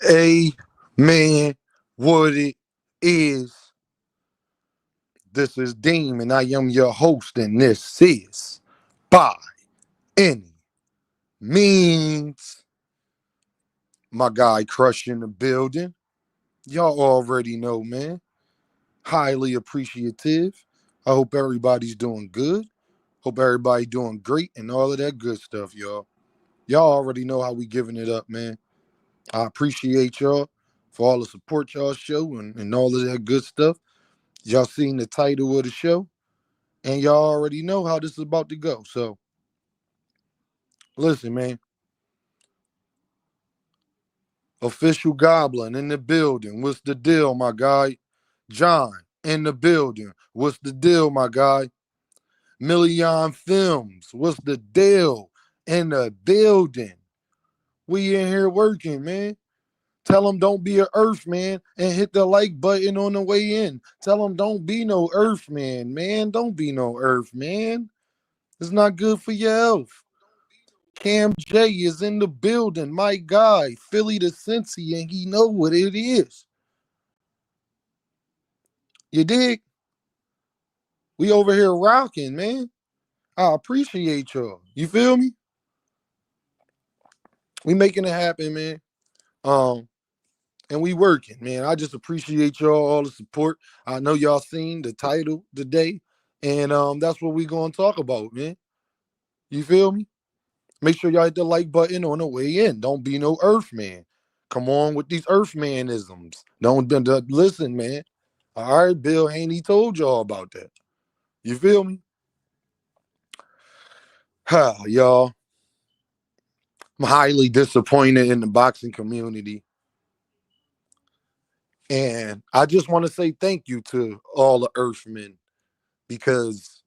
Amen. What it is. This is Deem, and I am your host, and this is By Any Means. My guy Crush in the building. Y'all already know, man. Highly appreciative. I hope everybody's doing good. Hope everybody doing great and all of that good stuff, y'all. Y'all already know how we giving it up, man. I appreciate y'all for all the support y'all show and all of that good stuff. Y'all seen the title of the show, and y'all already know how this is about to go. So, listen, man. Official Goblin in the building. What's the deal, my guy? John in the building. What's the deal, my guy? Million Films. What's the deal in the building? We in here working, man. Tell them don't be an earth man and hit the like button on the way in. Tell them don't be no earth man, man. Don't be no earth man. It's not good for your health. Cam J is in the building, my guy, Philly to Cincy, and he know what it is. You dig? We over here rocking, man. I appreciate y'all. You feel me? We making it happen, man. Um, and we working, man. I just appreciate y'all all the support. I know y'all seen the title today, and that's what we gonna talk about, man. You feel me? Make sure y'all hit the like button on the way in. Don't be no Earth man. Come on with these Earth manisms. Don't listen, man. All right, Bill Haney told y'all about that. You feel me? Y'all. I'm highly disappointed in the boxing community. And I just want to say thank you to all the Earthmen because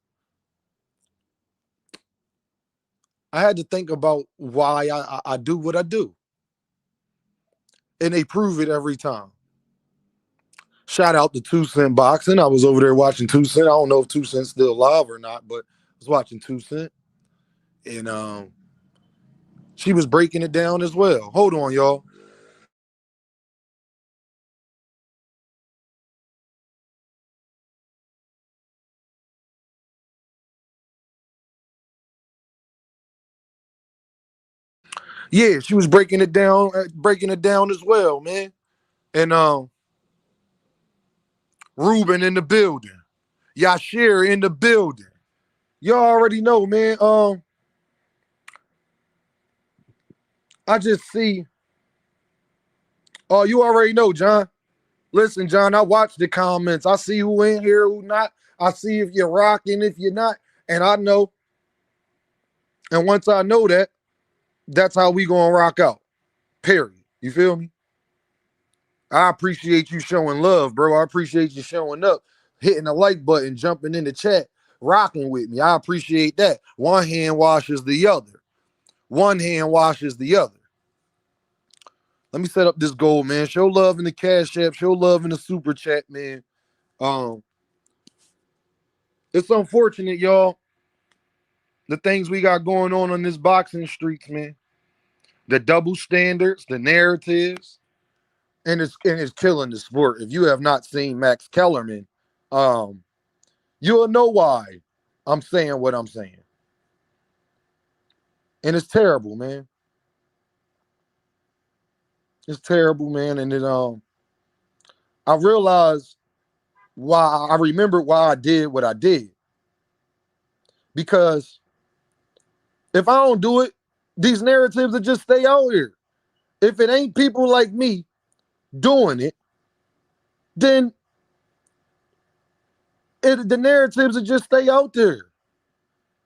I had to think about why I do what I do. And they prove it every time. Shout out to 2 Cent Boxing. I was over there watching 2 Cent. I don't know if 2 Cent's still alive or not, but I was watching 2 Cent. And she was breaking it down as well. Hold on, y'all. Yeah, she was breaking it down as well, man. And Ruben in the building. Yashir in the building. Y'all already know, man. I just see. Oh, you already know, John. Listen, John, I watch the comments. I see who in here, who not. I see if you're rocking, if you're not. And I know. And once I know that, that's how we gonna rock out. Period. You feel me? I appreciate you showing love, bro. I appreciate you showing up, hitting the like button, jumping in the chat, rocking with me. I appreciate that. One hand washes the other. One hand washes the other. Let me set up this goal, man. Show love in the cash app. Show love in the super chat, man. Um, it's unfortunate, y'all. The things we got going on this boxing streets, man. The double standards, the narratives, and it's killing the sport. If you have not seen Max Kellerman, you'll know why I'm saying what I'm saying. And it's terrible, man. It's terrible, man. And then I realized why I remember why I did what I did. Because if I don't do it, these narratives will just stay out here. If it ain't people like me doing it, then the narratives will just stay out there.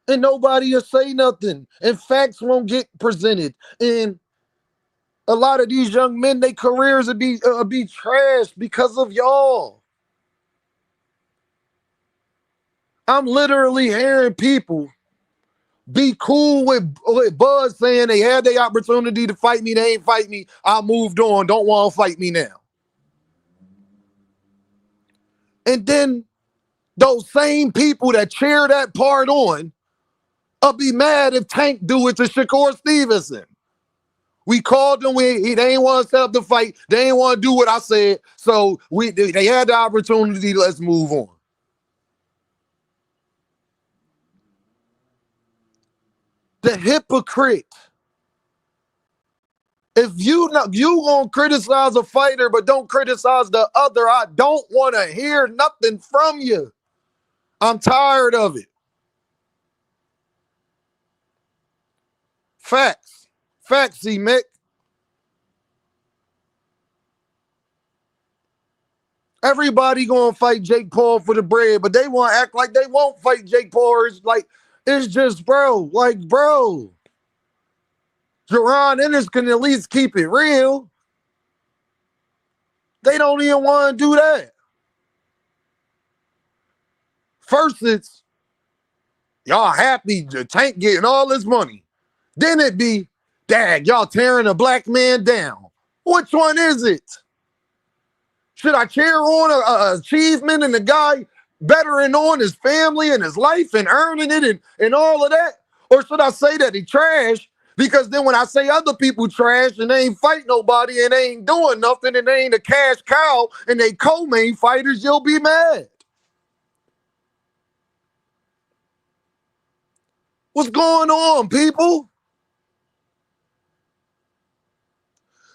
And nobody will say nothing. And facts won't get presented. And a lot of these young men, their careers would be trashed because of y'all. I'm literally hearing people be cool with Buzz saying they had the opportunity to fight me. They ain't fight me. I moved on. Don't want to fight me now. And then those same people that cheer that part on will be mad if Tank do it to Shakur Stevenson. We called them. They ain't want to set up the fight. They ain't want to do what I said. So they had the opportunity. Let's move on. The hypocrite. If you gonna criticize a fighter but don't criticize the other, I don't want to hear nothing from you. I'm tired of it. Facts. Facts, Mick. Everybody gonna fight Jake Paul for the bread, but they want to act like they won't fight Jake Paul. It's just, bro. Jaron Ennis can at least keep it real. They don't even want to do that. First, it's y'all happy the Tank getting all this money. Then it be, dag, y'all tearing a black man down. Which one is it? Should I cheer on an achievement and the guy bettering on his family and his life and earning it and all of that? Or should I say that he trash? Because then when I say other people trash and they ain't fight nobody and they ain't doing nothing and they ain't a cash cow and they co-main fighters, you'll be mad. What's going on, people?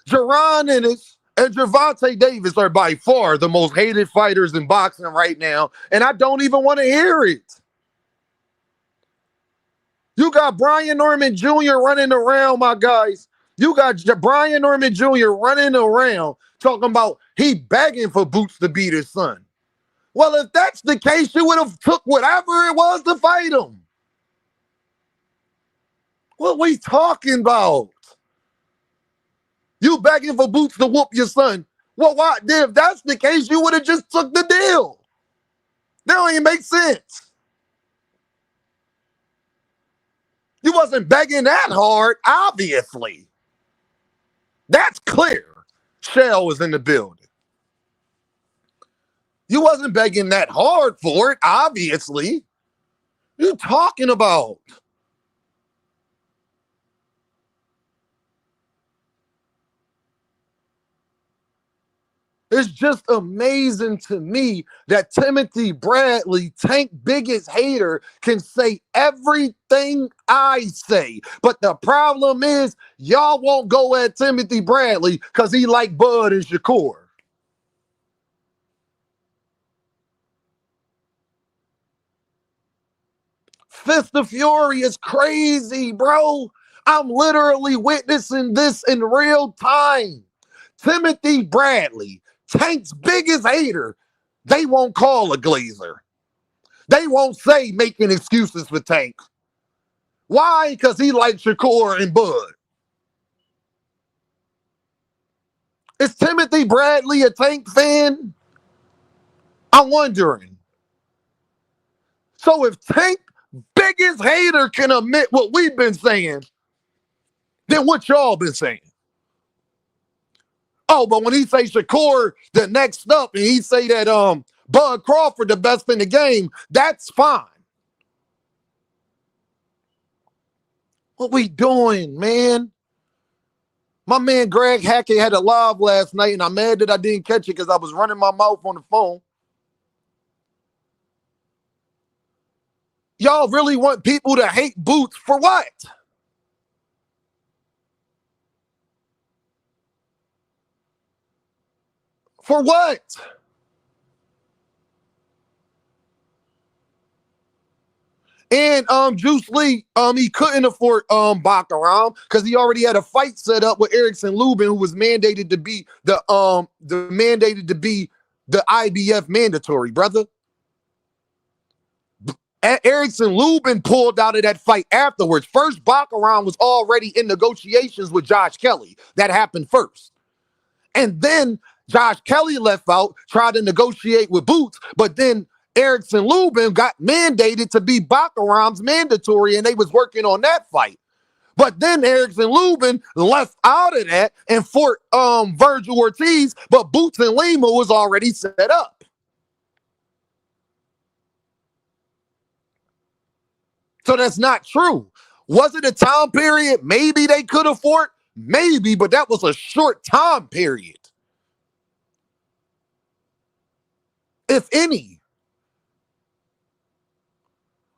Jaronennis and Gervonta are by far the most hated fighters in boxing right now, and I don't even want to hear it. You got Brian Norman Jr. running around, my guys. You got Brian Norman Jr. running around talking about he begging for Boots to beat his son. Well, if that's the case, you would have took whatever it was to fight him. What we talking about? You begging for Boots to whoop your son. Well, why? If that's the case, you would have just took the deal. That don't even make sense. You wasn't begging that hard, obviously. That's clear. Shell was in the building. You wasn't begging that hard for it, obviously. You talking about? It's just amazing to me that Timothy Bradley, Tank biggest hater, can say everything I say. But the problem is, y'all won't go at Timothy Bradley because he like Bud and Shakur. Fist of Fury is crazy, bro. I'm literally witnessing this in real time. Timothy Bradley, Tank's biggest hater, they won't call a Glazer. They won't say making excuses for Tank. Why? Because he likes Shakur and Bud. Is Timothy Bradley a Tank fan? I'm wondering. So if Tank biggest hater can admit what we've been saying, then what y'all been saying? Oh, but when he say Shakur the next up and he say that Bud Crawford the best in the game, that's fine. What we doing, man? My man Greg Hackett had a live last night, and I'm mad that I didn't catch it because I was running my mouth on the phone. Y'all really want people to hate Boots for what? For what? And Juice Lee, he couldn't afford Baccarat because he already had a fight set up with Erickson Lubin, who was mandated to be the IBF mandatory, brother. Erickson Lubin pulled out of that fight afterwards. First, Baccarat was already in negotiations with Josh Kelly. That happened first. And then Josh Kelly left out, tried to negotiate with Boots, but then Erickson Lubin got mandated to be Baccarat's mandatory, and they was working on that fight. But then Erickson Lubin left out of that and fought Virgil Ortiz, but Boots and Lima was already set up. So that's not true. Was it a time period maybe they could afford Maybe, but that was a short time period. If any.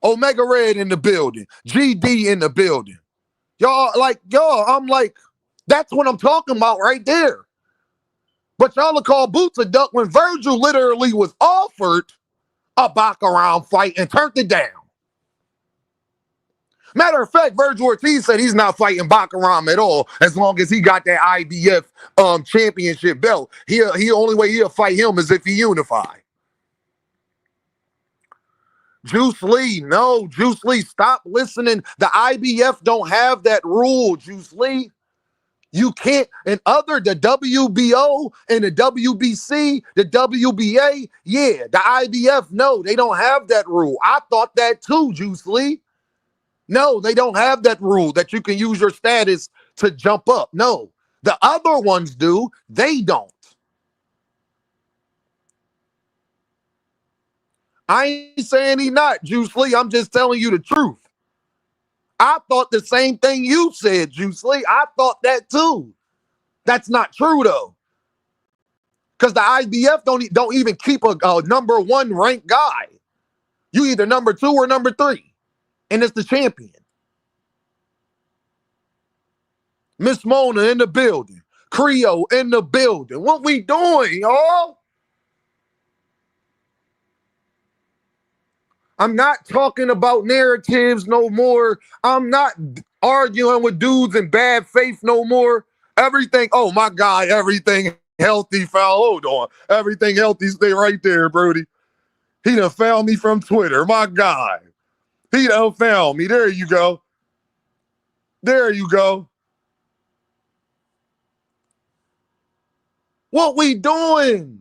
Omega Red in the building. GD in the building. Y'all, I'm like, that's what I'm talking about right there. But y'all will call Boots a duck when Virgil literally was offered a Baccarat fight and turned it down. Matter of fact, Virgil Ortiz said he's not fighting Baccarat at all as long as he got that IBF championship belt. He only way he'll fight him is if he unify. Juice Lee, no, Juice Lee, stop listening. The IBF don't have that rule, Juice Lee. You can't, and the WBO and the WBC, the WBA, yeah, the IBF, no, they don't have that rule. I thought that too, Juice Lee. No, they don't have that rule that you can use your status to jump up. No, the other ones do, they don't. I ain't saying he not, Juice Lee. I'm just telling you the truth. I thought the same thing you said, Juice Lee. I thought that too. That's not true though. Because the IBF don't even keep a number one ranked guy. You either number 2 or number 3. And it's the champion. Miss Mona in the building. Creo in the building. What we doing, y'all? I'm not talking about narratives no more. I'm not arguing with dudes in bad faith no more. Everything, oh my God, everything healthy, foul. Hold on. Everything healthy, stay right there, Brody. He done found me from Twitter. My God. He done found me. There you go. There you go. What we doing?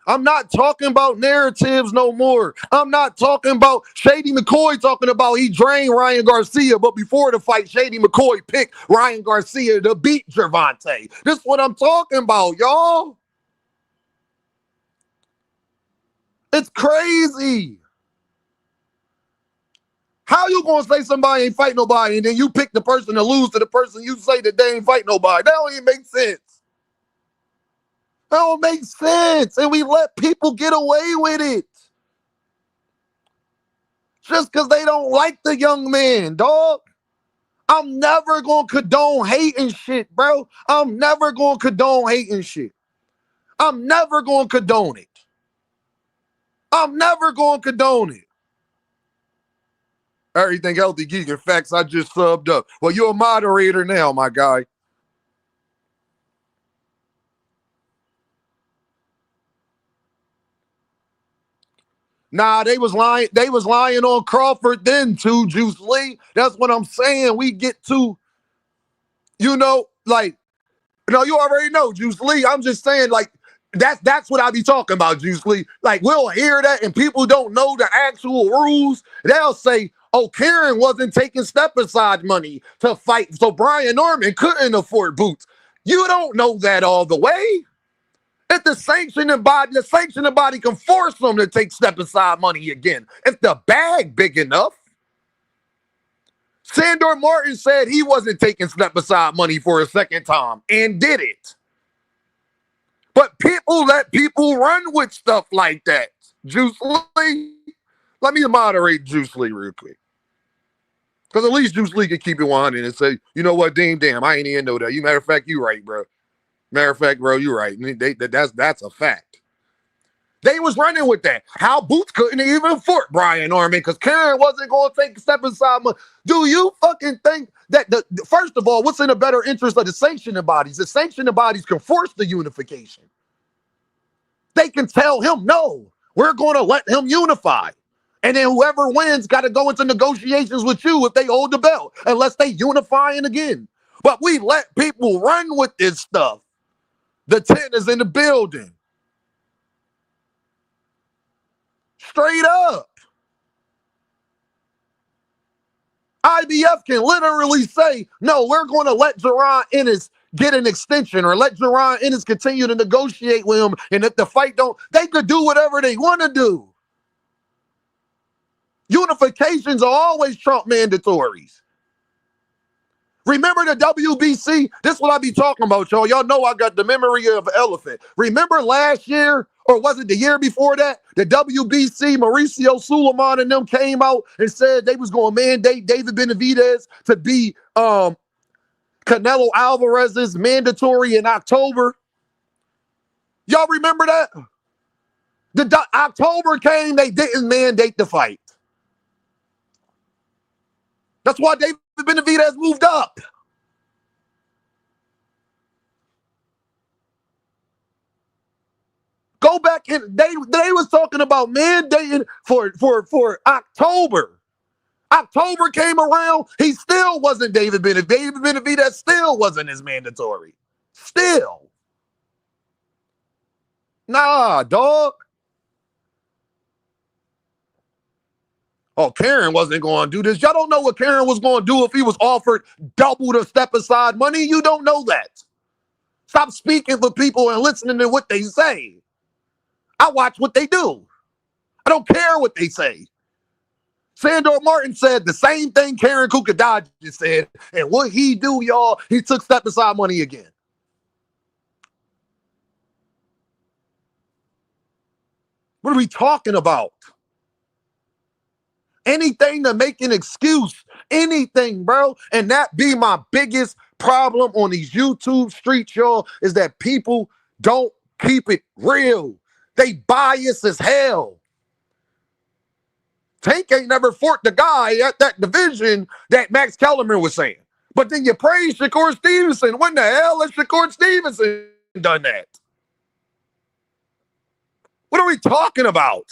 I'm not talking about narratives no more. I'm not talking about Shady McCoy talking about he drained Ryan Garcia, but before the fight, Shady McCoy picked Ryan Garcia to beat Gervonta. This is what I'm talking about, y'all. It's crazy. How you gonna say somebody ain't fight nobody and then you pick the person to lose to the person you say that they ain't fight nobody? That don't even make sense. That don't make sense. And we let people get away with it. Just because they don't like the young man, dog. I'm never going to condone hating shit, bro. I'm never going to condone hating shit. I'm never going to condone it. I'm never going to condone it. Everything healthy, geek, and facts, I just subbed up. Well, you're a moderator now, my guy. Nah, they was lying. They was lying on Crawford then too, Juice Lee. That's what I'm saying. We get to, like, you already know, Juice Lee. I'm just saying, like, that's what I be talking about, Juice Lee. Like, we'll hear that and people don't know the actual rules. They'll say, oh, Karen wasn't taking step-aside money to fight, so Brian Norman couldn't afford boots. You don't know that all the way. If the sanctioning body can force them to take step-aside money again. If the bag big enough. Sandor Martin said he wasn't taking step-aside money for a second time and did it. But people let people run with stuff like that. Juice Lee, let me moderate Juice Lee real quick. Because at least Juice Lee can keep it 100 and say, you know what, damn, I ain't even know that. Matter of fact, you right, bro. Matter of fact, bro, you're right. That's a fact. They was running with that. How Boots couldn't even afford Brian Norman because Karen wasn't going to take a step inside. Do you fucking think that, first of all, what's in the better interest of the sanctioning bodies? The sanctioning bodies can force the unification. They can tell him, no, we're going to let him unify. And then whoever wins got to go into negotiations with you if they hold the belt, unless they unifying again. But we let people run with this stuff. The 10 is in the building. Straight up. IBF can literally say, no, we're going to let Ennis get an extension or let Ennis continue to negotiate with him. And if the fight they could do whatever they want to do. Unifications are always Trump mandatories. Remember the WBC? This is what I be talking about, y'all. Y'all know I got the memory of an elephant. Remember last year, or was it the year before that? The WBC, Mauricio Suleiman and them came out and said they was going to mandate David Benavidez to be Canelo Alvarez's mandatory in October. Y'all remember that? October came, they didn't mandate the fight. That's why David Benavidez moved up. Go back and they was talking about mandating for October. October came around, he still wasn't David Benavidez. David Benavidez still wasn't his mandatory. Still. Nah, dog. Oh, Karen wasn't going to do this. Y'all don't know what Karen was going to do if he was offered double the step aside money. You don't know that. Stop speaking for people and listening to what they say. I watch what they do. I don't care what they say. Sandor Martin said the same thing Karen Kukadadji said. And what he do, y'all, he took step aside money again. What are we talking about? Anything to make an excuse. Anything, bro. And that be my biggest problem on these YouTube streets, y'all, is that people don't keep it real. They bias as hell. Tank ain't never fought the guy at that division that Max Kellerman was saying. But then you praise Shakur Stevenson. When the hell has Shakur Stevenson done that? What are we talking about?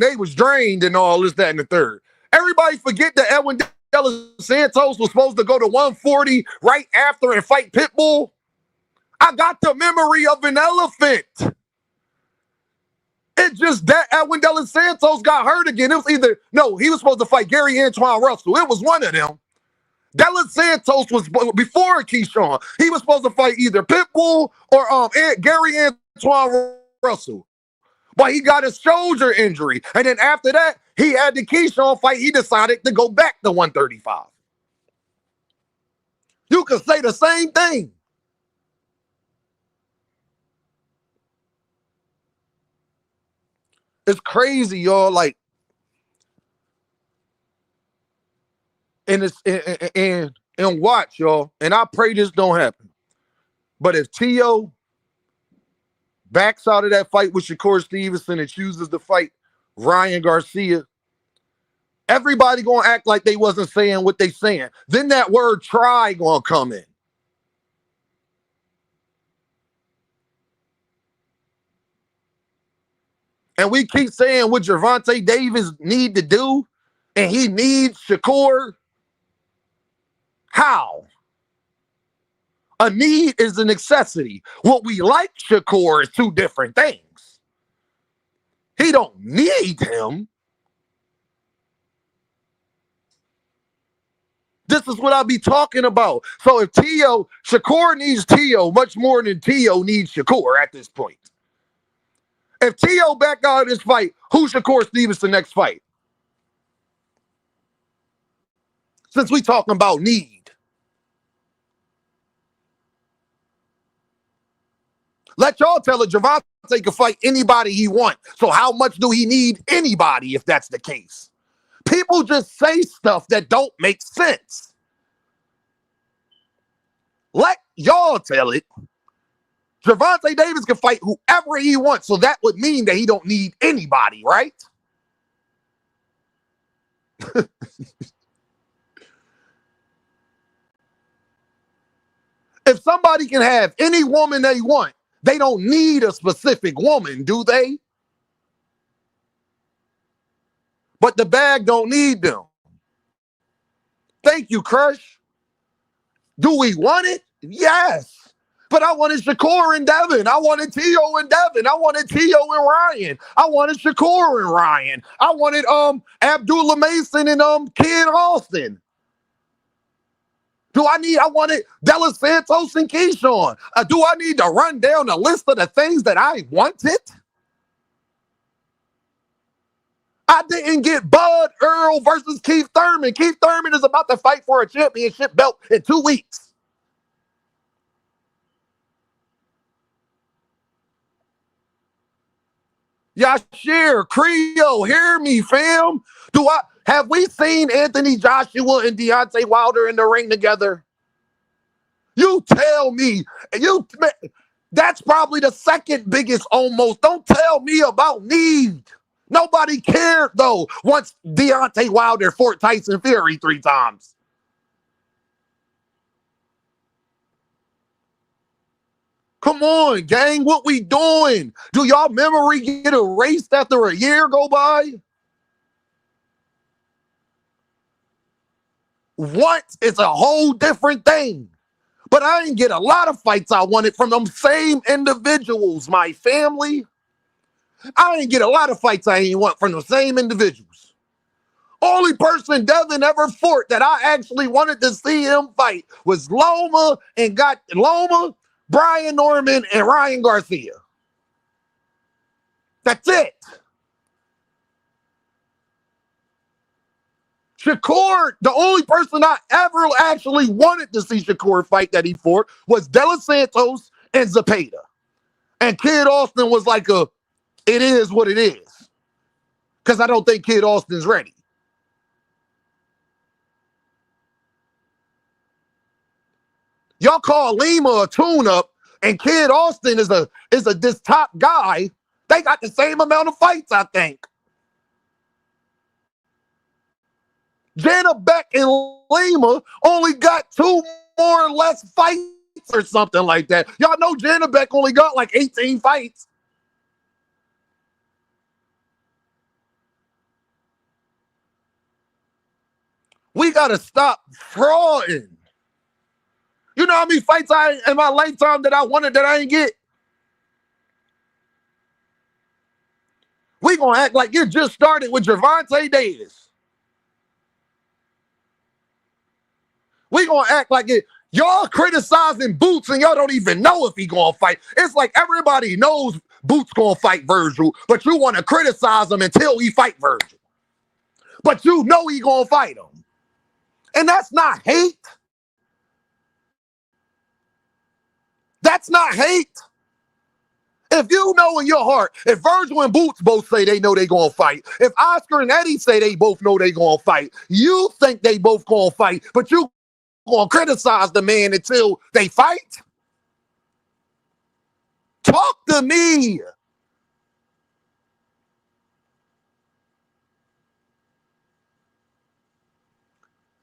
They was drained and all this, that, and the third. Everybody forget that Edwin De Los Santos was supposed to go to 140 right after and fight Pitbull. I got the memory of an elephant. It's just that Edwin De Los Santos got hurt again. It was he was supposed to fight Gary Antoine Russell. It was one of them. De Los Santos was before Keyshawn. He was supposed to fight either Pitbull or Gary Antoine Russell. But he got a shoulder injury. And then after that, he had the Keyshawn fight. He decided to go back to 135. You could say the same thing. It's crazy, y'all. Like, and watch, y'all. And I pray this don't happen. But if T.O. backs out of that fight with Shakur Stevenson and chooses to fight Ryan Garcia, everybody gonna act like they wasn't saying what they saying. Then that word try gonna come in. And we keep saying what Gervonta Davis need to do, and he needs Shakur. How? A need is a necessity. What we like Shakur is two different things. He don't need him. This is what I be talking about. So if Shakur needs T.O. much more than T.O. needs Shakur at this point. If T.O. back out of this fight, who's Shakur Stevenson next fight? Since we talking about need. Let y'all tell it, Gervonta can fight anybody he wants. So how much do he need anybody if that's the case? People just say stuff that don't make sense. Let y'all tell it. Gervonta Davis can fight whoever he wants, so that would mean that he don't need anybody, right? If somebody can have any woman they want, they don't need a specific woman, do they? But the bag don't need them. Thank you, Crush. Do we want it? Yes. But I wanted Shakur and Devin. I wanted T.O. and Devin. I wanted T.O. and Ryan. I wanted Shakur and Ryan. I wanted Abdullah Mason and Ken Austin. I wanted Della Santos and Keyshawn. Do I need to run down a list of the things that I wanted? I didn't get Bud Earl versus Keith Thurman. Keith Thurman is about to fight for a championship belt in 2 weeks. Yashir, Creo, hear me, fam. Have we seen Anthony Joshua and Deontay Wilder in the ring together? You tell me. That's probably the second biggest almost. Don't tell me about need. Nobody cared, though, once Deontay Wilder fought Tyson Fury 3 times. Come on, gang, what we doing? Do y'all memory get erased after a year go by? Once it's a whole different thing. But I didn't get a lot of fights I wanted from them same individuals, my family. I didn't get a lot of fights I didn't want from the same individuals. Only person Devin ever fought that I actually wanted to see him fight was Loma, Brian Norman, and Ryan Garcia. That's it. Shakur, the only person I ever actually wanted to see Shakur fight that he fought was Della Santos and Zepeda. And Kid Austin was like it is what it is. Because I don't think Kid Austin's ready. Y'all call Lima a tune-up, and Kid Austin is this top guy. They got the same amount of fights, I think. Jana Beck and Lima only got 2 more or less fights or something like that. Y'all know Jana Beck only got like 18 fights. We got to stop frauding. You know how many fights in my lifetime that I wanted that I didn't get? We going to act like it just started with Gervonta Davis. We going to act like it. Y'all criticizing Boots and y'all don't even know if he going to fight. It's like everybody knows Boots going to fight Virgil, but you want to criticize him until he fight Virgil. But you know he going to fight him. And that's not hate. That's not hate. If you know in your heart, if Virgil and Boots both say they know they gonna fight, if Oscar and Eddie say they both know they gonna fight, you think they both gonna fight, but you gonna criticize the man until they fight? Talk to me.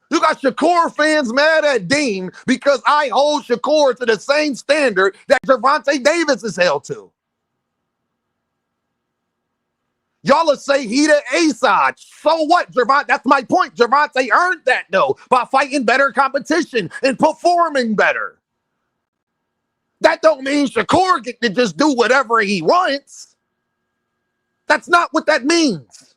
You got Shakur fans mad at Dean because I hold Shakur to the same standard that Gervonta Davis is held to. Y'all will say he the A-side. So what, Gervonta? That's my point. Gervonta earned that, though, by fighting better competition and performing better. That don't mean Shakur get to just do whatever he wants. That's not what that means.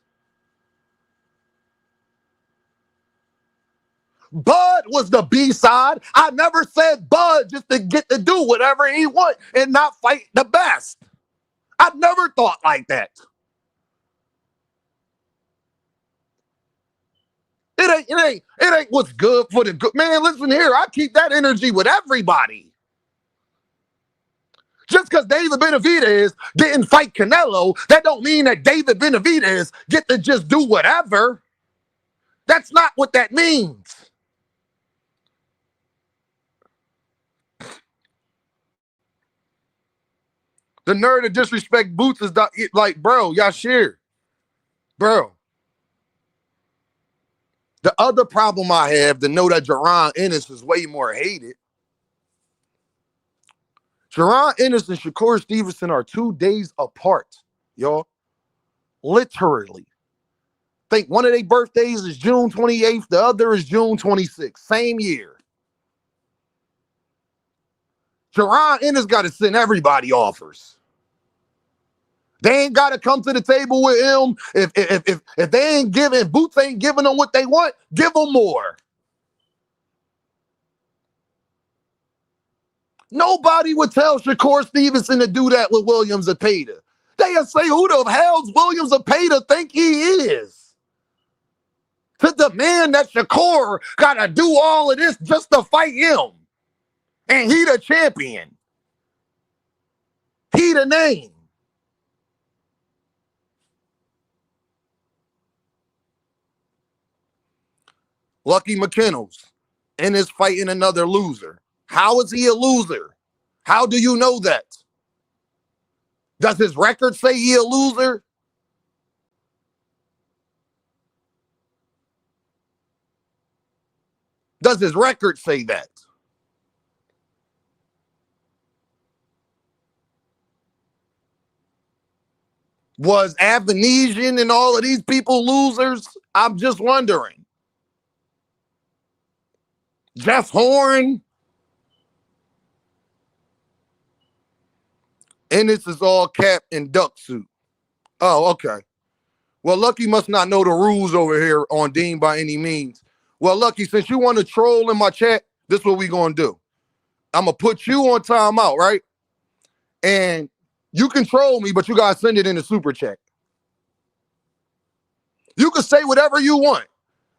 Bud was the B-side. I never said Bud just to get to do whatever he want and not fight the best. I never thought like that. It ain't what's good for the good. Man, listen here. I keep that energy with everybody. Just because David Benavidez didn't fight Canelo, that don't mean that David Benavidez get to just do whatever. That's not what that means. The nerve to disrespect Boots is like, bro, Yashir. Bro. The other problem I have to know that Jaron Ennis is way more hated. Jaron Ennis and Shakur Stevenson are 2 days apart, y'all. Literally. I think one of their birthdays is June 28th. The other is June 26th. Same year. Jaron Ennis got to send everybody offers. They ain't got to come to the table with him. If they ain't giving, Boots ain't giving them what they want, give them more. Nobody would tell Shakur Stevenson to do that with William Zepeda. They'll say, who the hell's William Zepeda think he is? To demand that Shakur got to do all of this just to fight him. And he the champion. He the name. Lucky McKinnell's Ennis fighting another loser. How is he a loser? How do you know that? Does his record say he a loser? Does his record say that? Was Avanesian and all of these people losers? I'm just wondering. Jeff Horn. Ennis is all cap and duck suit. Oh, okay. Well, Lucky must not know the rules over here on Dean by any means. Well, Lucky, since you want to troll in my chat, this is what we going to do. I'm going to put you on timeout, right? And you can troll me, but you got to send it in the super chat. You can say whatever you want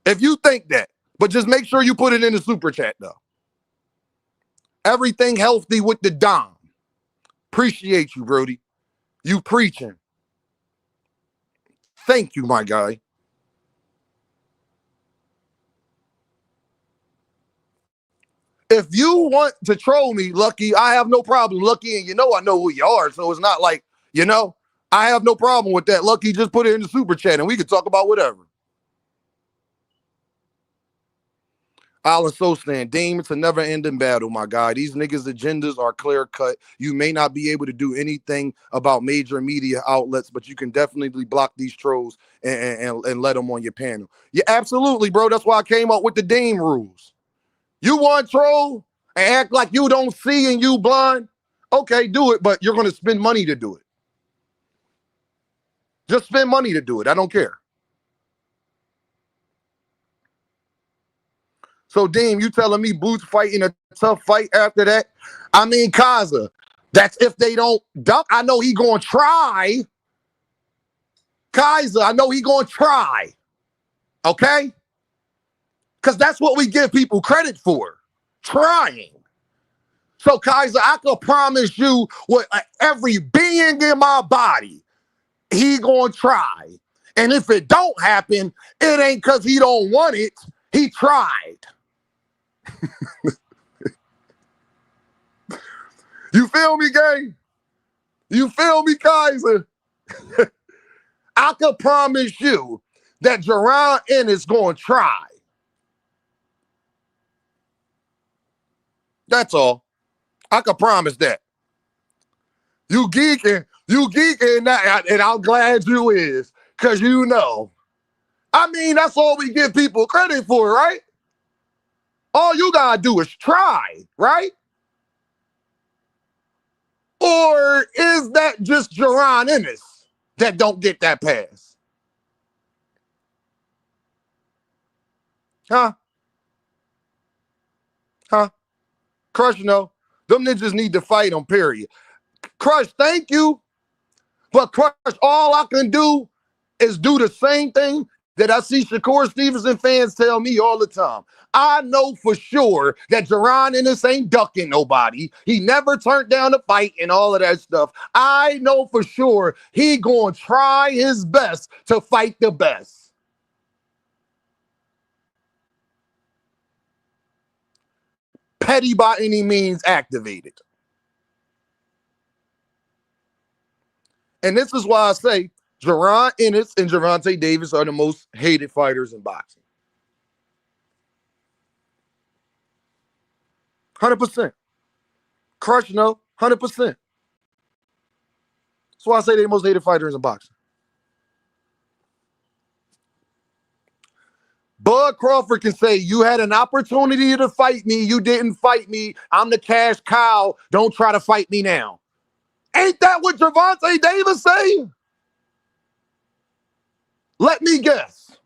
if you think that, but just make sure you put it in the super chat, though. Everything healthy with the Dom. Appreciate you, Brody. You preaching. Thank you, my guy. If you want to troll me, Lucky, I have no problem. Lucky, and I know who you are, so it's not like, I have no problem with that. Lucky, just put it in the super chat, and we can talk about whatever. Alan Sostan, Dame, it's a never-ending battle, my guy. These niggas' agendas are clear-cut. You may not be able to do anything about major media outlets, but you can definitely block these trolls and let them on your panel. Yeah, absolutely, bro. That's why I came up with the Dame rules. You want troll and act like you don't see and you blind? Okay, do it, but you're going to spend money to do it. Just spend money to do it. I don't care. So, Dean, you telling me Boots fighting a tough fight after that? I mean, Kaza, that's if they don't duck. I know he going to try. Kaiser, I know he going to try. Okay? Because that's what we give people credit for. Trying. So, Kaiser, I can promise you with every being in my body, he going to try. And if it don't happen, it ain't because he don't want it. He tried. You feel me, gang? You feel me, Kaiser? I can promise you that Jaron Ennis going to try. That's all. I can promise that. You geeking, and I'm glad you is, because I mean, that's all we give people credit for, right? All you gotta do is try, right? Or is that just Jaron Ennis that don't get that pass? Huh? Crush, them ninjas need to fight them, period. Crush, thank you. But Crush, all I can do is do the same thing that I see Shakur Stevenson fans tell me all the time. I know for sure that Jaron Ennis ain't ducking nobody. He never turned down a fight and all of that stuff. I know for sure he gonna try his best to fight the best. Petty by any means activated. And this is why I say Jaron Ennis and Gervonta Davis are the most hated fighters in boxing. 100%. Crush, 100%. That's why I say they're the most hated fighters in boxing. Bud Crawford can say, you had an opportunity to fight me. You didn't fight me. I'm the cash cow. Don't try to fight me now. Ain't that what Gervonta Davis say? Let me guess.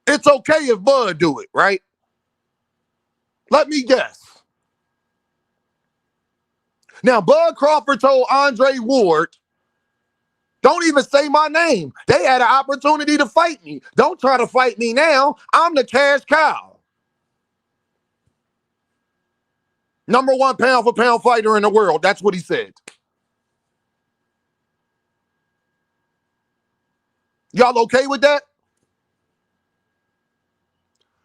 It's okay if Bud do it, right? Let me guess. Now, Bud Crawford told Andre Ward, don't even say my name. They had an opportunity to fight me. Don't try to fight me now. I'm the cash cow. Number 1 pound for pound fighter in the world. That's what he said. Y'all okay with that?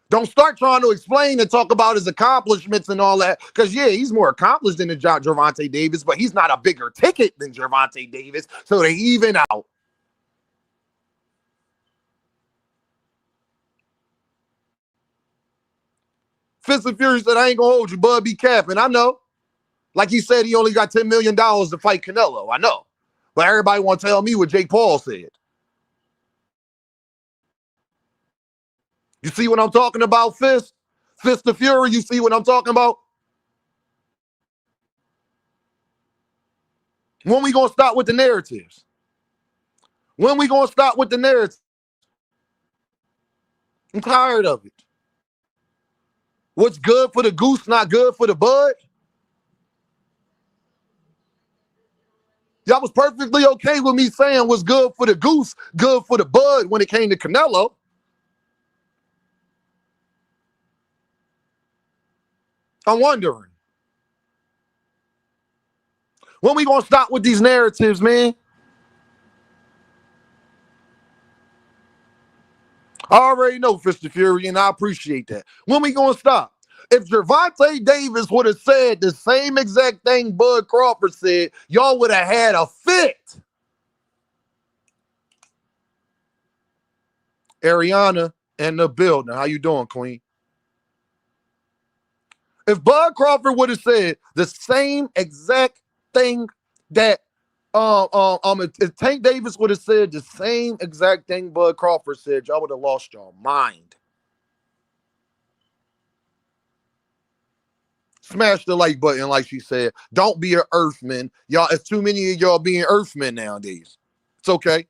Don't start trying to explain and talk about his accomplishments and all that. Because, yeah, he's more accomplished than Gervonta Davis, but he's not a bigger ticket than Gervonta Davis. So they even out. Fist of Fury said, I ain't going to hold you, Bud, be capping. I know. Like he said, he only got $10 million to fight Canelo. I know. But everybody want to tell me what Jake Paul said. You see what I'm talking about, Fist? Fist of Fury, you see what I'm talking about? When we going to stop with the narratives? When we going to stop with the narratives? I'm tired of it. What's good for the goose, not good for the bud? Y'all was perfectly okay with me saying what's good for the goose, good for the bud when it came to Canelo. I'm wondering. When we going to stop with these narratives, man? I already know, Fist of Fury, and I appreciate that. When we going to stop? If Gervonta Davis would have said the same exact thing Bud Crawford said, y'all would have had a fit. Ariana in the building. How you doing, Queen? If Bud Crawford would have said the same exact thing that if Tank Davis would have said the same exact thing Bud Crawford said, y'all would have lost your mind. Smash the like button, like she said. Don't be an earthman. Y'all, it's too many of y'all being earthmen nowadays. It's okay.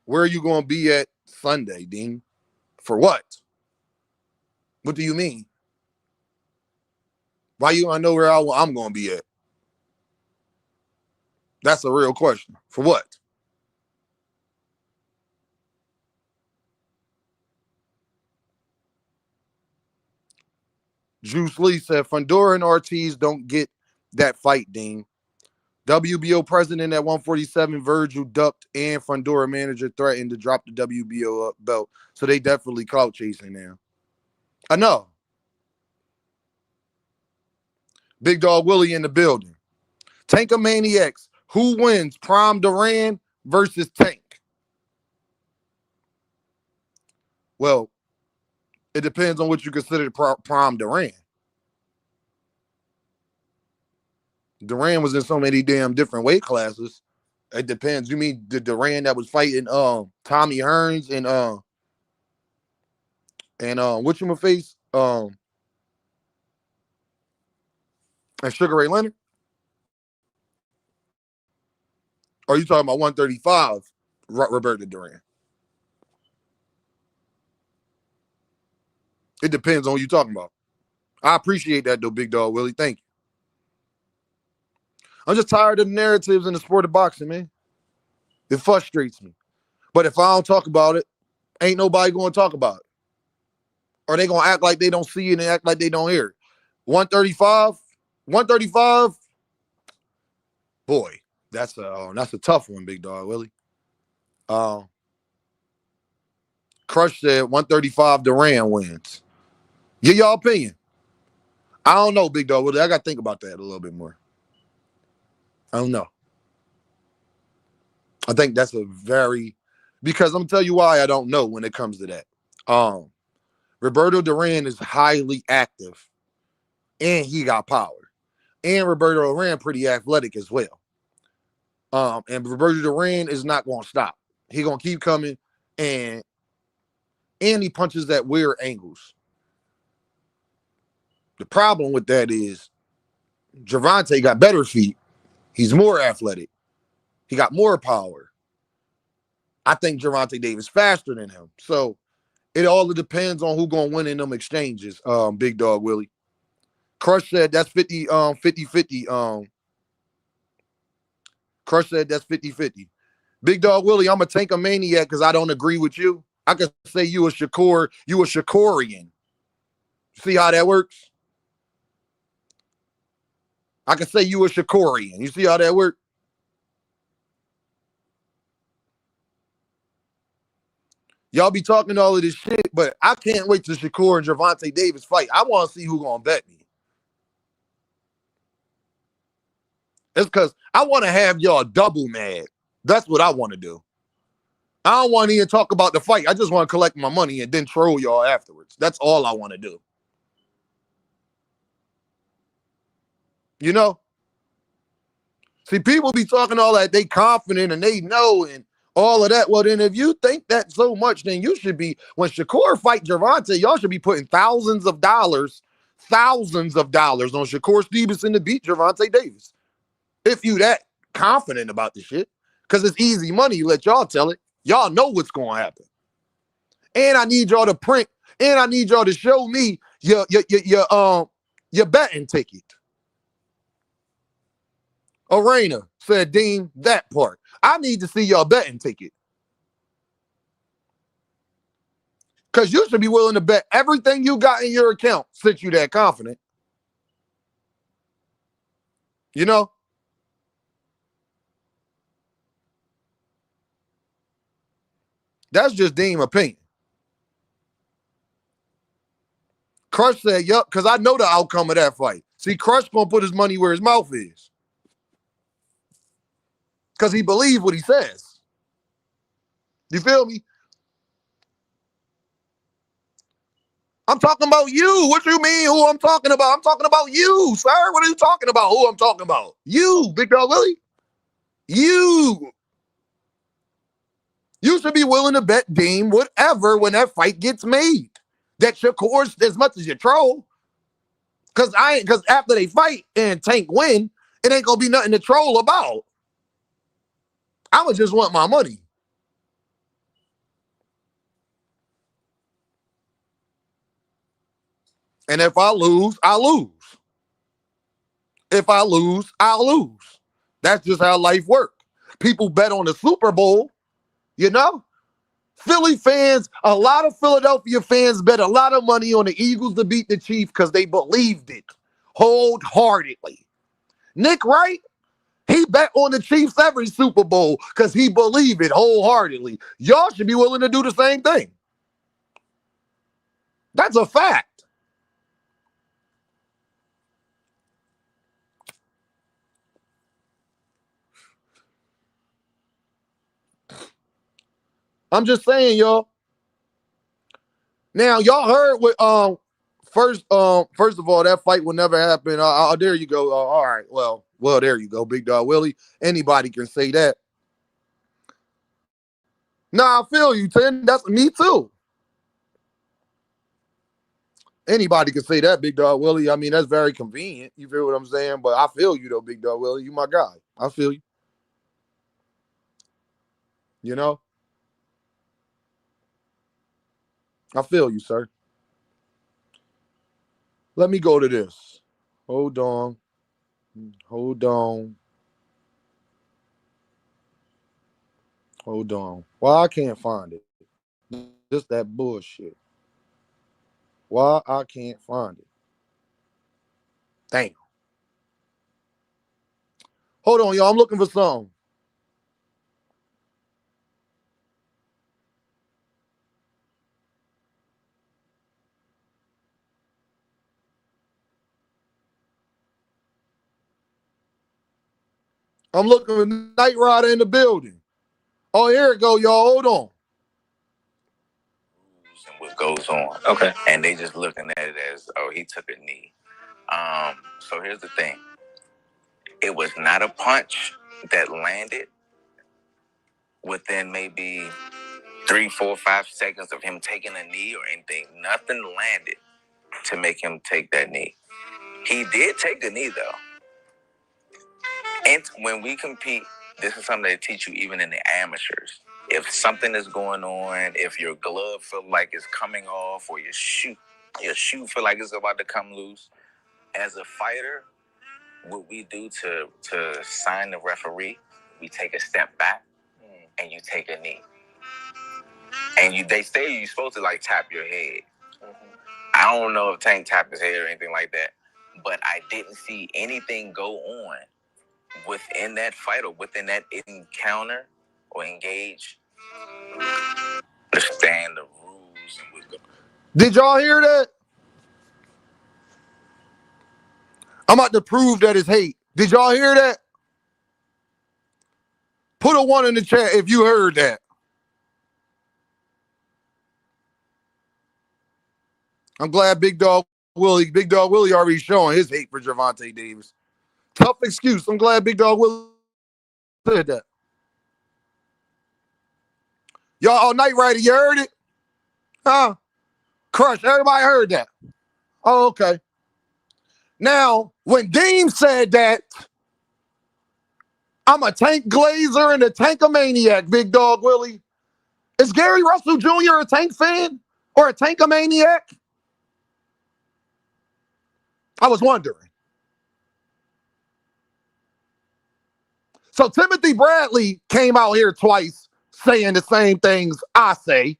Where are you going to be at Sunday, Dean? For what? What do you mean? Why you want to know where I'm going to be at? That's a real question. For what? Juice Lee said, Fundora and Ortiz don't get that fight, Dean. WBO president at 147, Virgil ducked, and Fundora manager threatened to drop the WBO belt. So they definitely clout chasing now. I know. Big Dog Willie in the building. Tankamaniacs. Who wins? Prom Duran versus Tank? Well, it depends on what you consider Prom Duran. Duran was in so many damn different weight classes. It depends. You mean the Duran that was fighting Tommy Hearns and whatchamacallit and Sugar Ray Leonard? Or are you talking about 135 Roberto Duran? It depends on what you're talking about. I appreciate that though, Big Dog Willie. Thank you. I'm just tired of the narratives in the sport of boxing, man. It frustrates me. But if I don't talk about it, ain't nobody going to talk about it. Or they going to act like they don't see it and act like they don't hear it. 135, boy, that's a tough one, Big Dog Willie. Crush said 135 Duran wins. Get y'all opinion. I don't know, Big Dog Willie. I got to think about that a little bit more. I don't know. I think that's because I'm going to tell you why I don't know when it comes to that. Roberto Duran is highly active and he got power. And Roberto Duran pretty athletic as well. And Roberto Duran is not going to stop. He going to keep coming and he punches at weird angles. The problem with that is Gervonta got better feet. He's more athletic. He got more power. I think Gervonta Davis faster than him. So it all depends on who gonna win in them exchanges. Big Dog Willie. Crush said that's 50-50. Crush said that's 50-50. Big Dog Willie, I'm a tank a maniac because I don't agree with you. I could say you a Shakorian. See how that works? I can say you a Shakorian. You see how that works? Y'all be talking all of this shit, but I can't wait till Shakur and Gervonta Davis fight. I want to see who gonna bet me. It's because I want to have y'all double mad. That's what I want to do. I don't want to even talk about the fight. I just want to collect my money and then troll y'all afterwards. That's all I want to do. You know? See, people be talking all that, they confident and they know and all of that. Well, then if you think that so much, then you should be, when Shakur fight Gervonta, y'all should be putting thousands of dollars on Shakur Stevenson to beat Gervonta Davis. If you that confident about the shit. Because it's easy money, let y'all tell it. Y'all know what's going to happen. And I need y'all to print, and I need y'all to show me your betting ticket. Arena said, Dean, that part. I need to see your betting ticket. Because you should be willing to bet everything you got in your account since you that confident. You know? That's just Dean's opinion. Crush said, yup, because I know the outcome of that fight. See, Crush going to put his money where his mouth is. Because he believes what he says. You feel me? I'm talking about you. What you mean who I'm talking about? I'm talking about you, sir. What are you talking about? Who I'm talking about? You, Big Dog Willie. You. You should be willing to bet Dean whatever when that fight gets made. That's your course as much as you troll. Because after they fight and Tank win, it ain't gonna be nothing to troll about. I'ma just want my money. And if I lose, I lose. If I lose, I'll lose. That's just how life works. People bet on the Super Bowl, you know? Philly fans, a lot of Philadelphia fans bet a lot of money on the Eagles to beat the Chiefs because they believed it wholeheartedly. Nick Wright, he bet on the Chiefs every Super Bowl because he believed it wholeheartedly. Y'all should be willing to do the same thing. That's a fact. I'm just saying, y'all. Now, y'all heard what first of all, that fight will never happen. There you go. All right. Well, there you go, Big Dog Willie. Anybody can say that. Nah, I feel you, Tim. That's me too. Anybody can say that, Big Dog Willie. I mean, that's very convenient. You feel what I'm saying? But I feel you though, Big Dog Willie. You my guy. I feel you. You know? I feel you, sir. Let me go to this. Hold on. Hold on. Hold on. Why I can't find it? Just that bullshit. Why I can't find it? Damn. Hold on, y'all. I'm looking for something. I'm looking for Night Rider in the building. Oh, here it go, y'all. Hold on. And what goes on. Okay. And they just looking at it as, oh, he took a knee. So here's the thing. It was not a punch that landed within maybe 3, 4, 5 seconds of him taking a knee or anything. Nothing landed to make him take that knee. He did take the knee though. And when we compete, this is something they teach you even in the amateurs. If something is going on, if your glove feel like it's coming off, or your shoe feel like it's about to come loose, as a fighter, what we do to sign the referee, we take a step back and you take a knee. And they say you're supposed to like tap your head. I don't know if Tank tapped his head or anything like that, but I didn't see anything go on within that fight or within that encounter or engage. Understand the rules and what's going on. Did y'all hear that? I'm about to prove that it's hate. Did y'all hear that? Put a 1 in the chat if you heard that. I'm glad Big Dog Willie already showing his hate for Gervonta Davis. Tough excuse. I'm glad Big Dog Willie said that. Y'all all night rider, you heard it? Huh? Crush, everybody heard that. Oh, okay. Now, when Dean said that, I'm a tank glazer and a tankomaniac, Big Dog Willie. Is Gary Russell Jr. a tank fan or a tankomaniac? I was wondering. So Timothy Bradley came out here twice saying the same things I say.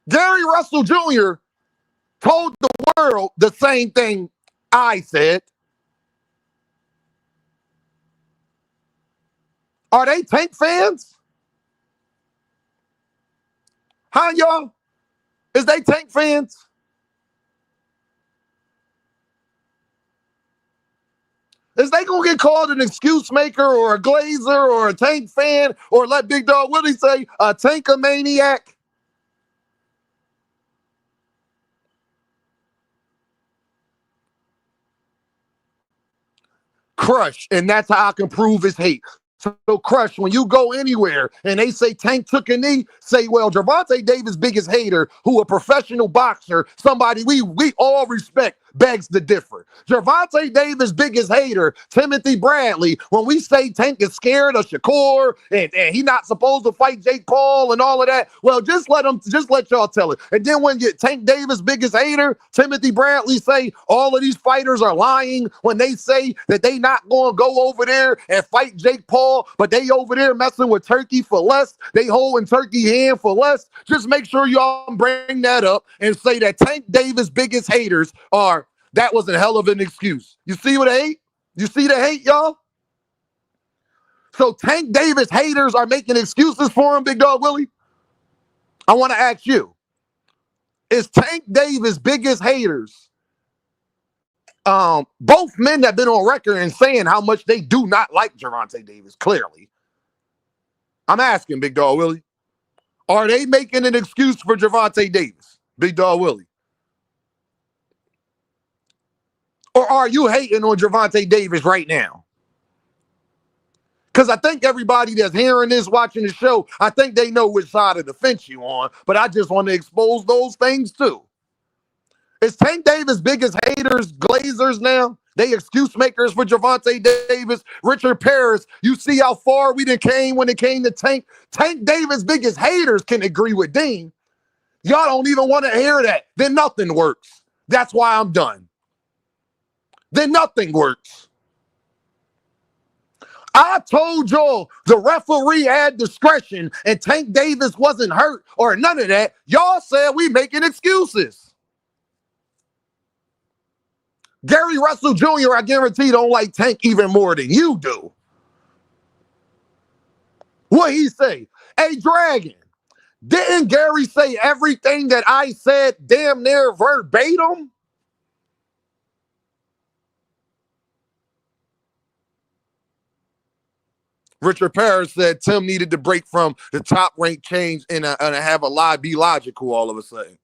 Gary Russell Jr. told the world the same thing I said. Are they tank fans? Huh, y'all? Is they tank fans? Is they gonna get called an excuse maker or a glazer or a tank fan, or let Big Dog Willie say a tankomaniac? Crush, and that's how I can prove his hate. So Crush, when you go anywhere and they say Tank took a knee, say, well, Gervonta Davis' biggest hater, who a professional boxer, somebody we all respect, begs to differ. Gervonta Davis' biggest hater, Timothy Bradley, when we say Tank is scared of Shakur and he not supposed to fight Jake Paul and all of that, well, just let y'all tell it. And then when you Tank Davis' biggest hater, Timothy Bradley, say all of these fighters are lying when they say that they not going to go over there and fight Jake Paul, but they over there messing with Turkey for less. They holding Turkey hand for less. Just make sure y'all bring that up and say that Tank Davis' biggest haters are, that was a hell of an excuse. You see what I hate? You see the hate, y'all? So Tank Davis haters are making excuses for him, Big Dog Willie? I want to ask you, is Tank Davis' biggest haters both men that have been on record and saying how much they do not like Gervonta Davis, clearly? I'm asking, Big Dog Willie. Are they making an excuse for Gervonta Davis, Big Dog Willie? Or are you hating on Gervonta Davis right now? Because I think everybody that's hearing this, watching the show, I think they know which side of the fence you on, but I just want to expose those things too. Is Tank Davis' biggest haters glazers now? They excuse makers for Gervonta Davis. Richard Paris, you see how far we done came when it came to Tank. Tank Davis' biggest haters can agree with Dean. Y'all don't even want to hear that. Then nothing works. That's why I'm done. Then nothing works. I told y'all the referee had discretion and Tank Davis wasn't hurt or none of that. Y'all said we making excuses. Gary Russell Jr., I guarantee, don't like Tank even more than you do. What he say? Hey, Dragon, didn't Gary say everything that I said damn near verbatim? Richard Paris said Tim needed to break from the top rank change and have a lie, be logical all of a sudden.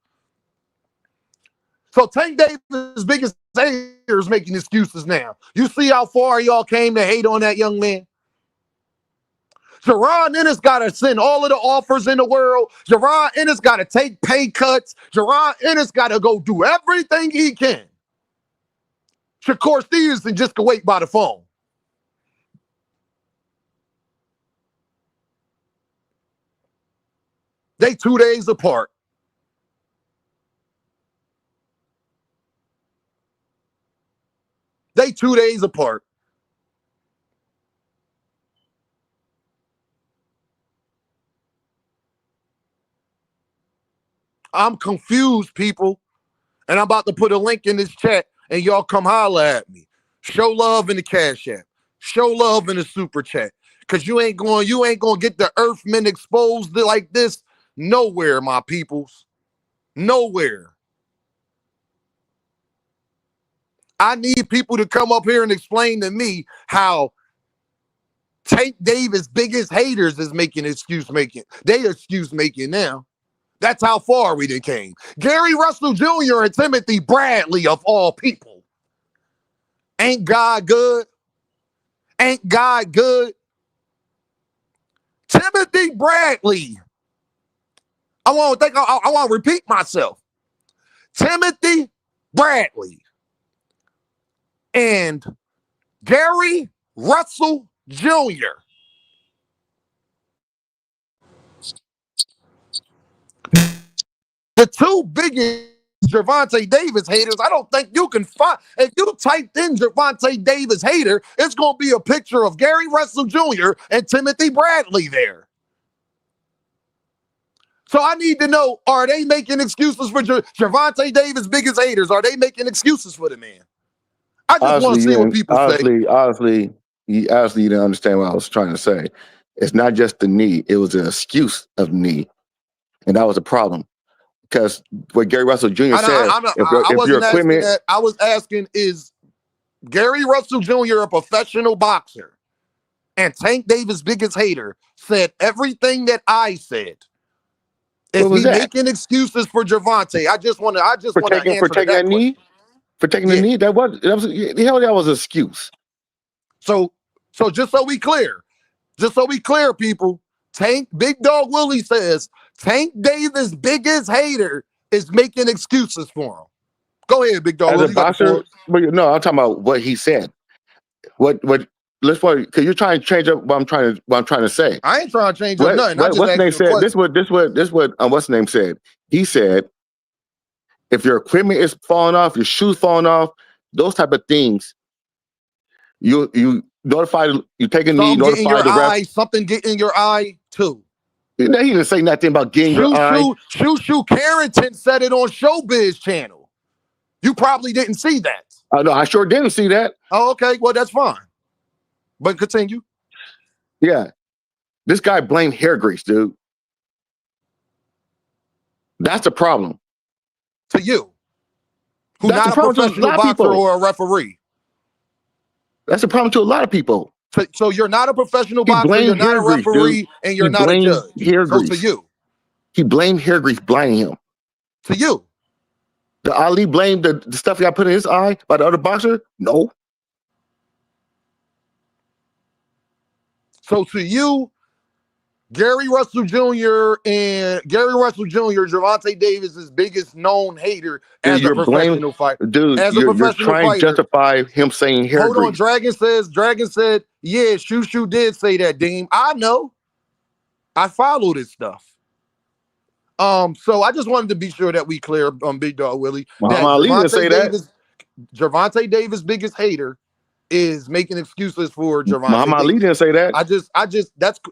So Tank Davis' biggest haters making excuses now. You see how far y'all came to hate on that young man? Jaron Ennis got to send all of the offers in the world. Jaron Ennis got to take pay cuts. Jaron Ennis got to go do everything he can. Shakur Stevenson just can wait by the phone. They 2 days apart. They 2 days apart. I'm confused, people. And I'm about to put a link in this chat and y'all come holler at me. Show love in the Cash App. Show love in the super chat. Cause you ain't gonna get the Earthmen exposed like this nowhere, my peoples. Nowhere. I need people to come up here and explain to me how Tank Davis' biggest haters is making excuse making. They excuse making now. That's how far we done came. Gary Russell Jr. and Timothy Bradley, of all people. Ain't God good? Ain't God good? Timothy Bradley. I want to repeat myself. Timothy Bradley and Gary Russell Jr. The two biggest Gervonta Davis haters, I don't think you can find. If you typed in Gervonta Davis hater, it's going to be a picture of Gary Russell Jr. and Timothy Bradley there. So I need to know, are they making excuses for Gervonta Davis' biggest haters? Are they making excuses for the man? I just want Honestly, to you see what didn't. people say. Honestly, you didn't understand what I was trying to say. It's not just the knee; it was an excuse of knee, and that was a problem. Because what Gary Russell Jr. said, I if your wasn't asking equipment, that. I was asking, is Gary Russell Jr. a professional boxer? And Tank Davis' biggest hater said everything that I said. Is what was he that making excuses for Gervonta? I just want to for answer to taking that that question. knee, for taking the Yeah. knee? The hell that was an excuse. So so just so we clear, people. Tank Big Dog Willie says Tank Davis' biggest hater is making excuses for him. Go ahead, Big Dog As a Willie. You got the floor. boxer, but no, I'm talking about what he said. What let's because you're trying to change up what I'm trying to say. I ain't trying to change up nothing. I just What's the asked name you a said? question. This what what's the name said? He said if your equipment is falling off, your shoes falling off, those type of things, you notify you take a knee, Something get in notify your the ref. eye. Something get in your eye too. You know, he didn't say nothing about getting your eye. Carrington said it on Showbiz channel. You probably didn't see that. No, I sure didn't see that. Oh, okay. Well, that's fine. But continue. Yeah, this guy blamed hair grease, dude. That's the problem. To you, who That's the not a problem to a professional lot of boxer people. or a referee. That's the problem to a lot of people. So you're not a professional He boxer, you're blamed not hair a grease, dude. referee, and He you're not a blamed judge. hair So to grease. you, He blamed hair grease blinding him. to you. The Ali blamed the stuff he got put in his eye by the other boxer? No. So to you, Gary Russell Jr. Gervonta Davis's biggest known hater Dude, as a you're blaming, professional fighter. dude, As a you're professional trying to fighter, justify him saying hair hold on. grease. Dragon said, yeah, Shoo did say that, Deem. I know. I follow this stuff. So I just wanted to be sure that we clear Big Dog Willie Muhammad that Ali didn't say that. Gervonta Davis' biggest hater is making excuses for Gervonta Muhammad Ali Davis. didn't say that.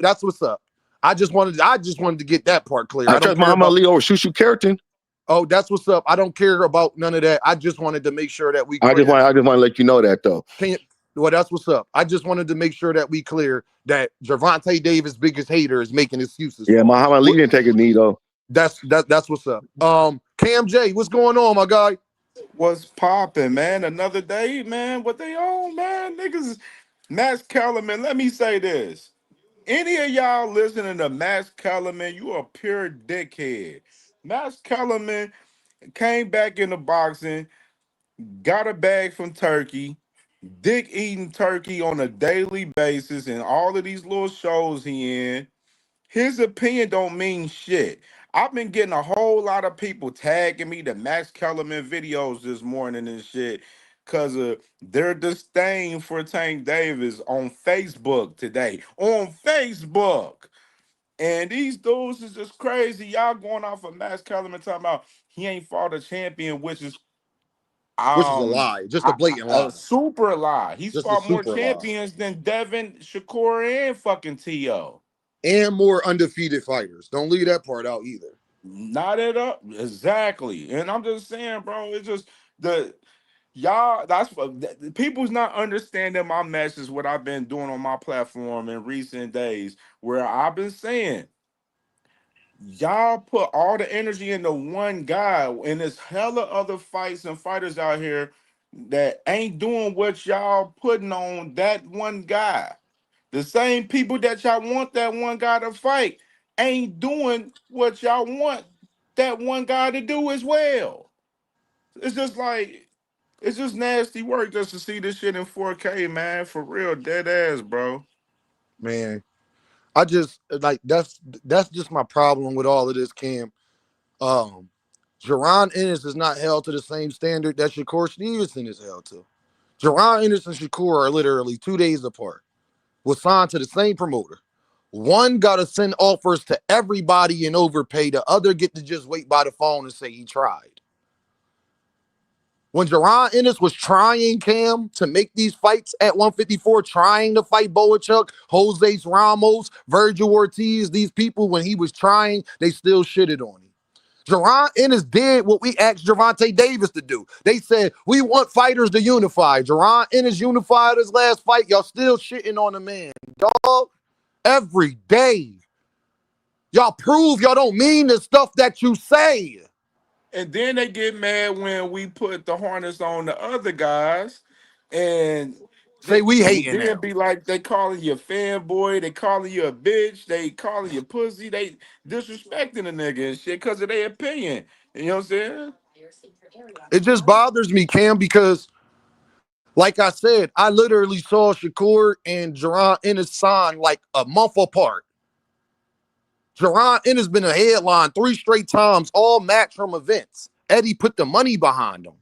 That's what's up. I just wanted to get that part clear. I I don't trust care Muhammad about. Ali over Shushu Keratin. Oh, that's what's up. I don't care about none of that. I just wanted to make sure that we I just clear. want to let you know that though. Well, that's what's up. I just wanted to make sure that we clear that Gervonta Davis' biggest hater is making excuses Yeah, for him. Muhammad Ali didn't take a knee though. That's what's up. Cam J, what's going on, my guy? What's popping, man? Another day, man. What they on, man? Niggas, Max Kellerman. Let me say this. Any of y'all listening to Max Kellerman, you a pure dickhead. Max Kellerman came back into boxing, got a bag from Turkey, dick eating turkey on a daily basis, and all of these little shows he in. His opinion don't mean shit. I've been getting a whole lot of people tagging me the Max Kellerman videos this morning and shit because of their disdain for Tank Davis on Facebook today. On Facebook. And these dudes is just crazy. Y'all going off of Max Kellerman talking about he ain't fought a champion, which is Which is a lie, just a blatant a lie, super lie. He's just a fought more super lie, champions than Devin, Shakur, and fucking T.O. and more undefeated fighters. Don't leave that part out either. Not at all. Exactly. And I'm just saying, bro, it's just the y'all, that's what the people's not understanding my message, what I've been doing on my platform in recent days, where I've been saying, y'all put all the energy into one guy, and there's hella other fights and fighters out here that ain't doing what y'all putting on that one guy. The same people that y'all want that one guy to fight ain't doing what y'all want that one guy to do as well. It's just like it's just nasty work just to see this shit in 4K, man. For real, dead ass, bro. Man, I just like that's just my problem with all of this, Cam. Um, Jaron Ennis is not held to the same standard that Shakur Stevenson is held to. Jaron Ennis and Shakur are literally 2 days apart. Was signed to the same promoter. One got to send offers to everybody and overpay. The other get to just wait by the phone and say he tried. When Jaron Ennis was trying, Cam, to make these fights at 154, trying to fight Boachuk, Jose Ramos, Virgil Ortiz, these people, when he was trying, they still shitted on him. Jaron Ennis did what we asked Gervonta Davis to do. They said, we want fighters to unify. Jaron Ennis unified his last fight. Y'all still shitting on the man, dog. Every day. Y'all prove y'all don't mean the stuff that you say. And then they get mad when we put the harness on the other guys, and Say we hating then now. be like they calling you a fanboy, they calling you a bitch, they calling you pussy, they disrespecting the nigga and shit because of their opinion. You know what I'm saying? It just bothers me, Cam, because like I said, I literally saw Shakur and Jaron Ennis sign like a month apart. Jaron Ennis been a headline 3 straight times, all matchroom events. Eddie put the money behind him.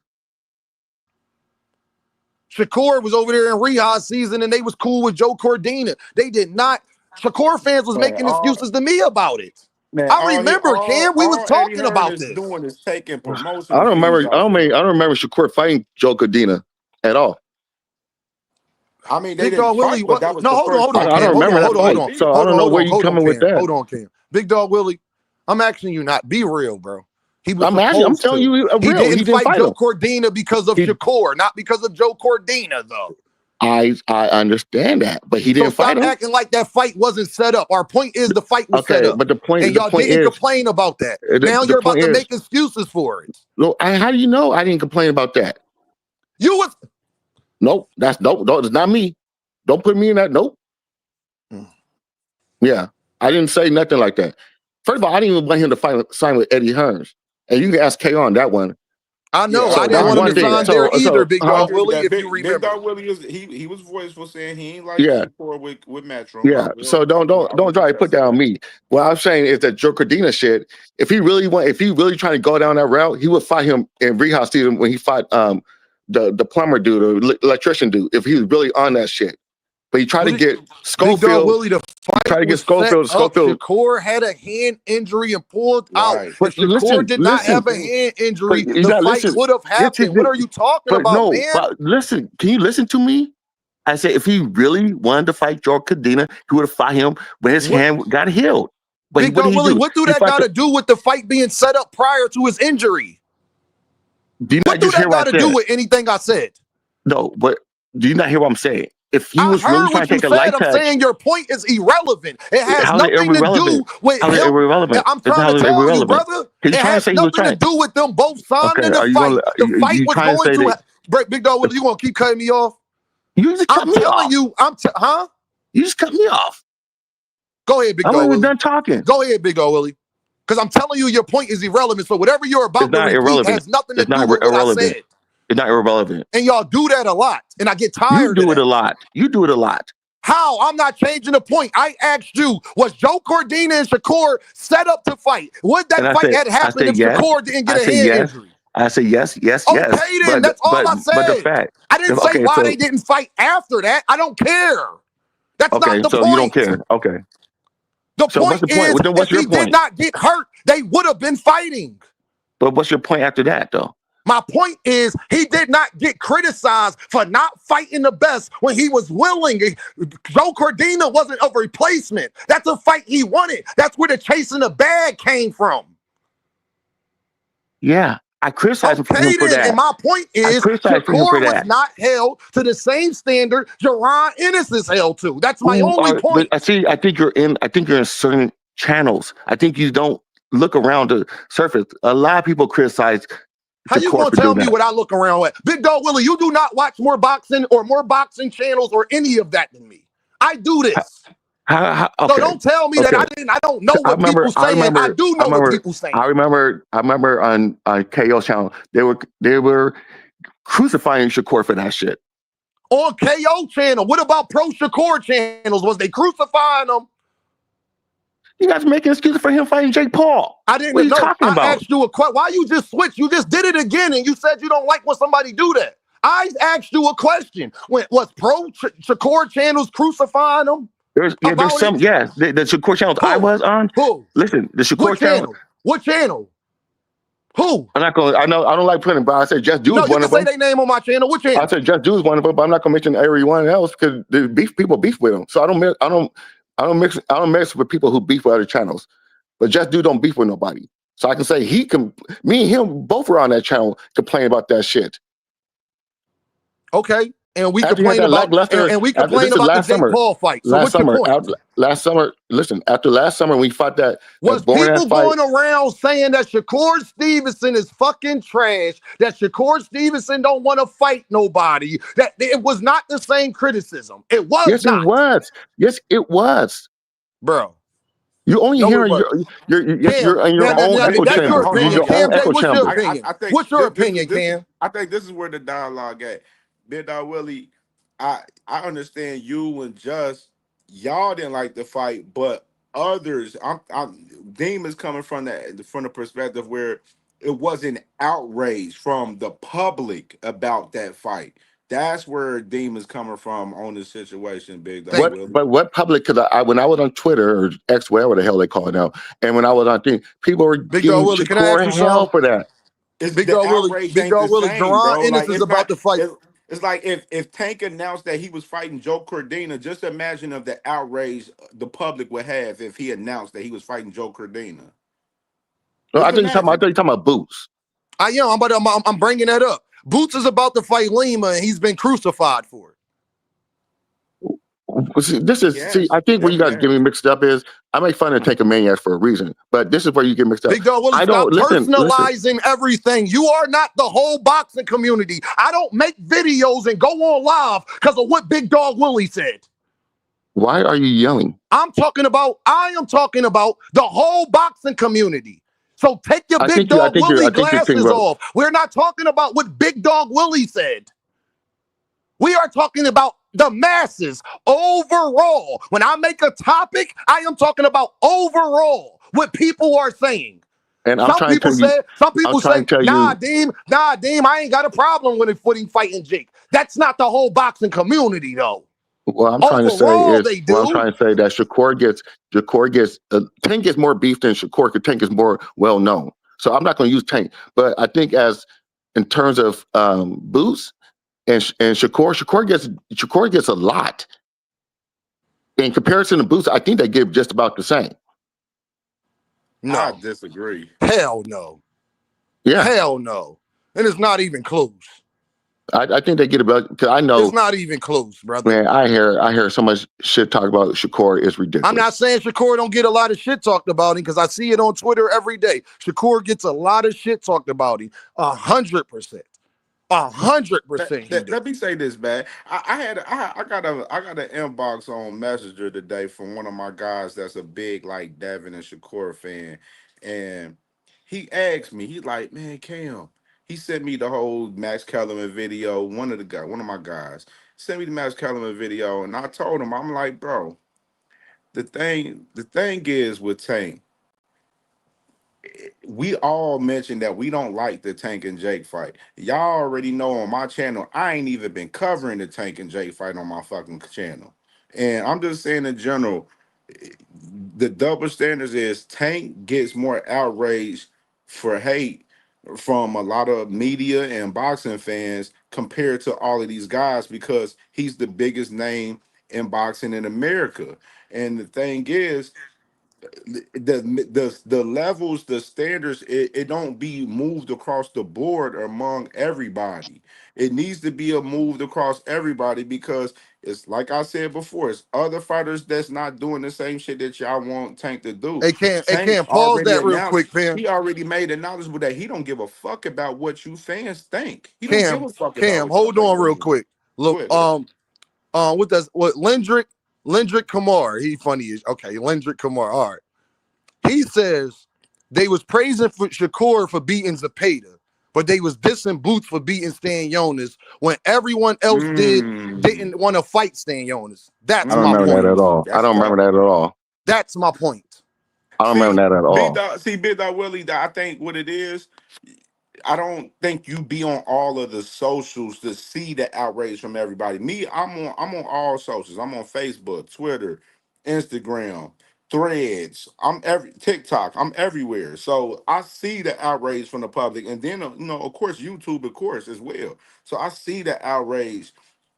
Shakur was over there in Riyadh season and they was cool with Joe Cordina. They did not. Shakur fans was Man, making excuses to me about it. man, I remember, Cam, we was all Eddie talking Hearn about is this. doing is taking I promotional don't remember. fees off of I them. don't remember Shakur fighting Joe Cordina at all. I mean, they Big didn't Dog Willie, fight, but what? that was No, the first I hold on, time don't Cam. they Hold remember on, that hold on, hold fight, on. beef. so I Hold on, don't know hold where on, you hold on, coming with Cam. that. Hold on, Cam. Big Dog Willie, I'm asking you not. Be real, bro. He was I'm supposed telling to. you, He real. He didn't didn't fight fight Joe him. Cordina because of He, Shakur, not because of Joe Cordina, though. I understand that, but he So didn't fight stop him. acting like that fight wasn't set up. Our point is the fight was set Okay, up. but the And y'all point didn't is, complain about that. Now the you're point about to is, make excuses for it. look, how do you know I didn't complain about that? You was Nope, nope, it's not me. Don't put me in that. Nope. Yeah, I didn't say nothing like that. First of all, I didn't even want him to sign with Eddie Hearns, and you can ask K on that one. I know. Yeah, I So didn't that's want him one to thing. sign there either, Big I Dog agree with Willie, that. if you Big remember. Dog Willie is he was voiceful saying he ain't like Yeah, Shakur with Metro. yeah. So don't try to put that on me. What I'm saying is that Joe Cordina shit. If he really trying to go down that route, he would fight him in Rehab season when he fought the plumber dude or electrician dude. If he was really on that shit, but he tried to get Big Dog Schofield. Willie, the He tried fight to get was set Schofield. up. Shakur had a hand injury and pulled out. Right. But If Shakur did not listen. have a hand But injury, you the got to fight listen. would have This is happened. What are you talking but about, no. man? But listen. Can you listen to me? I said if he really wanted to fight George Cadena, he would have fought him when his What, hand got healed. But Big what did Dog he Willie, do? what do He that fought got to do with the fight being set up prior to his injury? do you What not do just hear that got what to I do said? with anything I said? No, but do you not hear what I'm saying? If he I was really heard trying what to you take a said. light I'm touch, saying your point is irrelevant. It has how's it nothing to do irrelevant? with How's it him. irrelevant? I'm It's trying to how tell you, irrelevant. brother. He's It trying to has say he was nothing to trying. do with them both signing Okay, the are you fight. gonna The fight you was trying to going say to that Big Dog Willie, you gonna keep cutting me off? you just cut I'm me telling off? you, huh? You just cut me off. Go ahead, Big I'm not Dog even Willie. done talking. Go ahead, Big Dog Willie. Because I'm telling you, your point is irrelevant. So whatever you're It's about to not repeat irrelevant. has nothing to It's do not with what I irrelevant. said. It's not irrelevant. And y'all do that a lot. And I get You tired of do it that. a lot. You do it a lot. How? I'm not changing the point. I asked you, was Joe Cordina and Shakur set up to fight? Would And that fight had I happened said if yes. Shakur didn't get I a said hand yes. injury? I said yes, yes, yes. Okay, then. That's all I But the said. fact. I didn't say Okay, why so they didn't fight after that. I don't care. That's not the so you don't point. care. Okay. The So what's point the point? is, Well, then if what's your he did point? not get hurt, they would have been fighting. But what's your point after that, though? My point is, he did not get criticized for not fighting the best when he was willing. Joe Cordina wasn't a replacement. That's a fight he wanted. That's where the chasing the bag came from. Yeah, I criticized him Okay, for then. that. And my point I is, criticized him for Shakur was that. not held to the same standard Jaron Ennis is held to. That's my only point. But see, I think you're in certain channels. I think you don't look around the surface. A lot of people criticize How you Shakur gonna for tell doing me that. what I look around at? Big Dog Willie, you do not watch more boxing channels or any of that than me. I do this. Okay. So don't tell me that Okay. I don't know I what remember. people saying. I do know what people saying. I remember on KO channel they were crucifying Shakur for that shit. On KO channel, what about Pro Shakur channels? Was they crucifying them? You guys making excuses for him fighting Jake Paul. I didn't What are you know. talking I about? asked you a question. Why you just switch? You just did it again, and you said you don't like when somebody do that. I asked you a question. When was Pro Shakur channels crucifying them? There's some, yeah, the Shakur channels I was on. Who? Listen, the Shakur What channel. channel? What channel? Who? I'm not going. I don't like putting, but I said Just Do is one of them. No, you can say their name on my channel. What channel? I said Just Do is one of them, but I'm not going to mention everyone else because people beef with them. So I don't mix with people who beef with other channels. But Just Do don't beef with nobody. So I can say me and him both were on that channel complaining about that shit. Okay. And we After complain about the Jake summer, Paul fight. So what's your point? Last summer, listen, after last summer we fought that was people going around saying that Shakur Stevenson is fucking trash, that Shakur Stevenson don't want to fight nobody, that it was not the same criticism. It was Yes, not. it was. Yes, it was. Bro. You only hearing your own echo That's your chamber. opinion. Cam, what's your opinion? What's your opinion, Cam? I think this is where the dialogue at. Big Dog Willie, I understand you and Just y'all didn't like the fight, but others, Deem is coming from the perspective where it wasn't outrage from the public about that fight. That's where Deem is coming from on this situation, Big Dog Willie. But what public? Because when I was on Twitter or X, whatever the hell they call it now, and when I was on thing, people were Big giving Dog Willie, can I ask you hell for that. Big Dog Willie, Jaron Ennis is about to fight. It's like if Tank announced that he was fighting Joe Cordina, just imagine of the outrage the public would have if he announced that he was fighting Joe Cordina. No, I think you're talking about Boots. I'm bringing that up. Boots is about to fight Lima, and he's been crucified for it. See, I think where you guys get me mixed up is I make fun of Tank a Maniac for a reason, but this is where you get mixed up. Big Dog Willie, stop personalizing everything. You are not the whole boxing community. I don't make videos and go on live because of what Big Dog Willie said. Why are you yelling? I am talking about the whole boxing community. So take your Big Dog Willie glasses off. We're not talking about what Big Dog Willie said. We are talking about the masses overall. When I make a topic, I am talking about overall what people are saying. And some people say, nah, Deem, I ain't got a problem with him fighting Jake. That's not the whole boxing community, though. What I'm trying to say that Tank gets more beef than Shakur because Tank is more well known. So I'm not going to use Tank, but I think in terms of Boots and Shakur gets a lot. In comparison to Boots, I think they give just about the same. No, I disagree. Hell no. Yeah. Hell no. And it's not even close. I think they get about because I know it's not even close, brother. Man, I hear so much shit talked about Shakur is ridiculous. I'm not saying Shakur don't get a lot of shit talked about him because I see it on Twitter every day. Shakur gets a lot of shit talked about him. 100%. 100%. Let me say this, man. I got an inbox on Messenger today from one of my guys that's a big like Devin and Shakur fan, and he asked me, he's like, man, Cam. He sent me the whole Max Kellerman video. One of my guys sent me the Max Kellerman video, and I told him, I'm like, bro, the thing is with Tank, we all mentioned that we don't like the Tank and Jake fight. Y'all already know on my channel, I ain't even been covering the Tank and Jake fight on my fucking channel. And I'm just saying in general, the double standards is Tank gets more outrage for hate from a lot of media and boxing fans compared to all of these guys because he's the biggest name in boxing in America. And the thing is, the levels, the standards, it don't be moved across the board among everybody. It needs to be a moved across everybody because it's like I said before, it's other fighters that's not doing the same shit that y'all want Tank to do. Hey, Tank Cam, pause already that real quick, announced, Cam. he already made acknowledgement that he don't give a fuck about what you fans think. He don't give Cam, a fuck about Cam, what y'all hold think on about real him. quick. Go Look, ahead, go ahead. what Lendrick Kamar, he funny as okay, Lendrick Kamar. All right. He says they was praising for Shakur for beating Zepeda, but they was dissing Boots for beating Stan Jonas when everyone else didn't want to fight Stan Jonas. I That's don't my remember that point. at all. I That's don't remember tough. that at all. That's my point. I don't See, remember that at all. Big Dog Willie, I think what it is, I don't think you be on all of the socials to see the outrage from everybody. Me, I'm on all socials. I'm on Facebook, Twitter, Instagram, Threads. I'm every TikTok. I'm everywhere. So I see the outrage from the public, and then of course YouTube, of course, as well. So I see the outrage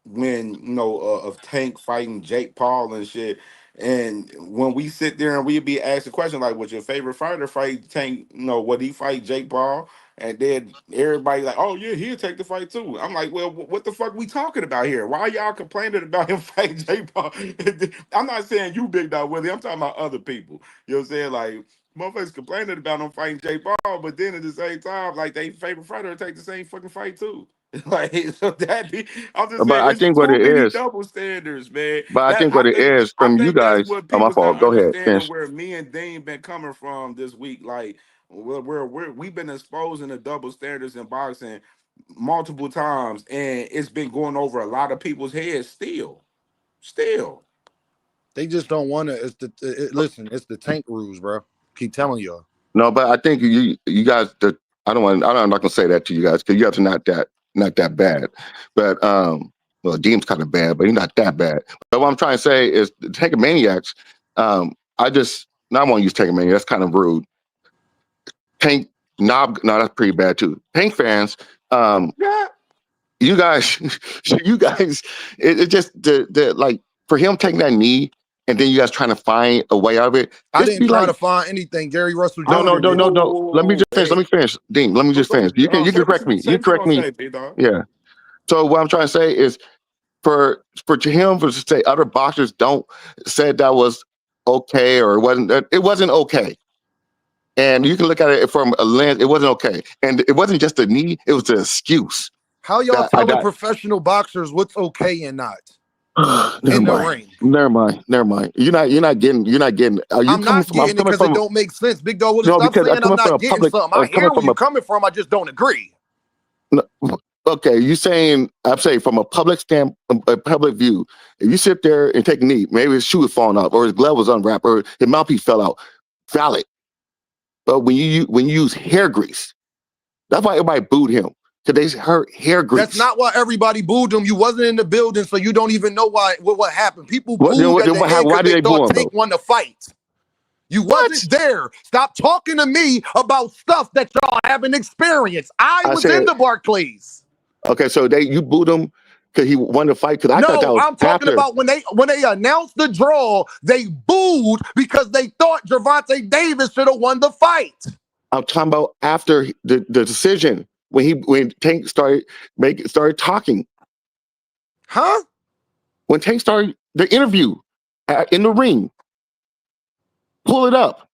when of Tank fighting Jake Paul and shit. And when we sit there and we be asked a question like, "Would your favorite fighter fight Tank? Would he fight Jake Paul?" And then everybody like, "Oh yeah, he'll take the fight too." I'm like, "Well, what the fuck we talking about here? Why y'all complaining about him fighting Jake Paul?" I'm not saying you, Big Dog Willie. I'm talking about other people. You know what I'm saying? Like motherfuckers complaining about him fighting Jake Paul, but then at the same time, like they favorite fighter will take the same fucking fight too. Like so that be, I'm just But saying I it's think what too it many is, double standards, man. but I That think what it is I from you think that's guys. what Oh, my people's fault. not Go ahead. understanding Finish. where me and Dean been coming from this week. Like we've been exposing the double standards in boxing multiple times, and it's been going over a lot of people's heads still. They just don't want to. Listen, it's the Tank rules, bro. Keep telling y'all. No, but I think you guys. I don't want. I'm not gonna say that to you guys because you guys are not that bad. But well, Dean's kind of bad, but he's not that bad. But what I'm trying to say is, the Tank Maniacs. I just not want to use Tank Maniacs. That's kind of rude. Tank Knob. No, that's pretty bad too. Tank fans. Yeah. You guys, you guys. It just the like for him taking that knee and then you guys trying to find a way out of it. I Just didn't be try like, to find anything. Gary Russell no, no, Jr. no, did no, it. no. Let me just finish. Let Wait. me finish, Dean. Let me just finish. You can Say correct me. say You what you correct gonna me. say, Big Dog. Yeah. So what I'm trying to say is for him to say other boxers don't said that was okay or it wasn't okay. And you can look at it from a lens. It wasn't okay, and it wasn't just the knee. It was the excuse How y'all that I telling got. professional boxers what's okay and not Never in the mind. ring? Never mind. Never mind. You're not getting. Are you I'm coming not from? I'm getting it coming because it from. don't make sense. Big dog, will No, stop because I'm saying I'm coming from not a getting public. something. I'm I hear coming where from you a. coming from. I just don't agree. No, okay, you saying I'm saying from a a public view. If you sit there and take a knee, maybe his shoe was falling off, or his glove was unwrapped, or his mouthpiece fell out. Valid. But when you use hair grease, that's why everybody booed him because they heard hair That's grease. not why everybody booed him. You wasn't in the building, so you don't even know what happened. People What? booed at the end Why because did they they boo thought him Tank though? won the fight. You What? wasn't there. Stop talking to me about stuff that y'all haven't experienced. I I was in said the Barclays. okay. So you booed him because he won the fight. Because I thought that No, was I'm talking after. about when they announced the draw, they booed because they thought Gervonta Davis should have won the fight. I'm talking about after the decision when Tank started talking. Huh? When Tank started the interview in the ring, pull it up.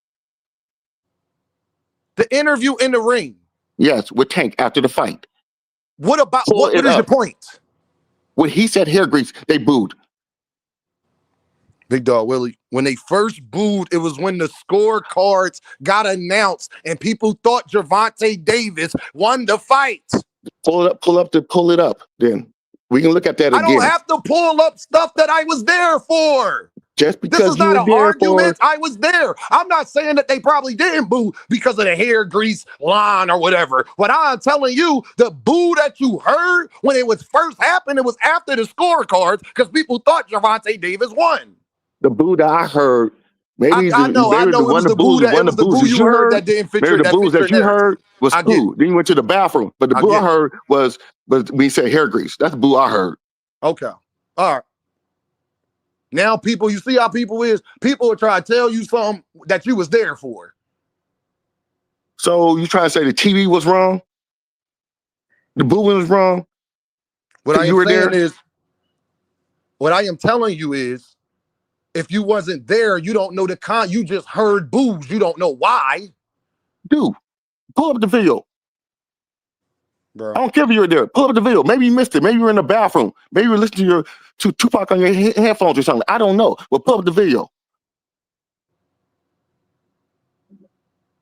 The interview in the ring. Yes, with Tank after the fight. What about Pull what it is your up. point? When he said hair grease, they booed. Big Dog Willie, when they first booed, it was when the scorecards got announced and people thought Gervonta Davis won the fight. Pull it up. Then we can look at that I don't again. have to pull up stuff that I was there for. Just This is because you not were an there for argument. I was there. I'm not saying that they probably didn't boo because of the hair grease line or whatever. What I'm telling you, the boo that you heard when it was first happened, it was after the scorecards because people thought Gervonta Davis won. the boo that I heard Maybe I know the it was the boo that you heard that didn't fit maybe your the boos that you narrative. heard was I get cool. it. Then you went to the bathroom, but the boo I heard was when you said hair grease. That's the boo I heard. Okay, all right. Now you see how people is. People will try to tell you something that you was there for. So you trying to say the TV was wrong? The booing was wrong? What I am saying there? is, what I am telling you is, if you wasn't there, you don't know you just heard boos. You don't know why. Dude, pull up the video. Bro. I don't care if you were there. Pull up the video. Maybe you missed it. Maybe you were in the bathroom. Maybe you were listening to Tupac on your headphones or something. I don't know. But pull up the video.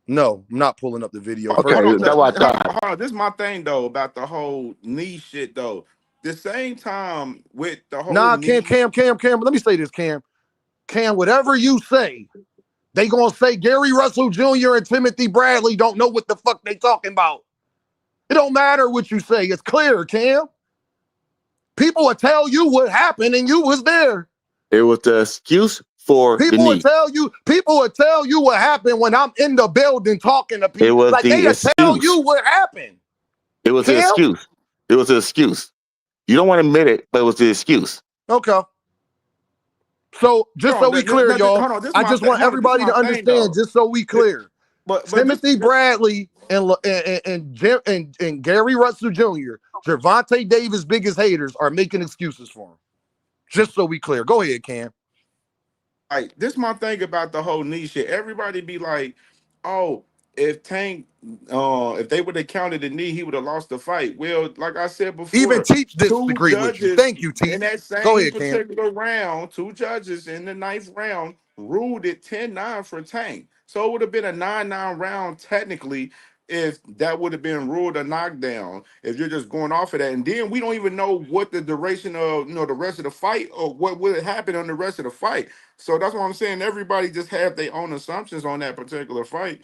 No, I'm not pulling up the video. Okay, that's what I thought. Hold on, this is my thing though about the whole knee shit though. The same time with the whole Cam. Let me say this, Cam. Cam, whatever you say, they gonna say Gary Russell Jr. and Timothy Bradley don't know what the fuck they talking about. It don't matter what you say. It's clear, Cam. People will tell you what happened and you was there. It was the excuse for people will tell you what happened when I'm in the building talking to people. It was like they tell you what happened. It was the excuse. It was the excuse. You don't want to admit it, but it was the excuse. Okay. So just so we clear, y'all, I just want everybody to understand, just so we clear. But Timothy Bradley and Gary Russell Jr., Gervonta Davis' biggest haters are making excuses for him. Just so we clear. Go ahead, Cam. Like, this is my thing about the whole knee shit. Everybody be like, oh, if Tank, if they would have counted the knee, he would have lost the fight. Well, like I said before, even Teach disagree with you. Thank you, Teach. In that same particular round, 2 judges in the 9th round ruled it 10-9 for Tank. So it would have been a 9-9 round technically if that would have been ruled a knockdown. If you're just going off of that, and then we don't even know what the duration of the rest of the fight or what would happen on the rest of the fight. So that's what I'm saying. Everybody just have their own assumptions on that particular fight.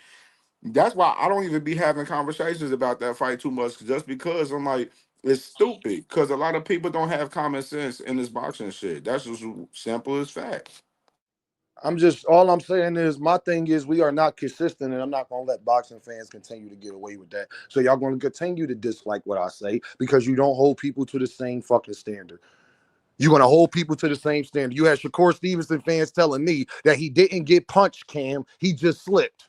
That's why I don't even be having conversations about that fight too much, just because I'm like, it's stupid. Because a lot of people don't have common sense in this boxing shit. That's just simple as facts. All I'm saying is, my thing is, we are not consistent, and I'm not going to let boxing fans continue to get away with that. So y'all going to continue to dislike what I say because you don't hold people to the same fucking standard. You're going to hold people to the same standard. You had Shakur Stevenson fans telling me that he didn't get punched, Cam. He just slipped.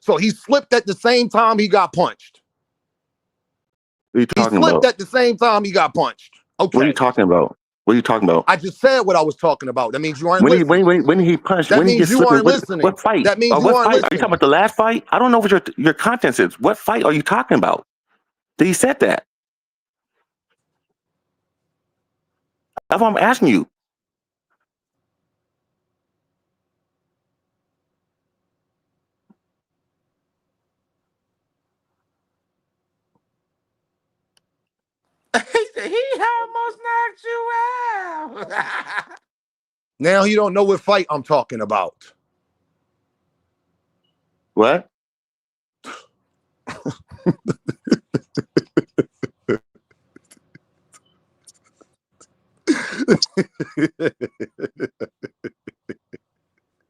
So he slipped at the same time he got punched. What are you talking he slipped about? At the same time he got punched. Okay. What are you talking about? What are you talking about? I just said what I was talking about. That means you aren't listening. When he punched, that when means he gets you aren't listening. What fight? That means you what aren't fight? listening. Are you talking about the last fight? I don't know what your content is. What fight are you talking about? That he said that? That's what I'm asking you. He almost knocked you out. Now he don't know what fight I'm talking about. What?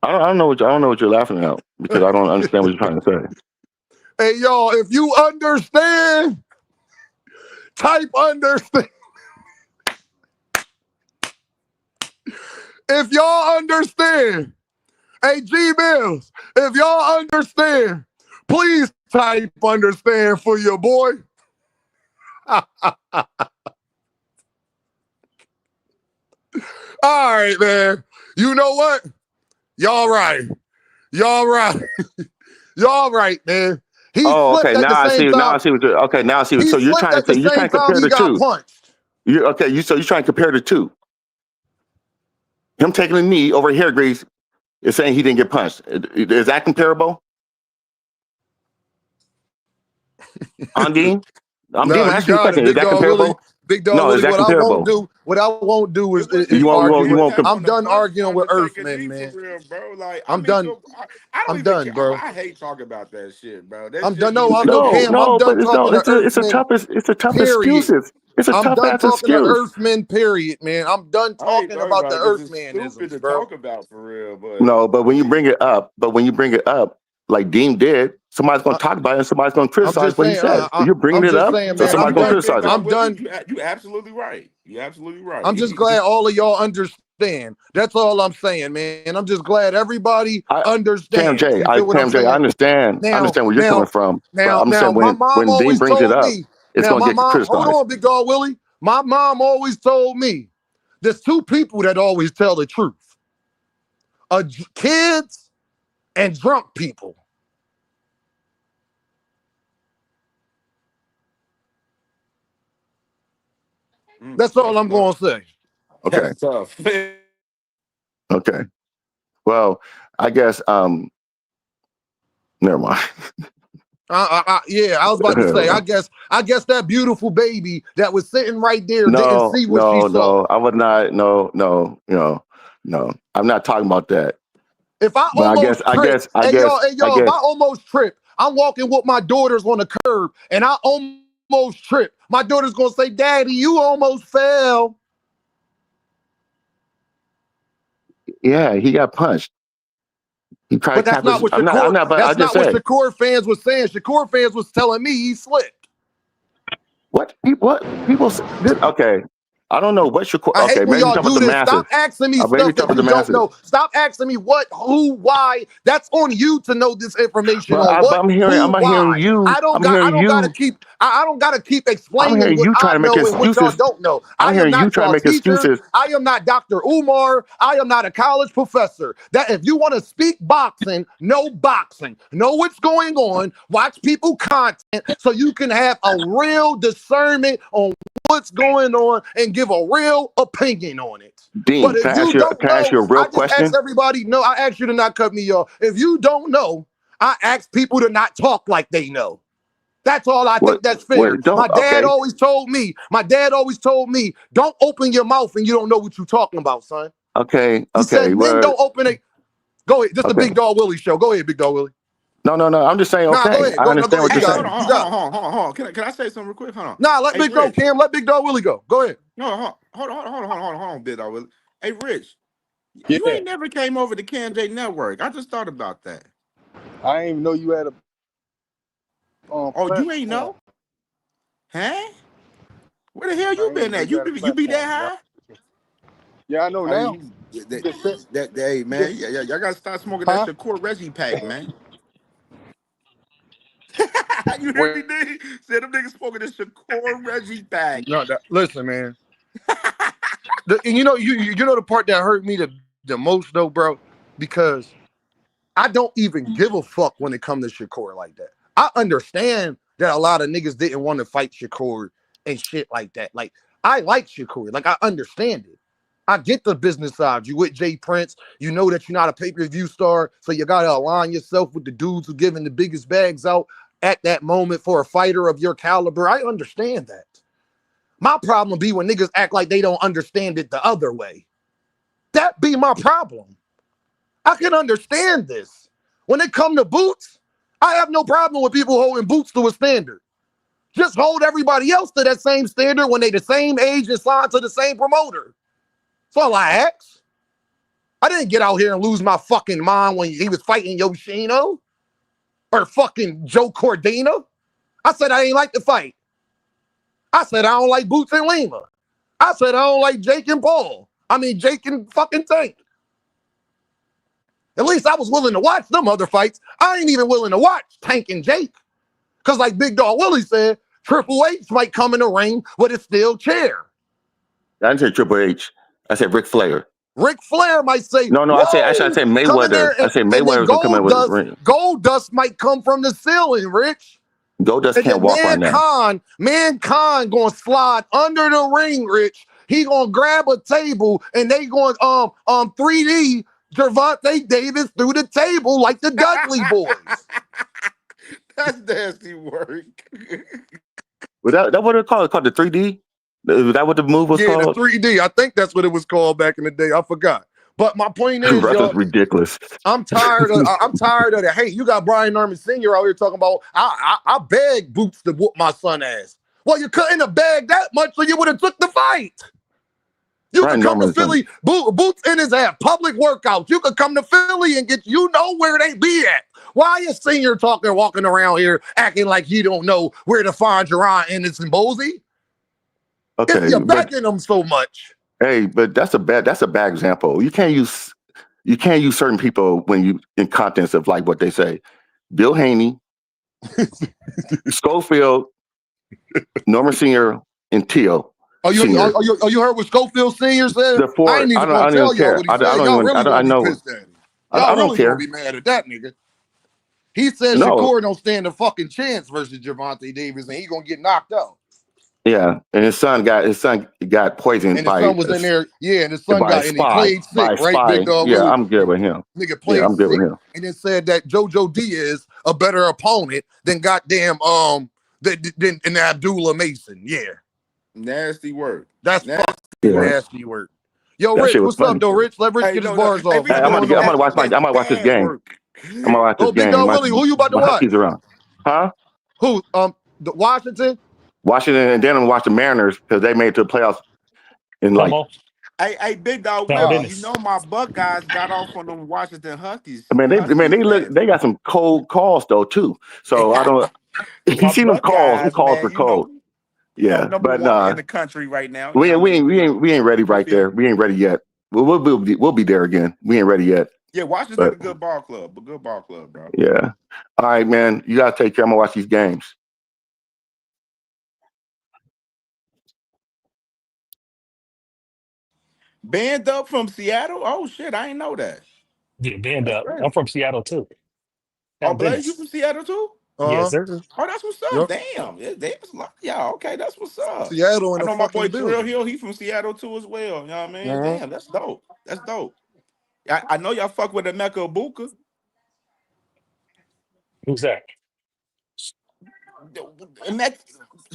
I don't know what you're laughing at because I don't understand what you're trying to say. Hey y'all, if you understand, type understand. If y'all understand, hey G Mills, if y'all understand, please type understand for your boy. All right, man. You know what? Y'all right. Y'all right, man. He okay. Now I see. Time. Now I see what you're. Okay, now I see. So you're trying to compare the two. Punched. You're trying to compare the two. Him taking a knee over hair grease is saying he didn't get punched. Is that comparable? Dean? I'm asking you a question. Is that comparable? Really, Big dog, no, really, what I won't do is argue. I'm done arguing with Earthmen, man. Real, bro. Like, I'm done. I'm done, bro. I hate talking about that shit, bro. I'm done. No, I'm done talking to Earthmen. It's a tough excuses. It's a I'm tough done ass talking to excuse. Earthmen, period, man. I'm done I ain't talking talking about the about it because it's stupid Earthmanisms, to bro. talk about for real. But No, but when you bring it up, like Dean did, somebody's going I, to talk about it and somebody's going to I'm criticize just what he saying. said. So you're bringing I'm it just up, saying, so man. no, I'm somebody's you're going to right, done. Big criticize it. Dog I'm Willie. done. You absolutely right. You absolutely right. I'm just glad all of y'all understand. That's all I'm saying, man. I'm just glad everybody Cam understands. J, You feel what I'm Cam J, I saying? understand. I Now, understand where you're coming now, from. But now, I'm now, saying my mom when Dean always brings it told up, me. it's Now, going my to get mom. Hold criticized. on, Big Dog Willie. My mom always told me there's two people that always tell the truth: kids and drunk people. That's all That's I'm tough. going to say. Okay. That's tough. Okay. Well, I guess never mind. Yeah, I was about to say. I guess that beautiful baby that was sitting right there didn't No, see what she no, saw. no. I would not. No, no, no. I'm not talking about that. If I But almost trip, hey y'all, if I almost trip, I'm walking with my daughters on the curb, and I almost trip. My daughter's gonna say, "Daddy, you almost fell." yeah, he got punched. He tried But to that's tap not his. what I'm Shakur. not. But I That's just not what said Shakur fans was saying. Shakur fans was telling me he slipped. what? What people? Okay, I don't know what should. I Okay, hate when maybe you're y'all talking about do the this. masses. Stop asking me Maybe you're stuff talking that about the you don't masses. know. Stop asking me what, who, why. That's on you to know this information But, on but what, I'm hearing. who, I'm not hearing why. you. I'm hearing you. I don't gotta keep I'm explaining hearing what you I trying to make know and what y'all excuses. don't know. I I'm am hearing you not trying to y'all make teacher. excuses. I am not Dr. Umar. I am not a college professor. That if you want to speak boxing, know what's going on, watch people content so you can have a real discernment on what's going on and give a real opinion on it. But Dean, if you don't can I ask know, you a real I just ask question? everybody, no, I ask you to not cut me off. If you don't know, I ask people to not talk like they know. That's all I think that's fair. What? Don't. My dad Okay. always told me, don't open your mouth and you don't know what you're talking about, son. Okay. He said, Okay. men Well. don't open it. Go ahead. This the Okay. Big Dog Willie show. Go ahead, Big Dog Willie. No. I'm just saying. Nah, go Okay. ahead. I Go understand ahead. what You you're Hey, got hold it. saying. on, You hold got on, it. hold on, hold on, hold on. Can I say something real quick? Hold on. Nah, let Hey, Big Dog Rich. Cam, let Big Dog Willie go. Go ahead. No, hold on, Big Dog Willie. Hey, Rich. You Yeah, ain't never came over to Cam J Network. I just thought about that. I didn't even know you had a Oh, you ain't platform. know? Huh? Where the hell I you didn't even been know at? you had a You be that platform, bro. high? Yeah, I know I now. mean, You just said, hey you man, just, yeah, y'all gotta start smoking that huh? Shakur Reggie pack, man. You hear Wait, me, D? Said them niggas smoking this Shakur Reggie pack. no, listen, man. And you know the part that hurt me the most though, bro, because I don't even give a fuck when it comes to Shakur like that. I understand that a lot of niggas didn't want to fight Shakur and shit like that. Like, I like Shakur. Like, I understand it. I get the business side. You with Jay Prince. You know that you're not a pay-per-view star, so you got to align yourself with the dudes who giving the biggest bags out at that moment for a fighter of your caliber. I understand that. My problem be when niggas act like they don't understand it the other way. That be my problem. I can understand this. When it come to boots, I have no problem with people holding boots to a standard. Just hold everybody else to that same standard when they the same age and signed to the same promoter. That's all I ask. I didn't get out here and lose my fucking mind when he was fighting Yoshino or fucking Joe Cordina. I said I ain't like the fight. I said I don't like Boots and Lima. I said I don't like Jake and Paul. I mean Jake and fucking Tank. At least I was willing to watch them other fights. I ain't even willing to watch Tank and Jake. Because like Big Dog Willie said, Triple H might come in the ring with a steel chair. I didn't say Triple H. I said Ric Flair. Ric Flair might say, No. I whoa, said come in there. Mayweather. I said And then Mayweather was gonna come in with a ring. Gold Dust might come from the ceiling, Rich. Goldust And can't then walk right now. Mankind gonna slide under the ring, Rich. He gonna grab a table and they going 3D Gervonta Davis through the table like the Dudley boys. That's nasty work. Was that what it called? It's called the 3D? Is that what the move was Yeah, the called? 3D. I think that's what it was called back in the day. I forgot. But my point is, Brother's y'all, ridiculous. I'm tired of the hate. You got Brian Norman Sr. out here talking about I beg Boots to whoop my son ass. Well, you couldn't have bagged that much, so you would have took the fight. You could come to Philly, Boots Ennis have public workouts. You could come to Philly and get, you know where they be at. Why is Senior talking, walking around here acting like you don't know where to find Jaron, Ennis, and Bozy? Okay, if you're backing them so much. Hey, but that's a bad example. You can't use certain people when you in contents of like what they say. Bill Haney, Schofield, Norman Senior, and Teal. Oh, you heard what Schofield Senior said? I ain't even gonna tell y'all what he said. Y'all really gonna be pissed at him. Y'all really gonna be mad at that nigga. He said Shakur don't stand a fucking chance versus Gervonta Davis, and he gonna get knocked out. Yeah, and his son got poisoned. And his son was in there. Yeah, and his son got and he played sick, right? Big dog. Yeah, I'm good with him. Nigga played sick, with him. And then said that JoJo Diaz a better opponent than goddamn than Abdullah Mason. Yeah, nasty work. That's nasty work. Yo, Rich, what's up, though, Rich? Let Rich get his bars off. I might watch this game. I'm gonna watch this game. Big dog Willie, who you about to watch? He's around. Huh? Who? The Washington, and then I'm gonna watch the Mariners because they made it to the playoffs. In like, hey, Big Dog Willie, you know my Buckeyes got off on them Washington Huskies. I mean, they got some cold calls though too. So I don't. You see them calls? Them calls are cold. Yeah, but in the country right now. We ain't ready right there. We ain't ready yet. We'll be there again. We ain't ready yet. Yeah, Washington's a good ball club, bro. Yeah. All right, man. You gotta take care. I'm gonna watch these games. Band up from Seattle? Oh shit, I ain't know that. Yeah, band up. Crazy. I'm from Seattle too. Oh, Blaze, you from Seattle too? Yes, sir. Oh, that's what's up. Yep. Damn. Yeah, okay, that's what's up. Seattle and I know my boy Trill Hill, he from Seattle too as well. You know what I mean? Damn, that's dope. That's dope. I know y'all fuck with the Mecca Ibuka. Who's that?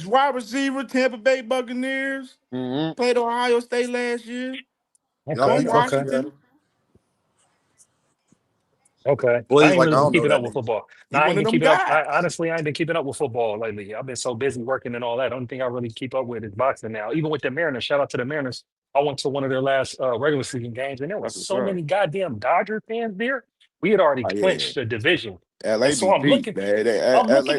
Wide receiver, Tampa Bay Buccaneers. Played Ohio State last year. Washington. Okay. I ain't really been keeping up with football. I ain't been keeping up. Honestly, I ain't been keeping up with football lately. I've been so busy working and all that. The only thing I really keep up with is boxing now. Even with the Mariners, shout out to the Mariners. I went to one of their last regular season games, and there were so many goddamn Dodger fans there. We had already clinched the division. LA so I'm looking. LA,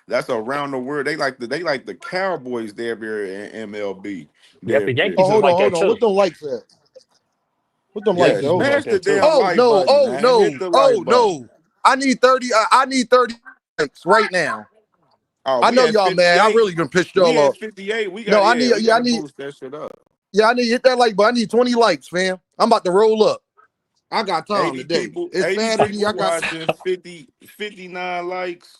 that's around the world. They like the Cowboys there in MLB. Yeah, the Yankees hold on. What them likes at? What them likes at? No. I need 30. I need 30 likes right now. I know y'all mad. I really been pissed y'all off. 58. We got. I need boost that shit up. Yeah, I need to hit that like, but I need 20 likes, fam. I'm about to roll up. I got time today. It's Saturday. I got 59 likes.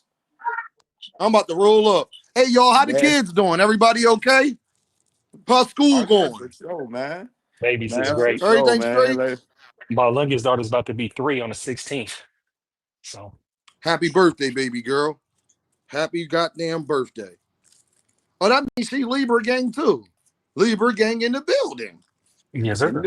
I'm about to roll up. Hey, y'all, how the kids doing? Everybody okay? How's school going? Oh, man. Babies is great. Everything's great. My youngest daughter's about to be 3 on the 16th. So happy birthday, baby girl. Happy goddamn birthday. Oh, that means she Libra gang too. Libra gang in the building. Yes, sir.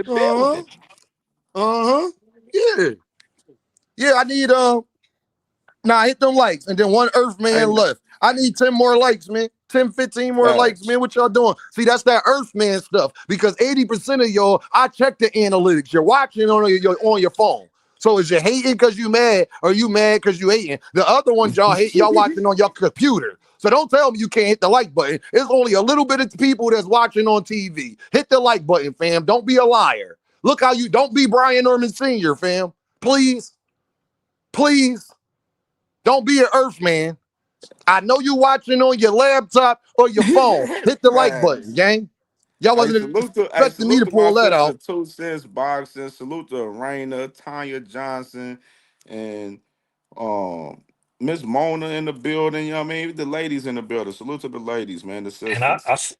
Yeah, I need hit them likes and then one Earth man left. I need 10 more likes, man. 10, 15 more likes, man. What y'all doing? See, that's that Earth man stuff because 80% of y'all, I check the analytics. You're watching on your phone. So is you hating because you mad or you mad because you hating? The other ones y'all hate, y'all watching on your computer. So don't tell me you can't hit the like button. It's only a little bit of people that's watching on TV. Hit the like button, fam. Don't be a liar. Look how you don't be Brian Norman Sr., fam. Please. Don't be an Earth man. I know you watching on your laptop or your phone. Hit the like button, gang. Y'all wasn't expecting me to pull that out. 2 Cents Boxing. Salute to Raina, Tanya Johnson, and Miss Mona in the building. You know what I mean? The ladies in the building. Salute to the ladies, man. The sisters. And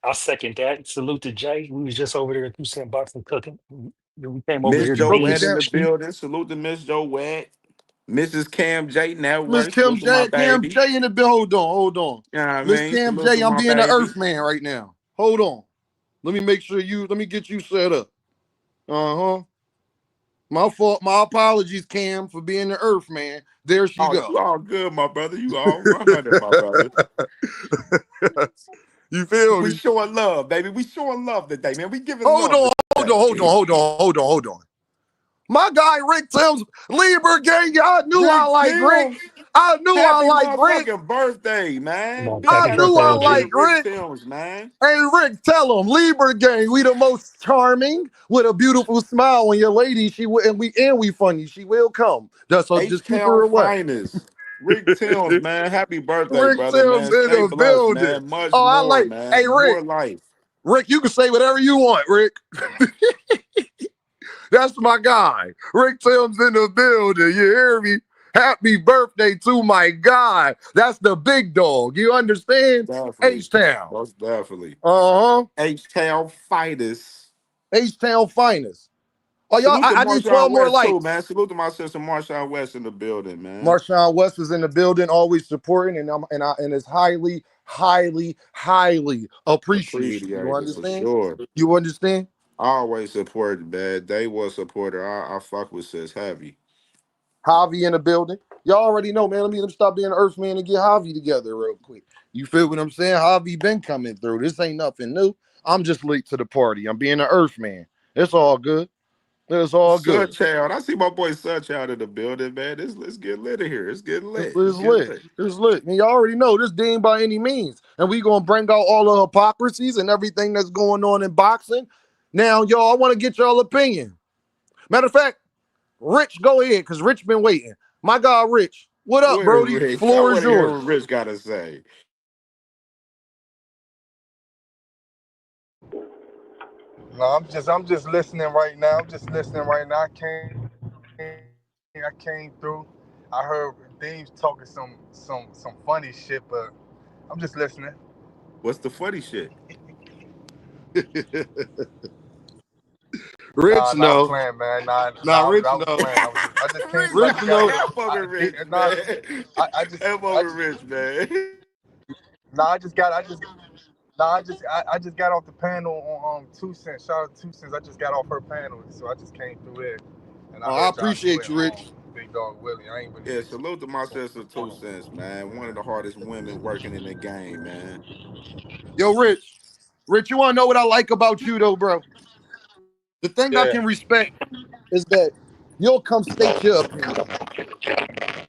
I second that. Salute to Jay. We was just over there at 2 Cent Boxing cooking. We came over here to Joette in the building. Salute to Miss Joette. Mrs. Cam J Network. Miss Cam J in the building. Hold on. Yeah, Miss Cam J, I'm being the Earth man right now. Hold on. Let me make sure let me get you set up. Let My fault. My apologies, Cam, for being the Earth man. There she Oh, go. you all good, my brother. You all 100, my brother. You feel We me? showing love, baby. We showing love today, man. We giving Hold love on, today. hold on. My guy Rick Timms, Lieber gang, I knew I Rick like Rick. Timms, I knew I happy like Rick. motherfucking birthday, man. Well, Big I happy happy knew birthday, I birthday like to OG. Rick Rick. Timms, man. Hey, Rick, tell him, Lieber gang, we the most charming with a beautiful smile. When your lady, we funny. She will come. So just keep H-Town her away. finest. Rick Timms, man. Happy birthday, Rick brother, Timms man. in Stay the blessed, building. man. Much Oh, I more, like. Hey, man. Rick. More life. Rick, you can say whatever you want, Rick. That's my guy. Rick Timms in the building. You hear me? Happy birthday to my guy. That's the big dog. You understand? Definitely. H-Town. Most definitely. Uh-huh. H-Town finest. H-Town finest. Oh, y'all, Salute to I need 12 Marshawn more West, too, likes. man. Salute to my sister Marshawn West in the building, man. Marshawn West is in the building, always supporting, and is highly, highly, highly appreciated. You Appreciated for understand? sure. You understand? I always supported, man. They was supporter. I fuck with sis heavy. Javi in the building. Y'all already know, man. Let me stop being an Earth man and get Javi together real quick. You feel what I'm saying? Javi been coming through. This ain't nothing new. I'm just late to the party. I'm being an Earth man. It's all good. It's all good. Sunchild. I see my boy Sunchild in the building, man. Let's get lit in here. It's getting It's lit. Let's get lit. lit. It's lit. And y'all already know this ain't by any means. And we gonna bring out all the hypocrisies and everything that's going on in boxing. Now, y'all, I want to get y'all opinion. Matter of fact, Rich, go ahead, because Rich been waiting. My guy, Rich. What up, Where's Brody? Rich? I Floor want is to hear what yours. Rich got to say. No, I'm just listening right now. I'm just listening right now. I came through. I heard Deems talking some funny shit, but I'm just listening. What's the funny shit? Rich, Nah, I'm no. playing, man. Nah, Nah, Rich, I was no. playing. I just came through. I Rich, just got no. here. Help over Rich, Nah, man. I just, Help I over just, Rich, man. nah, I just got off the panel on 2 Cents. Shout out to 2 Cents. I just got off her panel, so I just came through here, and I I heard you appreciate and you, Rich. Big Dog Willie. I ain't really Yeah, listen salute to my to sister the phone. 2 Cents, man. One of the hardest women working in the game, man. Yo, Rich. Rich, you want to know what I like about you, though, bro? The thing I Yeah. can respect is that you'll come state your opinion.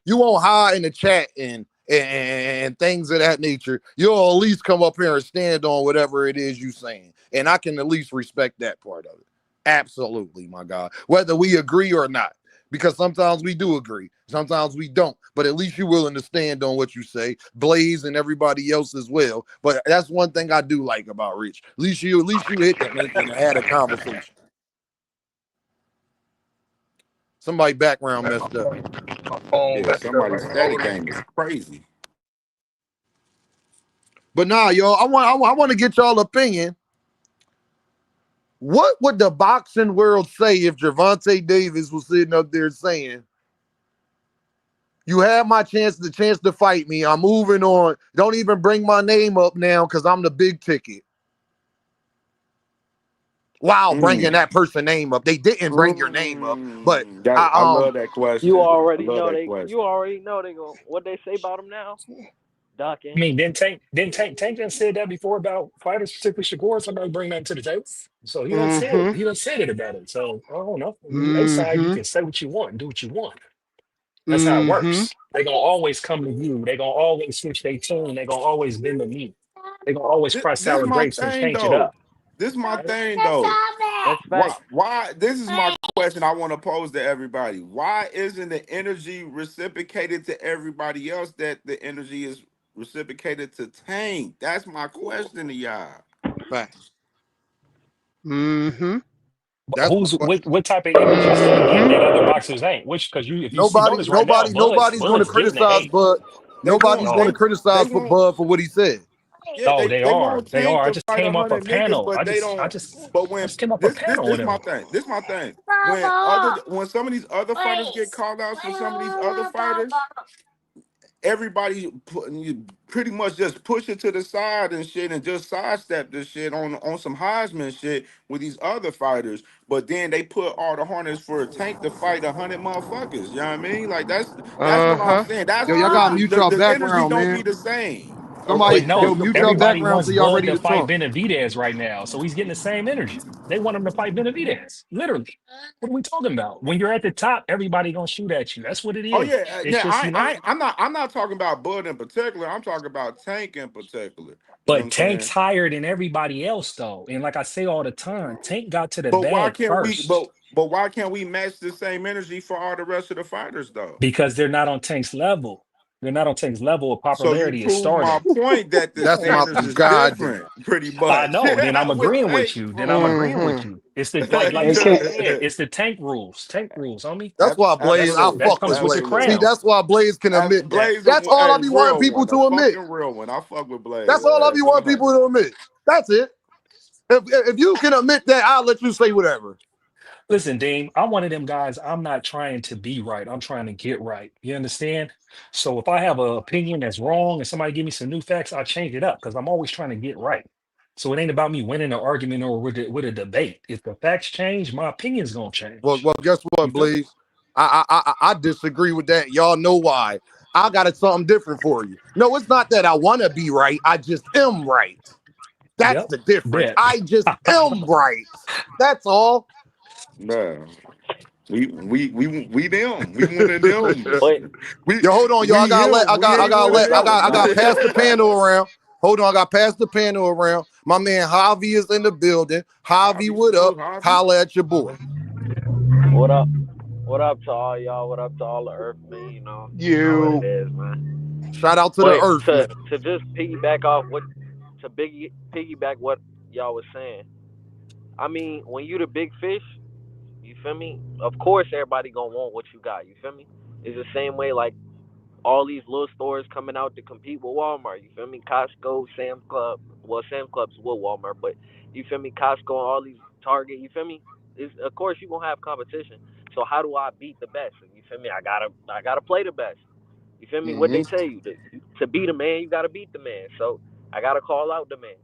You won't hide in the chat and things of that nature. You'll at least come up here and stand on whatever it is you saying. And I can at least respect that part of it. Absolutely, my God. Whether we agree or not. Because sometimes we do agree. Sometimes we don't. But at least you're willing to stand on what you say. Blaze and everybody else as well. But that's one thing I do like about Rich. At least you hit the link and had a conversation. Somebody background messed up. My phone Yeah, messed up. somebody's static game is crazy. But nah, y'all, I want to get y'all opinion. What would the boxing world say if Gervonta Davis was sitting up there saying, "You have my chance, the chance to fight me. I'm moving on. Don't even bring my name up now because I'm the big ticket." Wow, bringing Mm. that person name up. They didn't bring your name up, but I love that You question. I already love know that they. You question. already know they go. What they say about him now? I Ducking. mean, Tank done said that before about fighters, particularly Shakur. Somebody bring that to the table. So mm-hmm, he done said it about it. So I don't know. When you A side, you mm-hmm, can say what you want and do what you want. That's how it mm-hmm. works. They gonna always come to you. They gonna always switch their tune. They gonna always bend the knee. They gonna always cry This sour my grapes and thing change it though. up. This my Right? thing though. That's Why? facts. Why? This is my question I want to pose to everybody. Why isn't the energy reciprocated to everybody else that the energy is reciprocated to Tank? That's my question to y'all. Facts. Mm-hmm. But That's who's what. what type of energies do you get Mm-hmm. that other boxers ain't? Which because if you see Nobody, notice right now, nobody, nobody's going to Bud's getting the criticize hate. Bud. They Nobody's want going to Oh, they criticize for want Bud for what he said. yeah oh, they want they Tank are. I to just fight came up a 100 niggas, panel. but they don't. But I when just came up a this panel with this him. my thing. This my thing. When some of these other fighters get called out for some of these other fighters, everybody you pretty much just push it to the side and shit and just sidestep this shit on some Heisman shit with these other fighters. But then they put all the harness for a Tank to fight 100 motherfuckers. You know what I mean? Like that's what I'm saying. Yo, That's y'all gotta mute your the energy background, don't man. be the same. Somebody, But Okay, yo, no, mute your everybody background wants till y'all Bud ready to to fight talk. Benavidez right now. So he's getting the same energy. They want him to fight Benavidez. Literally. What are we talking about? When you're at the top, everybody gonna shoot at you. That's what it oh is. yeah, It's yeah. just, I'm not talking about Bud in particular. I'm talking about Tank in particular. You know what but I'm Tank's saying? higher than everybody else, though. And like I say all the time, Tank got to the But why bag can't we? first But why can't we match the same energy for all the rest of the fighters though? because they're not on Tank's level. They're not on Tank's level of So you popularity as prove my stardom. point that the That's my standards is God. different, pretty I much. know. Then I'm With agreeing with Tank you. Then from I'm agreeing Hmm with you. It's the like Hey, you just can, said. It's the Tank rules. Tank rules, homie. That's why Blaze, I That Absolutely, fuck with comes with the Blaze. See, crown. absolutely. that's why Blaze can admit that. Blaze, That's all I a be wanting real people one, a to admit. fucking real one. I fuck with That's Blaze, all I man. be wanting people to admit. That's it. If you can admit that, I'll let you say whatever. Listen, Dame, I'm one of them guys. I'm not trying to be right. I'm trying to get right. You understand? So if I have an opinion that's wrong and somebody give me some new facts, I change it up because I'm always trying to get right. So it ain't about me winning an argument or with a debate. If the facts change, my opinion's gonna change. Well, guess You what, feel me? Blaze? I disagree with that. Y'all know why. I got something different for you. No, it's not that I want to be right. I just am right. That's Yep. the difference. Bet. I just am right. That's all. Man, we them. We one of them. But We Yo, hold on, y'all. I we gotta let. him. We ain't one of I them. got pass the panel around. Hold on, I got pass the panel around. My man Javi is in the building. Javi, Javi, what up? salute, Javi. Holla at your boy. what up? What up to all y'all? What up to all the Earthmen? You know what it you is, man. Shout out to the But Earthman. to just piggyback off piggyback what y'all was saying. I mean, when you the big fish, you feel me? Of course, everybody gonna want what you got. You feel me? It's the same way like all these little stores coming out to compete with Walmart. You feel me? Costco, Sam's Club. Well, Sam's Club's with Walmart, but you feel me? Costco and all these Target. You feel me? Of course you gonna have competition. So how do I beat the best? You feel me? I gotta play the best. You feel me? What Hmm they tell you to beat a man, you gotta beat the man. So I gotta call out the man.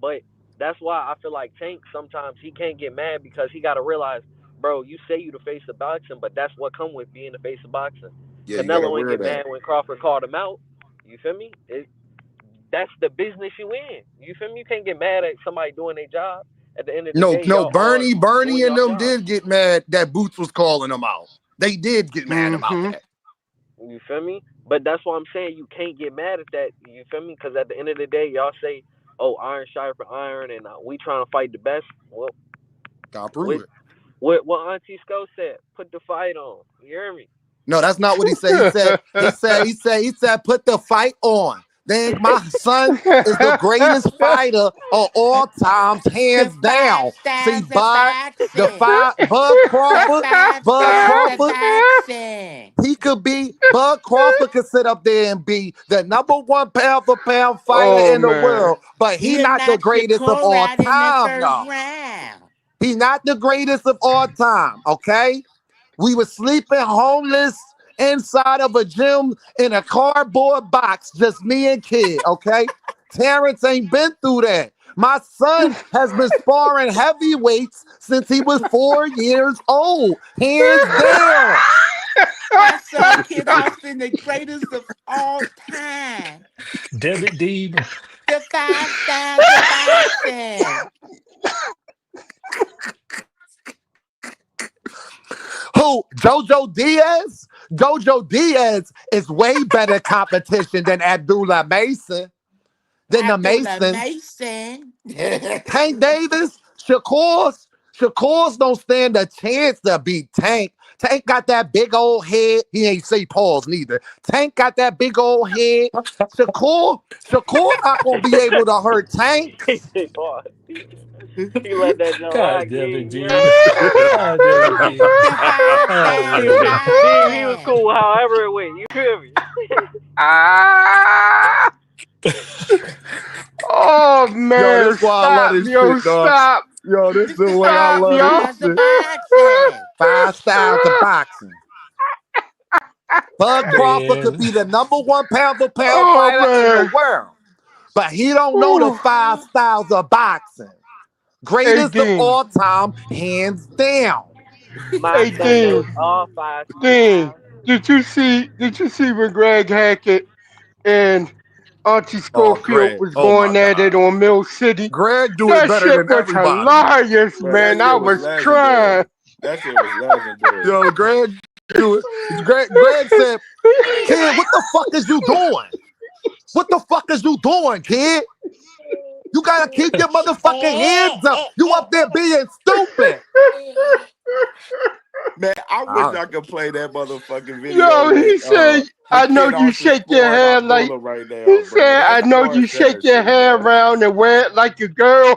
But that's why I feel like Tank sometimes he can't get mad because he got to realize, bro, you say you the face of boxing, but that's what come with being the face of boxing. Yeah, you gotta Canelo ain't wear get that. mad when Crawford called him out. You feel me? That's the business you in. You feel me? You can't get mad at somebody doing their job. At the end of the No, day, no, y'all all Bernie doing and y'all them job. did get mad that Boots was calling them out. They did get mad about mm-hmm. that. You feel me? But that's why I'm saying you can't get mad at that. You feel me? Because at the end of the day, y'all say, "Oh, iron sharper iron," and we trying to fight the best. Well, Gotta prove what it. what Auntie Sco said? Put the fight on. You hear me? No, that's not what he said. He said, put the fight on. Then my son is the greatest fighter of all times, The hands five down. See, stars of Bud, boxing. The five Bud stars of Crawford, boxing. he could be, Bud Crawford could sit up there and be the number one pound for pound fighter Oh in the man. world, but he He'll not the knock greatest of Shakur all out in the time, first though. round. He's not the greatest of all time, okay? We were sleeping homeless inside of a gym in a cardboard box, just me and kid, okay? Terrence ain't been through that. My son has been sparring heavyweights since he was 4 years old, hands down. My son Kid Austin, the greatest of all time. Debit Deeb. The five stars of boxing. Who? Jojo Diaz? Jojo Diaz is way better competition than Abdullah Mason, than the Abdullah Masons. Mason. Tank Davis, Shakur's don't stand a chance to beat Tank. Tank got that big old head. He ain't say pause neither. Tank got that big old head. Shakur not gonna be able to hurt Tank. he let that jump God rock. damn it, You hear me? Deeb. God damn it, Deeb. The five Oh stars He of was man. he was boxing. cool. However it went. You feel me? Ah. Oh Yo, man. this why I love Stop, this yo, shit, dog. stop. Yo, this It's the the way I five Stop, love yo. this stars of shit. boxing. 5 styles of boxing. Bud Crawford could Man. be the #1 pound-for-pound Oh fighter in the man. world, but he don't know the Ooh. 5 styles of boxing. Hey Greatest of Dean. all time, hands down. My Hey son knows Dean. all 5 Dean. styles. Did you see when Greg Hackett and Auntie Oh, Schofield Greg. was Oh my going at it God. on Mill City? Greg do it That better shit than was everybody. hilarious, Bro, that man. I shit was was crying. legendary. That shit was legendary. Yo, Greg do it. Greg said, kid, what the fuck is you doing? What the fuck is you doing, kid? You gotta keep your motherfucking hands up. You up there being stupid. Man, I wish Ah, I could play that motherfucking video Yo, he said, the I know kid you Austin shake your scoring hair like, Abdullah right now, he bro. said, I That's know you star shake seven your shit, hair bro. around and wear it like a girl.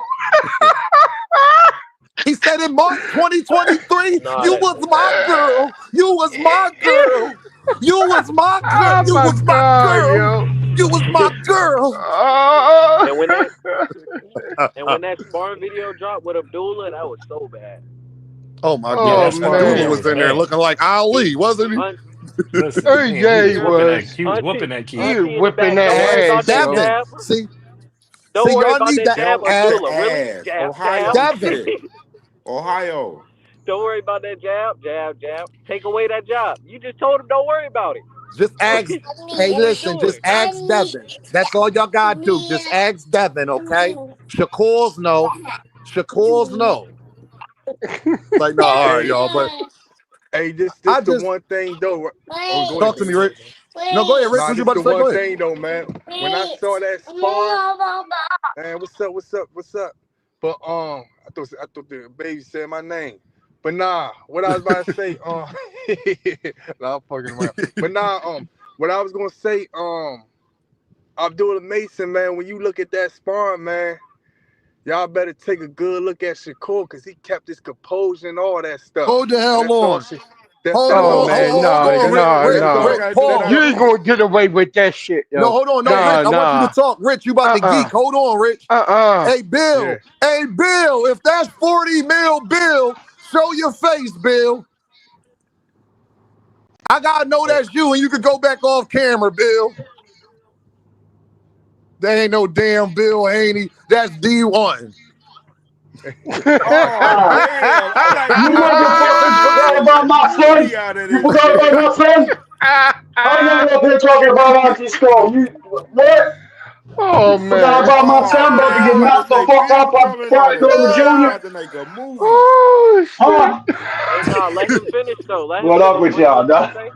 he said in March 2023, Nah, you that was my girl. You was my girl. You was my girl. Oh You my was my God, girl. yo. You was my girl. Oh. and when that and when that sparring video dropped with Abdullah, that was so bad. Oh my Yeah, Oh God. that sparring Abdullah video man. was was in there bad. looking like Ali, wasn't he? Aunt, Listen, Oh man, he yeah, was he whooping that. was. He was whooping that He kid. was Auntie in the whipping back. that Don't worry Ask about ass, that yo. Devin. jab. Don't See, worry y'all about need that that. jab, Yo, Ask, eat Abdullah. Really? ass. Jab, jab. Ohio Devin. shit. Ohio. Don't worry about that jab, jab, jab. Take away that jab. You just told him don't worry about it. Just ask. Hey, What we listen. doing? Just ask Devin. That's all y'all gotta do. Just ask Devin, okay? Shakur's no. Shakur's no. Like, no, all right, Hey, y'all. But hey, this I the just one thing though. Oh, go ahead, talk to baby. me, Rich. No, go ahead, Rich. Nah, What you this about to the say? one Go ahead. thing though, man. When I saw that spar, man, what's up? But I thought the baby said my name. But nah, what I was about to say, nah, I'm fucking around. But nah, what I was gonna say, Abdullah Mason, man, when you look at that spar, man, y'all better take a good look at Shakur because he kept his composure and all that stuff. Hold the And hell that's all on. shit. That's Hold Oh all. man, hold nah, on, Rich. nah, Rich, That's all I nah. Rich, gotta do that pause. You ain't gonna outro. get away with that shit, No, yo. hold on. No, Rich. Nah, I want you to nah. talk. Rich, you about to Uh-uh. geek. Hold on, Rich. Uh-uh. Hey, Yeah. Bill. Hey, Bill. If that's 40 mil, Bill, show your face, Bill. I gotta know Hey, that's you, and you can go back off camera, Bill. There ain't no damn Bill Haney. That's D1. Oh damn! I'm like, You what the fuck motherfuckers is forgot wrong about with my son. Shorty out of You this forgot about shit? my son. I'm not up here talking about Auntie Skull. You what? Oh Forgot man. about my Oh son about to man, get I'm about to knocked the say fuck out Bill by coming on Cat a Golden Jr. about to make a movie. Oh shit. Huh? Hey, nah, let him finish though. Let him What up finish. with y'all, What did he dog? say?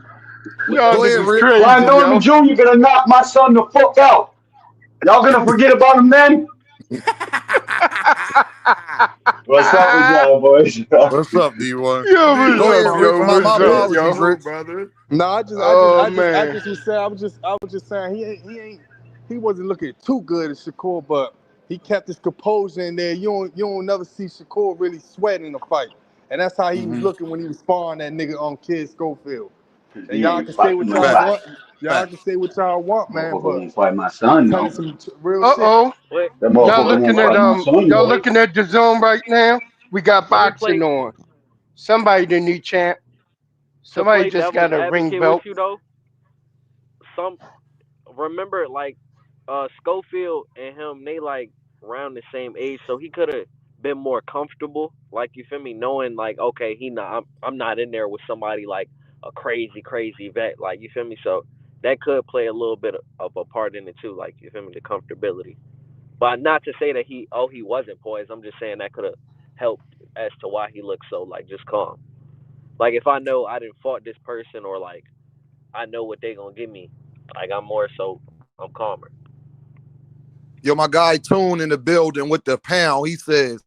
What Y'all did Go he ahead, say? niggas Rich. Brian crazy, Norman yo. Jr. gonna knock my son the fuck out. Y'all gonna forget about him then? What's up with y'all, boys? What's up, D1? Yo, D1 Go what's ahead, up, Rich. yo? on My What's up, shit. apologies, yo? Salute, Rich. brother. no, I just, I just, Oh I just, I man. just was saying, I was just saying, he wasn't looking too good at Shakur, but he kept his composure in there. You don't never see Shakur really sweat in a fight, and that's how he was Mm-hmm. looking when he was sparring that nigga on Kid Schofield. And He y'all ain't can say what fighting y'all Fact. nobody. want. Y'all Fact. can say what y'all want, man, Motherfucker but won't fight my I'm son, telling no. some real shit. Uh-oh. Wait, That Y'all motherfucker won't looking at fight my son, y'all boy. looking at the zone right now? We got let me boxing play on. Somebody the new champ. to Somebody play just devil's got a ring advocate with belt. you though. Some remember like Schofield and him, they like around the same age, so he could have been more comfortable. Like you feel me, knowing like okay, he not I'm not in there with somebody like a crazy vet. Like you feel me, so that could play a little bit of a part in it too. Like you feel me, the comfortability. But not to say that he wasn't poised. I'm just saying that could have helped as to why he looked so like just calm. Like if I know I didn't fought this person or like I know what they gonna give me, like I'm more so I'm calmer. Yo, my guy Tune in the building with the pound. He says,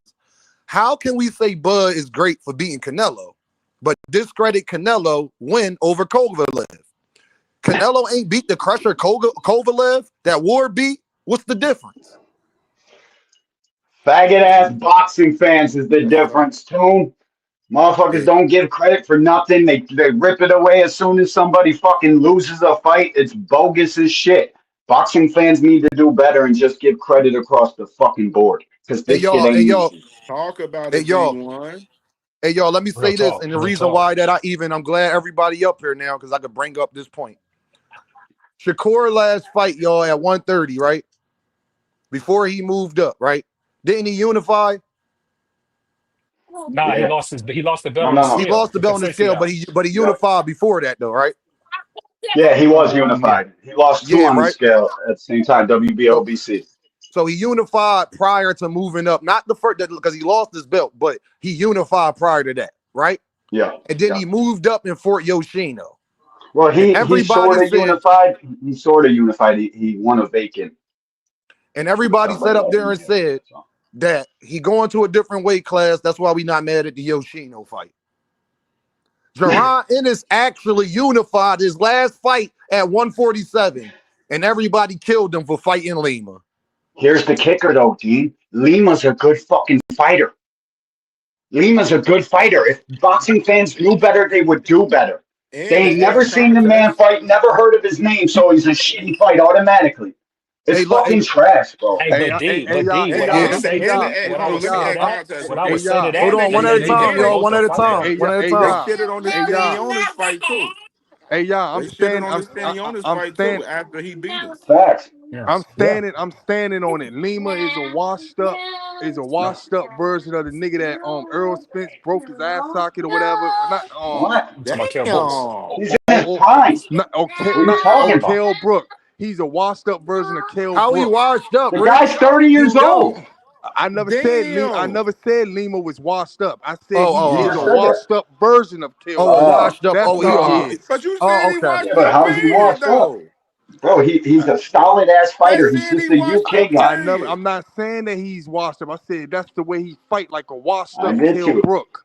how can we say Bud is great for beating Canelo, but discredit Canelo win over Kovalev? Canelo ain't beat the crusher Kovalev that Ward beat. What's the difference? Faggot ass boxing fans is the difference, too. Motherfuckers Yeah. don't give credit for nothing. They rip it away as soon as somebody fucking loses a fight. It's bogus as shit. Boxing fans need to do better and just give credit across the fucking board. Because Hey this shit y'all, hey ain't y'all, easy. Talk about hey it, y'all. D1. Hey, y'all, let me Real say this. talk. And the Real reason talk. why that I'm glad everybody up here now because I could bring up this point. Shakur last fight, y'all, at 130, right? Before he moved up, right? Didn't he unify? Nah, Yeah. he lost the belt No, on the no, no. He scale, lost the the belt on the scale, Conceição. but he Yep. unified before that, though, right? Yeah, he was Yeah. unified. He lost 2 Yeah, on the right. scale at the same time. So, WBO/BC. so he unified prior to moving up, not the first because he lost his belt, but he unified prior to that, right? Yeah, And then yeah. he moved up in Fort Yoshino, Well, and he everybody sort of said, unified. He sort of unified. He won a vacant and with everybody sat somebody up else there in and jail. said So. that he going to a different weight class. That's why we not mad at the Yoshino fight. Jaron Ennis actually unified his last fight at 147, and everybody killed him for fighting Lima. Here's the kicker, though, Dean. Lima's a good fucking fighter. Lima's a good fighter. If boxing fans knew better, they would do better. And They ain't they never add seen the man context. fight, never heard of his name, so he's a shitty fight automatically. It's Hey, look, hey, fucking trash, bro. Hey, but D, And what I yeah, would and say the, to and yeah, the, you, and, what I hold on, would let me say to add that, context what with I would that. say to hold that on, is one that at a they time, did y'all, both one the at a fight. time, one at a They time. shitted on this Stanionis fight too. They shitted on this Stanionis fight too after he beat us. Facts. I'm Yes. Yeah. standing on it. Lima is a washed up version of the nigga that Earl Spence broke his ass socket or whatever. Not What? I'm talking about Kell Brooks. Damn. He's in his prime. What are you not talking about? Kell Brook. He's a washed up version of Kell How he Brook. washed up, The Rich? guy's 30 He years was young. old. I never said Lima. I Damn. never said Lima was washed up. I said Oh, You he's oh, a just okay. said that. washed up version of Kell Oh, a Brook. Oh, washed up. That's Oh, what he No, is. but you oh, said he okay. yeah, washed but up how's he period washed up? though. Bro, he's a solid ass They fighter. He's said he just a washed UK up guy. period. I'm not saying that he's washed up. I said that's the way he fight, like a washed I up did Kell too. Brook.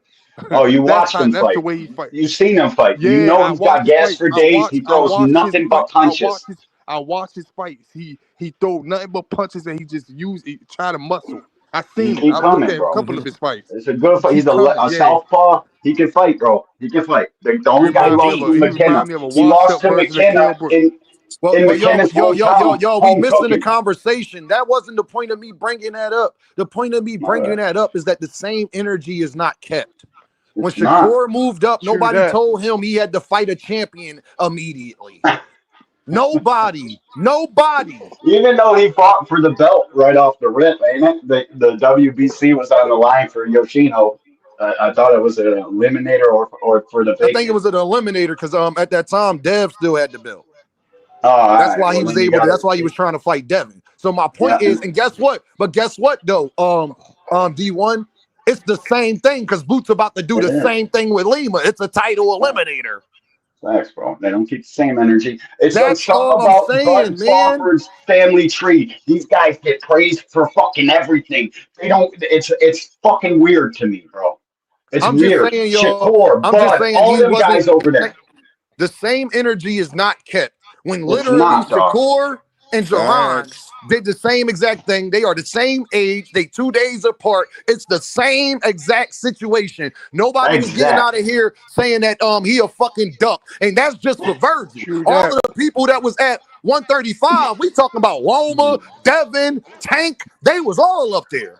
Oh, you watched him That's the fight. way he fight. You've seen him fight. You Yeah, know I he's got watched his gas fight. for days. He I throws watched his nothing fight. but punches. I watched his fights. He throw nothing but punches and he try to muscle. I He seen it. keep I looked coming, at a bro. couple Mm-hmm. of his fights. It's a good He fight. He's keep coming. a Yeah. southpaw. He can fight, bro. He can fight. The He only guy he Hey, remind me of lost D, to he McKenna. remind me of a He washed lost up to version of McKenna Kell Brook. Well, in well, McKenna's hometown, we home missing the cooking. conversation. That wasn't the point of me bringing that up. The point of me All bringing right. that up is that the same energy is not kept. When It's not. Shakur moved up, True nobody that. told him he had to fight a champion immediately. Nobody. Even though he fought for the belt right off the rip, ain't it? The WBC was on the line for Yoshino. I thought it was an eliminator or for the I think it vacant. was an eliminator because at that time Dev still had the belt. Oh, all That's right. why he Well, was then you able to. got That's it. why he was trying to fight Devin. So my point Yeah. is, and guess what? But guess what though? D1, it's the same thing because Boot's about to do It the is. same thing with Lima. It's a title eliminator. Thanks, bro. They don't keep the same energy. It's like That's something all I'm about Bud saying, man. Crawford's family tree. These guys get praised for fucking everything. They don't. It's fucking weird to me, bro. It's I'm just weird. saying, y'all. Shakur, I'm just Bud, saying all he them wasn't. guys over there. The same energy is not kept when It's literally not, dog. Shakur and Jaron Facts. did the same exact thing. They are the same age. They 2 days apart. It's the same exact situation. Nobody was getting out Exactly. of here saying that he a fucking duck. And that's just for Virgil. True All that. of the people that was at 135, we talking about Loma, Devin, Tank, they was all up there.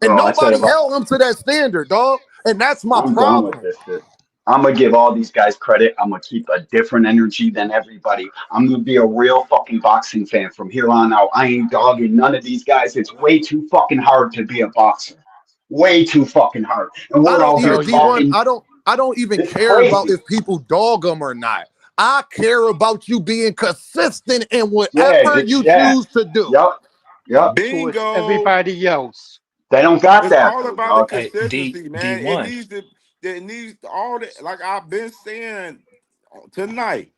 And Bro, I said nobody about held them to that standard, dog. And that's my I'm done with problem. this shit. I'm gonna give all these guys credit. I'm gonna keep a different energy than everybody. I'm gonna be a real fucking boxing fan from here on out. I ain't dogging none of these guys. It's way too fucking hard to be a boxer. Way too fucking hard. And I we're don't all here even Hell yeah. D1. talking. I don't even It's care about crazy. if people dog them or not. I care about you being consistent in Yeah, whatever you yeah. choose to do. Yup. Yup. So it's Bingo. everybody else. They don't got It's that all though, about the dog. hey, D, consistency, man. D1. It needs all the like I've been saying tonight.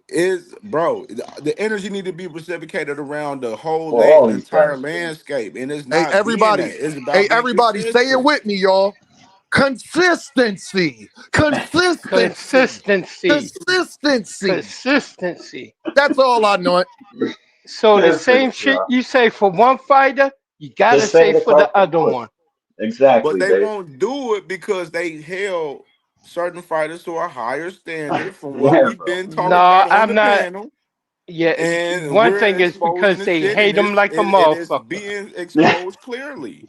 Is bro, the energy need to be reciprocated around the whole For all these entire guys. landscape, and it's not being that. It's Hey, about being everybody, say it consistent. with me, y'all. Consistency, consistency, Consistency. consistency. Consistency. That's all I know. So the That's same it, shit bro. you say for one fighter, you gotta Just say say it a for the couple other more. one. But Exactly, they Dave. won't do it because they held certain fighters to a higher standard from what Yeah, we've bro. been talking No, about on I'm the not. panel. Yeah, And one we're thing is exposing because the they shit, hate and them like a it's motherfucker. being exposed clearly.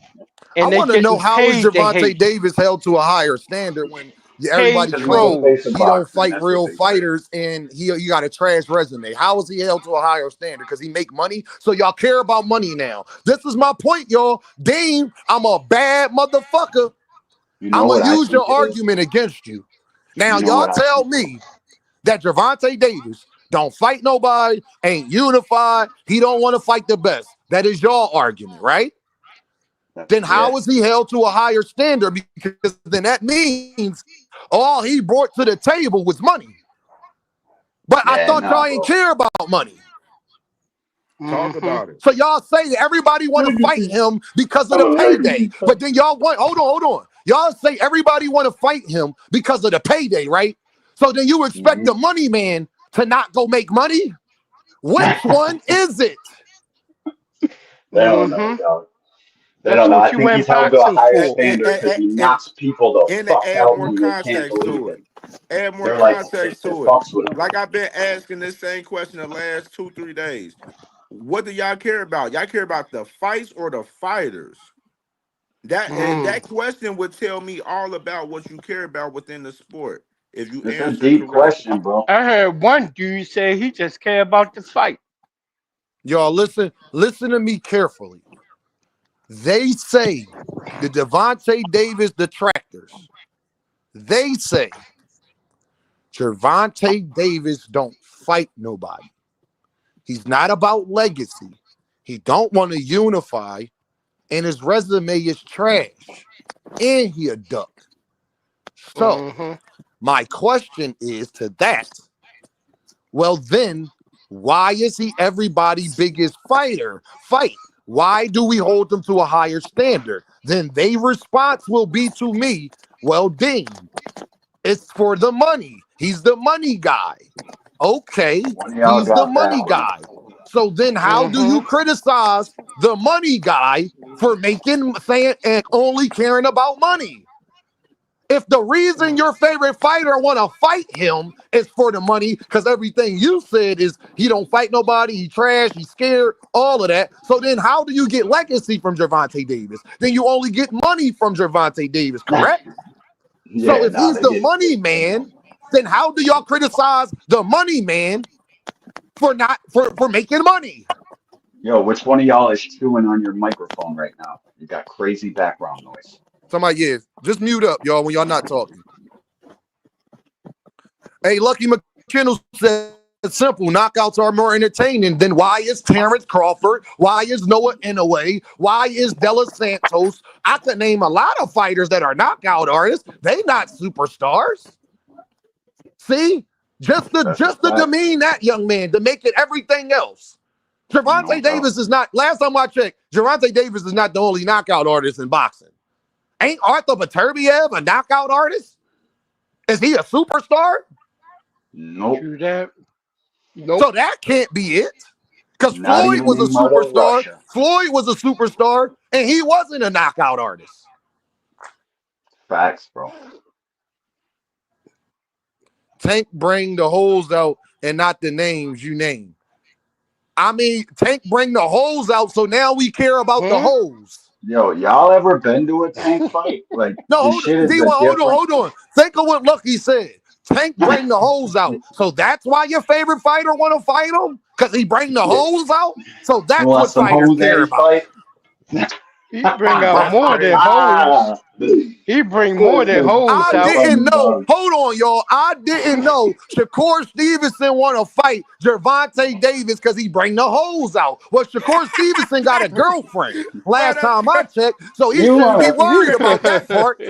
I and they want to know getting how is paid to Gervonta hate, Davis held to a higher standard when paid everybody Because he's the claims face of trolls. he don't boxing. fight That's what real they say. fighters and he got a trash resume. How is he held to a higher standard? Because he make money. So y'all care about money now. This is my point, y'all. Dame, I'm a bad motherfucker. You know I'm what gonna I use think your it is? argument against you. Now You know y'all what I tell think it is? me that Gervonta Davis don't fight nobody, ain't unified. He don't want to fight the best. That is your argument, right? Then Yeah. how is he held to a higher standard? Because then that means all he brought to the table was money. But I Yeah, thought nah, y'all ain't bro. care about money. Talk Mm-hmm. about it. So y'all say that everybody want to fight him because of the payday. But then y'all want, hold on. Y'all say everybody want to fight him because of the payday, right? So then you expect Mhm. the money man to not go make money? Which one is it? They don't know, Mm-hmm. dog. They That's don't know. what I you think he's went held to a boxing higher for. standard because he And knocks people the and to fuck add out more and they can't context believe to it. it. Add more They're like, context it to it. fucks with him. Like I've been asking this same question the last 2-3 days. What do y'all care about? Y'all care about the fights or the fighters? Mm. That question would tell me all about what you care about within the sport if you It's a answer deep correctly. question, bro. I heard one dude say he just care about the fight. Y'all listen to me carefully. They say the Gervonta Davis detractors, they say Gervonta Davis don't fight nobody. He's not about legacy. He don't want to unify, and his resume is trash. And he a duck. So Mm-hmm. my question is to that, well then, why is he everybody's biggest fight? Why do we hold them to a higher standard? Then their response will be to me, well, Dean, it's for the money. He's the money guy. Okay, One of y'all he's the got that money right. guy. So then how do Mm-hmm. you criticize the money guy for making saying and only caring about money? If the reason your favorite fighter want to fight him is for the money, because everything you said is he don't fight nobody, he trash, he's scared, all of that. So then how do you get legacy from Gervonta Davis? Then you only get money from Gervonta Davis, correct? So Yeah, if nah, he's they the get money man, then how do y'all criticize the money man for not for making money? Yo, which one of y'all is chewing on your microphone right now? You got crazy background noise. Somebody is. Just mute up, y'all, when y'all not talking. Hey, Lucky McKinnell said simple. Knockouts are more entertaining. Then why is Terrence Crawford? Why is Noah Inoue? Why is Della Santos? I could name a lot of fighters that are knockout artists. They not superstars. See? Just to That's a just to fact. demean that young man, to make it everything else. No Gervonta doubt. Davis is not, last time I checked, Gervonta Davis is not the only knockout artist in boxing. Ain't Arthur Beterbiev a knockout artist? Is he a superstar? Nope. True that. So Nope. that can't be it. Because Not Floyd even was a in Mother superstar. Russia. Floyd was a superstar, and he wasn't a knockout artist. Facts, bro. Tank bring the holes out and not the names you name. I mean, Tank bring the holes out, so now we care about the Hmm? holes. Yo, y'all ever been to a tank fight? Like, No, this hold shit on, is D1, a different. hold on. Think of what Lucky said. Tank bring the holes out. So that's why your favorite fighter want to fight him? Because he bring the Yeah. holes out? So You that's want what some fighters care Jose about. fight? He bring out That's more than crazy. hoes. He bring more This than is hoes I too out. didn't funny, know. dog. Hold on, y'all. I didn't know Shakur Stevenson want to fight Gervonta Davis because he bring the hoes out. Well, Shakur Stevenson got a girlfriend Bro, last time I checked, so he You shouldn't be wanna? worried about that part.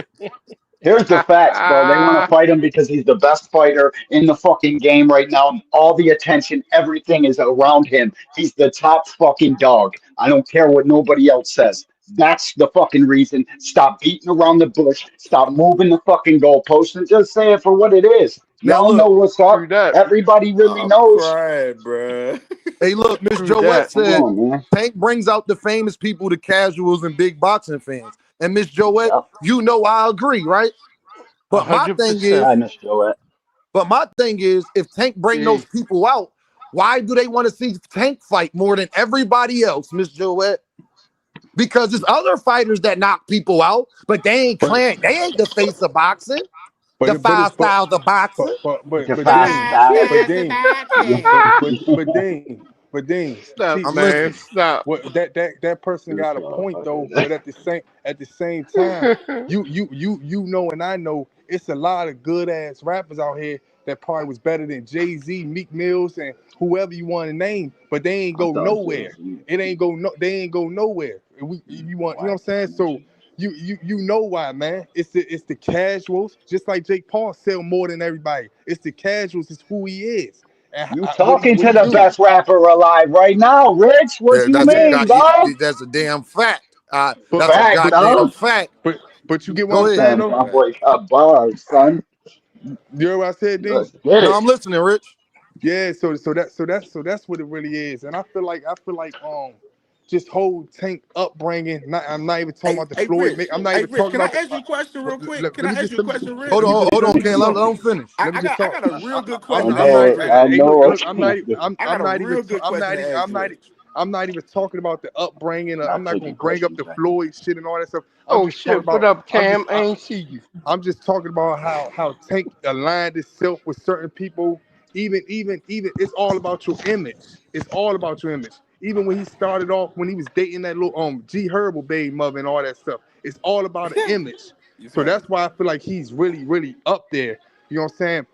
Here's the facts, bro. They want to fight him because he's the best fighter in the fucking game right now. All the attention, everything is around him. He's the top fucking dog. I don't care what nobody else says. That's the fucking reason. Stop beating around the bush. Stop moving the fucking goalposts and just say it for what it is. Now Y'all know look, what's True up. that. Everybody really I'm knows. crying, bro. hey, look, Miss True Joette that. Come said on, man. Tank brings out the famous people, the casuals, and big boxing fans. And Miss Joette, Yep. you know I agree, right? But my thing 100%. is, Hi, Miss Joette. if Tank bring those Hey, people out, why do they want to see Tank fight more than everybody else, Miss Joette? because there's other fighters that knock people out, but they ain't the face of boxing. The 5 styles of boxing. The But 5 Dean, styles. but Dean, Stop, see, I'm man. listening. Stop. what that person got a point though, but at the same time, you know, and I know it's a lot of good ass rappers out here that probably was better than Jay-Z, Meek Mills, and whoever you want to name, but they ain't go nowhere. It ain't go no, they ain't go nowhere. If you want, you know what I'm saying? So you know why, man? It's the casuals, just like Jake Paul sell more than everybody. It's the casuals, it's who he is. And You what talking he to the do. best rapper alive right now, Rich? What Yeah, you that's a mean, dog? that's a damn fact. But That's a Facts, goddamn dog. fact. but you get what I'm Go ahead. saying Man, though? my boy got bars, son. You hear what I said, Dean? Let's get No, it. I'm listening, Rich. Yeah, so that's what it really is. And I feel like just whole Tank upbringing. I'm not even talking about the Floyd. I'm not even Rich, talking can I about the. ask you a question real quick? Let, Can let I me ask just you a let me question, let Hold Rich? me on, just hold let on, me Ken. just Let talk. him finish. Let me just I talk. got a real good I question to ask know, Rich. I know. I got a real good question to ask Rich. I'm not even talking about the upbringing. Not I'm not taking gonna bring up questions the right now. Floyd shit and all that stuff. I'm Oh just talking shit! What about. up, Cam? I ain't see you. I'm just talking about how Tank aligned itself with certain people. Even it's all about your image. It's all about your image. Even when he started off, when he was dating that little G Herbal baby mother and all that stuff, it's all about an image. You So feel me? that's why I feel like he's really up there. You know what I'm saying?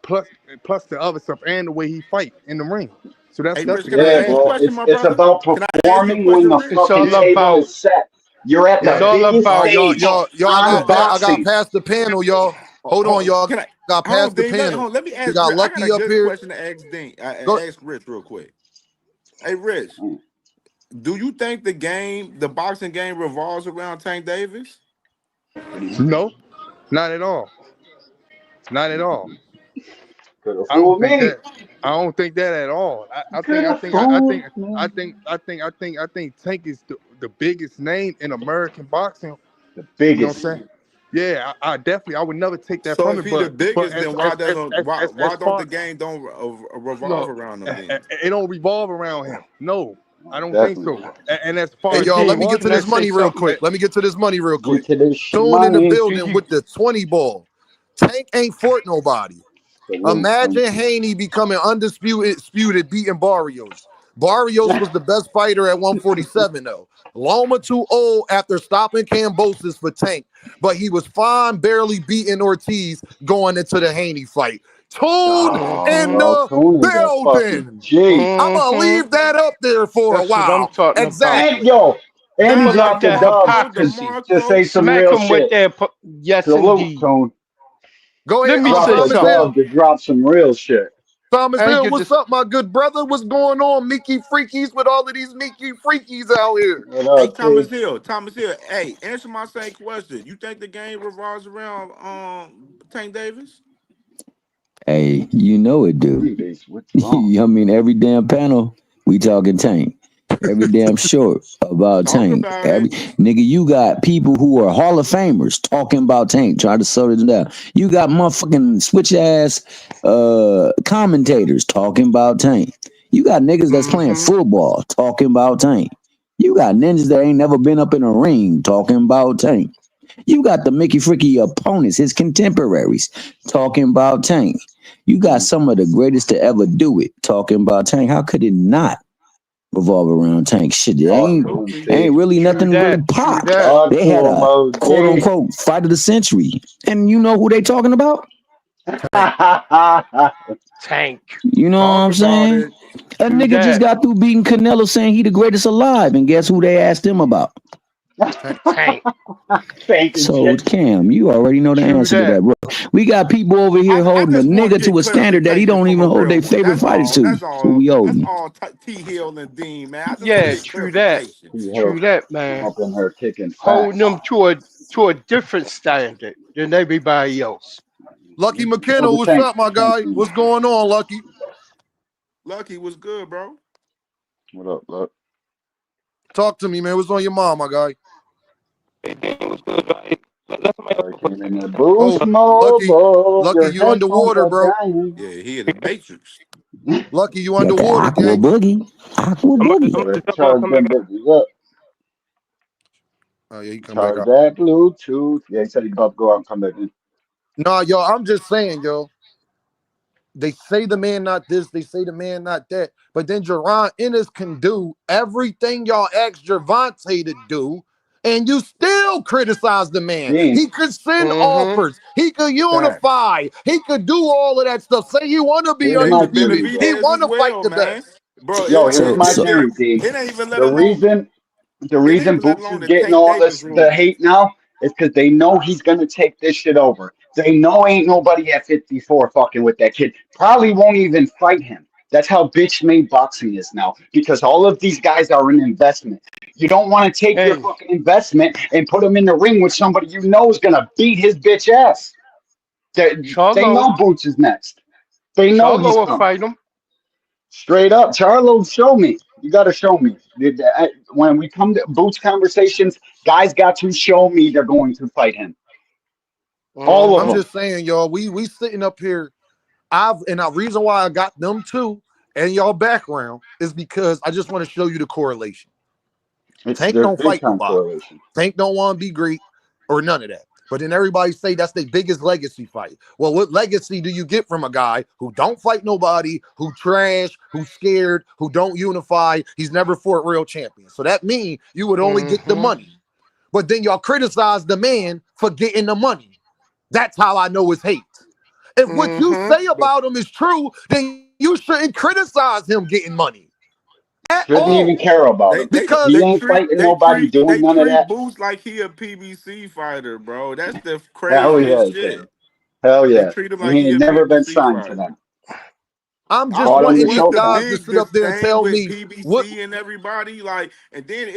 Plus the other stuff and the way he fight in the ring. So that's Hey, that's Rich, the can I main Yeah, ask you a thing. bro. question, It's my it's brother? about Can I ask you a performing when question, the Rich? It's fucking all Yeah, table about. is set. You're at It's the yeah. all biggest about. stage Y'all on I got boxing. past the panel, y'all. Hold on, y'all. Can I Got hold on, past the Dean? panel. Let me We ask got Rich. I got a Lucky up good here. question to ask Dean. Go. Ask Rich real quick. Hey, Rich, do you think the boxing game revolves around Tank Davis? What do you mean? No, not at all. Not at all. Could have I don't fooled think me. that. I don't think that at all. I Could think I have think I fooled think me. I think Tank is the biggest name in American boxing. The You know what biggest. I'm saying? Yeah, I definitely I would never take that So from if it. he the But biggest, as then as why as doesn't as why as, why as don't far the game don't revolve Look, around him then? it don't revolve around him. No, I It don't think definitely so. does. And as Hey, far hey as y'all, his let Dean, me get to can I this boxing, say money real something? quick. Let me get to this money real quick. Get to this Tune in the money. Do building you? with the 20 ball. Tank ain't fought nobody. Salute, thank Imagine you. Haney becoming undisputed, beating Barrios. Barrios was the best fighter at 147, though. Loma too old after stopping Cambosis for Tank, but he was fine, barely beating Ortiz going into the Haney fight. Tuned in Bro, the Tune is a fucking building. G. I'm gonna Mm-hmm. leave that up there for a That's what I'm while. talking about. And Exactly. yo, and He he love dropped a that dub hypocrisy. to say some Smack real him with shit. that. Yes, Salute, indeed. Tune. Go Let ahead, me Dropped say a Thomas something. Hill. dub to drop some real shit. Thomas I ain't Hill, get what's this. up, my good brother? What's going on, Mickey Freakies, with all of these Mickey Freakies out here? What Hey, up, T? Thomas Hill. Hey, answer my same question. You think the game revolves around Tank Davis? Hey, you know it do. Freebase, what's wrong? I mean, every damn panel, we talking Tank. Every damn short about Talk Tank. about Every it. nigga, you got people who are Hall of Famers talking about Tank, trying to slow it down. You got motherfucking switch ass commentators talking about Tank. You got niggas that's playing Mm-hmm. football talking about Tank. You got ninjas that ain't never been up in a ring talking about Tank. You got the Mickey Freaky opponents, his contemporaries, talking about Tank. You got some of the greatest to ever do it talking about Tank. How could it not revolve around Tank? Shit, it Talk ain't to him, T. ain't really True nothing really that. True popped. that. Talk They to had him, a quote OG. unquote fight of the century. And you know who they talking about? Tank. Tank. You know what Talk I'm about saying? it. A True nigga just that. got through beating Canelo saying he the greatest alive. And guess who they asked him about? Tank. Tank. Thank you, So Jay. Cam, you already know the True answer to that. that, bro. We got people over here I holding a just want to nigga get to a standard that he clarification don't from a even hold real their one. favorite That's fighters all. to. That's Who all. we That's holding? all. T Hill and Dean, man. I just want to Yeah, get true that. clarification. He True that, come man. up in her kicking Holding facts. them to a different standard than everybody else. Lucky So McKenna, the what's tank, up, my tank guy? thing. What's going on, Lucky? Lucky was good, bro. What up, look? Talk to me, man. What's on your mind, my guy? Sorry, came in there. Boost Oh, mode, Lucky. bro. Lucky, Your you headphones underwater, are bro. dying. Yeah, he in the Matrix. Lucky, you Got the underwater, aqua gang. boogie. Aqua boogie. Better charge them bitches up. Oh yeah, he come back Charge out. that Bluetooth. Yeah, he said he's about to go out and come back in. Nah, yo, I'm just saying, yo. They say the man not this, they say the man not that. But then Jaron Ennis can do everything y'all asked Gervonta to do, and you still criticize the man. Gene, He could send Mm-hmm. offers, he could Facts. unify, he could do all of that stuff. Say he want to be here's They my could theory, undisputed, he bro. Benavidez want as to fight well, the man. best. Bro, Yo, here's So my it so theory, ain't D. it ain't even let The alone reason let Boots is alone the getting Tank all Davis this the rules. hate now is because they know he's gonna take this shit over. They know ain't nobody at 54 fucking with that kid. Probably won't even fight him. That's how bitch made boxing is now. Because all of these guys are an investment. You don't want to take your Hey, fucking investment and put him in the ring with somebody you know is gonna beat his bitch ass. They Charlo, know Boots is next. They know Charlo he's will coming. fight him. Straight up, Charlo, show me. You got to show me. When we come to Boots conversations, guys got to show me they're going to fight him. All of I'm Mm-hmm. them. just saying, y'all, we sitting up here. The reason why I got them too and y'all background is because I just want to show you the correlation. Tank There's don't big fight time nobody. correlation. Tank don't want to be great or none of that. But then everybody say that's their biggest legacy fight. Well, what legacy do you get from a guy who don't fight nobody, who trash, who's scared, who don't unify? He's never fought real champions. So that means you would only get the Mm-hmm. money. But then y'all criticize the man for getting the money. That's how I know it's hate. If what you Mm-hmm. say about him is true, then you shouldn't criticize him getting money at Shouldn't all. even care about him. Because He ain't fighting nobody, doing They none of treat that. Boots like he a PBC fighter, bro. That's the Hell yeah, craziest he can. shit. Hell They yeah. treat him like He he ain't a never been PBC signed to fighter. them. I'm I just don't Fought know on the wanting these what's the showdown. guys to big sit up there and disdain tell with me what. PBC and everybody. Like, and then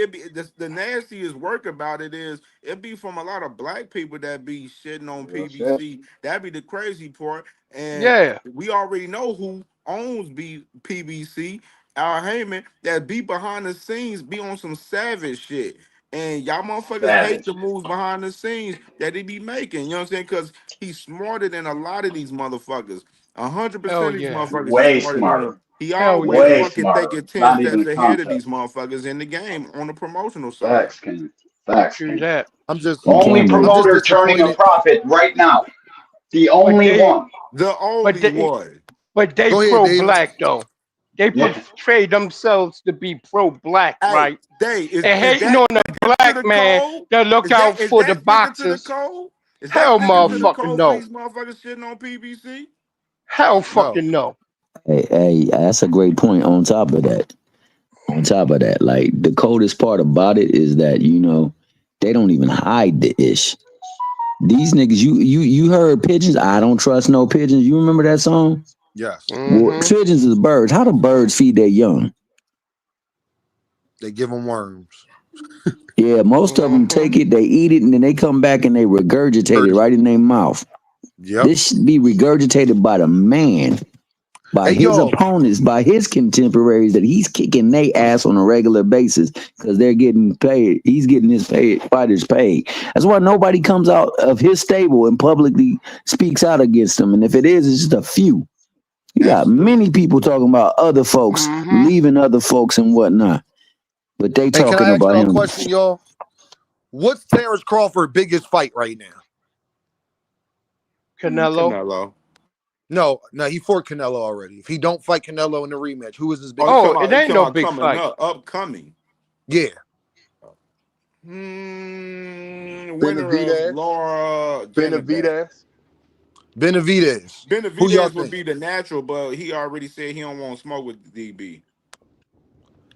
the nastiest work about it is it be from a lot of black people that be shitting on Real shit. PBC. That be the crazy part. And Yeah. we already know who owns PBC. Al Heyman that be behind the scenes, be on some savage shit. And y'all motherfuckers hate the Savage. moves behind the scenes that he be making. You know what I'm saying? Because he's smarter than a lot of these motherfuckers. 100% Hell of these yeah. motherfuckers is Way smarter than smarter. him. He Hell always yeah. Way fucking smarter. thinking 10 Not even steps a ahead of these contest. motherfuckers in the game on the promotional side. Facts, King. Facts, True King. that. I'm just, and Only Cameron, I'm just promoter turning a disappointed. profit right now. The But only they one. The but only they one. but they Go ahead, pro David. black though. They Yeah. portray themselves to be pro black, Hey, right? Day, And is hating that on the sticking to black the man code? that look out Is for the that sticking to the boxers. code? Is that Hell sticking to the motherfucking code for no. these motherfuckers shitting on PBC? Hell No. fucking no. hey, that's a great point. On top of that, like the coldest part about it is that they don't even hide the ish. These niggas, you heard pigeons. I don't trust no pigeons. You remember that song? Yes. Well, Mm-hmm. pigeons is birds. How do birds feed their young? They give them worms. Yeah, most of them Mm-hmm. take it, they eat it, and then they come back and they regurgitate it Purge. right in their mouth. Yep. This should be regurgitated by the man, by Hey, his yo. opponents, by his contemporaries that he's kicking their ass on a regular basis because they're getting paid. He's getting his fighters paid. That's why nobody comes out of his stable and publicly speaks out against him. And if it is, it's just a few. You got Absolutely. many people talking about other folks, Mm-hmm. leaving other folks and whatnot, but they And can talking I ask about y'all a him. question, y'all? What's Terrence Crawford's biggest fight right now? Canelo. Canelo. No, he fought Canelo already. If he don't fight Canelo in the rematch, who is his Oh, biggest Oh, fight? it you ain't talking no about big coming fight. up, upcoming. Yeah, Winner of Benavidez. Laura Janaback. Benavidez. Benavidez. Who y'all Benavidez would think? be the natural, but he already said he don't want to smoke with the DB.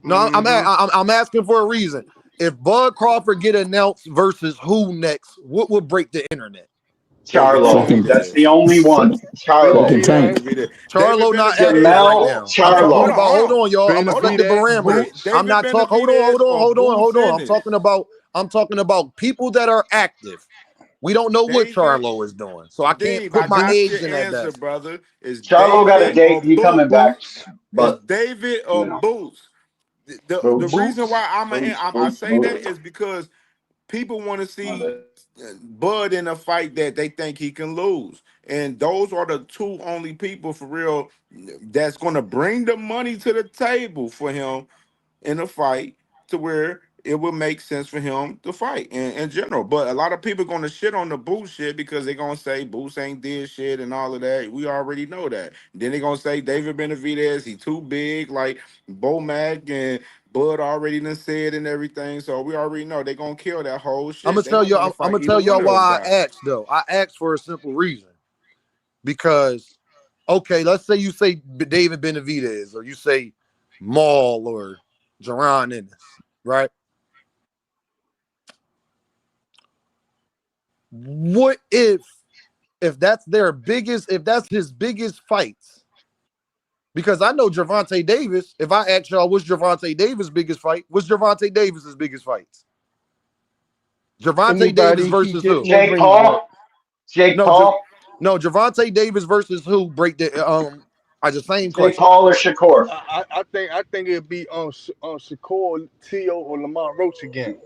No, Mm-hmm. I'm asking for a reason. If Bud Crawford get announced versus who next, what would break the internet? David Charlo. Fucking, That's the Benavidez. only one. Charlo. fucking David Tank. Benavidez. Benavidez. David Charlo not Benavidez. active right Jamel now. I'm talking Hold Charlo. on, about. hold Hold on. on, y'all. I'm gonna Hold set the on. parameters. Benavidez. I'm David not talking. Hold on, Benavidez hold on, or hold on, Boots hold on. Ennis. I'm talking about people that are active. We don't know what David, Charlo is doing, so I can't Dave, put I my Mm-hmm. got your eggs in that answer, basket. brother. Is Charlo got a David date. or He coming Boots? back. Boots. Is But, David or you know, Boots? The boots. reason Boots. why I Boots. say that Boots. is because people want to My see bad. Bud in a fight that they think he can lose. And those are the two only people for real that's going to bring the money to the table for him in a fight to where it would make sense for him to fight in general. But a lot of people going to shit on the Boots shit because they're going to say Boots ain't did shit and all of that. We already know that. Then they're going to say David Benavidez, he too big, like Bo Mac and Bud already done said and everything. So we already know they're going to kill that whole I'm shit. gonna They tell don't you. want to I'm fight gonna either tell one y'all of those why I guys. asked though. I asked for a simple reason because, okay, let's say you say David Benavidez or you say Maul or Jaron Ennis, right? What if that's their biggest, if that's his biggest fights? Because I know Gervonta Davis. If I ask y'all, what's Gervonta Davis' biggest fight? What's Gervonta Davis's biggest fights? Gervonta Davis Anybody he versus get who? in the Jake ring with. Paul. Jake No, Paul. no, Gervonta Davis versus who? Break the I just same Jake question. Paul or Shakur. I think it'd be Shakur, Tio, or Lamont Roach again.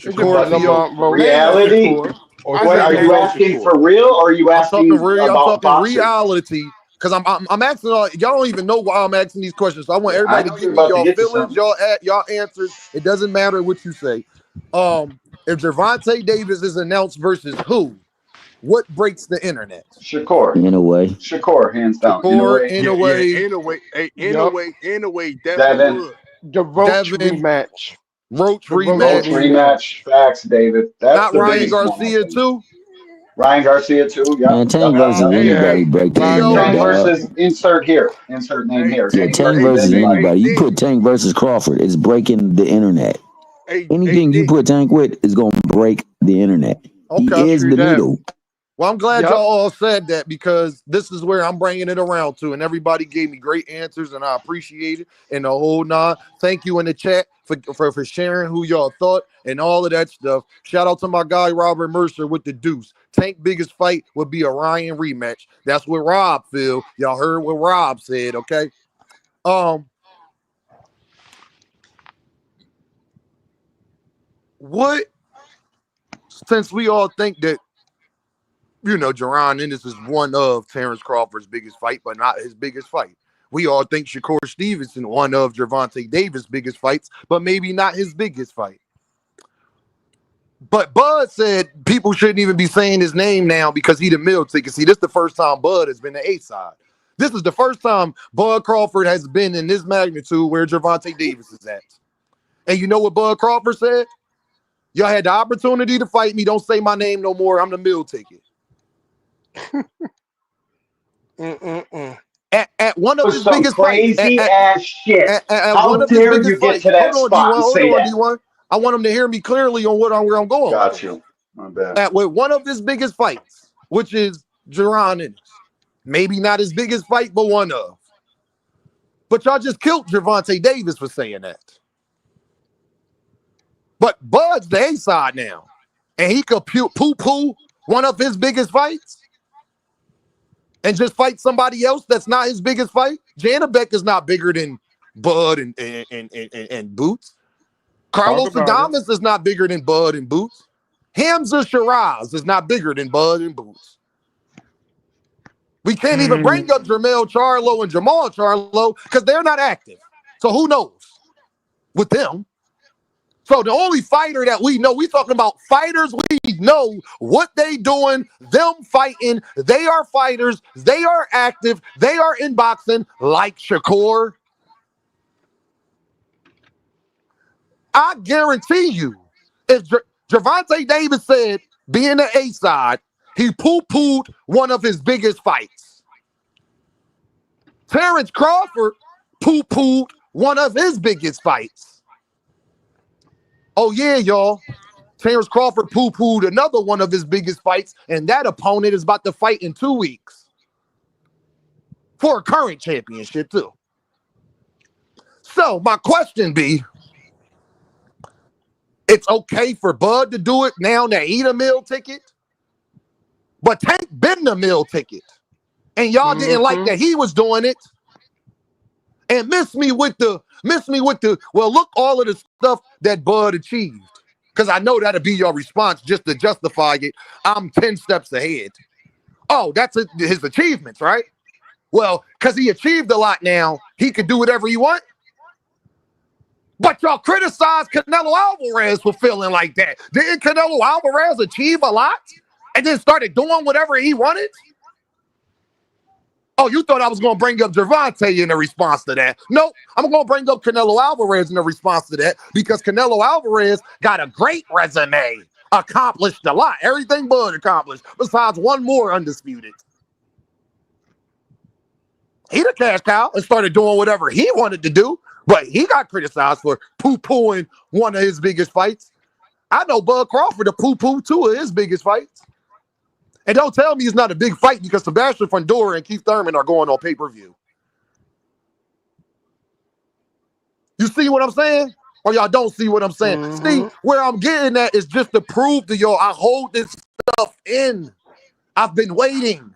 It could Shakur be What Tio. Lamont Roach. Maybe reality? Shakur. Or I What say are Tio. you maybe asking Shakur. for real, or are you I'm talking asking real. I'm about talking boxing? reality because I'm asking y'all. Y'all don't even know why I'm asking these questions. So I want Yeah, I everybody to know you're give me about to y'all get to feelings, something. y'all answers. It doesn't matter what you say. If Gervonta Davis is announced versus who, what breaks the internet? Shakur. In a way. Shakur, hands down. In a Shakur, way, in a Yeah. way, Anyway, hey, Yup. Devin Devin. would. The Roach Devin, rematch. Roach The Roach Roach rematch. rematch. rematch. Facts, David. That's Not the Ryan biggest one, I Garcia think. too. Ryan Garcia too. Yep, Man, Tank yep, versus yep. Yeah. anybody break the Ryan Tio, internet, Tank dog. Garcia. versus insert here. Insert name Hey, here. Yeah, Tank hey, Tank hey, versus versus hey, anybody. hey, anybody. You Nick. put Tank versus Crawford, it's breaking the internet. Hey, Anything you Nick. put Tank with is gonna break the internet. okay. He is True the that. needle. Well, I'm glad y'all Yup. all said that because this is where I'm bringing it around to, and everybody gave me great answers, and I appreciate it. And the whole nine. Thank you in the chat for sharing who y'all thought and all of that stuff. Shout out to my guy Robert Mercer with the deuce. Tank biggest fight would be a Ryan rematch. That's what Rob feel. Y'all heard what Rob said, okay? Um, what since we all think that Jaron Ennis is one of Terrence Crawford's biggest fight, but not his biggest fight. We all think Shakur Stevenson one of Gervonta Davis' biggest fights, but maybe not his biggest fight. But Bud said people shouldn't even be saying his name now because he the mill ticket. See, this is the first time Bud has been the A side. This is the first time Bud Crawford has been in this magnitude where Gervonta Davis is at. And you know what Bud Crawford said? Y'all had the opportunity to fight me. Don't say my name no more. I'm the mill ticket. Mm-mm-mm. At one of Was his some biggest fights, crazy ass shit. at one How of his dare biggest you get to fights. that spot and Hold say on, that? D1. I want him to hear me clearly on where I'm going with Got this. you. My bad. At with one of his biggest fights, which is Jaron Ennis. Maybe not his biggest fight, but one of. But y'all just killed Gervonta Davis for saying that. But Bud's the A side now. And he could poo-poo one of his biggest fights and just fight somebody else that's not his biggest fight. Janabek is not bigger than Bud and Boots. Talk Carlos about it. Adames is not bigger than Bud and Boots. Hamza Shiraz is not bigger than Bud and Boots. We can't even bring up Jermell Charlo and Jamal Charlo because they're not active. So who knows with them? So the only fighter that we know, we talking about fighters we know what they doing, them fighting. They are fighters. They are active. They are in boxing like Shakur. I guarantee you, if Gervonta Davis said, being the A side, he poo-pooed one of his biggest fights. Terrence Crawford poo-pooed one of his biggest fights. Oh, yeah, y'all. Terrence Crawford poo-pooed another one of his biggest fights, and that opponent is about to fight in 2 weeks for a current championship, too. So, my question be, it's okay for Bud to do it now that he a meal ticket, but Tank been the meal ticket. And y'all didn't like Mm-hmm. that he was doing it. And miss me with the, well, look, all of the stuff that Bud achieved. Because I know that'll be your response just to justify it. I'm 10 steps ahead. Oh, that's his achievements, right? Well, because he achieved a lot now, he can do whatever he wants. But y'all criticized Canelo Alvarez for feeling like that. Didn't Canelo Alvarez achieve a lot and then started doing whatever he wanted? Oh, you thought I was going to bring up Gervonta in a response to that. Nope, I'm going to bring up Canelo Alvarez in a response to that because Canelo Alvarez got a great resume, accomplished a lot, everything Bud accomplished, besides one more undisputed. He the cash cow and started doing whatever he wanted to do, but he got criticized for poo-pooing one of his biggest fights. I know Bud Crawford to poo-poo two of his biggest fights. And don't tell me it's not a big fight because Sebastian Fundora and Keith Thurman are going on pay-per-view. You see what I'm saying? Or y'all don't see what I'm saying? Mm-hmm. See, where I'm getting at is just to prove to y'all I hold this stuff in. I've been waiting.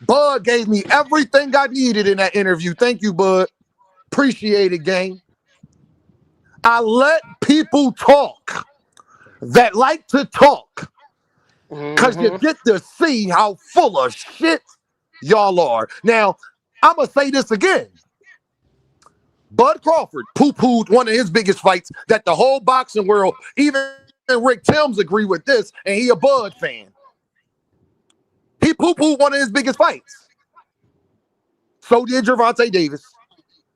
Bud gave me everything I needed in that interview. Thank you, Bud. Appreciate it, gang. I let people talk that like to talk. Because you get to see how full of shit y'all are. Now, I'm going to say this again. Bud Crawford poo-pooed one of his biggest fights that the whole boxing world, even Rick Timms agree with this, and he a Bud fan. He poo-pooed one of his biggest fights. So did Gervonta Davis.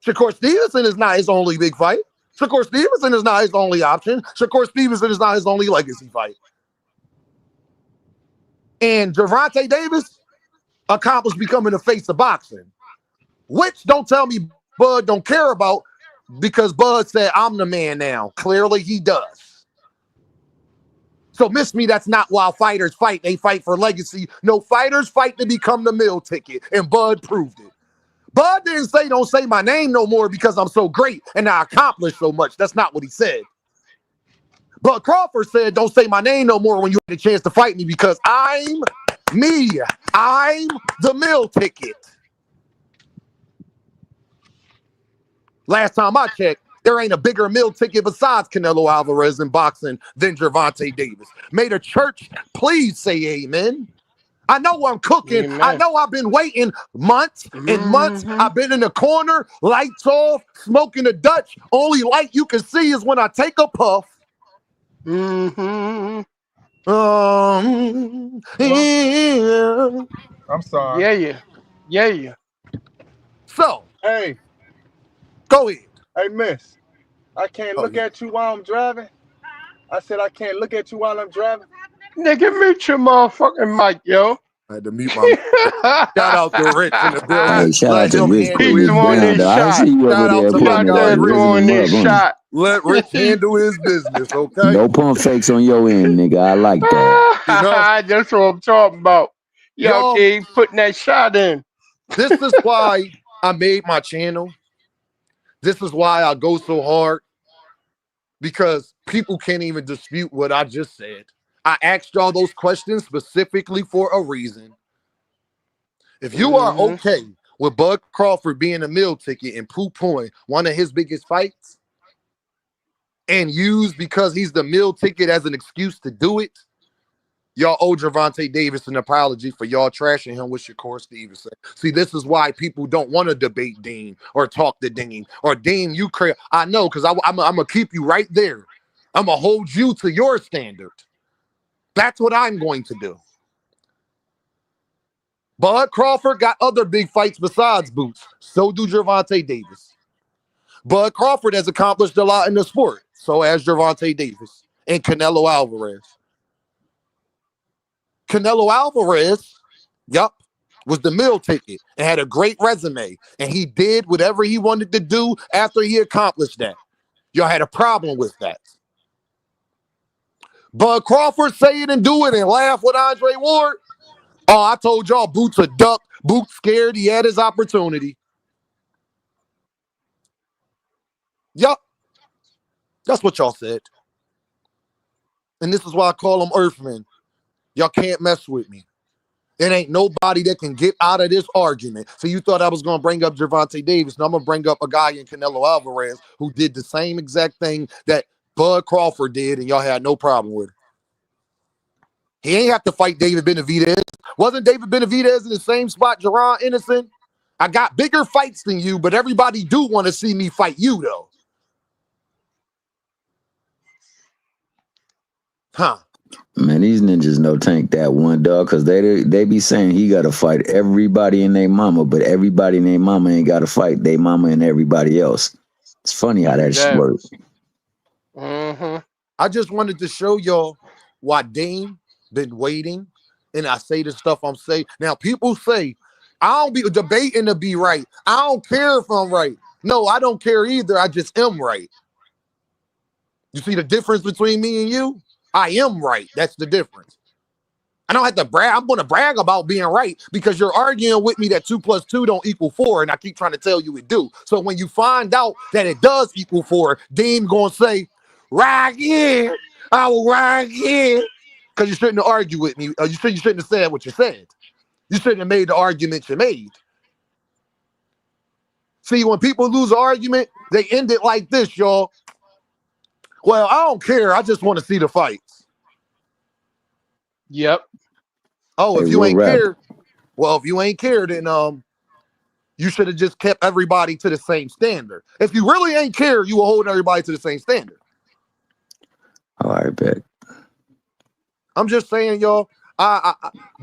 Shakur Stevenson is not his only big fight. Shakur Stevenson is not his only option. Shakur Stevenson is not his only legacy fight. And Gervonta Davis accomplished becoming the face of boxing, which don't tell me Bud don't care about because Bud said, I'm the man now. Clearly he does. So miss me, that's not why fighters fight. They fight for legacy. No, fighters fight to become the meal ticket, and Bud proved it. Bud didn't say, don't say my name no more because I'm so great and I accomplished so much. That's not what he said. But Crawford said, don't say my name no more when you had a chance to fight me because I'm me. I'm the meal ticket. Last time I checked, there ain't a bigger meal ticket besides Canelo Alvarez in boxing than Gervonta Davis. May the church please say amen. I know I'm cooking. Amen. I know I've been waiting months and months. I've been in the corner, lights off, smoking a Dutch. Only light you can see is when I take a puff. Mm-hmm. Yeah. I'm sorry. Yeah. So, Hey, go ahead. hey, miss. I can't look at you while I'm driving. I said I can't look at you while I'm driving. Nigga, mute your motherfucking mic, yo. I had to mute my mic. Shout out to Rich in the building. Hey, shout Let out to him Rich handle putting He his this doing down, this though. I shot. see you Shout over out there to He my putting out that guy there Rich. doing original this love, huh? shot. Let Rich handle his business, okay? No pump fakes on your end, nigga. I like that. You know, That's what I'm talking about. Y'all y'all, keep putting that shot in. this is why I made my channel. This is why I go so hard because people can't even dispute what I just said. I asked y'all those questions specifically for a reason. If you are okay with Bud Crawford being a meal ticket and poo-pooing one of his biggest fights and used because he's the meal ticket as an excuse to do it, y'all owe Gervonta Davis an apology for y'all trashing him with Shakur Stevenson. See, this is why people don't want to debate Dean or talk to Dean or Dean. You crazy? I know because I'm gonna keep you right there. I'm gonna hold you to your standard. That's what I'm going to do. Bud Crawford got other big fights besides Boots. So do Gervonta Davis. Bud Crawford has accomplished a lot in the sport. So has Gervonta Davis and Canelo Alvarez. Canelo Alvarez, was the meal ticket and had a great resume. And he did whatever he wanted to do after he accomplished that. Y'all had a problem with that. Bud Crawford say it and do it and laugh with Andre Ward. Oh, I told y'all Boots a duck. Boots scared. He had his opportunity. Yup. That's what y'all said. And this is why I call them Earthmen. Y'all can't mess with me. There ain't nobody that can get out of this argument. So you thought I was going to bring up Gervonta Davis. Now I'm going to bring up a guy in Canelo Alvarez who did the same exact thing that Bud Crawford did, and y'all had no problem with it. He ain't have to fight David Benavidez. Wasn't David Benavidez in the same spot Jaron Ennis? I got bigger fights than you, but everybody do want to see me fight you, though. Huh. Man, these ninjas no Tank that one, dog, because they be saying he got to fight everybody and their mama, but everybody and their mama ain't got to fight their mama and everybody else. It's funny how that shit Exactly. works. Mm-hmm. I just wanted to show y'all why Dame been waiting, and I say the stuff I'm saying. Now, people say, I don't be debating to be right. I don't care if I'm right. No, I don't care either. I just am right. You see the difference between me and you? I am right. That's the difference. I don't have to brag. I'm going to brag about being right because you're arguing with me that 2 + 2 don't equal 4, and I keep trying to tell you it do. So when you find out that it does equal 4, Dean going to say, right here, I will right here. Because you shouldn't have argued with me. You shouldn't have said what you said. You shouldn't have made the argument you made. See, when people lose an argument, they end it like this, y'all. Well, I don't care. I just want to see the fights. Yep. Oh, Hey, if you real ain't rap. care, well, if you ain't care, then you should have just kept everybody to the same standard. If you really ain't care, you will hold everybody to the same standard. All right, bet. I'm just saying, y'all.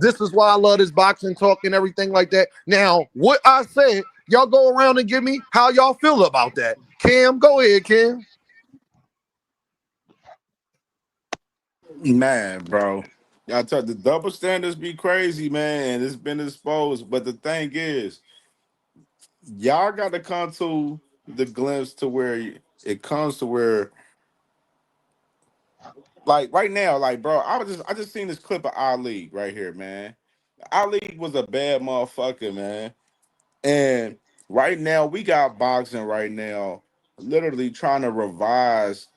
This is why I love this boxing talk and everything like that. Now, what I said, y'all go around and give me how y'all feel about that. Cam, go ahead, Cam. Man, bro. Y'all tell the double standards be crazy, man. It's been exposed. But the thing is, y'all got to come to the glimpse to where it comes to where, like right now, like bro, I just seen this clip of Ali right here, man. Ali was a bad motherfucker, man. And right now, we got boxing right now, literally trying to revise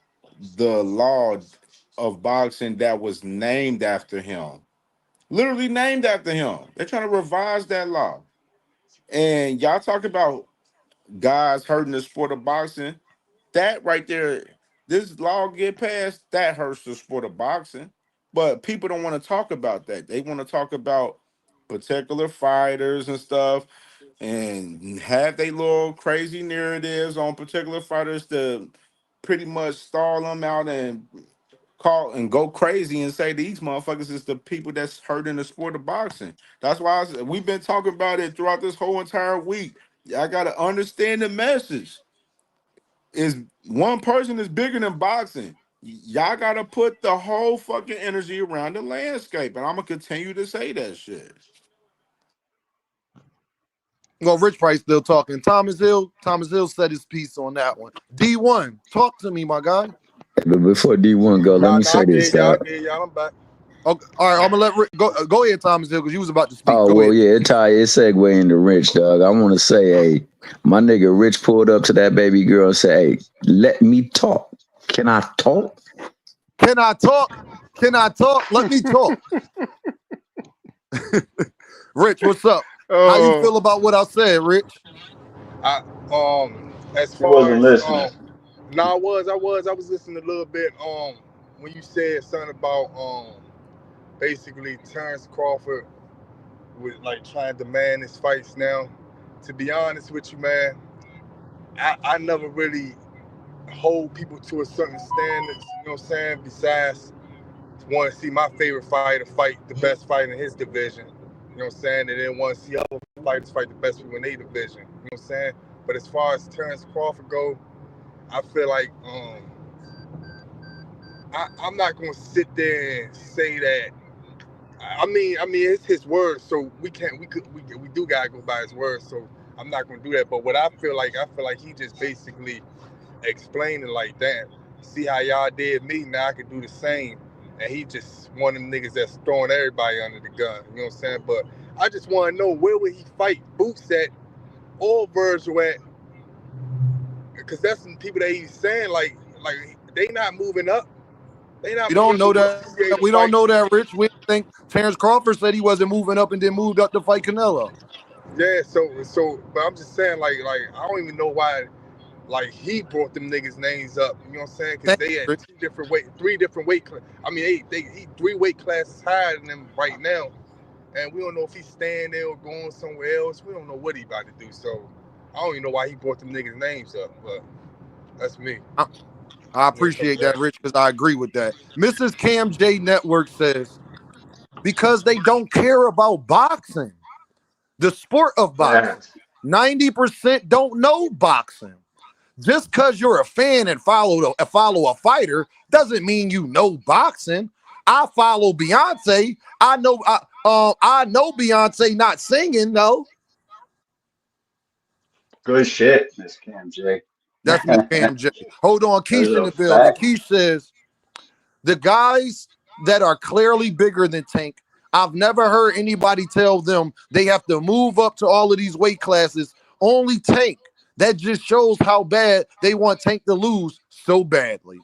the law of boxing that was named after him. Literally named after him. They're trying to revise that law. And y'all talk about guys hurting the sport of boxing. That right there, this law get passed, that hurts the sport of boxing. But people don't want to talk about that. They want to talk about particular fighters and stuff and have they little crazy narratives on particular fighters to pretty much stall them out and call and go crazy and say these motherfuckers is the people that's hurting the sport of boxing. That's why we've been talking about it throughout this whole entire week. Y'all got to understand the message. Is one person is bigger than boxing. Y'all got to put the whole fucking energy around the landscape, and I'm gonna continue to say that shit. Well, Rich Price still talking. Thomas Hill said his piece on that one. D1, talk to me, my guy. Hey, but before D1 go, let Nah, me nah, say this, dog. I get y'all. I'm back. Okay, all right, I'm gonna let Rick go ahead, Thomas Hill, because you was about to speak. Oh, Go well, ahead. yeah, it segue into Rich, dog. I want to say, hey, my nigga Rich pulled up to that baby girl and said, hey, let me talk. Can I talk? Can I talk? Can I talk? Let me talk. Rich, what's up? How you Oh, feel about what I said, Rich? I as He far wasn't as listening. no, I was listening a little bit when you said something about basically Terrence Crawford with like trying to demand his fights now. To be honest with you, man, I never really hold people to a certain standards, you know what I'm saying? Besides want to see my favorite fighter fight the best fighter in his division. You know what I'm saying? And then want to see other fighters fight the best people in their division. You know what I'm saying? But as far as Terrence Crawford go, I feel like I'm not gonna sit there and say that. I mean, it's his words, so we do gotta go by his words. So I'm not gonna do that. But what I feel like he just basically explaining like that. See how y'all did me, now I can do the same. And he just one of them niggas that's throwing everybody under the gun. You know what I'm saying? But I just want to know where would he fight Boots at or Virgil at? Because that's some people that he's saying like they not moving up. They not We moving don't up to know that. 168 to We don't fight. know that, Rich. We think Terrence Crawford said he wasn't moving up and then moved up to fight Canelo. Yeah, but I'm just saying like I don't even know why like he brought them niggas names up. You know what I'm saying? Because Thank they you, at Rich. three different weight. I mean, he 3 weight classes higher than them right now, and we don't know if he's staying there or going somewhere else. We don't know what he about to do. So I don't even know why he brought them niggas names up. But that's me. I appreciate that, Rich, because I agree with that. Mrs. Cam J Network says, because they don't care about boxing, the sport of boxing. 90% don't know boxing. Just because you're a fan and follow a fighter doesn't mean you know boxing. I follow Beyonce. I know Beyonce not singing though. Good shit, Miss Cam J. That's Miss Cam J. Hold on, Those Keish in are the building. facts. Keish says the guys that are clearly bigger than Tank, I've never heard anybody tell them they have to move up to all of these weight classes. Only Tank. That just shows how bad they want Tank to lose so badly.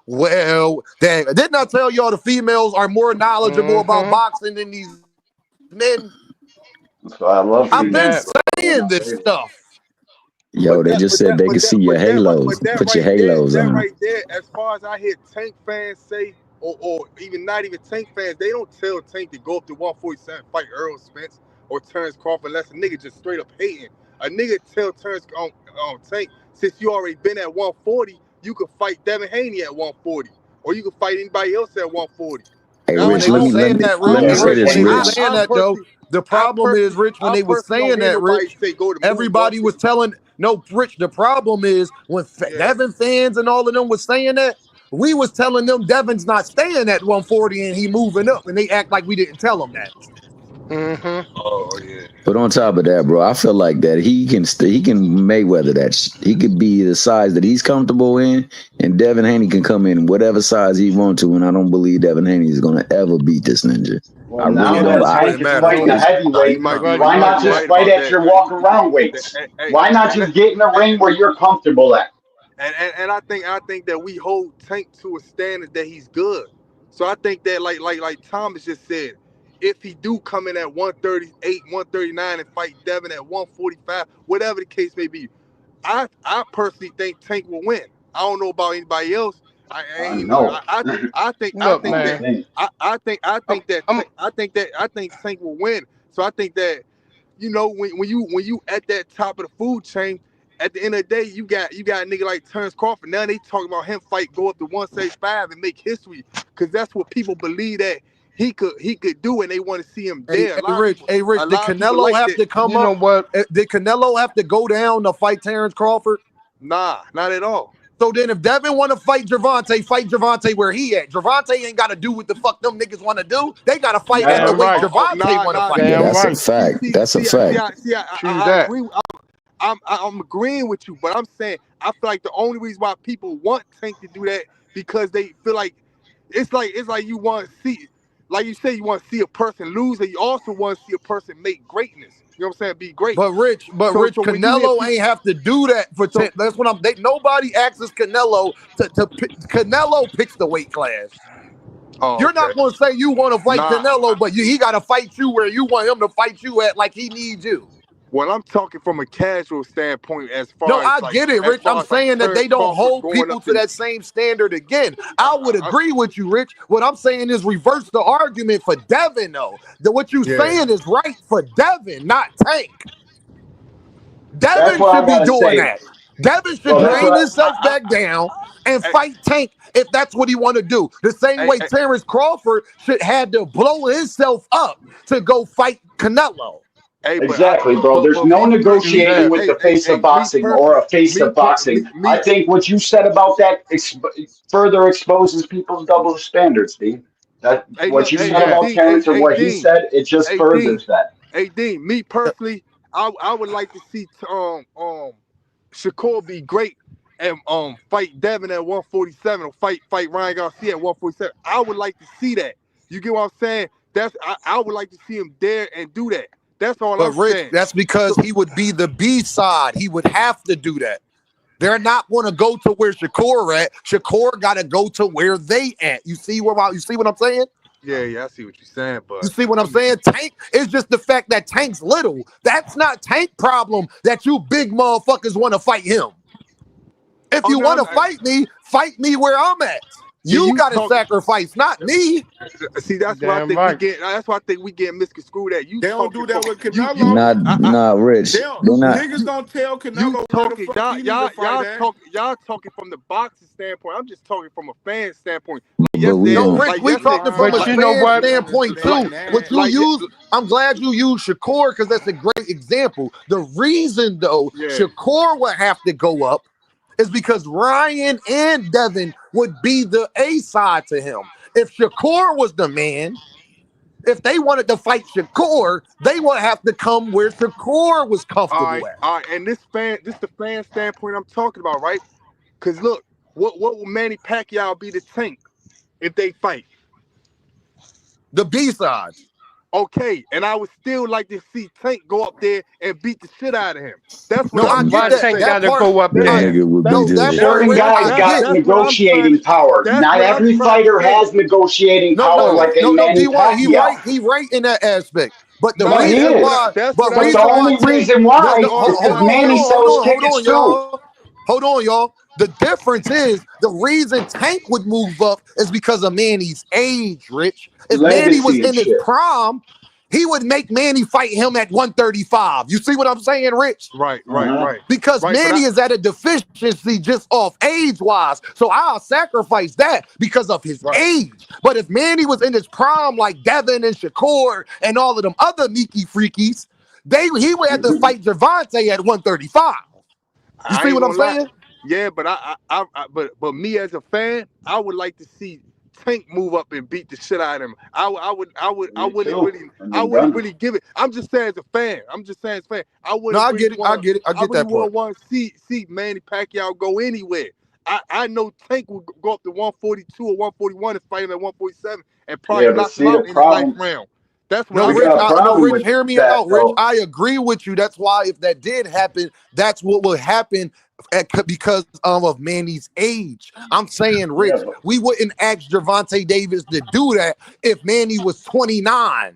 Well, didn't I tell y'all the females are more knowledgeable about boxing than these men? That's why I love I've been females. saying this stuff. Yo, they just said they could see your halos. Put your halos on. Right there, as far as I hear Tank fans say, or even not even Tank fans, they don't tell Tank to go up to 147, fight Earl Spence or Terrence Crawford, unless a nigga just straight up hating. A nigga tell Terrence Tank, since you already been at 140, you could fight Devin Haney at 140, or you could fight anybody else at 140. Hey, Now, Rich, let me say this, When they were Rich. saying that, though, the problem is, Rich, when they were saying that, Rich, everybody was telling, no, Rich, the problem is when Devin fans and all of them was saying that, we was telling them Devin's not staying at 140 and he moving up, and they act like we didn't tell them that. Oh, yeah. But on top of that, bro, I feel like that he can Mayweather that. He could be the size that he's comfortable in, and Devin Haney can come in whatever size he wants to, and I don't believe Devin Haney is going to ever beat this ninja. Well, now that Tank is fighting a heavyweight, why not just fight at your walk-around weights? Why not just get in a ring where you're comfortable at? And I think that we hold Tank to a standard that he's good. So I think that like Thomas just said, if he do come in at 138, 139 and fight Devin at 145, whatever the case may be, I personally think Tank will win. I don't know about anybody else. I think Tank will win. So I think that, you know, when you at that top of the food chain, at the end of the day, you got a nigga like Terrence Crawford. Now they talking about him go up to 175 and make history, because that's what people believe that he could do, and they want to see him there. Hey, Rich, did Canelo have to come up? Did Canelo have to go down to fight Terrence Crawford? Nah, not at all. So then if Devin want to fight Gervonta where he at. Gervonta ain't got to do what the fuck them niggas want to do. They got to fight at the way Gervonta want to fight. Yeah, that's a fact. That's a fact. I agree. I'm agreeing with you, but I'm saying I feel like the only reason why people want Tank to do that, because they feel like it's like you want to see, like you say, you want to see a person lose, and you also want to see a person make greatness. You know what I'm saying? Be great. But Rich, Canelo ain't have to do that for 10. That's what nobody asks Canelo to Canelo picks the weight class. Oh, You're not going to say you want to fight Canelo, but he got to fight you where you want him to fight you at, like he needs you. Well, I'm talking from a casual standpoint as far No, as... I get it, Rich. I'm saying that they don't hold people to that same standard again. I would agree with you, Rich. What I'm saying is reverse the argument for Devin, though. What you saying is right for Devin, not Tank. Devin should be doing that. Devin should drain himself back down and fight Tank if that's what he want to do. The same way Terrence Crawford had to blow himself up to go fight Canelo. Exactly, bro. There's no negotiating with the face of boxing or a face of boxing. I think what you said about that further exposes people's double standards, Dean. What you said about Terrence and what he said, it just furthers that. Hey, Dean, me personally, I would like to see Shakur be great and fight Devin at 147 or fight Ryan Garcia at 147. I would like to see that. You get what I'm saying? I would like to see him there and do that. That's all I'm saying. That's because he would be the B side. He would have to do that. They're not going to go to where Shakur at. Shakur got to go to where they at. You see what I'm saying? Yeah, I see what you're saying, but you see what I'm saying? Tank is just the fact that Tank's little. That's not Tank problem that you big motherfuckers want to fight him. If you want to fight me where I'm at. You got to sacrifice, not me. See, that's what I think we get. That's why I think we get misconstrued. That you they don't do that with Canelo. Nah, Rich. Niggas don't tell Canelo where the fuck he need to fight at. Y'all talking from the boxing standpoint. I'm just talking from a fan standpoint. No, Rich, we talking from a fan standpoint too. What you use, I'm glad you used Shakur because that's a great example. The reason though Shakur would have to go up is because Ryan and Devin would be the A side to him. If Shakur was the man, if they wanted to fight Shakur, they would have to come where Shakur was comfortable at. All right, and this the fan standpoint I'm talking about, right? Because look, what will Manny Pacquiao be to Tank if they fight? The B side. Okay, and I would still like to see Tank go up there and beat the shit out of him. That's what I get that. Tank That part, go up there. Certain guys got negotiating power. Not every fighter has negotiating power like a Manny Pacquiao. He right in that aspect. But the reason why, the only reason why is because Manny sells tickets too. Hold on, y'all. The difference is the reason Tank would move up is because of Manny's age, Rich. If Manny was in his prime, he would make Manny fight him at 135. You see what I'm saying, Rich? Right. Because Manny is at a deficiency just off age-wise. So I'll sacrifice that because of his age. But if Manny was in his prime like Devin and Shakur and all of them other Meeky Freakies, he would have to fight Gervonta at 135. You see what I'm saying? Yeah, but but me as a fan, I would like to see Tank move up and beat the shit out of him. I wouldn't really give it. I'm just saying as a fan. I wouldn't. No, I get it. I get that part. I want to see Manny Pacquiao go anywhere. I know Tank would go up to 142 or 141 and fight him at 147 and probably knock him out in the ninth round. That's what Rich, hear me out, Rich. I agree with you. That's why if that did happen, that's what would happen because of Manny's age. I'm saying, Rich, we wouldn't ask Gervonta Davis to do that if Manny was 29.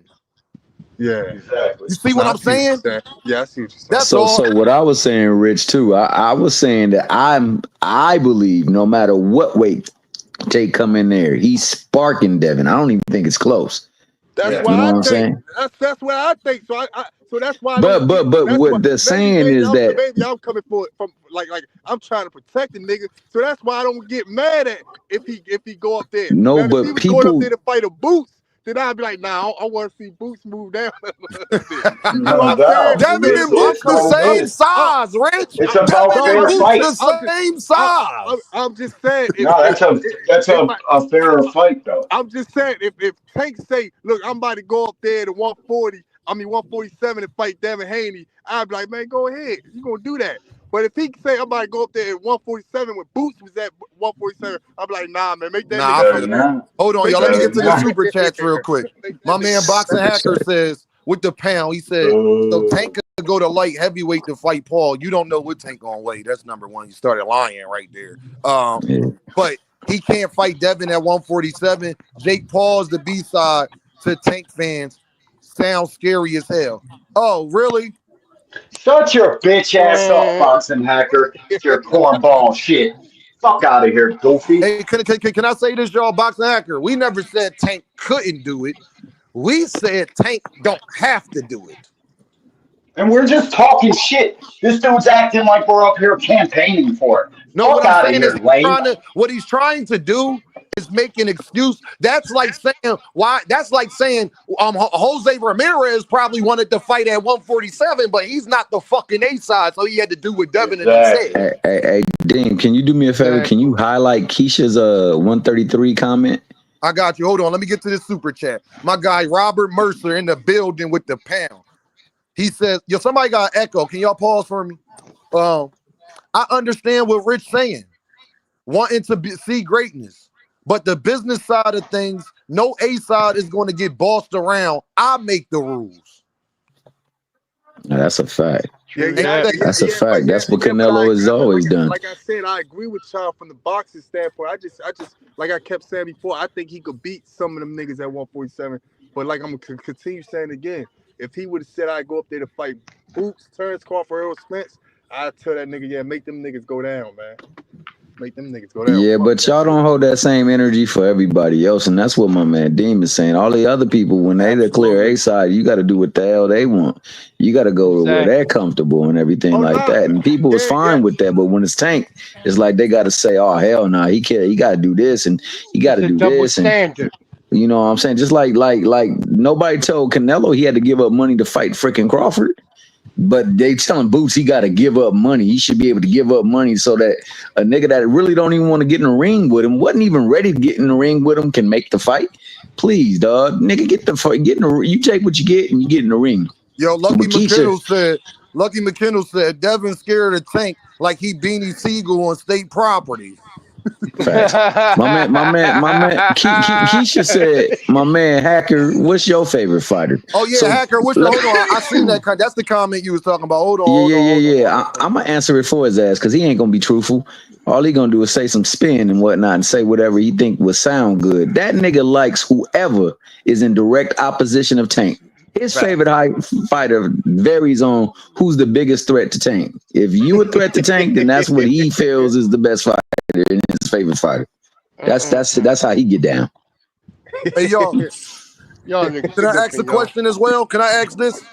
Yeah, exactly. You see what I'm saying? Yeah, I see what you're saying. That's all. So what I was saying, Rich, too, I was saying that I believe no matter what weight Jake come in there, he's sparking Devin. I don't even think it's close. That's why I think. That's what I think. So that's why. But what they're saying is that baby, I'm coming from like I'm trying to protect the nigga. So that's why I don't get mad at if he go up there. No, now, but if he people going up there to fight a Boots, then I'd be like, nah, I want to see Boots move down. Devin and Boots the same size, Rich. It's about fair fight. The same size. I'm just saying. That's a fairer fight, though. I'm just saying if Tank say, look, I'm about to go up there to 147 and fight Devin Haney, I'd be like, man, go ahead. You gonna do that. But if he say I'm about to go up there at 147 when Boots was at 147, I'm like, nah, man, make that nigga. Hold on, y'all. Let me get to the super chats real quick. My man Boxing Hacker says, with the pound, he said, so Tank could go to light heavyweight to fight Paul. You don't know what Tank gonna weigh. That's number one. You started lying right there. But he can't fight Devin at 147. Jake Paul is the B-side to Tank fans. Sounds scary as hell. Oh, really? Shut your bitch ass up, Boxing Hacker. Your cornball shit. Fuck out of here, goofy. Hey, can I say this, y'all? Boxing Hacker. We never said Tank couldn't do it. We said Tank don't have to do it. And we're just talking shit. This dude's acting like we're up here campaigning for it. No, what I'm saying is what he's trying to do is make an excuse. That's like saying Jose Ramirez probably wanted to fight at 147, but he's not the fucking A side, so he had to do what Devin said. Hey, Dean, can you do me a favor? Can you highlight Keisha's 133 comment? I got you. Hold on. Let me get to this super chat. My guy Robert Mercer in the building with the pound. He says, yo, somebody got echo. Can y'all pause for me? I understand what Rich saying. Wanting to see greatness. But the business side of things, no A side is going to get bossed around. I make the rules. That's a fact. That's a fact. That's what Canelo has always done. Like I said, I agree with y'all from the boxing standpoint. I just like I kept saying before, I think he could beat some of them niggas at 147. But like I'm gonna continue saying again, if he would have said I'd go up there to fight Boots, Terrence Crawford, Errol Spence, I'd tell that nigga, yeah, make them niggas go down, man. Make them niggas go down. Yeah, Fuck but that y'all shit. don't hold that same energy for everybody else, and that's what my man Deem is saying. All the other people, when they declare Absolutely. a side, you got to do what the hell they want. You got to go to where they're comfortable and everything Oh like nah. that. And people is Yeah, fine with that, but when it's Tank, it's like they got to say, "Oh hell no, he can't. He got to do this and he got to do this." And you know what I'm saying? Just like nobody told Canelo he had to give up money to fight freaking Crawford. But they telling Boots he got to give up money. He should be able to give up money so that a nigga that really don't even want to get in the ring with him, wasn't even ready to get in the ring with him, can make the fight. Please, dog, nigga, get in the. You take what you get and you get in the ring. Yo, Lucky But Keisha, McKinnell said Devin's scared of Tank like he Beanie Siegel on state property. facts. My man. Keisha said, my man Hacker, what's your favorite fighter? Oh yeah, So Hacker. Hold on. I seen that. That's the comment you was talking about. Hold on. I'm gonna answer it for his ass because he ain't gonna be truthful. All he gonna do is say some spin and whatnot and say whatever he think will sound good. That nigga likes whoever is in direct opposition of Tank. His favorite fighter varies on who's the biggest threat to Tank. If you a threat to Tank, then that's what he feels is the best fighter and his favorite fighter. That's how he get down. Hey yo, y'all can I ask a question as well? Can I ask this?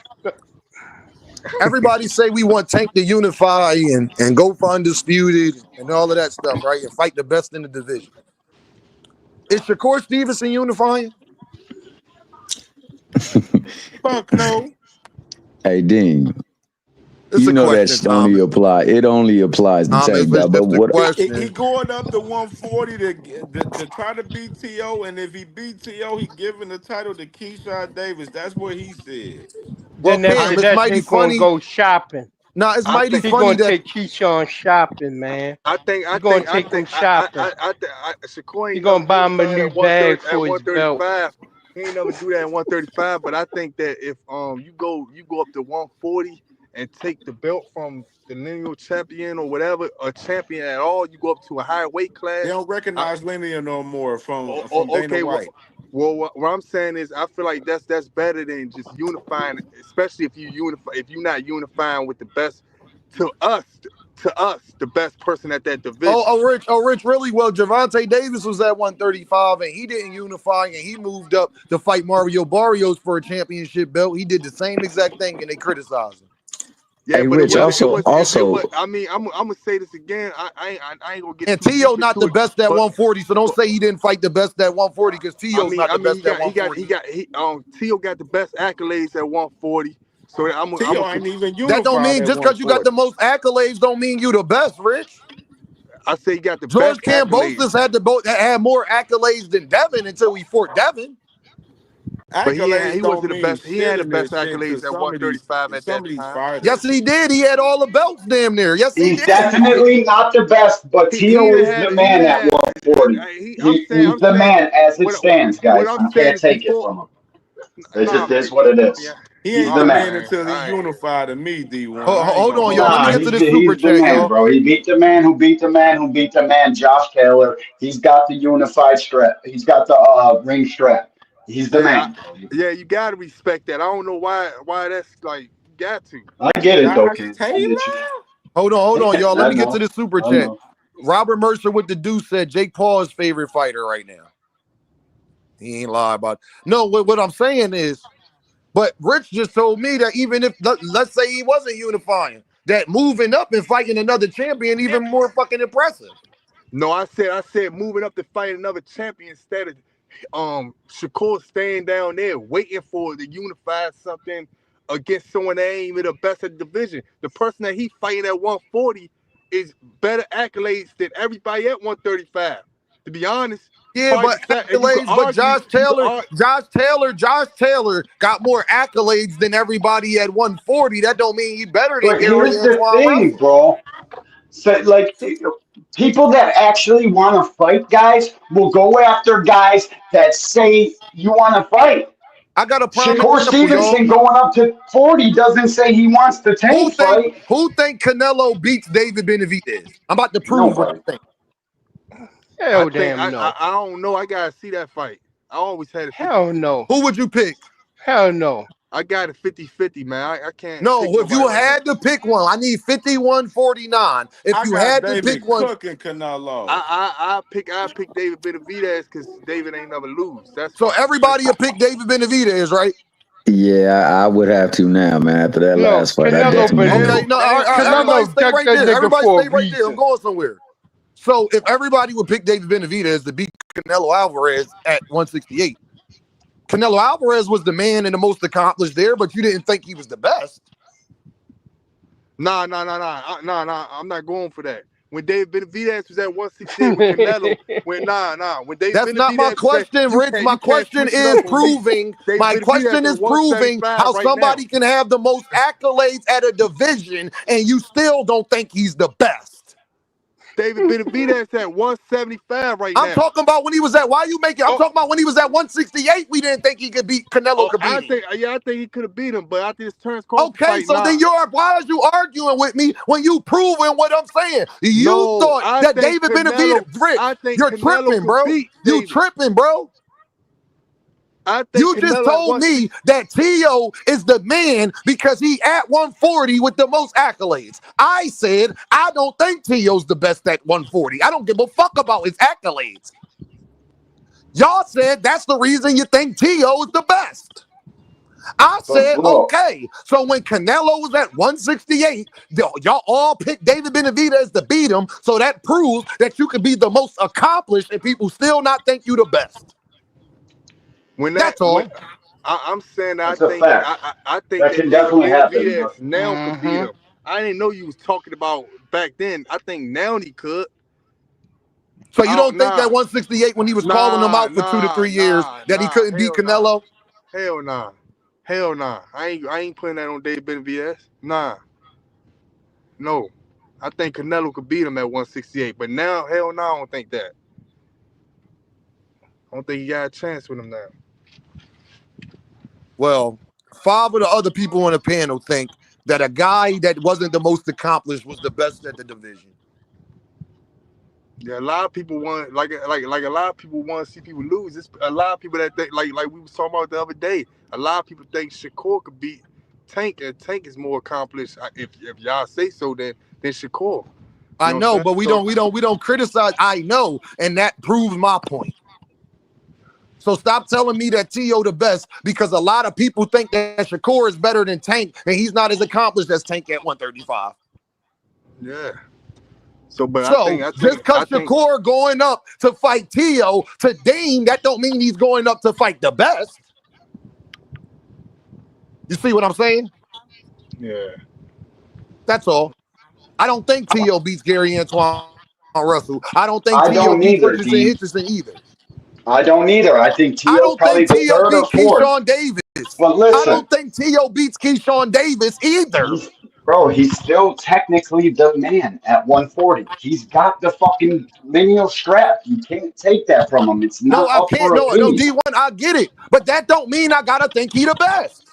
Everybody say we want Tank to unify and go for undisputed and all of that stuff, right? And fight the best in the division. Is Shakur Stevenson unifying? Fuck no. Hey, Dean. It's you a know question, that only apply. It only applies to Tank. It's But just a what? question. He going up to 140 to try to beat T.O. And if he beat T.O., he giving the title to Keyshawn Davis. That's what he said. Well, Cam, it's mighty funny. Go shopping. Nah, it's mighty He funny gonna that take Keyshawn shopping, man. I think shopping. Shakur He ain't gonna never buy him a unified new at bag 130 at for his belt. 135. He ain't never do that at 135. But I think that if you go up to 140 and take the belt from the lineal champion or whatever, a champion at all, you go up to a higher weight class. They don't recognize linear no more from Dana okay, White. Well, what I'm saying is, I feel like that's better than just unifying, especially if you're not unifying with the best to us, the best person at that division. Rich, really well. Gervonta Davis was at 135 and he didn't unify and he moved up to fight Mario Barrios for a championship belt. He did the same exact thing and they criticized him. Yeah, hey, but Rich, I'm gonna say this again. I ain't gonna get. And T.O. not the best at 140, so don't say he didn't fight the best at 140 because T.O.'s not the best at 140. T.O. got the best accolades at 140. So T.O. ain't even unified. That don't mean just because you got the most accolades don't mean you the best, Rich. I say he got the George best Kambosos had more accolades than Devin until he fought Devin. But he wasn't the best. He had the best accolades at 135 at that time. Fighters. Yes, he did. He had all the belts damn near. Yes, he He's did. definitely not the best, but T.O. is the man at 140. He's the man as it stands, guys. I can't take it from him. It just is what it is. He He's ain't the man man. until he unified to me, D1. Hold on, y'all. Let me get to this super He's the chat, man, y'all. bro. He beat the man who beat the man who beat the man, Josh Taylor. He's got the unified strap. He's got the ring strap. He's the man. Yeah, you gotta respect that. I don't know why that's like got to. I get it though, Josh Ken. Taylor? Hold on, y'all. Let me get to this super chat. Know. Robert Mercer with the deuce said Jake Paul is favorite fighter right now. He ain't lie about it. No, what I'm saying is, but Rich just told me that even if let's say he wasn't unifying, that moving up and fighting another champion even more fucking impressive. No, I said moving up to fight another champion instead of Shakur staying down there waiting for the unify something against someone that ain't even the best at the division. The person that he fighting at 140 is better accolades than everybody at 135. To be honest. Yeah, but accolades, but Josh Taylor got more accolades than everybody at 140. That don't mean he better than But Gary here's the Antoine thing, Russell. bro. So, like, people that actually want to fight guys will go after guys that say you want to fight. I got a prime Shakur example, Stevenson y'all. going up to 40 doesn't say he wants the Tank fight. Who think Canelo beats David Benavidez? I'm about to prove what I think. Hell damn no. I don't know. I gotta see that fight. I always had it. Hell no. Who would you pick? Hell no. I got it 50-50, man. I can't. No, pick if you nobody right had to pick one, I need 51-49. If I you got had to pick David one, Cook and Canelo. I pick David Benavidez because David ain't never lose. That's so why. everybody will pick David Benavidez, right? Yeah, I would have to now, man. After that No, last fight, I Canelo definitely been would. Okay, no, all right, everybody Canelo stay ducked right that there. nigga Everybody for a stay right there. I'm reason. going somewhere. So if everybody would pick David Benavidez to beat Canelo Alvarez at 168, Canelo Alvarez was the man and the most accomplished there, but you didn't think he was the best. Nah. I'm not going for that. When David Benavidez was at 168 with Canelo, when David That's not my Benavidez was at, question, Rich. My you can't question switch it is up on me. proving. David My Benavidez question at is proving 175 how right now. somebody can have the most accolades at a division and you still don't think he's the best. David Benavidez at 175 right I'm now. talking about when he was at. Why you making? I'm talking about when he was at 168. We didn't think he could beat Canelo. Could beat I him. think he could have beat him, but after this Terrence Crawford Okay, fight, so then why are you arguing with me when you proving what I'm saying? You thought I that think David Canelo. Benavidez, Rich, I think you're Canelo tripping, could bro. beat You David. tripping, bro. I think You just Canelo at told me that Tio is the man because he at 140 with the most accolades. I said I don't think Tio's the best at 140. I don't give a fuck about his accolades. Y'all said that's the reason you think Tio is the best. I said, okay. So when Canelo was at 168, y'all all picked David Benavidez to beat him. So that proves that you can be the most accomplished and people still not think you the best. That's all. I'm saying That's a fact. I think That that can David definitely happen. Benavidez now could beat him. I didn't know you was talking about back then. I think now he could. So you don't think that 168 when he was calling him out for 2 to 3 years that he couldn't beat Canelo? Hell nah. I ain't putting that on David Benavidez. Nah. No. I think Canelo could beat him at 168. But now, hell no, I don't think that. I don't think he got a chance with him now. Well, 5 of the other people on the panel think that a guy that wasn't the most accomplished was the best at the division. Yeah, a lot of people want like a lot of people want to see people lose. It's a lot of people that think like we was talking about the other day. A lot of people think Shakur could beat Tank, and Tank is more accomplished. If y'all say so, then Shakur. I know, but we don't criticize. I know, and that proves my point. So stop telling me that T.O. the best because a lot of people think that Shakur is better than Tank, and he's not as accomplished as Tank at 135. Yeah. So just because Shakur going up to fight T.O. to Dame, that don't mean he's going up to fight the best. You see what I'm saying? Yeah. That's all. I don't think T.O. beats Gary Antoine Russell. I don't think I T.O. don't beats either, Richardson Hitchison either. I don't either. I think I T.O.'s don't think probably the T.O. third or beats fourth. Keyshawn Davis. But listen, I don't think T.O. beats Keyshawn Davis either. He's still technically the man at 140. He's got the fucking lineal strap. You can't take that from him. It's not I up can't. for No, opinion. D1, I get it. But that don't mean I gotta think he the best.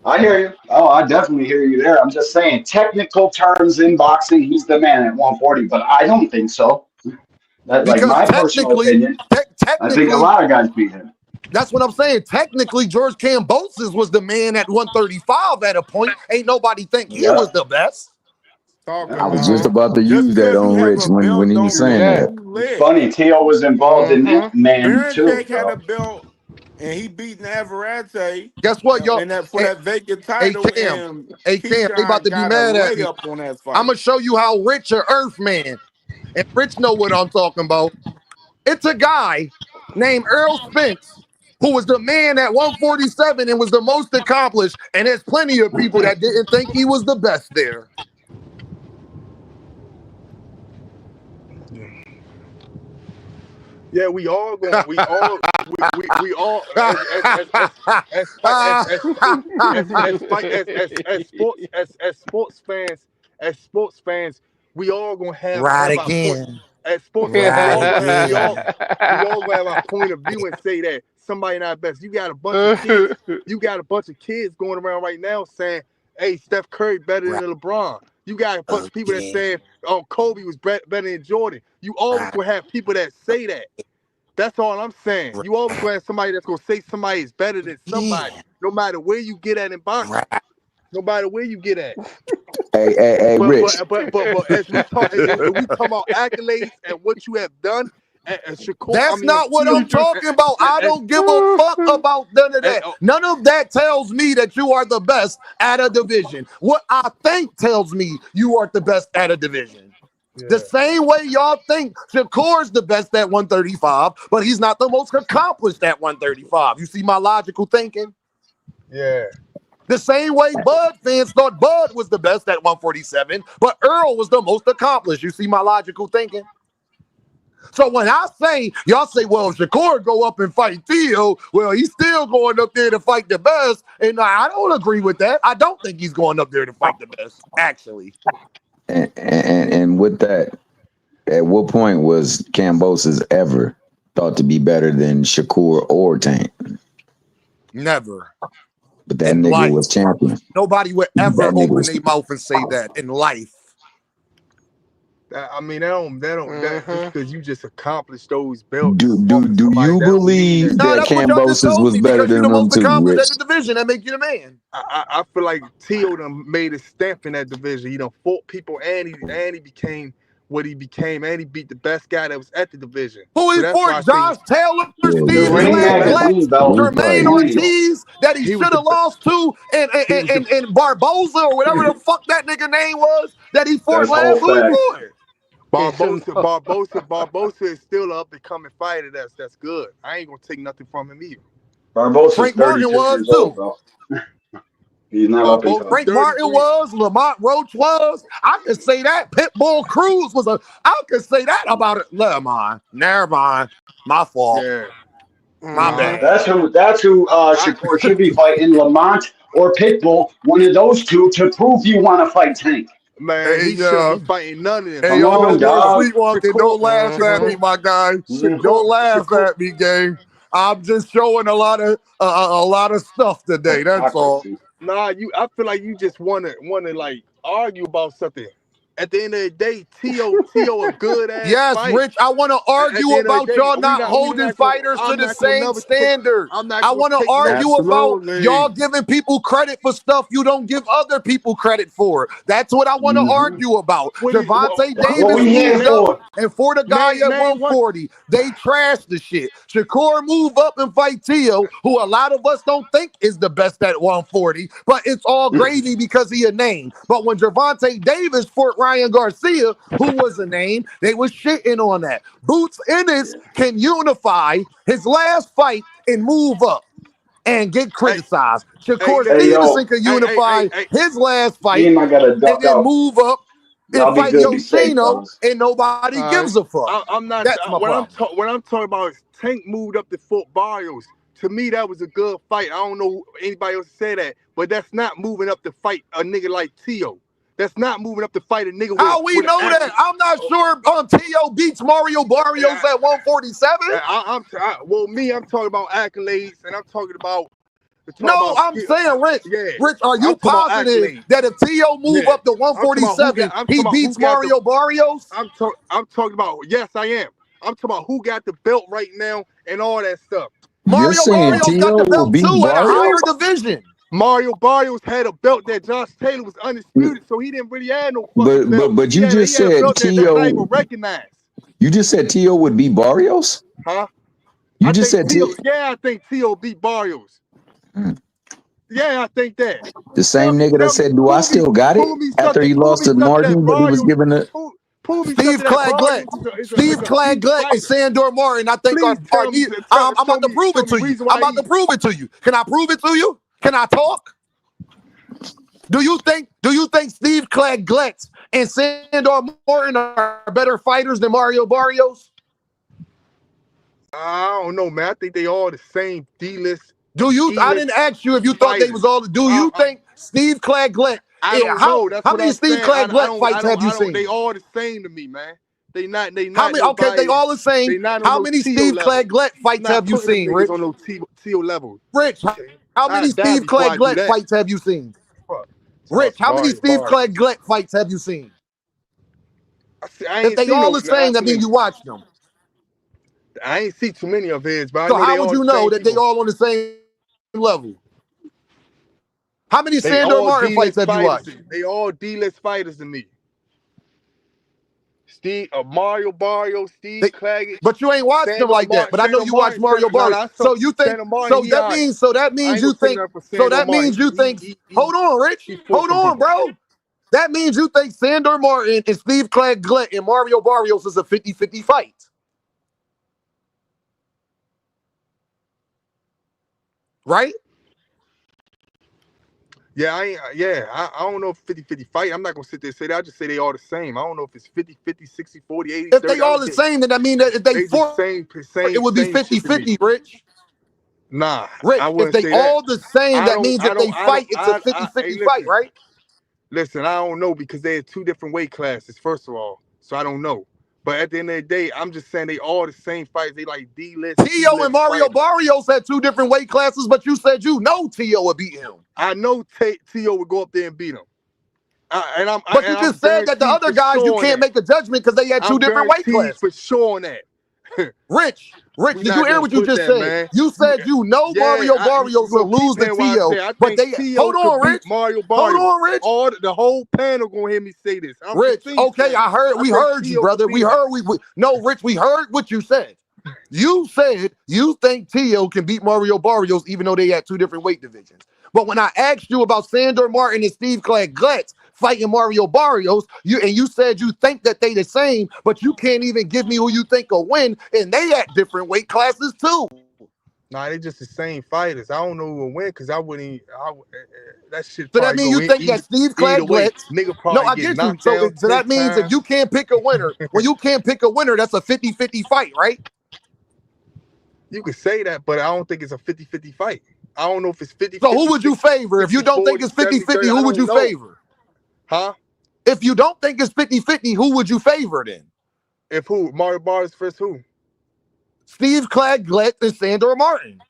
I hear you. Oh, I definitely hear you there. I'm just saying, technical terms in boxing, he's the man at 140, but I don't think so. That's like Because my personal opinion. I think a lot of guys beat him. That's what I'm saying. Technically, George Kambosos was the man at 135 at a point. Ain't nobody think he was the best. I was just about to use that on Rich when he was saying that. It's funny, Tio was involved in that man too. Tank had a belt, and he beat Navarrete. Guess what, y'all? For that vacant title, and Cam, they about to be mad at me. On that fight. I'm gonna show you how Rich a Earthman, and Rich know what I'm talking about. It's a guy named Earl Spence who was the man at 147 and was the most accomplished, and there's plenty of people that didn't think he was the best there. Yeah, we all as sports fans, we all gonna have our point. As sports fans, we all gonna have our point of view and say that somebody not best. You got a bunch of kids going around right now saying, "Hey, Steph Curry better than LeBron." You got a bunch of people that saying, "Oh, Kobe was better than Jordan." You always gonna have people that say that. That's all I'm saying. You always gonna have somebody that's gonna say somebody is better than somebody. No matter where you get at in boxing. No matter where you get at. Hey, Rich. But as we talk about accolades and what you have done, Shakur, That's not what I'm talking about. I don't give a fuck about none of that. None of that tells me that you are the best at a division. What I think tells me you are the best at a division. Yeah. The same way y'all think Shakur's the best at 135, but he's not the most accomplished at 135. You see my logical thinking? Yeah. The same way Bud fans thought Bud was the best at 147, but Earl was the most accomplished. You see my logical thinking? So when I say, y'all say, well, if Shakur go up and fight Theo, well, he's still going up there to fight the best. And I don't agree with that. I don't think he's going up there to fight the best, actually. And with that, at what point was Kambosos ever thought to be better than Shakur or Tank? Never. But that nigga was champion. Nobody would ever open their mouth and say that in life. I mean, that just because you just accomplished those belts. Do you believe that Kambosos was better than them too? At the division, that make you the man. I feel like Teo done made a stamp in that division. He done fought people, and he became what he became, and he beat the best guy that was at the division. Who he fought? Josh Taylor, Steve Jermaine Ortiz, that he should have lost to, and Barboza or whatever the fuck that nigga name was that he fought last week. Barboza is still an up and coming fighter. That's good. I ain't gonna take nothing from him either. Barboza Frank Martin was too. Bro. He's not up and coming. Frank Martin was. Lamont Roach was. I could say that. Pitbull Cruz was a. I could say that about it. Never mind. My fault. Yeah. My bad. That's who Shakur should be fighting, Lamont or Pitbull. One of those two to prove you want to fight Tank. Man, he shouldn't be fighting none of them. Hey, y'all know sleepwalking. Don't laugh at me, my guy. Don't laugh at me, gang. I'm just showing a lot of stuff today. That's all. Nah, I feel like you just wanna like argue about something. At the end of the day, Teo a good ass. Yes, fight. Rich, I want to argue about y'all not holding fighters to the same standard. I want to argue about y'all giving people credit for stuff you don't give other people credit for. That's what I want to argue about. Gervonta Davis moved up and for the guy at 140, they trashed the shit. Shakur move up and fight Teo, who a lot of us don't think is the best at 140, but it's all gravy because he a name. But when Gervonta Davis fought Ryan Garcia, who was a name, they was shitting on that. Boots Ennis can unify his last fight and move up and get criticized. Shakur Stevenson can unify his last fight and then move up and fight Yoshino, and nobody gives a fuck. I'm not. That's my problem. What I'm talking about is Tank moved up to Fort Barrios. To me, that was a good fight. I don't know anybody else say that, but that's not moving up to fight a nigga like Teo. That's not moving up to fight a nigga. How we know that? I'm not sure Teo beats Mario Barrios at 147. I'm talking about accolades, and I'm talking about. I'm saying, Rich, are you positive that if Teo move up to 147, he beats Mario Barrios? I'm talking about, yes, I am. I'm talking about who got the belt right now and all that stuff. Mario Barrios got the belt too at a higher division. Mario Barrios had a belt that Josh Taylor was undisputed, so he didn't really have no fucking belt. But you just said Teo. You just said Teo would beat Barrios? Huh? You just said Teo. Yeah, I think Teo beat Barrios. Yeah, I think that. The same nigga that said, "Do I still got it?" After he lost to Martin, but he was given a. Steve Claggett and Sandor Martin. I think I'm about to prove it to you. I'm about to prove it to you. Can I prove it to you? Can I talk? Do you think Steve Claggett and Sandor Martin are better fighters than Mario Barrios? I don't know, man. I think they all the same D-list. I didn't ask you if you thought they was all. Do you think Steve Claggett? I don't know. That's how many Steve Claggett fights have you seen? They all the same to me, man. They not. They all the same. How many Steve Claggett fights have you seen, Rich? On no Teo level. Rich, how many Steve Claggett fights have you seen? Rich, how many Steve Claggett fights have you seen? If they all the same, that means you watch them. I ain't see too many of his, but so how would you know that they all on the same level? How many Sandor Martin fights have you watched? They all D-list fighters to me. Steve, Mario Barrios, Steve Claggett. But you ain't watched them like that. But I know you watch Mario Barrios. So you think? So that means you think. So that means you think. Hold on, Rich. Hold on, bro. That means you think Sandor Martin and Steve Claggett and Mario Barrios is a 50-50 fight. Right? Yeah, I don't know if 50-50 fight. I'm not going to sit there and say that. I just say they all the same. I don't know if it's 50-50, 60-40, 80-30. If they all the same, then I mean that if they fought, it would be 50-50, Rich. Nah, Rich, I if they all the same, that means if they fight, it's a 50-50 fight, right? Listen, I don't know because they're 2 different weight classes, first of all. So I don't know. But at the end of the day, I'm just saying they all the same fights. They like D-list. Tio and Mario Barrios had 2 different weight classes, but you said you know Tio would beat him. I know Tio would go up there and beat him. But you just said that the other guys, you can't make a judgment because they had 2 different weight classes. For sure on that. Rich, did you hear what you just said? Man. You said you know Mario Barrios will lose to Tio, but they hold on, Rich. Mario Barrios. Hold on, Rich. The whole panel gonna hear me say this. Rich, okay, I heard. We heard you, brother. We heard. No, Rich, we heard what you said. You said you think Tio can beat Mario Barrios, even though they had 2 different weight divisions. But when I asked you about Sandor Martin and Steve Claggett fighting Mario Barrios, you said you think that they the same, but you can't even give me who you think will win, and they at different weight classes too. Nah, they just the same fighters. I don't know who will win because I wouldn't. That shit. So that means you think that Steve Claggett? No, I get you. So that means if you can't pick a winner, when you can't pick a winner, that's a 50-50 fight, right? You could say that, but I don't think it's a 50-50 fight. I don't know if it's 50. So who would you favor? If you don't think it's 50-50, who would you favor? Huh? If you don't think it's 50-50, who would you favor then? If who? Mario Barrios versus who? Steve Claggett and Sandor Martin.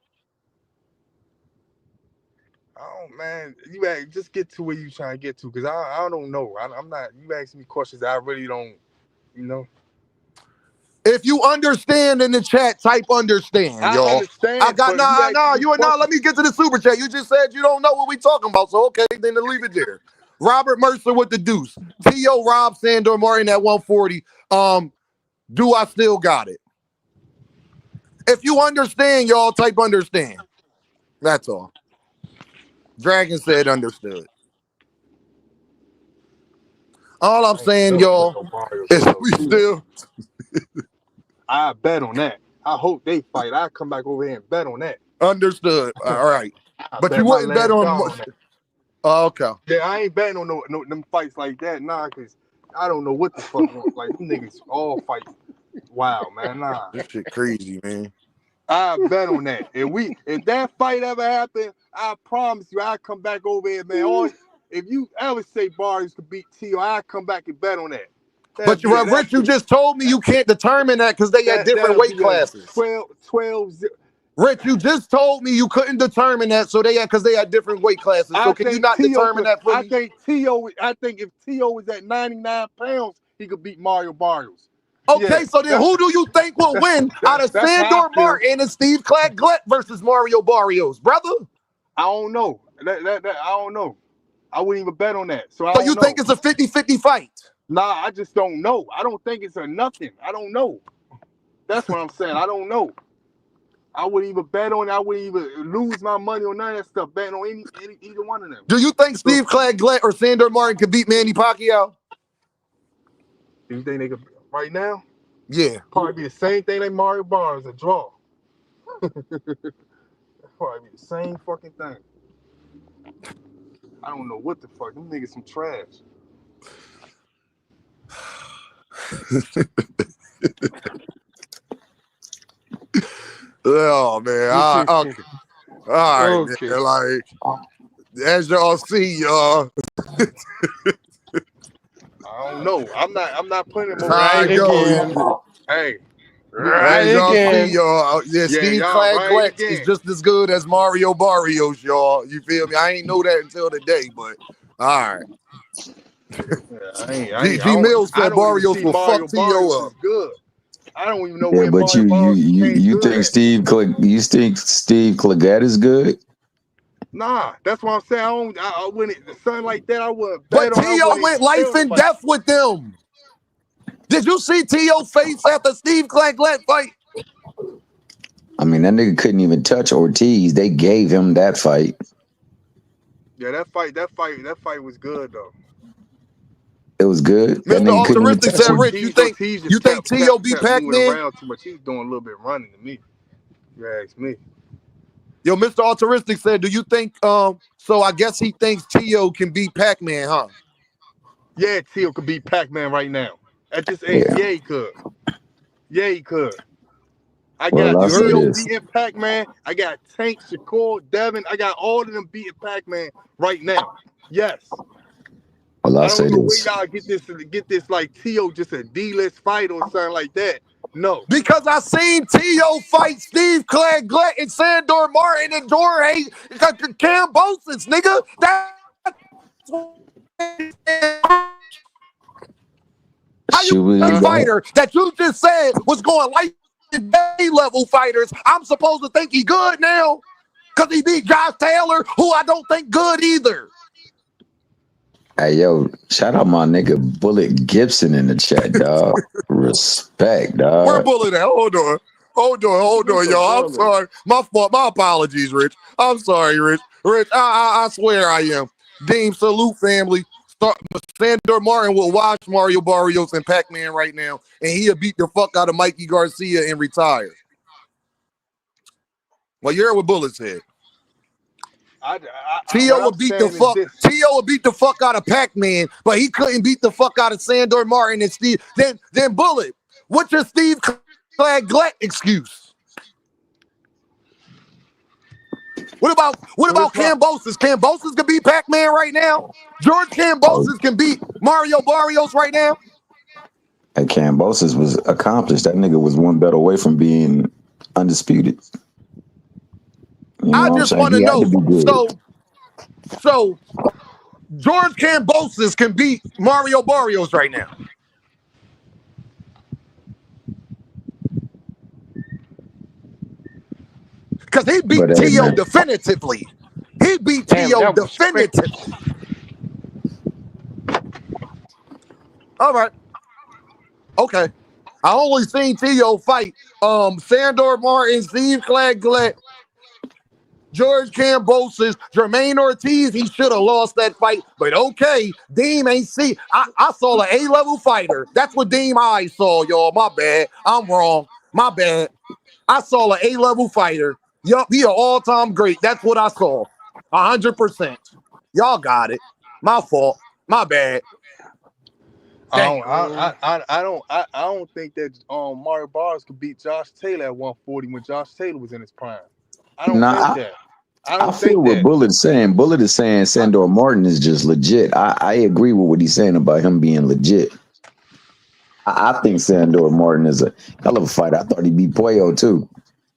Oh man, you just get to where you trying to get to because I don't know. I'm not. You asking me questions that I really don't. You know. If you understand in the chat, type understand, y'all. Understand, I got let me get to the super chat. You just said you don't know what we talking about, so okay, then leave it there. Robert Mercer with the deuce. Tio Rob Sandor Martin at 140. Do I still got it? If you understand, y'all, type understand. That's all. Dragon said understood. All I'm saying, y'all, is we still. I bet on that. I hope they fight. I come back over here and bet on that. Understood. All right. But you wouldn't bet on that. Oh, okay. Yeah, I ain't betting on no them fights like that, nah, because I don't know what the fuck like them niggas all fight. Wow, man, nah. This shit crazy, man. I bet on that. If that fight ever happened, I promise you I come back over here, man. If you ever say Barrios could beat Tio, I come back and bet on that. But Rich, you just told me you can't determine that because they had different weight classes. 12. Rich, you just told me you couldn't determine that, so because they had different weight classes. So can you not determine that for me? I think if Tio was at 99 pounds, he could beat Mario Barrios. Okay, so then who do you think will win out of Sandor Martin and Steve Claggett versus Mario Barrios, brother? I don't know. I don't know. I wouldn't even bet on that. So you think it's a 50-50 fight? Nah, I just don't know. I don't think it's a nothing. I don't know. That's what I'm saying. I don't know. I wouldn't even bet on it. I wouldn't even lose my money on none of that stuff, betting on either one of them. Do you think Steve Claggett or Sandor Martin could beat Manny Pacquiao? Do you think they could right now? Yeah. Probably be the same thing like Mario Barrios, a draw. Probably be the same fucking thing. I don't know what the fuck. Them niggas some trash. Oh man, okay. All right, okay. Man, like as y'all see, y'all. I don't know. I'm not putting him right again. Hey, as y'all see, y'all. Yeah, Steve Claggett is just as good as Mario Barrios, y'all. You feel me? I ain't know that until today, but all right. G Mills said Barrios will fuck Tio up. Good. I don't even know. Yeah, but you think Steve Claggett is good? Nah, that's what I'm saying. I wouldn't something like that. I wouldn't But bet on. T.O. went life and death with them. Did you see T.O. face after Steve Claggett fight? I mean, that nigga couldn't even touch Ortiz. They gave him that fight. Yeah, that fight was good though. It was good. That Mr. nigga couldn't even Altruistic touch said, him. Rich, you think T.O. beat kept moving Pac-Man? around too much. He was doing a little bit running to me. You ask me. Yo, Mr. Altruistic said, do you think, so I guess he thinks T.O. can beat Pac-Man, huh? Yeah, T.O. could beat Pac-Man right now. At this age, yeah, he could. Yeah, he could. I got T.O. beating Pac-Man. I got Tank, Shakur, Devin. I got all of them beating Pac-Man right now. Yes. Well, I don't know where y'all get this like T.O. just a D-list fight or something like that. No. Because I seen T.O. fight Steve Claggett and Sandor Martin and Jorge Cambosis, nigga. That's how you fighter that you just said was going life and day level fighters. I'm supposed to think he good now because he beat Josh Taylor, who I don't think good either. Hey, yo, shout out my nigga Bullet Gibson in the chat, dog. Respect, dog. Where Bullet at? Hold on, y'all. I'm sorry. My fault. My apologies, Rich. I'm sorry, Rich. Rich, I swear I am. Dean, salute, family. Sandor Martin will watch Mario Barrios and Pac-Man right now, and he'll beat the fuck out of Mikey Garcia and retire. Well, you heard what Bullet said. T.O. will beat the fuck out of Pac-Man, but he couldn't beat the fuck out of Sandor Martin and Steve. Then Bullet, what's your Steve Claggett excuse? What about Cambosis? Cambosis can beat Pac-Man right now. George Cambosis can beat Mario Barrios right now. And Cambosis was accomplished. That nigga was one bet away from being undisputed. You know I just want to know. So George Cambosis can beat Mario Barrios right now. Because he beat T.O. definitively. He beat T.O. definitively. All right. Okay. I only seen T.O. fight Sandor Martin, Steve Claggett, George Cambosis, Jermaine Ortiz. He should have lost that fight, but okay. Deem ain't see. I saw an A-level fighter. That's what Deem I saw, y'all. My bad. I'm wrong. My bad. I saw an A-level fighter. Yup, he an all-time great. That's what I saw. 100%. Y'all got it. My fault. My bad. I don't think that Mario Barrios could beat Josh Taylor at 140 when Josh Taylor was in his prime. I don't think that. I feel what Bullet is saying. Bullet is saying Sandor Martin is just legit. I agree with what he's saying about him being legit. I think Sandor Martin is a hell of a fighter. I thought he beat Puello too.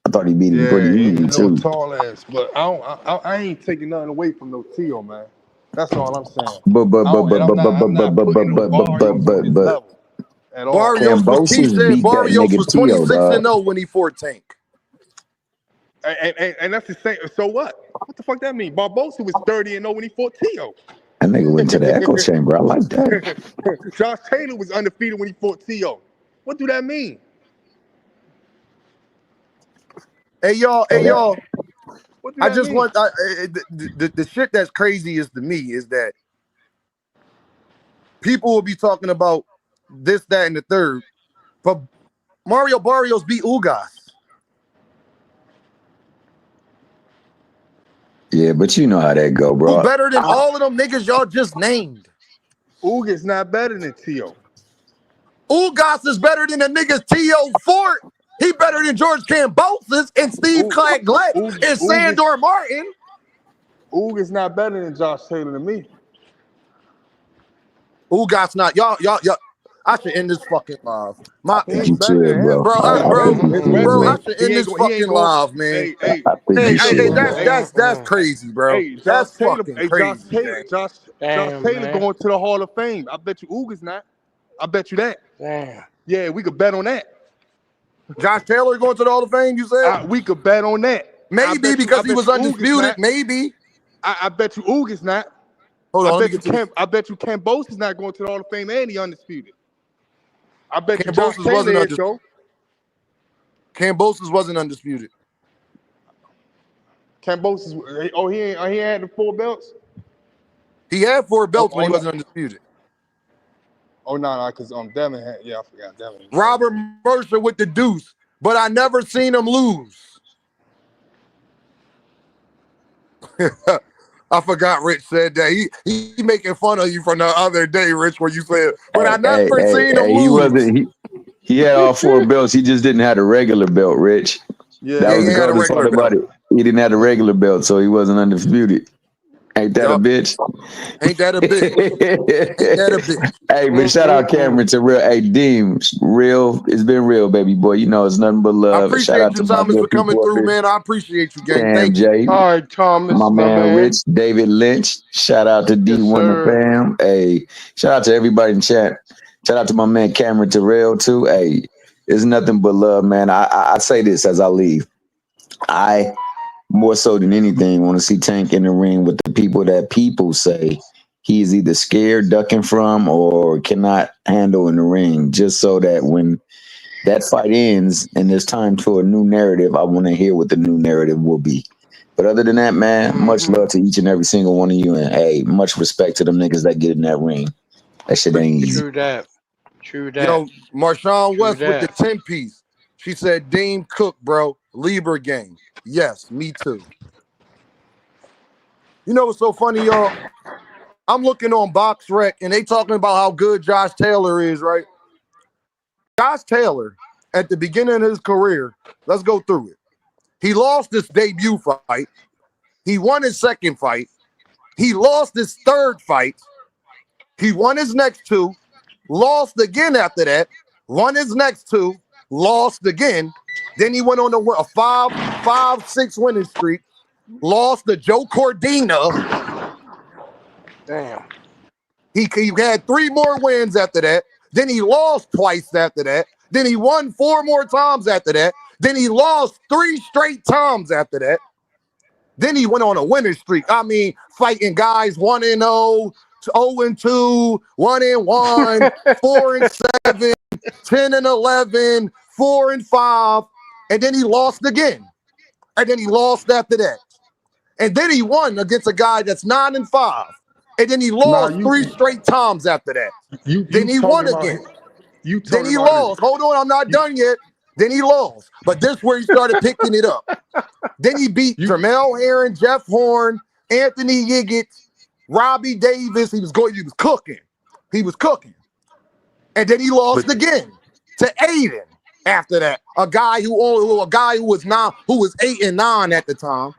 I thought he beat him pretty easily too. Tall ass, but I ain't taking nothing away from no T.O., man. That's all I'm saying. But Barrios was 26-0 when he fought Tank. And that's the same. So what? What the fuck that mean? Barbosa was 30-0 when he fought T.O. That nigga went to the echo chamber. I like that. Josh Taylor was undefeated when he fought T.O. What do that mean? Hey y'all. I just want the shit that's crazy is to me is that people will be talking about this, that, and the third, but Mario Barrios beat Ugas. Yeah, but you know how that go, bro. Who better than all of them niggas y'all just named? Ugas not better than T.O. Ugas is better than the niggas T.O. Fort. He better than George Cambosis and Steve Claggett and Sandor Martin. Ugas not better than Josh Taylor to me. Ugas not. Y'all. I should end this fucking live. Bro, I should end this fucking live, man. That's crazy, bro. That's fucking crazy. Josh Taylor going to the Hall of Fame. I bet you Ugas not. I bet you that. Damn. Yeah, we could bet on that. Josh Taylor going to the Hall of Fame, you said? We could bet on that. Maybe because he was undisputed. Maybe. I bet you Oog is not. Hold on, I bet you Cambosis is not going to the Hall of Fame and he undisputed. I bet you Josh Taylor is though. Cambosis wasn't undisputed. Cambosis, he ain't had the 4 belts? He had 4 belts, but he wasn't undisputed. Oh no, because Devin had, I forgot Devin. Robert Mercer with the deuce, but I never seen him lose. I forgot Rich said that. He making fun of you from the other day, Rich, where you said, but I never seen him lose. He had all 4 belts. He just didn't have a regular belt, Rich. Yeah, that was he had a regular belt. He didn't have a regular belt, so he wasn't undisputed. Ain't that a bitch? Ain't that a bitch? Ain't that a bitch? Hey, but shout out Cameron to real. Hey, Deem, real. It's been real, baby boy. You know it's nothing but love. I appreciate you, Thomas, for coming through, man. I appreciate you, gang. Thank Jay. you. All right, Thomas, my man Rich, David Lynch. Shout out to D1 the fam. Hey, shout out to everybody in chat. Shout out to my man Cameron Terrell too. Hey, it's nothing but love, man. I say this as I leave. I more so than anything want to see Tank in the ring with the people that people say he's either scared, ducking from, or cannot handle in the ring, just so that when that fight ends and there's time for a new narrative, I want to hear what the new narrative will be. But other than that, man, much love to each and every single one of you, and hey, much respect to them niggas that get in that ring. That shit ain't easy. True that. Yo, Marshawn West with the 10-piece. She said, Dean Cook, bro. Libra game. Yes, me too. You know what's so funny, y'all? I'm looking on BoxRec, and they talking about how good Josh Taylor is, right? Josh Taylor, at the beginning of his career, let's go through it. He lost his debut fight. He won his second fight. He lost his third fight. He won his next 2. Lost again after that. Won his next 2. Lost again. Then he went on a 5-6 winning streak. Lost to Joe Cordina. Damn. He had 3 more wins after that. Then he lost twice after that. Then he won 4 more times after that. Then he lost 3 straight times after that. Then he went on a winning streak. I mean, fighting guys 1-0, 0-2, 1-1, 4-7, 10-11, 4-5, and then he lost again. And then he lost after that. And then he won against a guy that's 9-5. And then he lost 3 straight times after that. Then he won again. Then he lost. Hold on, I'm not done yet. Then he lost. But this is where he started picking it up. Then he beat Jermell Herring, Jeff Horn, Anthony Yiggett, Robbie Davis. He was cooking. He was cooking. And then he lost again to Aiden after that. A guy who was 8-9 at the time.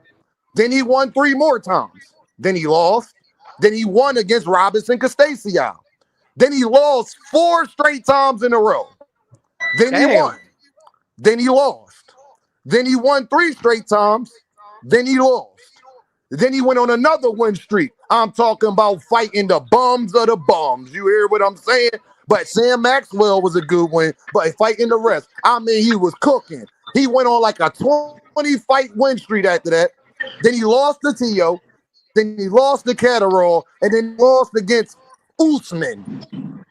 Then he won 3 more times. Then he lost. Then he won against Robinson Castacio. Then he lost 4 straight times in a row. Then he won. Then he lost. Then he won 3 straight times. Then he lost. Then he went on another win streak. I'm talking about fighting the bums of the bums. You hear what I'm saying? But Sam Maxwell was a good win. But fighting the rest, I mean, he was cooking. He went on like a 20-fight win streak after that. Then he lost to Tio. Then he lost to Catterall. And then he lost against Usman.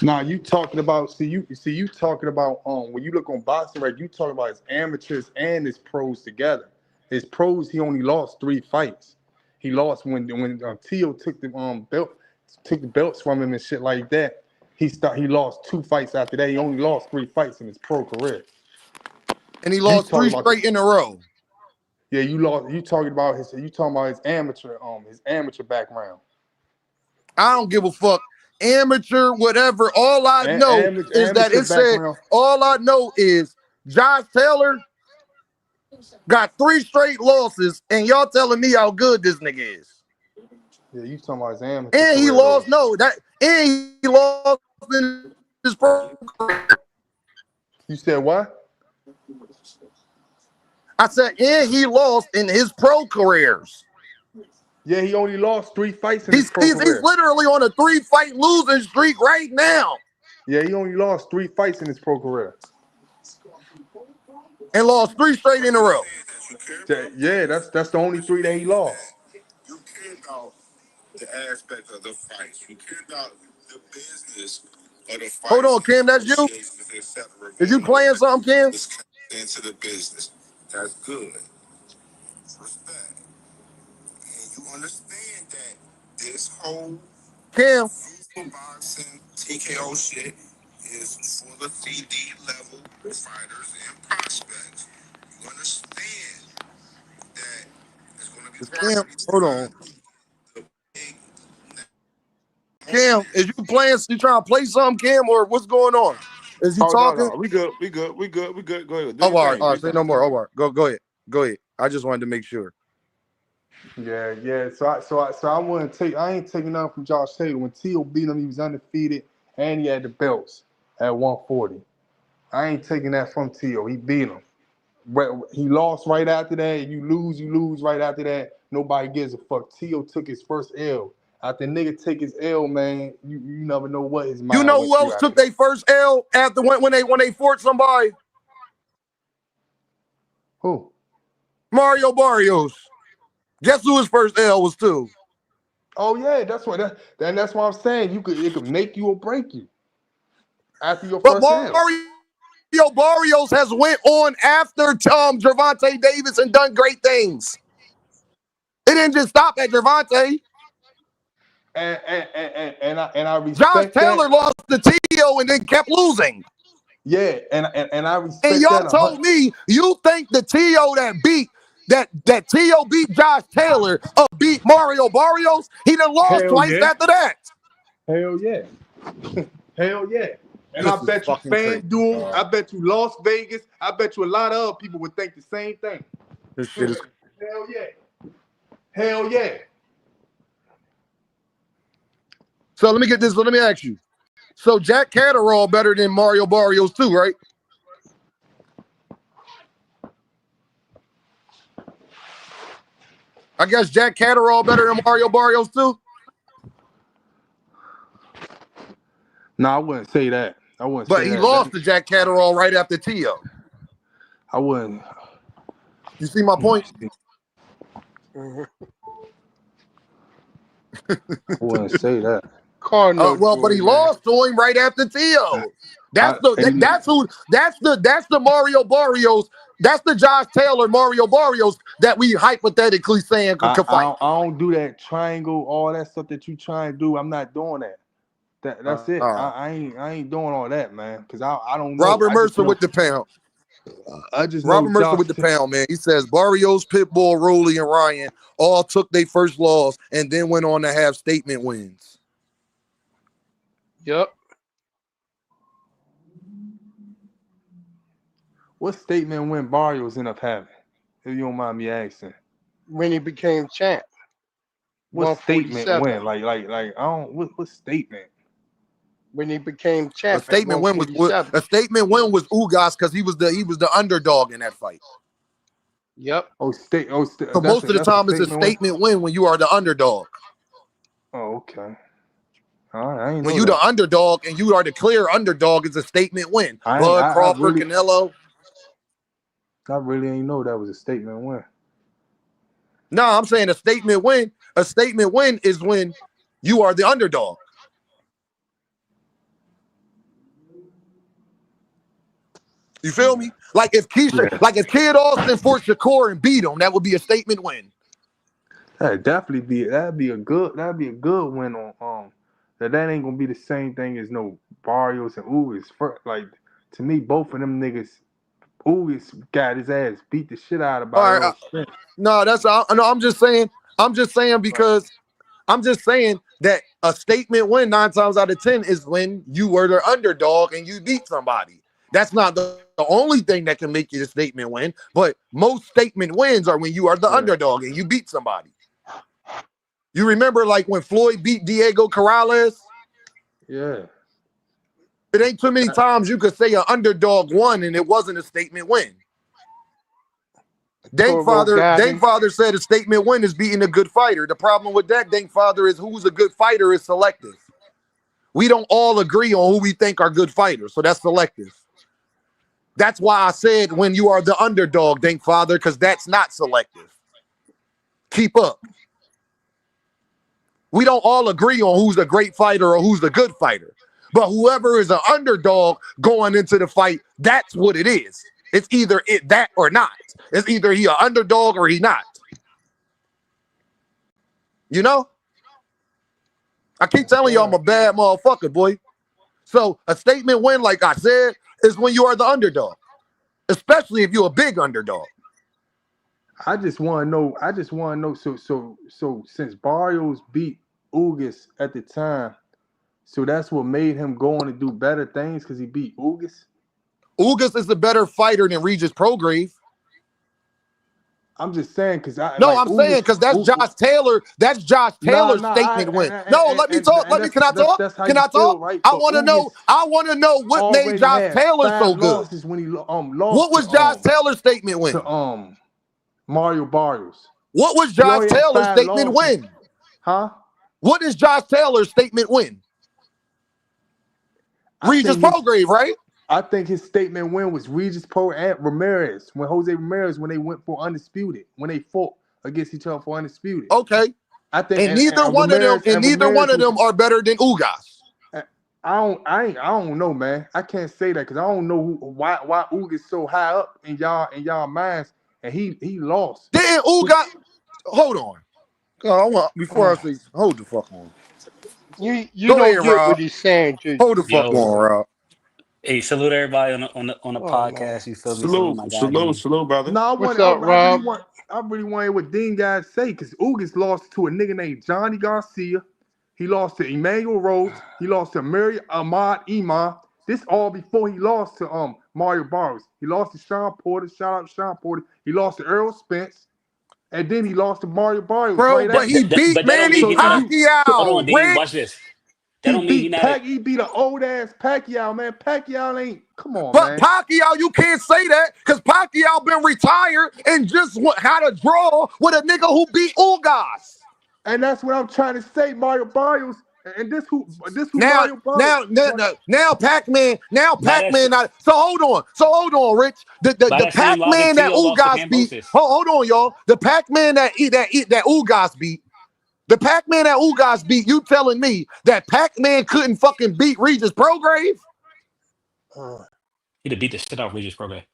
Now you talking about you talking about when you look on boxing, right? You talking about his amateurs and his pros together. His pros, he only lost 3 fights. He lost when Tio took the belts from him and shit like that. He lost 2 fights after that. He only lost 3 fights in his pro career. And he lost 3 straight in a row. Yeah, you talking about his amateur background. I don't give a fuck. Amateur, whatever. All I know is that it said, all I know is Josh Taylor got 3 straight losses, and y'all telling me how good this nigga is. Yeah, you talking about his amateur. And he lost, and he lost in his pro career. You said what? I said, and he lost in his pro careers. Yeah, he only lost 3 fights in his pro career. He's literally on a 3-fight losing streak right now. Yeah, he only lost 3 fights in his pro career. And lost 3 straight in a row. Yeah, that's the only 3 that he lost. You care about the aspect of the fights. You care about the business of the fights. Hold on, Kim, that's you? Is you playing something, Kim? Into the business. That's good. Respect. And you understand that this whole Kim. boxing TKO shit is for the CD level fighters and prospects. You understand that it's going to be Kim, hard hold on. the big Kim, is you playing? You trying to play something, Kim, or what's going on? Is you talking? no. We good. Go ahead. Do Oh, your thing. all right. Say no more. All right. Go ahead. I just wanted to make sure. Yeah. So I wouldn't take. I ain't taking nothing from Josh Taylor. When T.O. beat him, he was undefeated and he had the belts at 140. I ain't taking that from T.O. He beat him. He lost right after that. You lose right after that. Nobody gives a fuck. T.O. took his first L. After nigga take his L, man, you never know what his mind. You know who else took their first L after when they fought somebody? Who? Mario Barrios. Guess who his first L was too? Oh yeah, that's what I'm saying. It could make you or break you after your first L. Mario Barrios has went on after Gervonta Davis and done great things. It didn't just stop at Gervonta. And I respect Josh Taylor lost to T.O. and then kept losing. Yeah, and I respect and y'all told me you think the T.O. that T.O. beat Josh Taylor beat Mario Barrios. He done lost twice after that. Hell yeah. Hell yeah. And I bet you FanDuel, I bet you Las Vegas, I bet you a lot of other people would think the same thing. This shit is hell yeah. Hell yeah. So let me get this. Let me ask you. So Jack Catterall better than Mario Barrios too, right? I guess Jack Catterall better than Mario Barrios too. No, I wouldn't say that. But he lost to Jack Catterall right after T.O. I wouldn't. You see my point? I wouldn't say that. But he lost to him right after T.O. That's the Mario Barrios. That's the Josh Taylor Mario Barrios that we hypothetically saying could fight. I don't do that triangle, all that stuff that you try and do. I'm not doing that. That's it. I ain't doing all that, man. Because I don't know. Robert Mercer with the pound. Robert Mercer with the pound, man. He says Barrios, Pitbull, Rolly, and Ryan all took their first loss and then went on to have statement wins. Yep. What statement win Barrios ended up having? If you don't mind me asking. When he became champ. What statement win? Like I don't. What statement? When he became champ. A statement win was Ugas because he was the underdog in that fight. Yep. So most of the time it's a statement win when you are the underdog. Oh, okay. All right. When you the underdog and you are the clear underdog, it's a statement win. Bud, Crawford, Canelo. I really ain't know that was a statement win. No, I'm saying a statement win. A statement win is when you are the underdog. You feel me? Like if Kid Austin fought Shakur and beat him, that would be a statement win. That'd be a good win on that ain't gonna be the same thing as no Barrios and Ugas. Like to me, both of them niggas, Ugas got his ass beat the shit out of Barrios. I'm just saying because I'm just saying that a statement win 9 times out of 10 is when you were the underdog and you beat somebody. That's not the only thing that can make you a statement win, but most statement wins are when you are the underdog and you beat somebody. You remember like when Floyd beat Diego Corrales? Yeah. It ain't too many times you could say an underdog won and it wasn't a statement win. Dankfather said a statement win is beating a good fighter. The problem with that, Dankfather, is who's a good fighter is selective. We don't all agree on who we think are good fighters, so that's selective. That's why I said when you are the underdog, thank father, because that's not selective. Keep up. We don't all agree on who's the great fighter or who's the good fighter. But whoever is an underdog going into the fight, that's what it is. It's either that or not. It's either he an underdog or he not. You know? I keep telling you I'm a bad motherfucker, boy. So a statement win, like I said, is when you are the underdog. Especially if you're a big underdog. I just want to know. So since Barrios beat Ugas at the time, so that's what made him go on to do better things because he beat Ugas. Ugas is a better fighter than Regis Prograve. I'm just saying because I'm saying because that's Josh Taylor. That's Josh Taylor's statement win. Let me talk. Can I talk? Can I talk? Right? I want to know. I want to know what made Josh Taylor so good. When he lost what was Josh Taylor's statement win? To Mario Barrios. What was Josh Taylor's statement win? Huh? What is Josh Taylor's statement win? Regis Prograve, right? I think his statement win was Regis Pro and Ramirez. When Jose Ramirez, when they went for undisputed, when they fought against each other for undisputed. Okay. I think neither one of them are better than Ugas. I don't know, man. I can't say that because I don't know why Ugas so high up in y'all minds, and he lost. Didn't Ugas? Hold on. I say hold the fuck on. You don't ahead, get Rob. what he's saying. Hold the fuck on, Rob. Hey, salute everybody on the podcast. Man. You feel me? Salute, brother. No, What's up, Rob? I really want to hear what Dean guys say because Ugas lost to a nigga named Johnny Garcia. He lost to Emmanuel Rhodes. He lost to Mary Ahmad Iman. This all before he lost to Mario Barrios. He lost to Sean Porter. Shout out to Sean Porter. He lost to Earl Spence. And then he lost to Mario Barrios. Bro, but he beat Manny Pacquiao. Hold on, Dean. Watch this. He beat an old ass Pacquiao, man. Pacquiao ain't. Come on, man. But Pacquiao, you can't say that because Pacquiao been retired and just had a draw with a nigga who beat Ugas. And that's what I'm trying to say, Mario Barrios. And this who now, Mario Barrios. Now Pac-Man. So hold on, Rich. The Pac-Man that Ugas beat. Hold on, y'all. The Pac-Man that Ugas beat. The Pac-Man that Ugas beat, you telling me that Pac-Man couldn't fucking beat Regis Prograve? He'd have beat the shit out of Regis Prograve.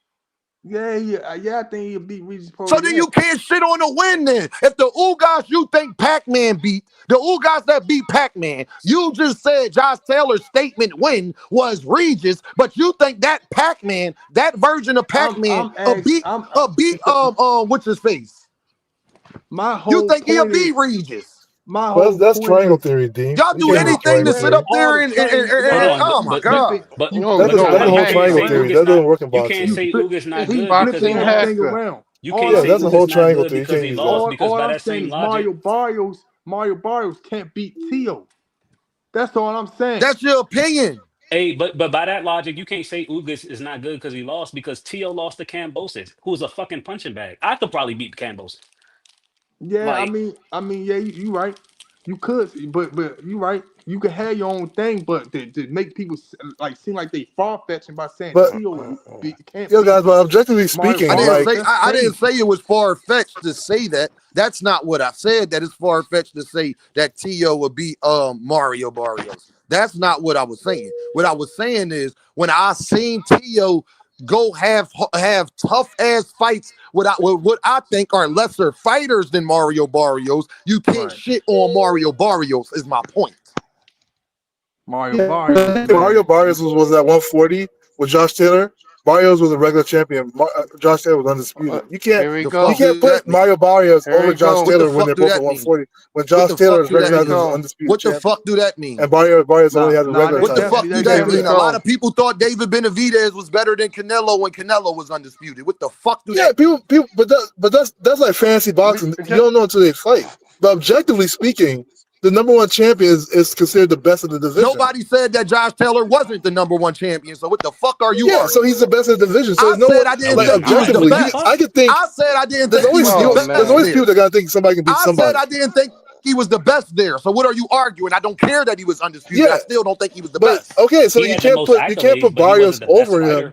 Yeah, I think he'll beat Regis Prograve. So then you can't shit on the win then. If the Ugas you think Pac-Man beat, the Ugas that beat Pac-Man, you just said Josh Taylor's statement win was Regis, but you think that Pac-Man, that version of Pac-Man, beat what's his face? You think he'll beat Regis? That's triangle theory, Dean. Y'all do anything to sit up there and oh my god! That's the whole triangle theory. That doesn't work in boxing. You can't say Ugas not good boxing because thing around. You can't say that's a whole triangle theory. because he lost because by that same logic, Mario Barrios can't beat Tio. That's all I'm saying. That's your opinion. Hey, but by that logic, you can't say Ugas is not good because he lost because Tio lost to Kambosos, who's a fucking punching bag. I could probably beat Kambosos. Yeah, like, I mean, yeah, you right. You could, but you right. You could have your own thing, but to make people like seem like they far fetching by saying Tio can't. Yo, guys, but objectively speaking, I didn't say it was far fetched to say that. That's not what I said. That it's far fetched to say that Tio would beat Mario Barrios. That's not what I was saying. What I was saying is when I seen Tio go have tough ass fights with what I think are lesser fighters than Mario Barrios, you can't shit on Mario Barrios is my point. Mario Barrios was at 140 with Josh Taylor. Barrios was a regular champion. Josh Taylor was undisputed. You can't put Mario Barrios over Josh Taylor when they're both at 140. When Josh Taylor is recognized as undisputed. What the fuck do that mean? And Barrios only has a regular. What the fuck do that mean? A lot of people thought David Benavidez was better than Canelo when Canelo was undisputed. What the fuck do that mean? People, but that's like fantasy boxing. You don't know until they fight. But objectively speaking, the number one champion is considered the best of the division. Nobody said that Josh Taylor wasn't the number one champion. So what the fuck are you? Yeah, so he's the best of the division. So I didn't think he was the best. I could think. I said I didn't think he was the best. There's always people that gotta think somebody can beat somebody. I said I didn't think he was the best there. So what are you arguing? I don't care that he was undisputed. I still don't think he was the best. Okay, so you can't put Barrios over him.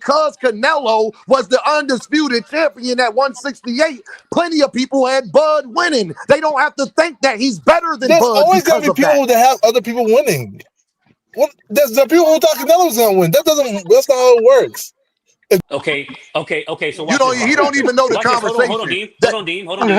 because Canelo was the undisputed champion at 168, plenty of people had Bud winning. They don't have to think that he's better than There's Bud always gonna because be of that. people that have other people winning. There's the people who thought Canelo's gonna win. That's not how it works. Okay. So You watch don't. this. He don't even know the Watch this. Hold on, conversation. Dean. Hold on, Dean.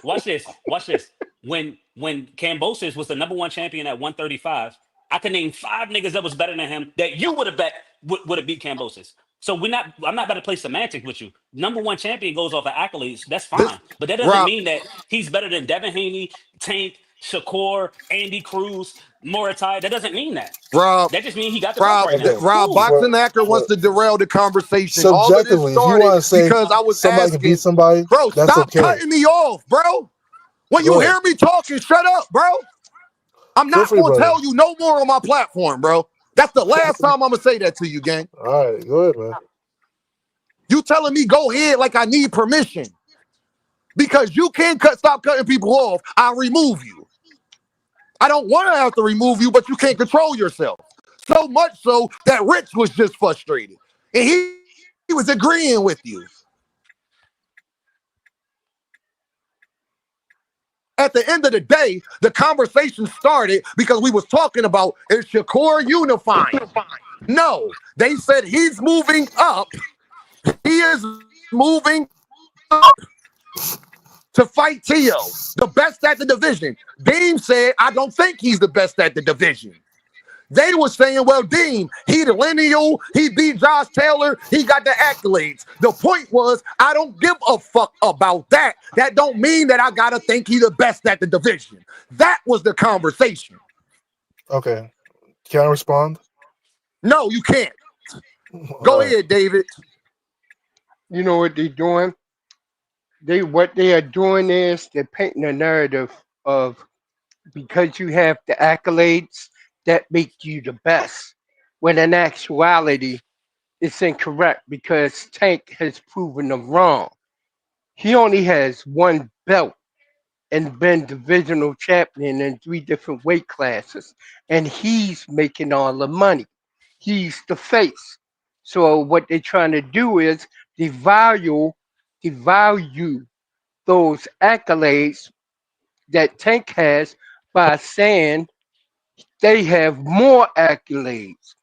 Watch this. Watch this. when Kambosos was the #1 champion at 135, I could name 5 niggas that was better than him that you would have bet would have beat Kambosos. So I'm not about to play semantics with you. #1 champion goes off of accolades. That's This fine. But that doesn't Rob, mean that he's better than Devin Haney, Tank, Shakur, Andy Cruz, Moritai. That doesn't mean that. Rob, That just means he got the belt right now. Rob, Cool. Boxing Actor wants to derail the conversation. All of this Subjectively, if you started want to say because I was somebody asking, can beat somebody, bro, that's stop okay. cutting me off, bro. When Go you ahead. hear me talking, shut up, bro. I'm Feel not free, going to brother. tell you no more on my platform, bro. That's the last time I'm going to say that to you, gang. All right, go ahead, man. You telling me go ahead like I need permission. Because you can't stop cutting people off, I'll remove you. I don't want to have to remove you, but you can't control yourself. So much so that Rich was just frustrated. And he was agreeing with you. At the end of the day, the conversation started because we was talking about, is Shakur unifying? No, they said he's moving up. He is moving up to fight Tio, the best at the division. Dean said, I don't think he's the best at the division. They were saying, well, Dean, he the lineal, he beat Josh Taylor, he got the accolades. The point was, I don't give a fuck about that. That don't mean that I gotta think he the best at the division. That was the conversation. Okay. Can I respond? No, you can't. Go ahead, David. You know what they're doing? What they are doing is they're painting a narrative of because you have the accolades that make you the best. When in actuality, it's incorrect because Tank has proven them wrong. He only has one belt and been divisional champion in 3 different weight classes, and he's making all the money. He's the face. So what they're trying to do is devalue those accolades that Tank has by saying they have more accolades.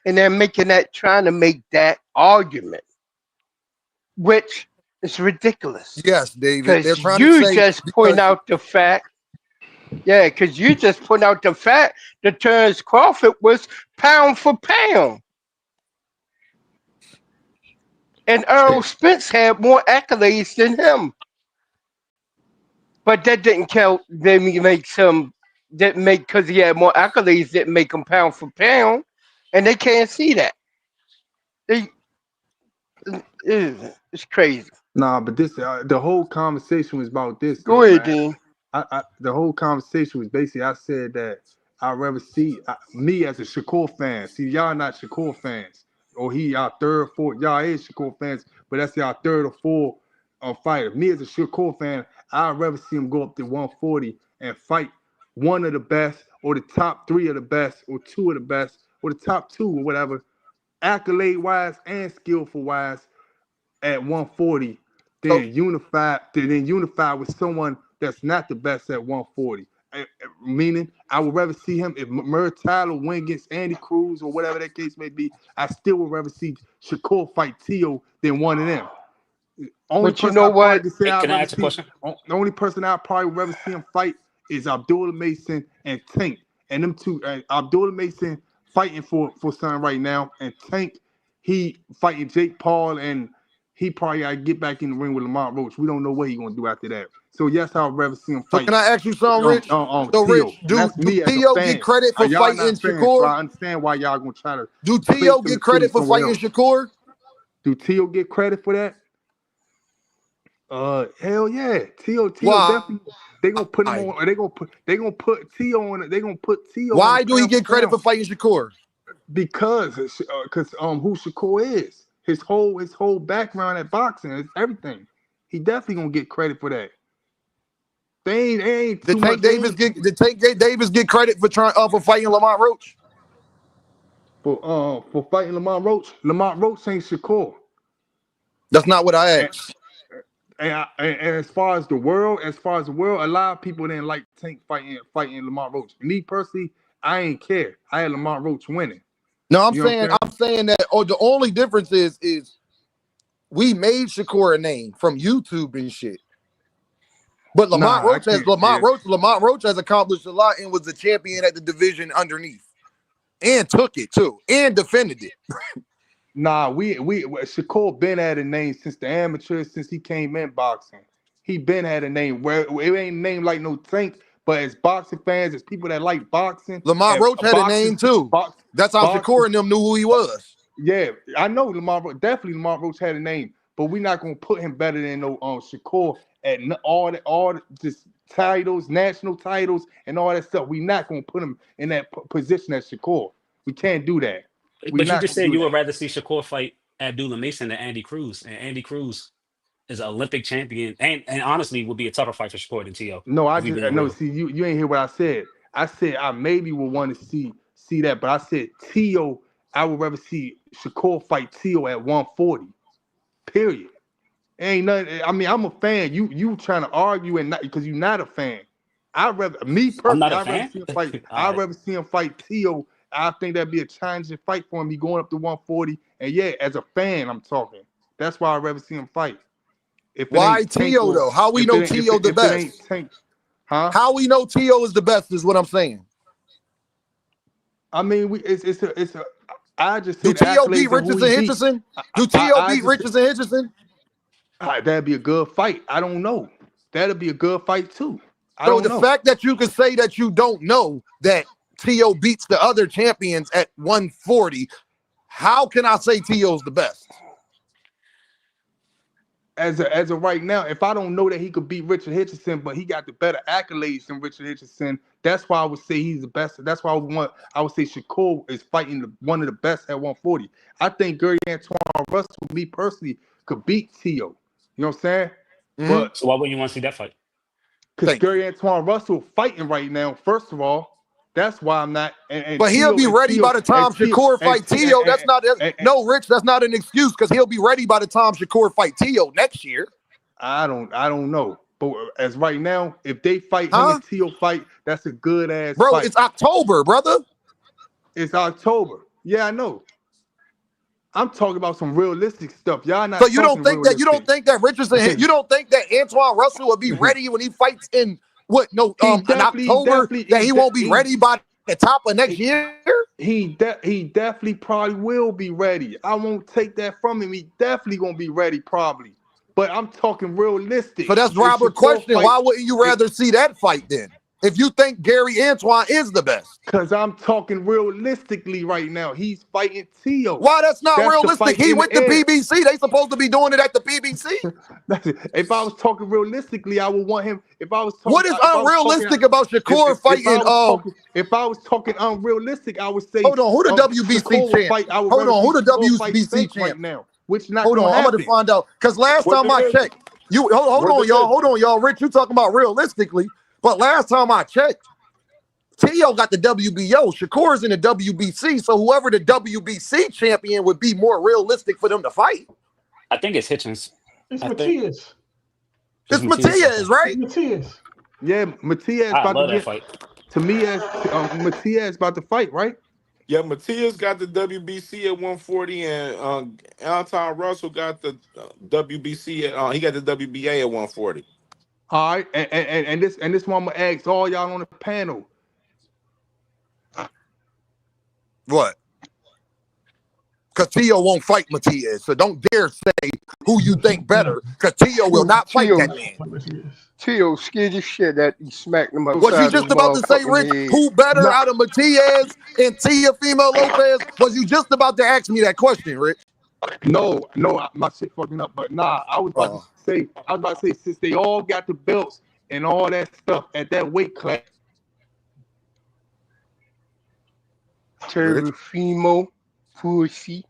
And they're trying to make that argument, which is ridiculous. Yes, David. They're Because trying to you say just point out the fact, because you just point out the fact that Terrence Crawford was pound for pound. And Earl Spence had more accolades than him. But that didn't count. Because he had more accolades, didn't make him pound for pound. And they can't see that. It's crazy. Nah, but this the whole conversation was about this. Go Though, ahead, man. Dean. The whole conversation was basically I said that I'd rather see me as a Shakur fan. See, y'all not Shakur fans, or y'all third, fourth. Y'all is Shakur fans, but that's y'all third or fourth fighter. Me as a Shakur fan, I'd rather see him go up to 140 and fight one of the best, or the top 3 of the best, or 2 of the best, or the top 2 or whatever, accolade wise and skillful wise, at 140. Then unify with someone that's not the best at 140. Meaning, I would rather see him if Tyler win against Andy Cruz or whatever that case may be. I still would rather see Shakur fight Tio than one of them. But you know what? Can I ask a question? The only person I probably would rather see him fight is Abdullah Mason and Tank. And them two, Abdullah Mason fighting for something right now, and Tank, he fighting Jake Paul, and he probably got to get back in the ring with Lamont Roach. We don't know what he's going to do after that. So, yes, I'd rather see him fight. So can I ask you something, Rich? So, Rich, do Tio get credit for fighting Shakur? So I understand why y'all going to try to... Do Tio get credit for fighting Shakur? Do Tio get credit for that? Hell yeah. Tio definitely... They gonna put him on. They gonna put Tio on it. They gonna put Tio. Why do he get credit for fighting Shakur? Because who Shakur is, his whole background at boxing, is everything. He definitely gonna get credit for that. They ain't Did Tank Davis get credit for fighting Lamont Roach? For fighting Lamont Roach? Lamont Roach ain't Shakur. That's not what I asked. And as far as the world, a lot of people didn't like Tank fighting Lamont Roach. Me personally, I ain't care. I had Lamont Roach winning. No, I'm saying that. Oh, the only difference is we made Shakur a name from YouTube and shit. But Lamont Roach has accomplished a lot and was the champion at the division underneath, and took it too, and defended it. Nah, Shakur been had a name since the amateurs, since he came in boxing. He been had a name where it ain't a name like no Tank, but as boxing fans, as people that like boxing, Lamont Roach had a name too. That's how Shakur and them knew who he was. Yeah, I know Lamont Roach had a name, but we're not gonna put him better than Shakur at all the titles, national titles, and all that stuff. We're not gonna put him in that position as Shakur. We can't do that. But you just said you would rather see Shakur fight Abdullah Mason than Andy Cruz, and Andy Cruz is an Olympic champion, and honestly would be a tougher fight for Shakur than T.O. No, I just no. See, you ain't hear what I said. I said I maybe would want to see that, but I said T.O. I would rather see Shakur fight T.O. at 140. Period. Ain't nothing. I mean, I'm a fan. You trying to argue and not because you're not a fan. I'd rather I'd rather see him fight T.O. I think that'd be a challenging fight for him. He going up to 140, and yeah, as a fan, I'm talking. That's why I'd rather see him fight. Why T.O. though? How we know T.O. the best? Huh? How we know T.O. is the best is what I'm saying. I mean, it's a. I just do T.O. beat Richardson Hitchison? Do T.O. beat Richardson Hitchison? That'd be a good fight. I don't know. That'd be a good fight too. So the fact that you can say that you don't know that T.O. beats the other champions at 140, how can I say T.O.'s the best? As of right now, if I don't know that he could beat Richard Hitchison, but he got the better accolades than Richard Hitchison, that's why I would say he's the best. That's why I would say Shakur is fighting one of the best at 140. I think Gervonta Russell, me personally, could beat T.O. You know what I'm saying? Mm-hmm. But so why wouldn't you want to see that fight? Because Gervonta Russell fighting right now, first of all. That's why I'm not. But he'll be ready by the time Shakur fight T.O. That's not no, Rich. That's not an excuse because he'll be ready by the time Shakur fight T.O. next year. I don't know. But as right now, if they fight him and T.O. fight, that's a good ass bro. Fight. It's October, brother. It's October. Yeah, I know. I'm talking about some realistic stuff. Y'all not. So you don't think that Richardson? You don't think that Antoine Russell will be ready when he fights in? What? No, in October that he won't be ready by the top of next year. He definitely probably will be ready. I won't take that from him. He definitely gonna be ready probably. But I'm talking realistic. So that's Robert's question. Why wouldn't you rather see that fight then? If you think Gary Antoine is the best. Because I'm talking realistically right now. He's fighting T.O. Why that's not realistic? He went to PBC. They supposed to be doing it at the PBC. If I was talking realistically, I would want him. If I was talking, what is unrealistic about Shakur fighting? If I was talking unrealistic, I would say. Hold on, who the WBC champ? Hold on, who the WBC champ right now? Which not hold on, I'm about to find out. Because last time I checked, hold on, y'all. Rich, you talking about realistically? But last time I checked, T.O. got the WBO. Shakur's in the WBC. So whoever the WBC champion would be more realistic for them to fight. I think it's Hitchens. It's Matias. It's Matias, right? Matias. Yeah, Matias about to fight. To me, Matias about to fight, right? Yeah, Matias got the WBC at 140, and Anton Russell got the WBC at he got the WBA at 140. All right, and this one I'm gonna ask all y'all on the panel. What? Because T.O. won't fight Matias, so don't dare say who you think better, because T.O. will not fight that man. T.O. scared as shit that he smacked him up. Was you just about to say, Rick, who better out of Matias and Teofimo Lopez? Was you just about to ask me that question, Rick? No, my shit fucking up, but nah, I was about to say, since they all got the belts and all that stuff at that weight class. Teofimo, pussy.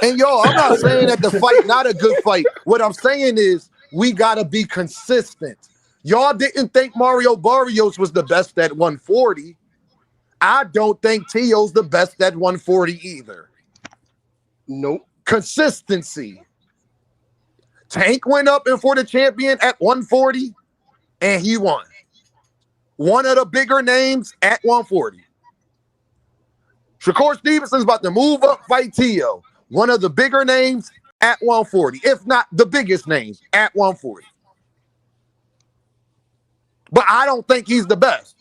And y'all, I'm not saying that the fight not a good fight. What I'm saying is we gotta be consistent. Y'all didn't think Mario Barrios was the best at 140. I don't think T.O.'s the best at 140 either. Nope. Consistency. Tank went up and for the champion at 140, and he won. One of the bigger names at 140. Shakur Stevenson's about to move up, fight T.O. One of the bigger names at 140, if not the biggest names at 140. But I don't think he's the best.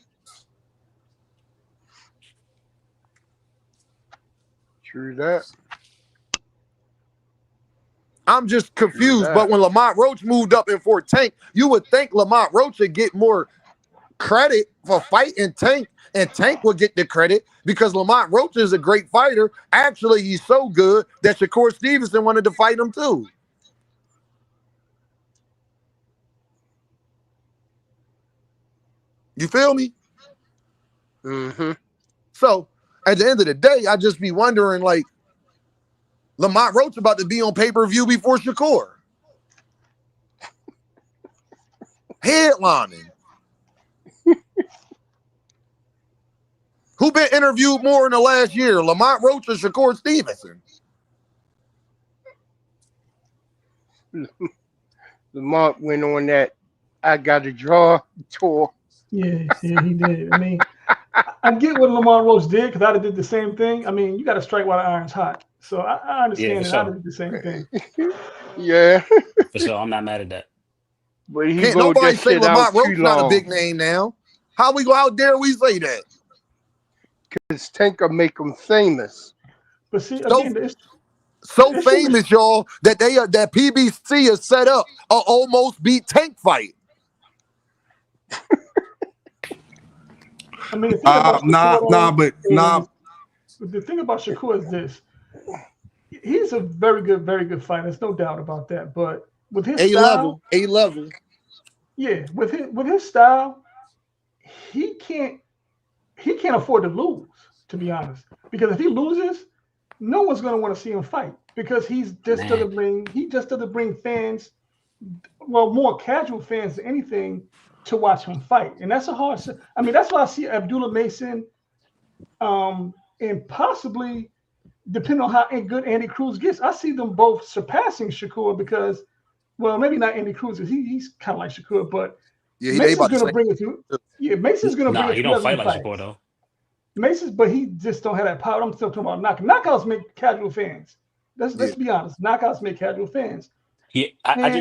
True that. I'm just confused. But when Lamont Roach moved up in Fort Tank, you would think Lamont Roach would get more credit for fighting Tank, and Tank would get the credit because Lamont Roach is a great fighter. Actually, he's so good that Shakur Stevenson wanted to fight him too. You feel me? Mm-hmm. So at the end of the day, I just be wondering, like, Lamont Roach about to be on pay-per-view before Shakur. Headlining. Who been interviewed more in the last year, Lamont Roach or Shakur Stevenson? Lamont went on that I Got a Draw tour. Yeah, he did. I mean, I get what Lamont Roach did because I did the same thing. I mean, you got to strike while the iron's hot. So I understand that. I did the same thing. Yeah. For sure, I'm not mad at that. But he can't wrote nobody that say shit Lamont out Roach too not a long. big name now? How dare we say that? Because Tank will make him famous. But see, again, so famous, y'all, that that PBC has set up a almost beat Tank fight. I mean, the thing about Shakur, the thing about Shakur is this: he's a very good fighter. There's no doubt about that. But with his style, A level, yeah, with his style, he can't afford to lose. To be honest, because if he loses, no one's going to want to see him fight because he just doesn't bring fans, well, more casual fans than anything, to watch him fight. And that's a hard. I mean, that's why I see Abdullah Mason, and possibly, depending on how good Andy Cruz gets, I see them both surpassing Shakur because, well, maybe not Andy Cruz, he's kind of like Shakur, but yeah, Mason's going to bring it through. Yeah, Mason's going to bring it through. He don't fight like Shakur though. Mason's, but he just don't have that power. I'm still talking about knockouts make casual fans. Let's be honest. Knockouts make casual fans. Yeah, I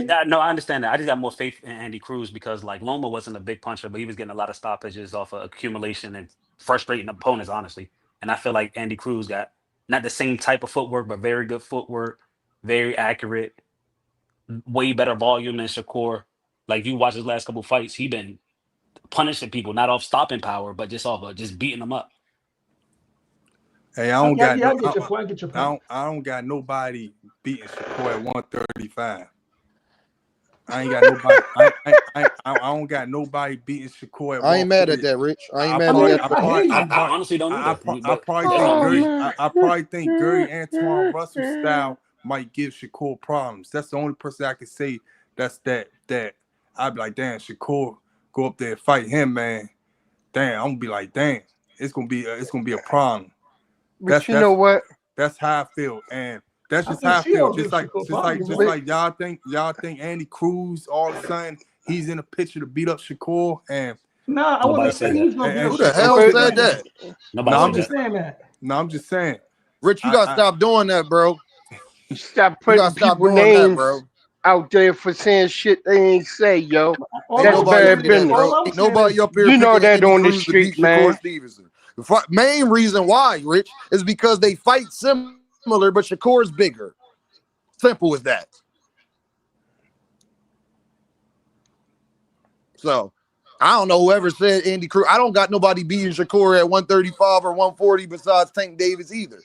understand that. I just got more faith in Andy Cruz because like Loma wasn't a big puncher, but he was getting a lot of stoppages off of accumulation and frustrating opponents, honestly. And I feel like Andy Cruz got not the same type of footwork, but very good footwork, very accurate, way better volume than Shakur. Like if you watch his last couple fights, he been punishing people not off stopping power, but just off of just beating them up. Hey, I don't got nobody beating Shakur at 135. I ain't got nobody. I don't got nobody beating Shakur at 140. I ain't mad at that, Rich. I ain't mad at that. I honestly don't know. I probably think Gary Antoine Russell style might give Shakur problems. That's the only person I can say that I'd be like, damn, Shakur go up there and fight him, man. Damn, I'm gonna be like, damn, it's gonna be a problem. But you know what? That's how I feel, and that's just how I feel. Just like y'all think Andy Cruz all of a sudden he's in a picture to beat up Shakur, and I wasn't saying he's gonna beat up. Who the hell said that? I'm just saying that. No, I'm just saying. Rich, you gotta stop doing that, bro. Stop putting people's names out there for saying shit they ain't say, yo. That's bad business. Nobody up here. You know that on the street, man. The main reason why, Rich, is because they fight similar, but Shakur's bigger. Simple as that. So, I don't know whoever said Andy Cruz. I don't got nobody beating Shakur at 135 or 140 besides Tank Davis either.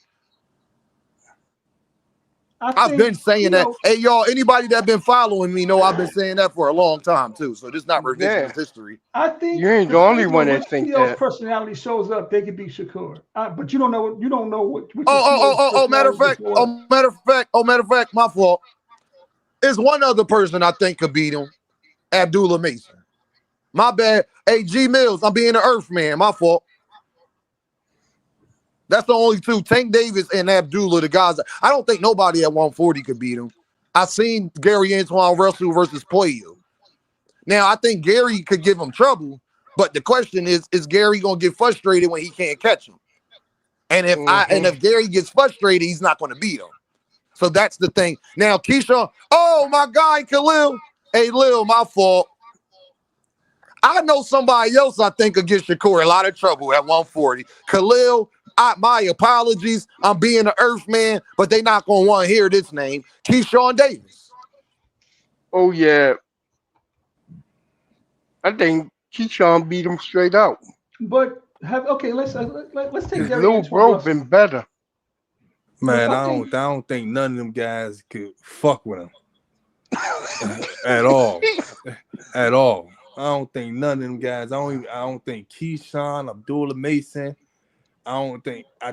I've been saying that. Hey, y'all, anybody that been following me know I've been saying that for a long time, too. So this is not revisionist history. I think you ain't the only one that think that. Personality shows up, they could beat Shakur. But you don't know what. Matter of fact, my fault. There's one other person I think could beat him, Abdullah Mason. My bad. Hey, G Mills, I'm being an Earth man. My fault. That's the only two, Tank Davis and Abdullah, the guys. I don't think nobody at 140 could beat him. I seen Gary Antoine Russell versus Puello. Now, I think Gary could give him trouble, but the question is Gary going to get frustrated when he can't catch him? And if Gary gets frustrated, he's not going to beat him. So that's the thing. Now, Keyshawn, oh, my guy, Khalil. Hey, Lil, my fault. I know somebody else I think could get Shakur a lot of trouble at 140. Khalil, my apologies. I'm being an Earth man, but they not going to want to hear this name. Keyshawn Davis. Oh, yeah. I think Keyshawn beat him straight out. But let's take Gary Little Antoine bro Russell. been better. Man, I don't think none of them guys could fuck with him at all. At all. I don't think none of them guys. I don't think Keyshawn, Abdullah Mason. I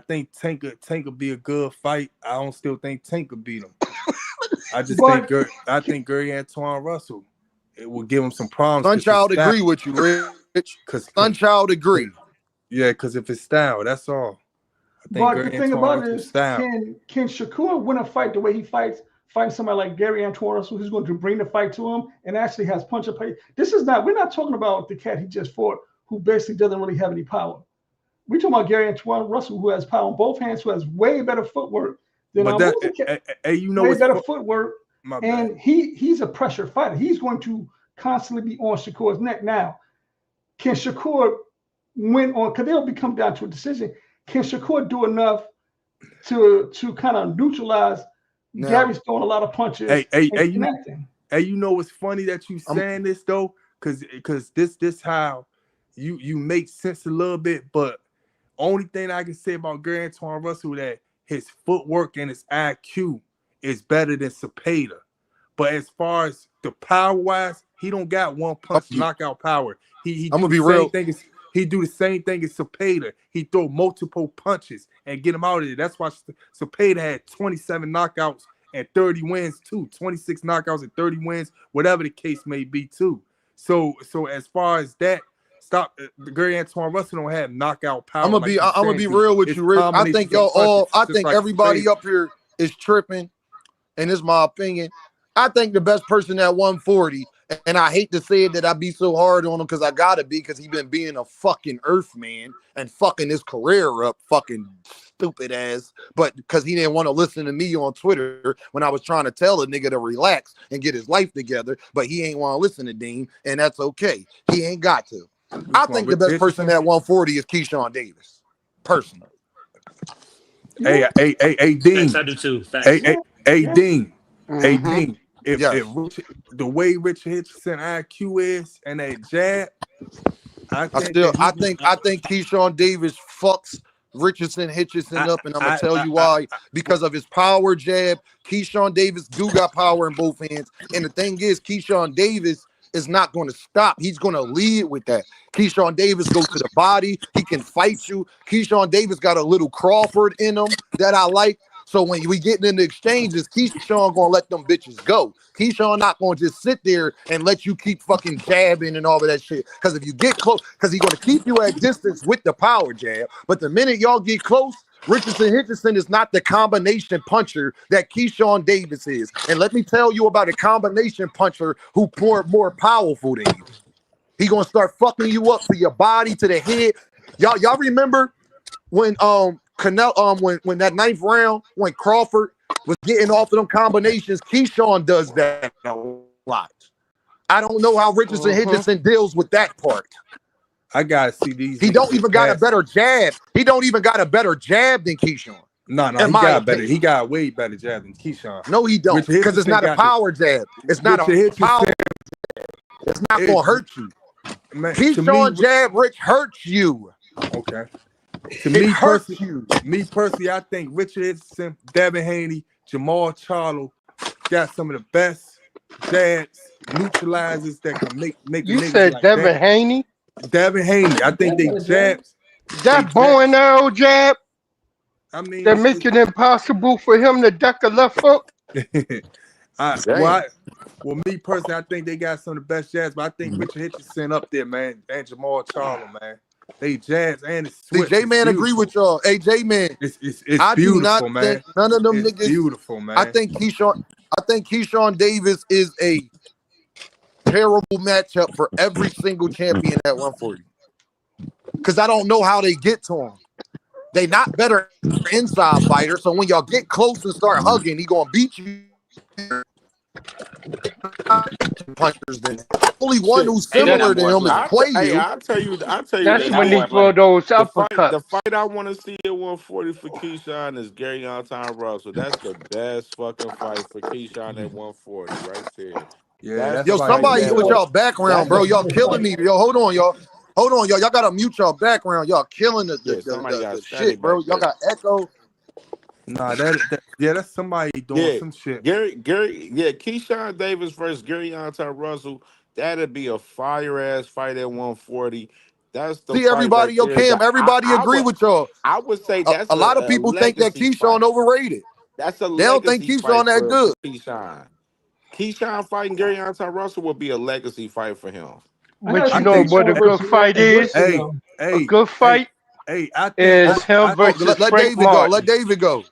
think Tank could be a good fight. I don't still think Tank could beat him. I think Gary Antoine Russell, it will give him some problems. Sunchild agree with you, Rich. Sunchild agree. Yeah, because if it's style, that's all. But the thing about it is, can Shakur win a fight the way he fighting somebody like Gary Antoine Russell, who's going to bring the fight to him and actually has punch and play? We're not talking about the cat he just fought, who basically doesn't really have any power. We're talking about Gary Antoine Russell, who has power on both hands, who has way better footwork than way better footwork. And he's a pressure fighter. He's going to constantly be on Shakur's neck. Now, can Shakur win on? Because they'll come down to a decision. Can Shakur do enough to kind of neutralize Gary's throwing a lot of punches? You know what's funny that you saying this though, because this how you make sense a little bit. But only thing I can say about Gary Antoine Russell that his footwork and his IQ is better than Cepeda. But as far as the power wise, he don't got one punch knockout power. I'm gonna be real. He do the same thing as Cepeda. He throw multiple punches and get him out of there. That's why Cepeda had 27 knockouts and 30 wins too. 26 knockouts and 30 wins, whatever the case may be too. So as far as that, Gary Antoine Russell don't have knockout power. I'm gonna be real with you, Rick. I think everybody up here is tripping, and it's my opinion. I think the best person at 140, and I hate to say it that I be so hard on him because I gotta be, because he been being a fucking Earth man and fucking his career up, fucking stupid ass. But because he didn't want to listen to me on Twitter when I was trying to tell a nigga to relax and get his life together, but he ain't want to listen to Dean, and that's okay. He ain't got to. I think the best person at 140 is Keyshawn Davis, personally. Hey, Dean. Facts, I do too. Dean. Hey, Dean. If the way Richard Hitchison IQ is and that jab, I think Keyshawn Davis fucks Richardson up, and I'm gonna tell you why. Because of his power jab. Keyshawn Davis do got power in both hands, and the thing is, Keyshawn Davis is not going to stop. He's going to lead with that. Keyshawn Davis goes to the body. He can fight you. Keyshawn Davis got a little Crawford in him that I like. So when we get into exchanges, Keyshawn gonna let them bitches go. Keyshawn not gonna just sit there and let you keep fucking jabbing and all of that shit. Because if you get close, because he's gonna keep you at distance with the power jab. But the minute y'all get close, Richardson is not the combination puncher that Keyshawn Davis is. And let me tell you about a combination puncher who more powerful than you. He gonna start fucking you up to your body, to the head. Y'all remember when when that 9th round, when Crawford was getting off of them combinations, Keyshawn does that a lot. I don't know how Richardson deals with that part. I gotta see these. He don't even got a better jab. He don't even got a better jab than Keyshawn. No, he got better. He got a way better jab than Keyshawn. No, he don't, because it's not a power jab. It's not a power jab. It's not gonna hurt you. Man, Keyshawn jab, Rich, hurts you. Okay. To me personally, I think Richard Hitchison, Devin Haney, Jamal Charlo got some of the best jabs, neutralizers that can make. You said like Devin Haney? Devin Haney. I think they jabs. That bow and arrow jab. I mean, that make it impossible for him to duck a left hook. Well, me personally, I think they got some of the best jabs, but I think Richard Hitchison up there, man, and Jamal Charlo, man. They jabs and it's J-Man agree with y'all. Hey, J-Man. It's I beautiful, do not man. Think none of them niggas. Beautiful, man. I think Keyshawn Davis is a terrible matchup for every single champion at 140. Because I don't know how they get to him. They not better inside fighters. So when y'all get close and start hugging, he gonna beat you. Punchers than only one who's Ain't none similar more to him is fun. Quayu. I'll tell you Ain't That's this none when much. they more throw fun. those The uppercuts. fight I want to see at 140 for Keyshawn is Gervonta Russell. That's the best fucking fight for Keyshawn at 140 right there. Yeah, That's that's the Yo, fight fight to somebody that with watch. y'all background, that's bro. the Y'all killing me. Yo, hold on, y'all. Hold on, y'all. Y'all gotta mute y'all background. Y'all killing yeah. Somebody got the static shit, back bro. Y'all there. got echo. Nah, that's somebody doing Yeah, some shit. Keyshawn Davis versus Gervonta Russell. That'd be a fire ass fight at 140. That's the See fight right everybody, yo, there. Cam, That everybody agree with y'all. I would say A that's lot of a people think that legacy Keyshawn fight. overrated. That's a They don't think legacy Keyshawn fight that for good. Keyshawn. Keyshawn fighting Gervonta Russell would be a legacy fight for him. I gotta But you I see know think. what a Keyshawn good versus fight is? Woodson Hey, though. A hey, good hey, fight hey. I think. is him I Oh, versus let Frank David go. Let Martin. David go.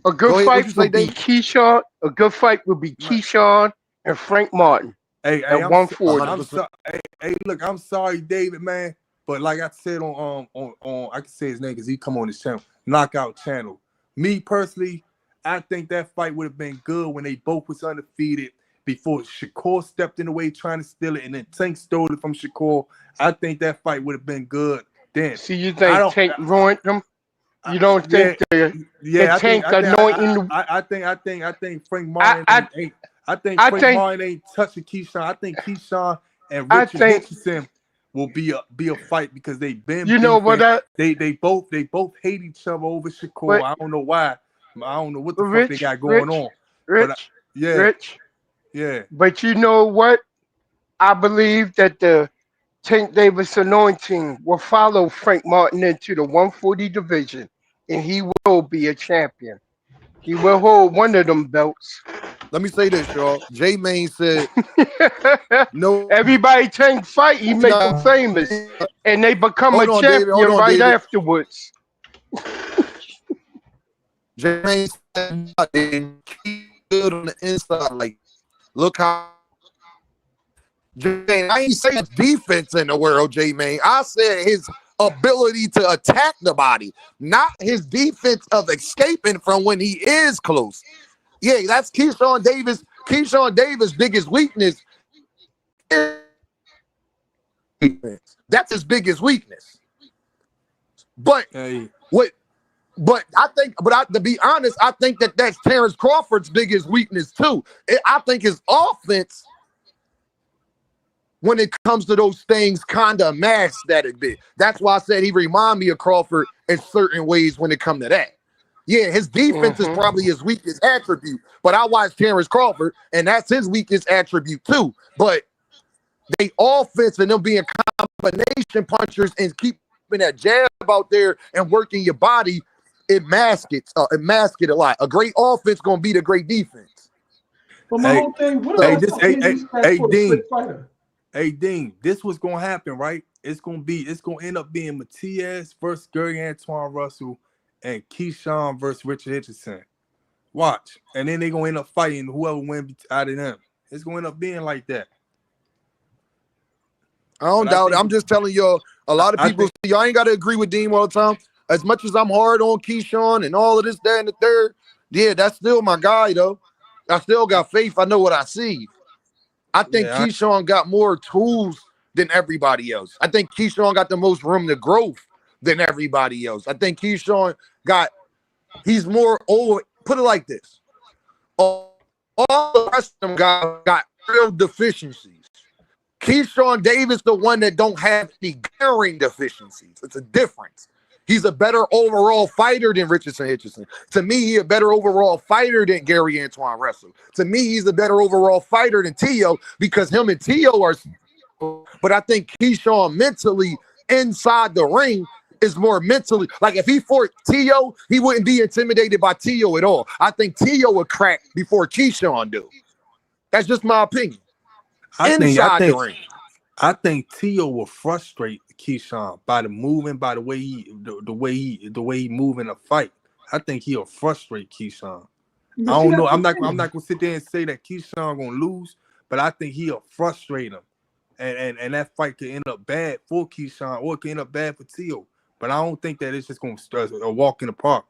A good Go ahead. What fight you say, would be David? Keyshawn. A good fight would be Keyshawn and Frank Martin hey, at I'm 140. sorry. Hey, look, I'm sorry, David, man. But like I said on I can say his name because he come on this channel, Knockout Channel. Me personally, I think that fight would have been good when they both was undefeated before Shakur stepped in the way trying to steal it, and then Tank stole it from Shakur. I think that fight would have been good then. See, you I think don't. Tank ruined them? You don't Yeah, think the yeah. Tank anointing? I think Frank I Martin I ain't. I think I Frank think Martin ain't touching Keyshawn. I think Keyshawn and I Richard think Henderson will be a fight because they been you know what beefing. I They both hate each other over Shakur. but I don't know why. I don't know what the fuck they Rich got going Rich on. But Rich yeah, Rich. yeah. But you know what? I believe that the Tank Davis anointing will follow Frank Martin into the 140 division, and he will be a champion. He will hold one of them belts. Let me say this, y'all. J Main said no. Everybody Tank fight, he make them famous, and they become a Hold on, David. Hold champion on, right David. afterwards. J Main said keep good on the inside. Like, look how J-Main, I ain't saying defense in the world, J-Main. I said his ability to attack the body, not his defense of escaping from when he is close. Yeah, that's Keyshawn Davis. Keyshawn Davis' biggest weakness is defense. That's his biggest weakness. But Hey, what? To be honest, I think that's Terrence Crawford's biggest weakness too. I think his offense, when it comes to those things, kind of masks that a bit. That's why I said he remind me of Crawford in certain ways when it come to that. Yeah, his defense is Hmm. probably his weakest attribute, but I watched Terrence Crawford, and that's his weakest attribute too. But they offense and them being combination punchers and keeping that jab out there and working your body, it masks it a lot. A great offense gonna beat a great defense. But my hey, whole thing, what hey, about this, some these cats hey, for a Dean. slick fighter? Hey, Dean, this was gonna happen, right? It's gonna end up being Matias versus Gary Antoine Russell and Keyshawn versus Richard Richardson. Watch. And then they're gonna end up fighting whoever wins out of them. It's gonna end up being like that. I don't But I doubt it. think I'm just telling y'all, a lot of I people, think y'all ain't got to agree with Dean all the time. As much as I'm hard on Keyshawn and all of this, that, and the third, yeah, that's still my guy, though. I still got faith. I know what I see. I think yeah, Keyshawn got more tools than everybody else. I think Keyshawn got the most room to growth than everybody else. I think he's more over. Put it like this. All the rest of them got real deficiencies. Keyshawn Davis, the one that don't have any glaring deficiencies. It's a difference. He's a better overall fighter than Richardson Hitchison. To me, he's a better overall fighter than Gary Antoine Russell. To me, he's a better overall fighter than Tio because him and Tio are. But I think Keyshawn mentally inside the ring is more mentally. Like if he fought Tio, he wouldn't be intimidated by Tio at all. I think Tio would crack before Keyshawn do. That's just my opinion. I think I Inside the think ring. I think Tio will frustrate Keyshawn by the movement, by the way the way he move in a fight. I think he'll frustrate Keyshawn. I But see, don't know. that's the I'm thing. not gonna sit there and say that Keyshawn gonna lose, but I think he'll frustrate him. And that fight could end up bad for Keyshawn or it could end up bad for Tio. but I don't think that it's just going to a walk in the park.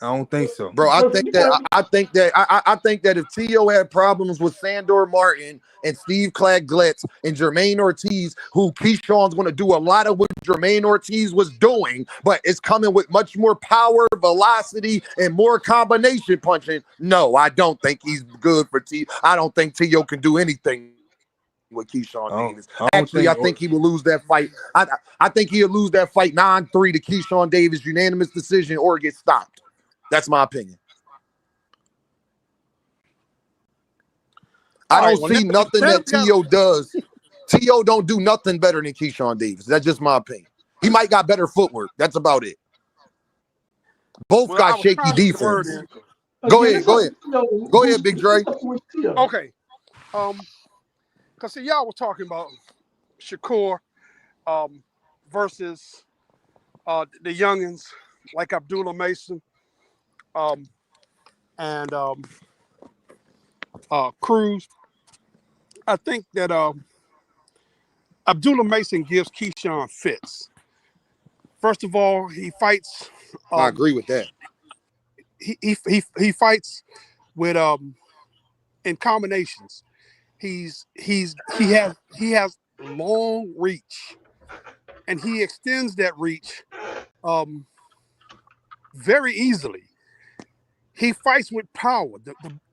I don't think so, bro. I think that if T.O. had problems with Sandor Martin and Steve Claggletts and Jermaine Ortiz, who Keyshawn's going to do a lot of what Jermaine Ortiz was doing, but it's coming with much more power, velocity, and more combination punching. No, I don't think he's good for T. I don't think T.O. can do anything with Keyshawn Davis. Actually, I think he will lose that fight. I think he'll lose that fight 9-3 to Keyshawn Davis, unanimous decision, or get stopped. That's my opinion. I don't see nothing that T.O. does. T.O. don't do nothing better than Keyshawn Davis. That's just my opinion. He might got better footwork. That's about it. Both got shaky defense. Go ahead, Big Dre. Okay. Because see, y'all were talking about Shakur versus the youngins like Abdullah Mason and Cruz. I think that Abdullah Mason gives Keyshawn fits. First of all, he fights. I agree with that. He fights with in combinations. He has long reach, and he extends that reach very easily. He fights with power.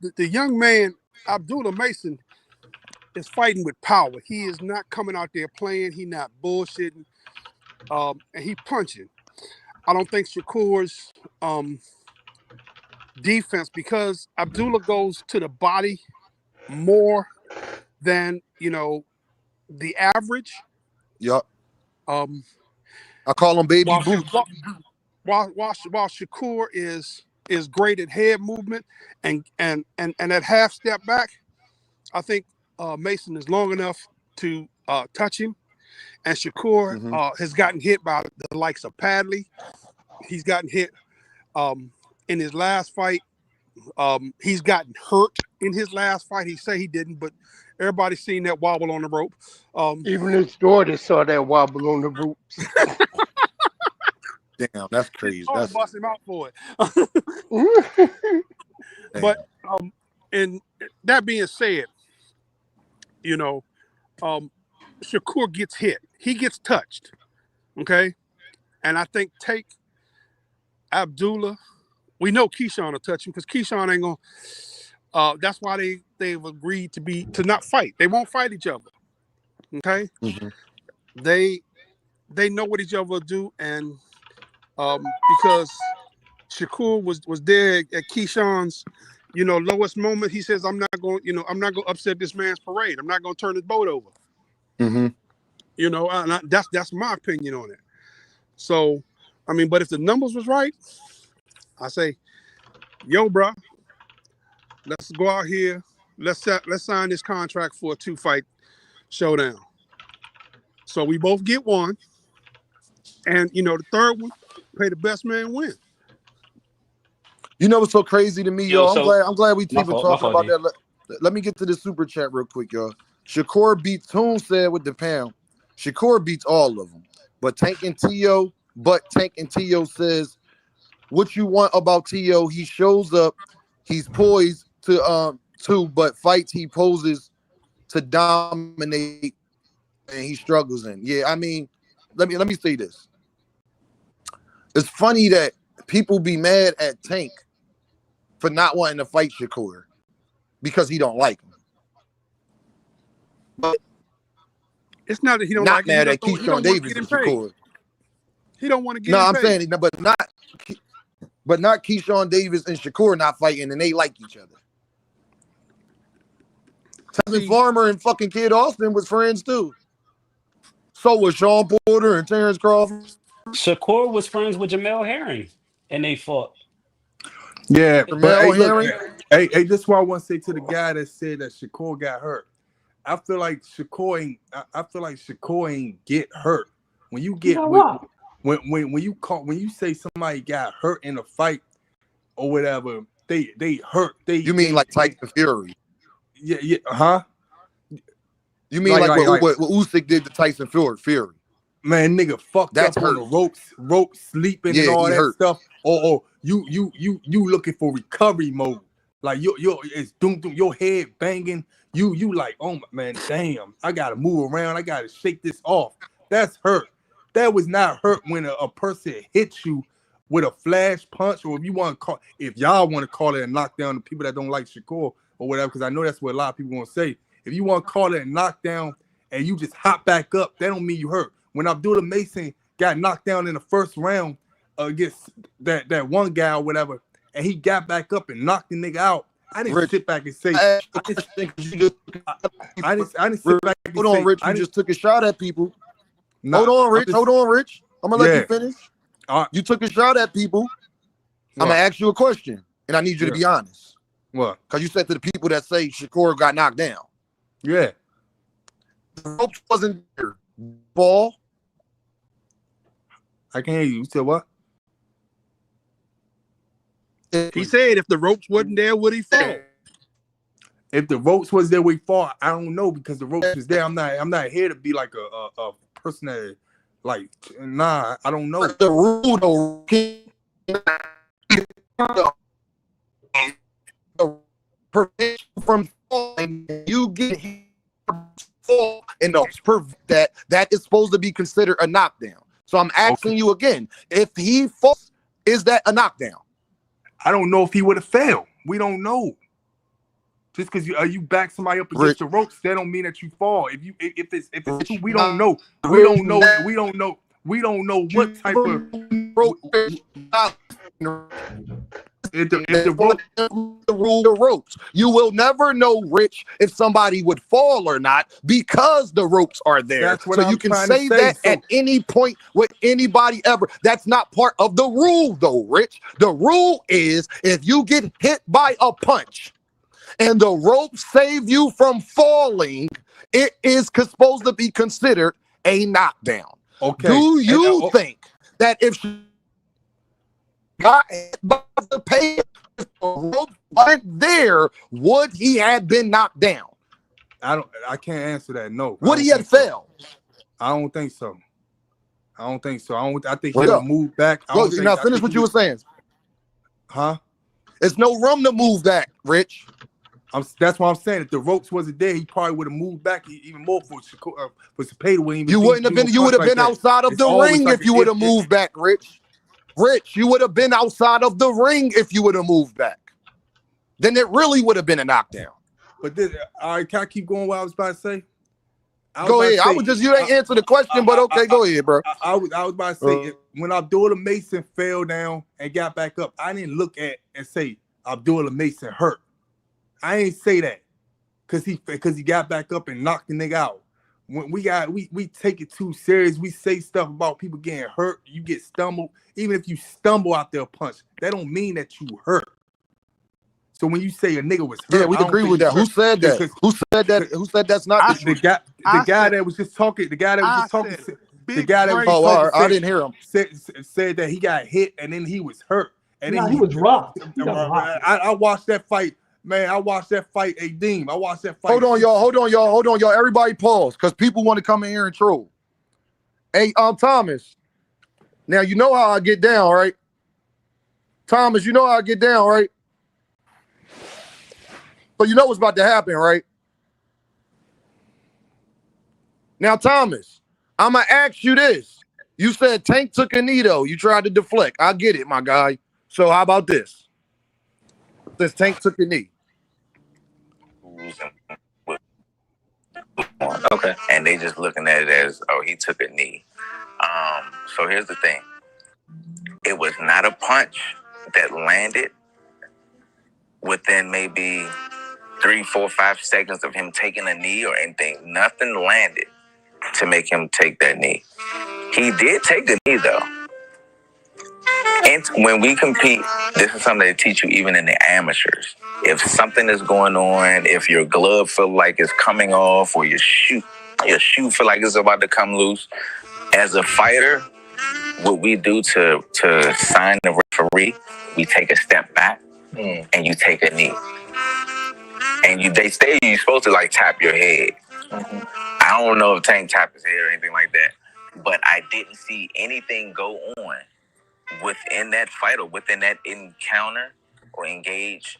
The young man Abdullah Mason is fighting with power. He is not coming out there playing. He's not bullshitting, and he punching. I don't think Shakur's defense, because Abdullah goes to the body more than the average. Yup. I call him baby boots. While Shakur is great at head movement and that half step back, I think Mason is long enough to touch him. And Shakur has gotten hit by the likes of Padley. He's gotten hit in his last fight. He's gotten hurt in his last fight. He say he didn't, but everybody's seen that wobble on the rope. Even his daughter saw that wobble on the ropes. Damn, that's crazy. That's bust him out for it. But and that being said, Shakur gets hit. He gets touched. Okay. And I think take Abdullah. We know Keyshawn will touch him because Keyshawn ain't gonna. That's why they've agreed to not fight. They won't fight each other. Okay. They know what each other will do, and because Shakur was there at Keyshawn's, lowest moment, he says, I'm not going to upset this man's parade. I'm not going to turn his boat over. That's my opinion on it. So, but if the numbers was right, I say, yo, bro, let's go out here. Let's sign this contract for a 2-fight showdown. So we both get one, and the third one, pay the best man win. You know what's so crazy to me, y'all? I'm glad we keep talking about that. Let me get to the super chat real quick, y'all. Shakur beats Toon said with the pound. Shakur beats all of them, but Tank and T.O. says, what you want about T.O.? He shows up, he's poised to but fights he poses to dominate, and he struggles in. Yeah, let me say this. It's funny that people be mad at Tank for not wanting to fight Shakur because he don't like him. But it's not that he don't not like him. mad at Keyshawn Davis and Shakur. He don't want to get him paid. Saying, but not Keyshawn Davis and Shakur not fighting, and they like each other. Tevin Farmer and fucking Kid Austin was friends too. So was Sean Porter and Terrence Crawford. Shakur was friends with Jamel Herring, and they fought. Yeah, Jamel Herring. Hey, this is what I want to say to the guy that said that Shakur got hurt. I feel like Shakur ain't get hurt. When you get when you say somebody got hurt in a fight or whatever, they hurt. You mean like Tyson Fury? Yeah, huh? You mean like what Usyk did to Tyson Fury? Man, nigga fucked That's up on hurt. the ropes sleeping and Yeah, all he that hurt. stuff. Or you looking for recovery mode. Like you it's doom, your head banging. You like, oh man, damn, I gotta move around. I gotta shake this off. That's hurt. That was not hurt when a person hits you with a flash punch, or if y'all want to call it a knockdown to people that don't like Shakur or whatever, because I know that's what a lot of people gonna say. If you want to call it a knockdown and you just hop back up, that don't mean you hurt. When Abdullah Mason got knocked down in the first round against that one guy or whatever, and he got back up and knocked the nigga out, I didn't sit back and say, I didn't sit back and hold on, Rich. You just took a shot at people. Nah, hold on, Rich. I'm gonna let you finish. You took a shot at people. What? I'm gonna ask you a question, and I need you to be honest. What? Because you said to the people that say Shakur got knocked down. Yeah. The ropes wasn't there. Ball. I can't hear you. You said what? He said if the ropes wasn't there, would he fall? If the ropes was there, we fall. I don't know, because the ropes was there. I'm not here to be like a person that like, nah, I don't know. The rule though, prevention from falling, you get fall, and that is supposed to be considered a knockdown. So I'm asking you again, if he falls, is that a knockdown? I don't know if he would have failed. We don't know. Just because you back somebody up against the ropes, that don't mean that you fall. If it's two, we don't know. We don't know what type of rope. If the ropes, you will never know, Rich, if somebody would fall or not, because the ropes are there. That's what you can say that at any point with anybody ever. That's not part of the rule, though, Rich. The rule is if you get hit by a punch and the ropes save you from falling, it is supposed to be considered a knockdown. Okay. Do you think that if she got hit by the pay, if the rope wasn't there, would he have been knocked down? I can't answer that. No. Would he have failed? I don't think so. I think he would have moved back. Now finish what you were saying. Huh? There's no room to move back, Rich. That's what I'm saying. If the ropes wasn't there, he probably would have moved back even more for Cepeda. You would have been outside of the ring if you would have moved back, Rich. Rich, you would have been outside of the ring if you would have moved back. Then it really would have been a knockdown. But this, all right, can I keep going what I was about to say? Go ahead. You ain't answer the question, but okay, go ahead, bro. I was about to say, when Abdullah Mason fell down and got back up, I didn't look at and say Abdullah Mason hurt. I ain't say that because he got back up and knocked the nigga out. When we take it too serious. We say stuff about people getting hurt. You get stumbled. Even if you stumble out there a punch, that don't mean that you hurt. So when you say a nigga was hurt, yeah, we agree with that. Who said that? Who said that? Who said that's not the guy that was just talking? The guy that was just talking. The guy that was talking. I didn't hear him. Said that he got hit and then he was hurt. And then he was rocked. I watched that fight. Man, I watched that fight, Deem. I watched that fight. Hold on, y'all. Everybody pause, because people want to come in here and troll. Hey, Thomas. Now, you know how I get down, right? Thomas, you know how I get down, right? So you know what's about to happen, right? Now, Thomas, I'm going to ask you this. You said Tank took a knee, though. You tried to deflect. I get it, my guy. So how about this? This Tank took a knee. Okay. And they just looking at it as, oh, he took a knee. So here's the thing. It was not a punch that landed within maybe 3, 4, 5 seconds of him taking a knee or anything. Nothing landed to make him take that knee. He did take the knee, though. And when we compete, this is something they teach you even in the amateurs. If something is going on, if your glove feel like it's coming off, or your shoe feel like it's about to come loose, as a fighter, what we do to sign the referee, we take a step back and you take a knee. And they say you're supposed to like tap your head. I don't know if Tank tapped his head or anything like that. but I didn't see anything go on within that fight or within that encounter or engage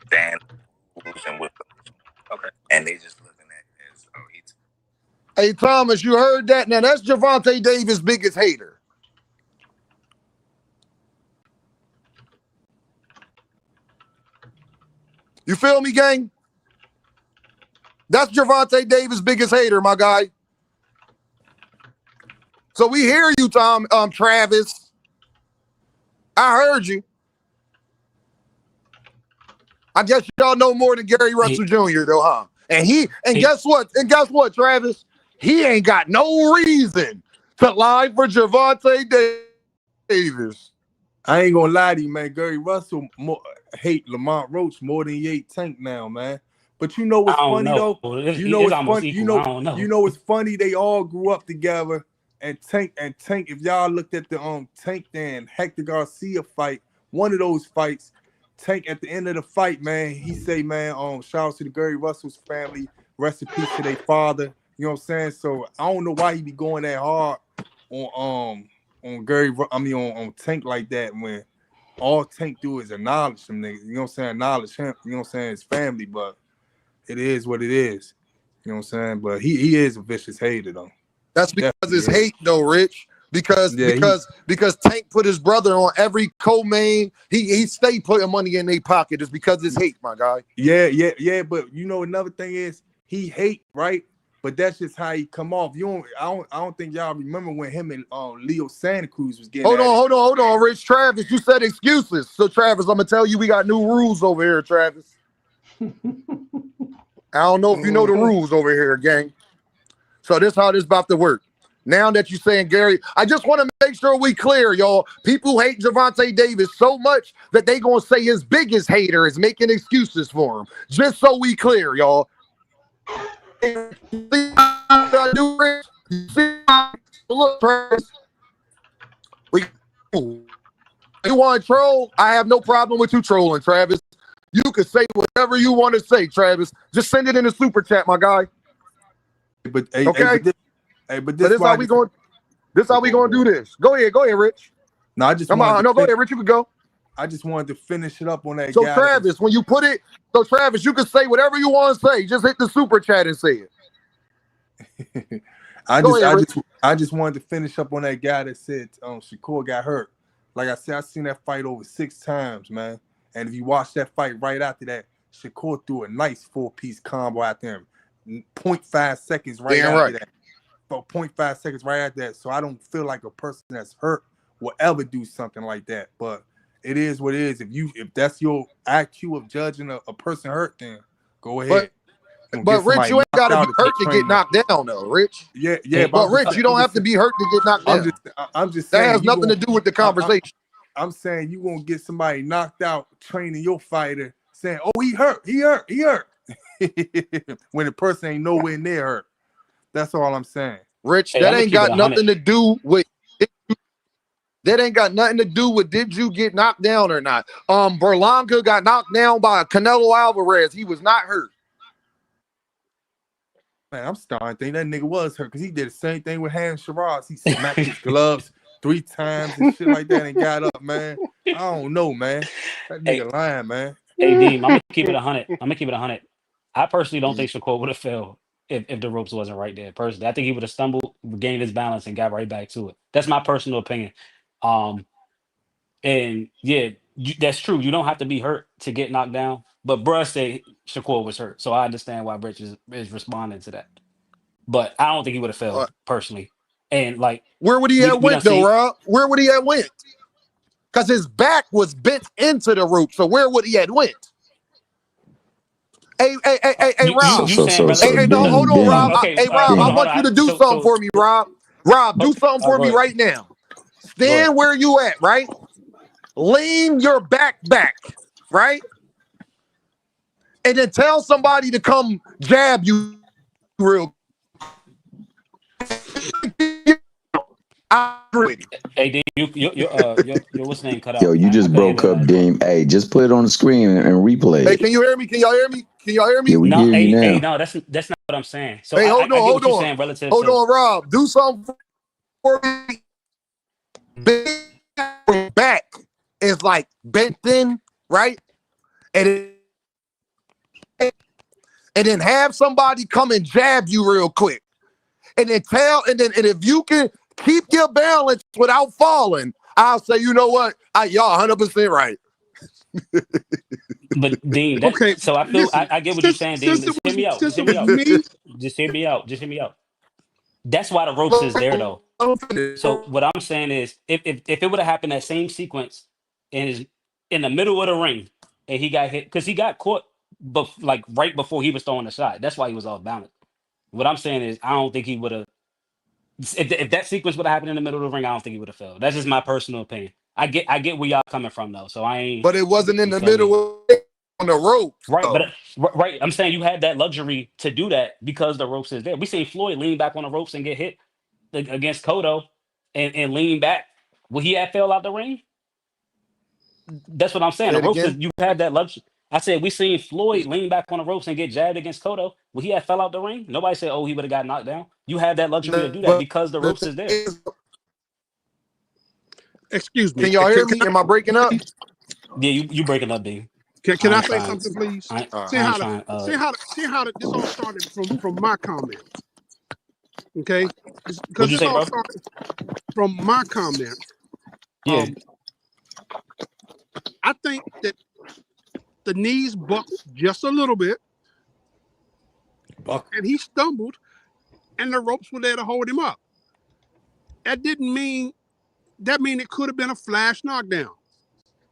stand losing with them. Okay. And they just looking at it as, oh, he's. Hey, Thomas, you heard that? Now, that's Gervonta Davis' biggest hater. You feel me, gang? That's Gervonta Davis' biggest hater, my guy. So we hear you, Travis. I heard you. I guess y'all know more than Gary Russell Jr. though, huh? Guess what? And guess what, Travis? He ain't got no reason to lie for Gervonta Davis. I ain't gonna lie to you, man. Gary Russell hate Lamont Roach more than he hate Tank now, man. But you know what's funny though? You know what's funny? You know what's funny? They all grew up together. And Tank, if y'all looked at the Tank and Hector Garcia fight, one of those fights, Tank at the end of the fight, man, he say, man, shout out to the Gary Russell's family, rest in peace to their father. You know what I'm saying? So I don't know why he be going that hard on on Tank like that when all Tank do is acknowledge them niggas. You know what I'm saying? Acknowledge him, you know what I'm saying, his family, but it is what it is. You know what I'm saying? But he is a vicious hater though. That's because it's hate though, Rich. Because Tank put his brother on every co-main. He stay putting money in their pocket. It's because it's hate, my guy. Yeah. But you know another thing is he hate, right? But that's just how he come off. I don't think y'all remember when him and Leo Santa Cruz was getting. Hold on, Rich. Travis, you said excuses. So Travis, I'm gonna tell you we got new rules over here, Travis. I don't know if you know the rules over here, gang. So this is how this about to work. Now that you're saying Gary, I just want to make sure we clear, y'all. People hate Gervonta Davis so much that they gonna say his biggest hater is making excuses for him. Just so we clear, y'all. Look, Travis. You want to troll? I have no problem with you trolling, Travis. You can say whatever you want to say, Travis. Just send it in the super chat, my guy. But okay. But this how we going. This how we gonna do this. Go ahead, Rich. No, go ahead, Rich. You can go. I just wanted to finish it up on that. So Travis, when you put it, Travis, you can say whatever you want to say. Just hit the super chat and say it. I just wanted to finish up on that guy that said Shakur got hurt. Like I said, I seen that fight over 6 times, man. And if you watch that fight right after that, Shakur threw a nice 4-piece combo out there. 0.5 seconds after that. About 0.5 seconds right after that. So I don't feel like a person that's hurt will ever do something like that. But it is what it is. If that's your IQ of judging a person hurt, then go ahead. But Rich, you ain't got to be hurt to get knocked down, though, Rich. Yeah. But Rich, you don't have to be hurt to get knocked down. I'm just saying that has nothing to do with the conversation. I'm saying you gonna get somebody knocked out training your fighter, saying, "Oh, he hurt," when the person ain't nowhere near hurt. That's all I'm saying. Rich, that ain't got nothing to do with. That ain't got nothing to do with did you get knocked down or not. Berlanga got knocked down by Canelo Alvarez. He was not hurt. Man, I'm starting to think that nigga was hurt because he did the same thing with Ham Shiraz. He smacked his gloves 3 times and shit like that and got up, man. I don't know, man. That nigga lying, man. Hey, Dean, I'm gonna keep it 100. I personally don't think Shakur would have failed if the ropes wasn't right there. Personally, I think he would have stumbled, regained his balance, and got right back to it. That's my personal opinion. And yeah, that's true. You don't have to be hurt to get knocked down. But bruh say Shakur was hurt, so I understand why Rich is responding to that. But I don't think he would have failed personally. And like, where would he have went though, Rob? Where would he have went? Because his back was bent into the rope. So where would he have went? Hey, Rob. No, hold on, Rob. Hey, Rob, I want you to do something for me, Rob. Rob, do something for me right now. Stand where you at, right? Lean your back, right? And then tell somebody to come jab you real. I agree. Hey, Dean, your what's name cut Yo, out. you I just couldn't hear broke that up, last part. Dean. Hey, just put it on the screen and replay Hey, it. can you hear me? Can y'all hear me? Can y'all hear Yeah, me? we can No, hear you hey, now. no, that's not what I'm saying. So Hey, I get what you're hold saying relative hold to. on, Rob. Do something for me. Big back is like bent in, right? And and then have somebody come and jab you real quick. And then and if you can keep your balance without falling, I'll say, you know what? Y'all 100% right. But Dean, Okay, so I feel listen. I get what you're saying, Dean. Just hear me out. Just Since hear it me was out. me, Just hear me out. Just hear me out. That's why the ropes is there though. So what I'm saying is, if it would have happened that same sequence in the middle of the ring, and he got hit because he got caught, like right before he was throwing the shot. That's why he was off balance. What I'm saying is, I don't think he would have. If that sequence would have happened in the middle of the ring, I don't think he would have failed. That's just my personal opinion. I get where y'all coming from though. So I ain't. But it wasn't in You the feel me? middle on the ropes, Right, but though. right. I'm saying you had that luxury to do that because the ropes is there. We seen Floyd lean back on the ropes and get hit against Cotto and lean back. Would he have fell out the ring? That's what I'm saying. Say The it ropes is again. you had that luxury. I said we seen Floyd lean back on the ropes and get jabbed against Cotto. Would he have fell out the ring? Nobody said, oh, he would have got knocked down. You have that luxury to do that But because the the ropes thing is there. is, excuse me. can y'all hear me? Am I breaking up? Please? Yeah, you breaking up, B. Can I I ain't say trying. something, please? All right. See I ain't how trying. this all started from my comments. Okay, What'd because you this say, all bro? started from my comments. Yeah, I think that the knees buckled just a little bit, and he stumbled, and the ropes were there to hold him up. That didn't mean it could have been a flash knockdown.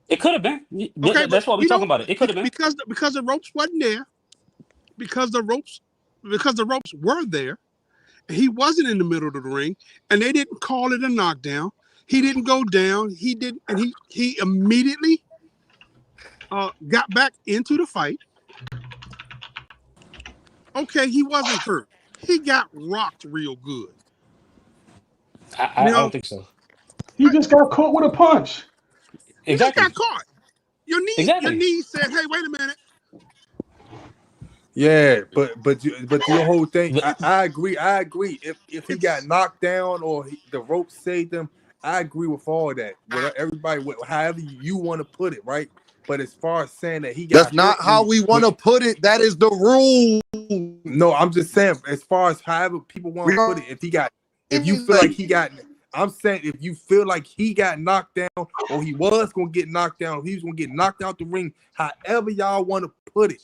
it could have been. Okay, but That's why we talking about it. It could have been. because the ropes wasn't there, because the ropes were there, he wasn't in the middle of the ring, and they didn't call it a knockdown. He didn't go down. He didn't, and he immediately got back into the fight. Okay, he wasn't hurt. He got rocked real good. I Now, don't think so. He just got caught with a punch. he just got Exactly. caught. Your Exactly. knee said, "Hey, wait a minute." Yeah, but your whole thing, But I agree. I agree. If he got knocked down or the rope saved him, I agree with all that. With everybody, however you want to put it, right? But as far as saying that he That's got not hurt how we want to put it. That is the rule. no, I'm just saying, as far as however people want to put it, if you feel like he got, I'm saying if you feel like he got knocked down or he was gonna get knocked down, he was gonna get knocked out the ring, however y'all want to put it.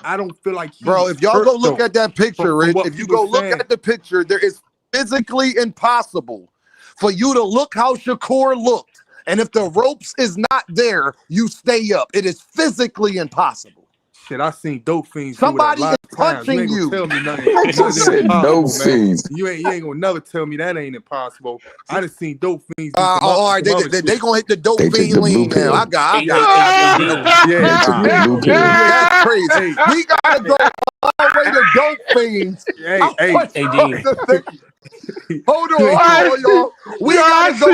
I don't feel like he Bro, was if y'all hurt go look though. at that picture, From Rich, what if you people go look saying, at the picture, there is physically impossible for you to look how Shakur looked. And if the ropes is not there, you stay up. It is physically impossible. shit, I seen dope fiends do it a Somebody is lot of times. You punching ain't gonna you. tell me I nothing just ain't said no impossible, man. fiends. You ain't gonna never tell me that ain't impossible. I done seen dope fiends do All right, some other they shit. gonna hit the dope They took fiend the blue lean now. pill. Yeah, hey, Dean. They yeah. took Nah, the blue pill. that's crazy. Hey, We gotta hey, go all the way to dope fiends. hey, I hey. want Hey, y'all Dean. to think. Yo, I Hold on, see, y'all. yo, I see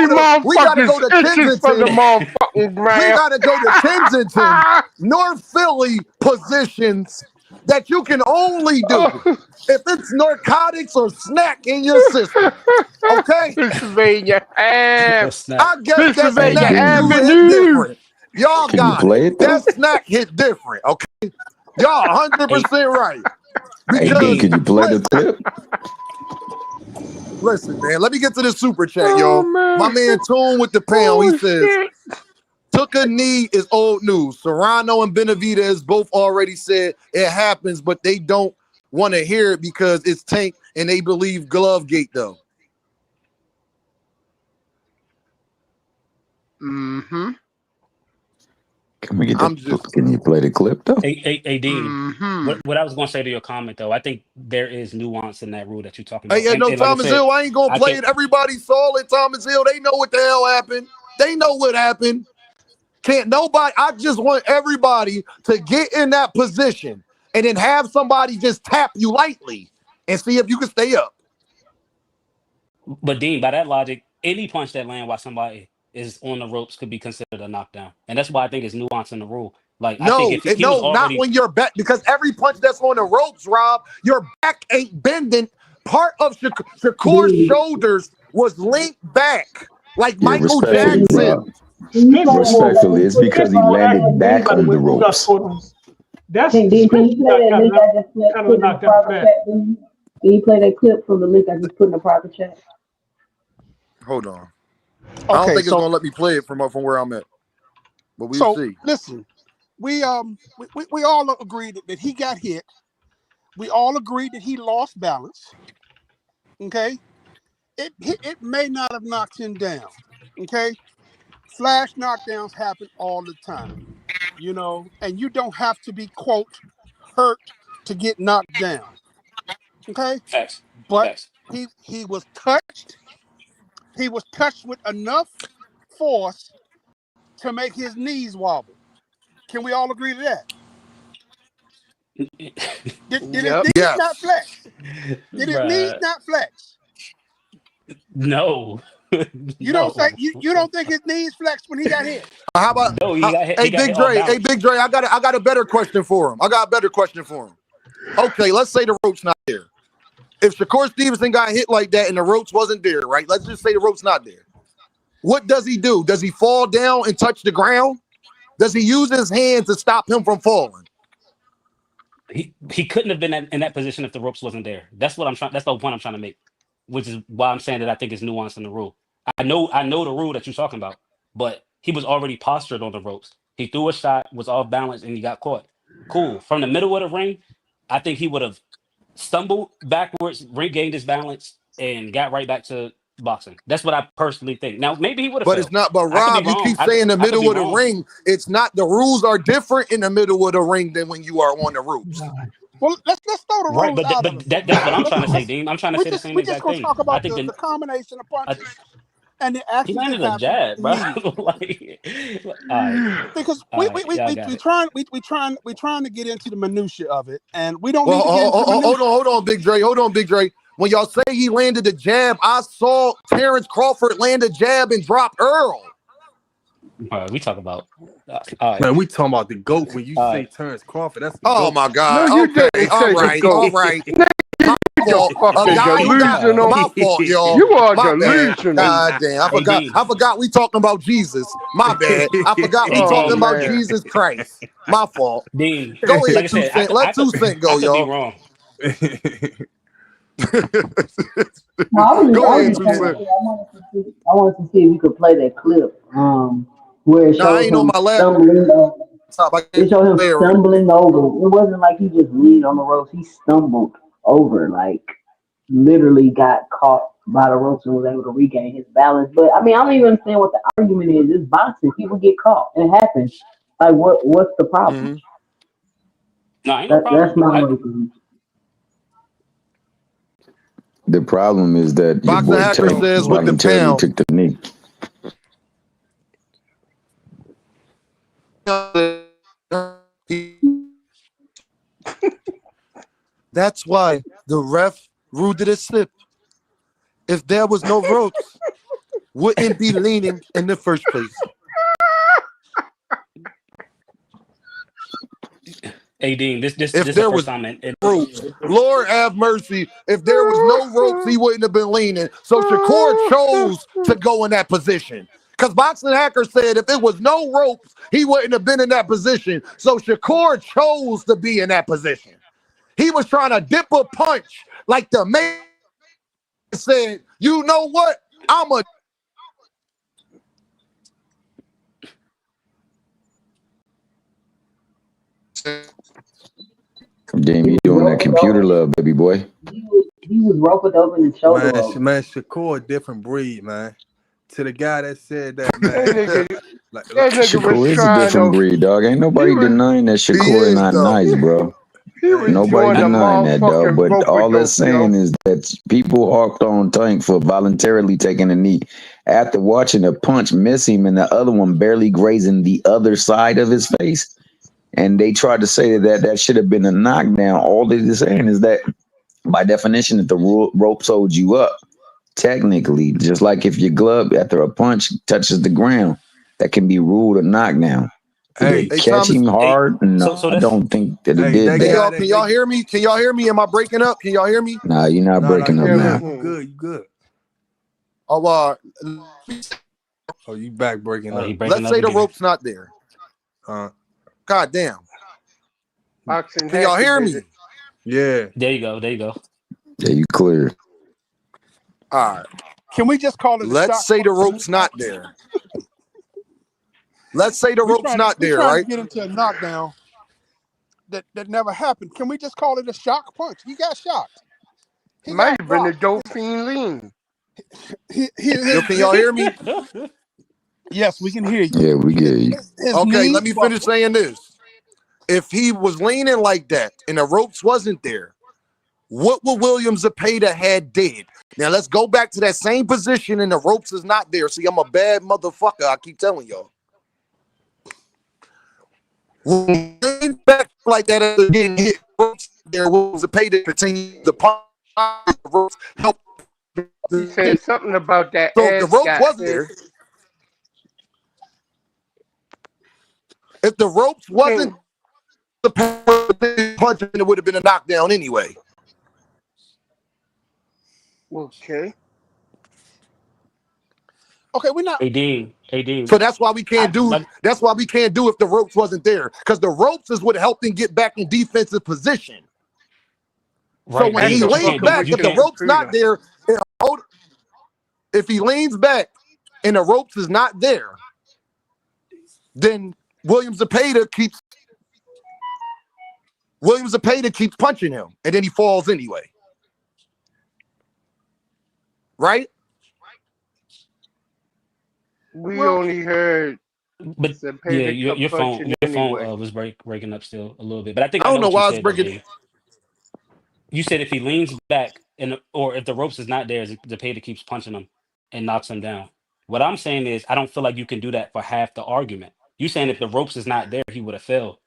We gotta go motherfuckers to itching from the Kensington. motherfucking We ground. gotta go to Kensington, North Philly positions that you can only do Oh, if it's narcotics or snack in your system. Okay? Pennsylvania Ave, Or snap. I guess that Hey, Pennsylvania snack Dean, do hit Avenue. different. Y'all can you got it. play it though? That snack hit different. Okay? Y'all Hey, 100% right. Hey, hey, D, Because can Dean. you play the clip? listen, man, let me get to the super chat, Oh y'all. My man. man Tune with the pound, he Oh says, shit. took a knee is old news. Serrano and Benavidez both already said it happens, but they don't want to hear it because it's Tank and they believe Glovegate, though. Mm-hmm. Can we get I'm the? just, Can you play the clip though? Hey, Dean. Mm-hmm. What I was gonna say to your comment though, I think there is nuance in that rule that you're talking hey, about. yeah, no, And like I Thomas said, Hill, I ain't going to I play can it. Everybody saw it, Thomas Hill. They know what the hell happened. They know what happened. Can't nobody, I just want everybody to get in that position and then have somebody just tap you lightly and see if you can stay up. but Dean, by that logic, any punch that land while somebody is on the ropes could be considered a knockdown, and that's why I think it's nuance in the rule. Like I think if he was No, not already when you're back, because every punch that's on the ropes, Rob, your back ain't bending. Part of Shakur's shoulders was linked back, like Yeah, Michael respectfully, Rob. Jackson. Respectfully, it's because he landed back on the ropes. That's Can you play that link I just kind of a put in the knockdown for private that. chat? Can you play that clip from the link I just put in the private chat? Hold on. I don't think it's gonna let me play it from where I'm at, but we'll see. Listen, we all agreed that he got hit. We all agreed that he lost balance. Okay, it may not have knocked him down. Okay, flash knockdowns happen all the time, and you don't have to be quote hurt to get knocked down. Okay, facts, but facts. he was touched. He was touched with enough force to make his knees wobble. Can we all agree to that? Did his knees not Yes. flex? Did his knees Bruh, not flex? no, You don't no, think you don't think his knees flexed when he got hit? How about no. He got hit. He hey got Big hit off Dre? Hey balance. Big Dre, I got a better question for him. Okay, let's say the rope's not there. If Shakur Stevenson got hit like that and the ropes wasn't there, right? Let's just say the rope's not there. What does he do? Does he fall down and touch the ground? Does he use his hand to stop him from falling? He couldn't have been in that position if the ropes wasn't there. That's what I'm trying. That's the point I'm trying to make, which is why I'm saying that I think it's nuance in the rule. I know the rule that you're talking about, but he was already postured on the ropes. He threw a shot, was off balance, and he got caught. Cool. From the middle of the ring, I think he would have stumbled backwards, regained his balance, and got right back to boxing. That's what I personally think. Now, maybe he would have But it's fell. not. But I could be Rob, you wrong. keep saying the I could middle be of the wrong. ring. It's not. The rules are different in the middle of the ring than when you are on the ropes. Well, let's throw the Right, rules but out of it for a that's what minute. I'm trying to say, Dean. I'm trying to say the same We just exact gonna thing. talk I about think the combination of I, punches and the he actions that landed a happened jab, bro. immediately. Because All right, y'all got it. we trying to get into the minutia of it, and we don't Well, need to get into the minutia. hold on, Big Dre. When y'all say he landed the jab, I saw Terrence Crawford land a jab and drop Earl. All right, we talk about. All right, Man, we talking about the GOAT when you all say right. Terrence Crawford. That's the Oh GOAT. my No, God. you Okay. didn't All say the right. GOAT. My You're fault. A fucking guy who got delusional. my fault, y'all. You are My bad. delusional. Hey, God damn. hey, Dean. I forgot we talking about Jesus. My bad. I forgot we Hey, Oh talking Dean. about man. Jesus Christ. My fault. Dean. Go Like ahead, I 2 said, Cent. Let 2 Cent I go, could be y'all. wrong. No, Go I was ahead, just 2 trying to Cent. say, I wanted to see if you could play that clip, where it Nah, I shows ain't on him my stumbling. laptop. I It can't showed him play it right. stumbling over. It wasn't like he just leaned on the ropes. He stumbled over, like literally got caught by the ropes and was able to regain his balance. But I mean, I don't even understand what the argument is. It's boxing. People get caught. It happens. Like, what's the problem? Mm-hmm. No, ain't no That's problem. my only. The problem is that your Boxing boy Hacker Tank, says with the voluntarily pound. took the knee. That's why the ref ruled it a slip. If there was no ropes, wouldn't be leaning in the first place. Hey, Dean. This If is the there first was time in ropes, Lord have mercy. If there was no ropes, he wouldn't have been leaning. So Shakur chose to go in that position. Because Boxing Hacker said if it was no ropes, he wouldn't have been in that position. So Shakur chose to be in that position. He was trying to dip a punch like the man said, you know what? I'm a Jamie, you doing that computer love, baby boy. He was rope over in the shoulder roll. Man, Shakur, a different breed, man. To the guy that said that, man. That nigga was Shakur is a trying different to. breed, dog. Ain't nobody denying that he Shakur is is not though. nice, bro. He was Nobody doing the denying that, dog. motherfucking But all rope-a-dope, that's saying is that people harped on Tank for voluntarily taking a knee after watching a punch miss him and the other one barely grazing the other side of his face. And they tried to say that should have been a knockdown. All they're saying is that by definition, if the ropes hold you up, Technically, just like if your glove after a punch touches the ground, that can be ruled a knockdown. Did Hey, they catch Thomas. him hard? No, So I that's don't think that it Hey, did that Hey, that. guy, y'all. Can y'all hear me? Can y'all hear me? Am I breaking up? Can y'all hear me? Nah, you're not nah, breaking you up Yeah, we good, now. you can. good, you good. Oh, Oh, you back breaking he up. breaking let's up say the again. rope's not there. Uh, God damn. Boxing Can y'all hacker hear did me? it. yeah. There you go. There you go. Yeah, you clear. All right. Can we just call it a Let's shot say the punch and move rope's on? not there. Let's say the rope's not We there, trying to right? get into a knockdown that never happened. Can we just call it a shock punch? He got shocked. He Might got have been a rocked. Dauphine lean. Yo, can y'all hear me? Yes, we can hear you. Yeah, we get you. His Okay, knees let me finish buckled. saying this. If he was leaning like that and the ropes wasn't there, what would Williams Zepeda had did? Now let's go back to that same position and the ropes is not there. See, I'm a bad motherfucker. I keep telling y'all. When he leaned back like that after getting hit, ropes there, Williams Zepeda continued to pop the ropes, help. He said something about that So if the ass ropes got wasn't hit. there, if the ropes Okay. wasn't the punch, it would have been a knockdown anyway. Okay. Okay, we're not. Hey Dean. Hey Dean. So that's why we can't do. Like, That's why we can't do if the ropes wasn't there, because the ropes is what helped him get back in defensive position. So right, when At Dean, he the but leans fucking back, you if the wicked can't. ropes not computer. there, if he leans back and the ropes is not there, then Williams Zepeda keeps punching him, and then he falls anyway. Right? We Well, only heard But yeah, Zepeda kept punching your phone anyway. was breaking up still a little bit. But I think I I don't know know what you why it's said though, breaking. Dean. You said if he leans back and or if the ropes is not there, the Zepeda keeps punching him and knocks him down. What I'm saying is I don't feel like you can do that for half the argument. You saying if the ropes is not there, he would have failed.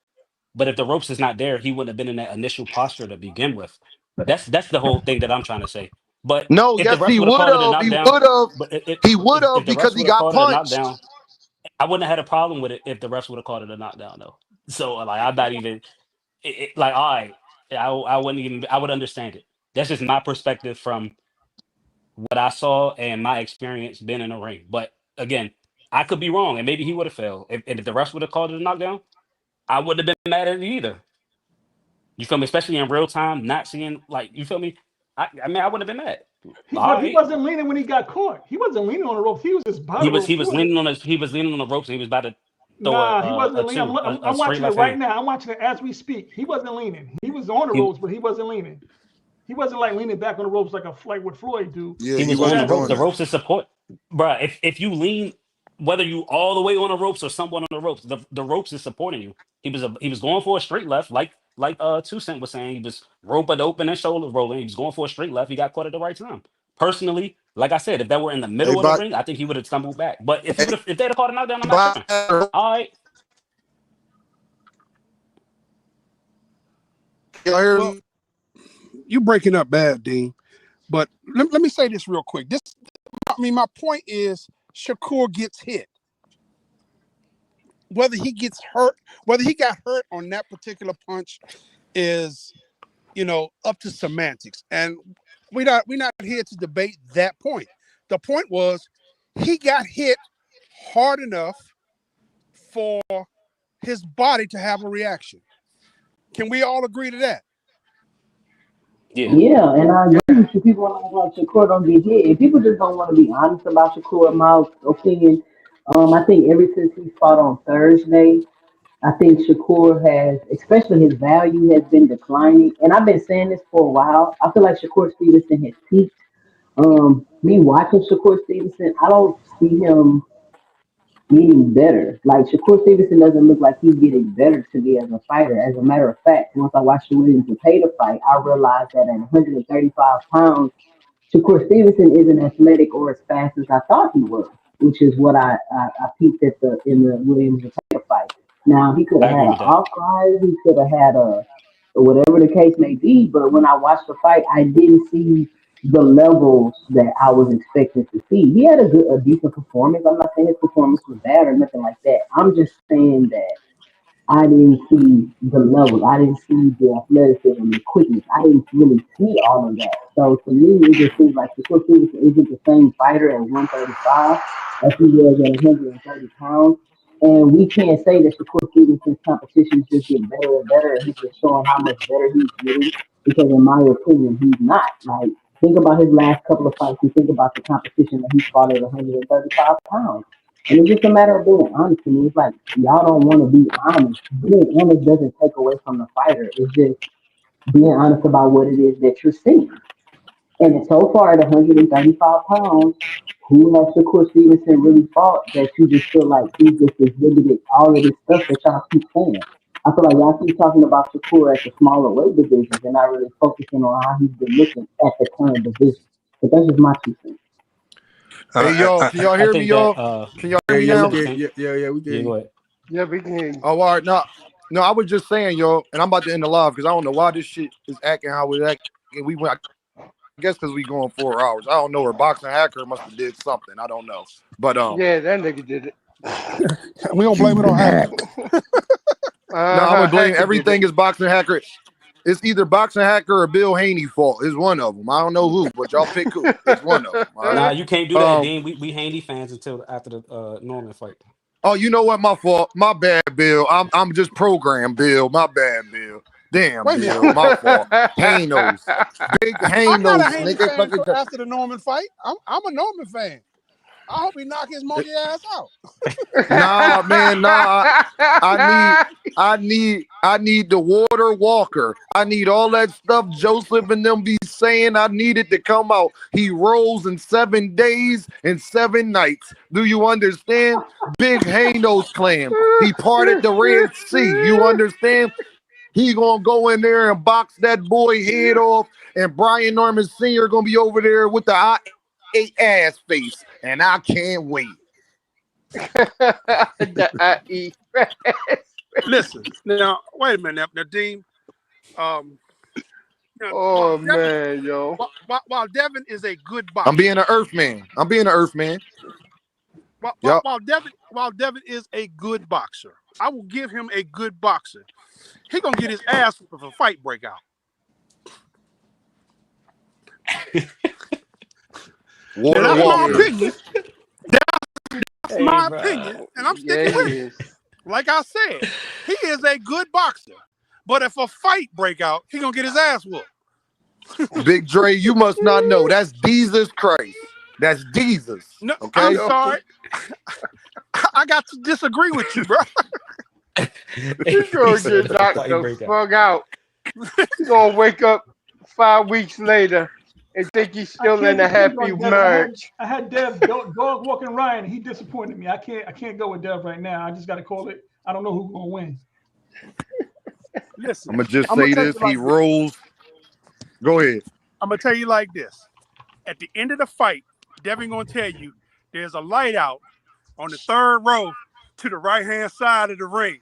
But if the ropes is not there, he wouldn't have been in that initial posture to begin with. That's the whole thing that I'm trying to say. But No, if the yes, refs he would have would called it a have. He knockdown, would have. but He would if have the because refs he would have got called it a punched. knockdown, I wouldn't have had a problem with it if the refs would have called it a knockdown though. So like I'm not even like all right, I wouldn't even I would understand it. That's just my perspective from what I saw and my experience being in the ring. But again, I could be wrong, and maybe he would have failed. And if the refs would have called it a knockdown, I wouldn't have been mad at it either. You feel me? Especially in real time, not seeing like you feel me. I mean, I wouldn't have been mad. All But he right, wasn't leaning when he got caught. He wasn't leaning on the ropes. He was just by the ropes. he He was wasn't. leaning on the ropes. And he was about to throw Nah, he a wasn't leaning. two a I'm straight watching it left right hand. now. I'm watching it as we speak. He wasn't leaning. He was on the He ropes, but he wasn't leaning. He wasn't like leaning back on the ropes like what Floyd do. Yeah, He he was on the wasn't rope. doing The that. ropes is support, bruh. If you lean, whether you all the way on the ropes or someone on the ropes, the ropes is supporting you. He was going for a straight left, like 2 Cent was saying. He was rope it open and shoulder rolling. He was going for a straight left. He got caught at the right time. Personally, like I said, if that were in the Hey, middle of the ring, I think he would have stumbled back. But hey, if they'd have caught a knockdown, I'm not tripping. can All right, y'all hear well, me? you breaking up bad, Dean. But let me say this real quick. My point is Shakur gets hit. Whether he gets hurt, whether he got hurt on that particular punch is, up to semantics. And we're not here to debate that point. The point was he got hit hard enough for his body to have a reaction. Can we all agree to that? yeah, Yeah, and I agree with you. People like Shakur don't get hit. If people just don't want to be honest about Shakur, in my opinion, I think ever since he fought on Thursday, I think Shakur has, especially his value has been declining. And I've been saying this for a while. I feel like Shakur Stevenson has peaked. Me watching Shakur Stevenson, I don't see him getting better. Like Shakur Stevenson doesn't look like he's getting better to me as a fighter. As a matter of fact, once I watched the Williams Zepeda fight, I realized that at 135 pounds, Shakur Stevenson isn't athletic or as fast as I thought he was, which is what I peeped at in the Williams Zepeda fight. Now he could I have had agree an with that. off rise, he could have had a whatever the case may be, but when I watched the fight, I didn't see the levels that I was expecting to see. He had a decent performance. I'm not saying his performance was bad or nothing like that. I'm just saying that I didn't see the level. I didn't see the athleticism, the quickness. I didn't really see all of that. So to me, it just seems like Shakur Stevenson isn't the same fighter at 135 as he was at 130 pounds. And we can't say that Shakur Stevenson's competition is just getting better and better, and he's just showing how much better he's getting. Because in my opinion, he's not. Like, think about his last couple of fights. You think about the competition that he's fought at 135 pounds. And it's just a matter of being honest to me. It's like y'all don't want to be honest. Being honest doesn't take away from the fighter. It's just being honest about what it is that you're seeing. And so far at 135 pounds, who has Shakur Stevenson really fought that you just feel like he just exhibited all of this stuff that y'all keep saying? I feel like y'all keep talking about Shakur at the smaller weight divisions and not really focusing on how he's been looking at the current division. But that's just my 2 cents. Hey, y'all, can y'all I hear me, think that y'all? Can y'all hear me that's now? interesting. we Yeah, can. go ahead. Yeah, we can. Oh, all right. No, I was just saying, y'all, and I'm about to end the live because I don't know why this shit is acting how it's acting. We went, I guess, because we going 4 hours. I don't know. Or boxing hacker must have did something. I don't know. But Yeah, that nigga did it. We don't blame it on Hacker. no, I'm gonna blame Hacker did it. everything is boxing hacker. It's either boxing hacker or Bill Haney fault. It's one of them. I don't know who, but y'all pick who. It's one of them. All Nah, right. you can't do that, Dean. We Handy fans until after the Norman fight. Oh, you know what? My fault. My bad, Bill. I'm just programmed, Bill. My bad, Bill. Damn, Wait a minute. Bill. My fault. Hanos. Big I'm not a Hanos, Haney nigga. fan Fucking until after the Norman fight. I'm a Norman fan. I hope he knock his monkey ass out. Nah, man. Nah. I need the water walker. I need all that stuff Joseph and them be saying. I need it to come out. He rose in 7 days and 7 nights. Do you understand? Big Hanos clan. He parted the Red Sea. You understand? He gonna go in there and box that boy head off, and Brian Norman Sr. gonna be over there with the I ate ass face, and I can't wait. the IE. Listen, now wait a minute, now Dean. Um, Oh man, yo. While Devin is a good I'm boxer, being an Earth man. I'm being an Earth man. Yep. while Devin is a good boxer, I will give him a good boxer. He gonna get his ass if a fight break out. Water Now, that's my walker. opinion. That's my opinion, and I'm sticking with it. Like I said, he is a good boxer, but if a fight break out, he gonna get his ass whooped. Big Dre, you must not know. That's Jesus Christ. That's Jesus. No, Okay. I'm sorry. I got to disagree with you, bro. He's gonna get knocked the fuck out. He's gonna wake up 5 weeks later and think he's still in a happy marriage. I had Dev dog walking Ryan. He disappointed me. I can't go with Dev right now. I just got to call it. I don't know who's gonna win. Listen, I'm gonna just say this. He rolls. Go ahead. I'm gonna tell you like this. At the end of the fight, Devin gonna tell you there's a light out on the 3rd row to the right-hand side of the ring.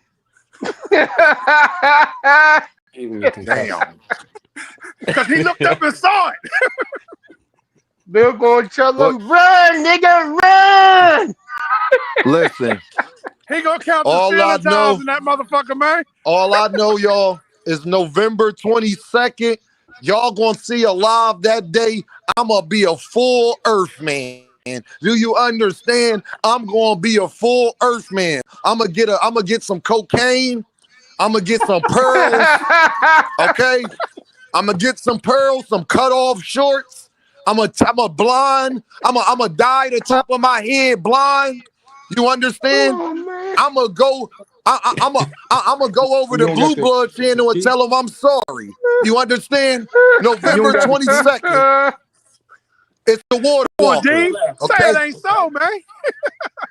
Damn. Because he looked up and saw it. Bill gonna tell him, run, nigga, run! Listen. He gonna count the ceiling tiles in that motherfucker, man. All I know, y'all, is November 22nd. Y'all gonna see a live that day. I'm gonna be a full Earth man. Do you understand? I'm gonna be a full Earth man. I'm gonna get some cocaine. I'm gonna get some pearls. Okay. I'm gonna get some pearls, some cut off shorts. I'm a blind. I'm a dye the top of my head blind. You understand? I'm gonna go. I'm gonna go over to Blue Blood channel and tell them I'm sorry. You understand? November 22nd. It's the water walker. Dean, Okay? say it ain't so, man.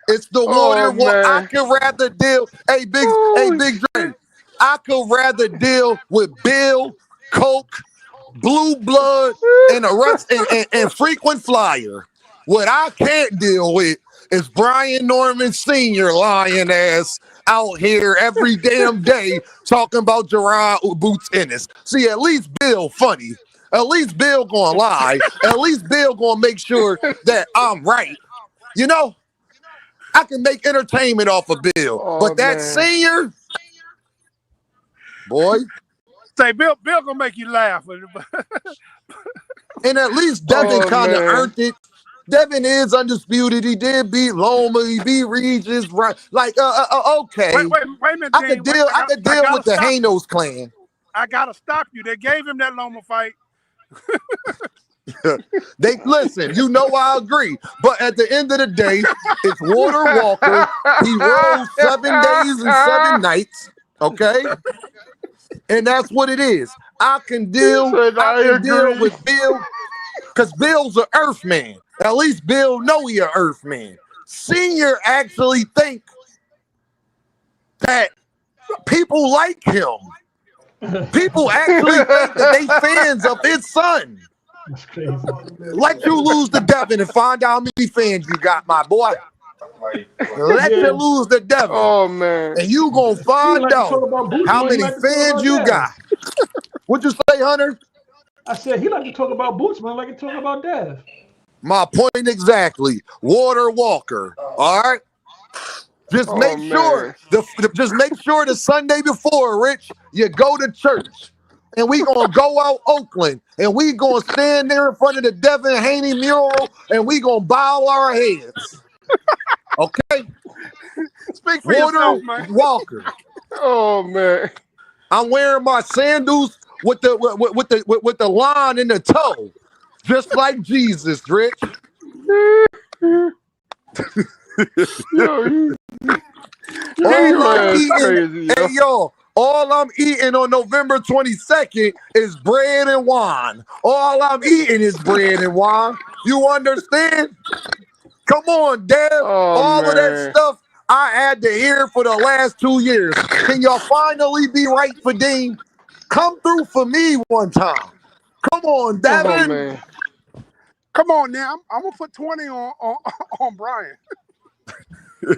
It's the water walker. I could rather deal. Hey, Big Dre. I could rather deal with Bill, Coke, Blue Blood, and the rest and frequent flyer. What I can't deal with is Brian Norman Sr. lying ass out here every damn day talking about Jaron Boots Ennis. See, at least Bill funny. At least Bill gonna lie. At least Bill gonna make sure that I'm right. You know, I can make entertainment off of Bill, but that senior, boy. Say Bill gonna make you laugh. And at least Devin kind of earned it. Devin is undisputed. He did beat Loma. He beat Regis. Right? Like, okay. Wait a minute, I could deal with the Hanos clan. I gotta stop you. They gave him that Loma fight. They listen. You know I agree, but at the end of the day, it's Water Walker. He rode 7 days and 7 nights. Okay, and that's what it is. I can deal with Bill because Bill's an Earthman. At least Bill know he an Earthman. Senior actually think that people like him. People actually think that they fans of his son. That's crazy. Let you lose to Devin and find out how many fans you got, my boy. Let you lose to Devin. Oh man. And you gonna find out how many fans you got. What'd you say, Hunter? I said he like to talk about Boots, man, like to talk about Dev. My point exactly. Water Walker. All right. Just make sure the Sunday before, Rich, you go to church. And we gonna go out Oakland and we gonna stand there in front of the Devin Haney mural and we gonna bow our heads. Okay? Speak for yourself, Water Walker. Oh man. I'm wearing my sandals with the line in the toe. Just like Jesus, Rich. All I'm eating on November 22nd is bread and wine. All I'm eating is bread and wine. You understand? Come on, Dev. All of that stuff I had to hear for the last 2 years. Can y'all finally be right for Dean? Come through for me one time. Come on, Devin. Come on now. I'm gonna put 20 on Brian.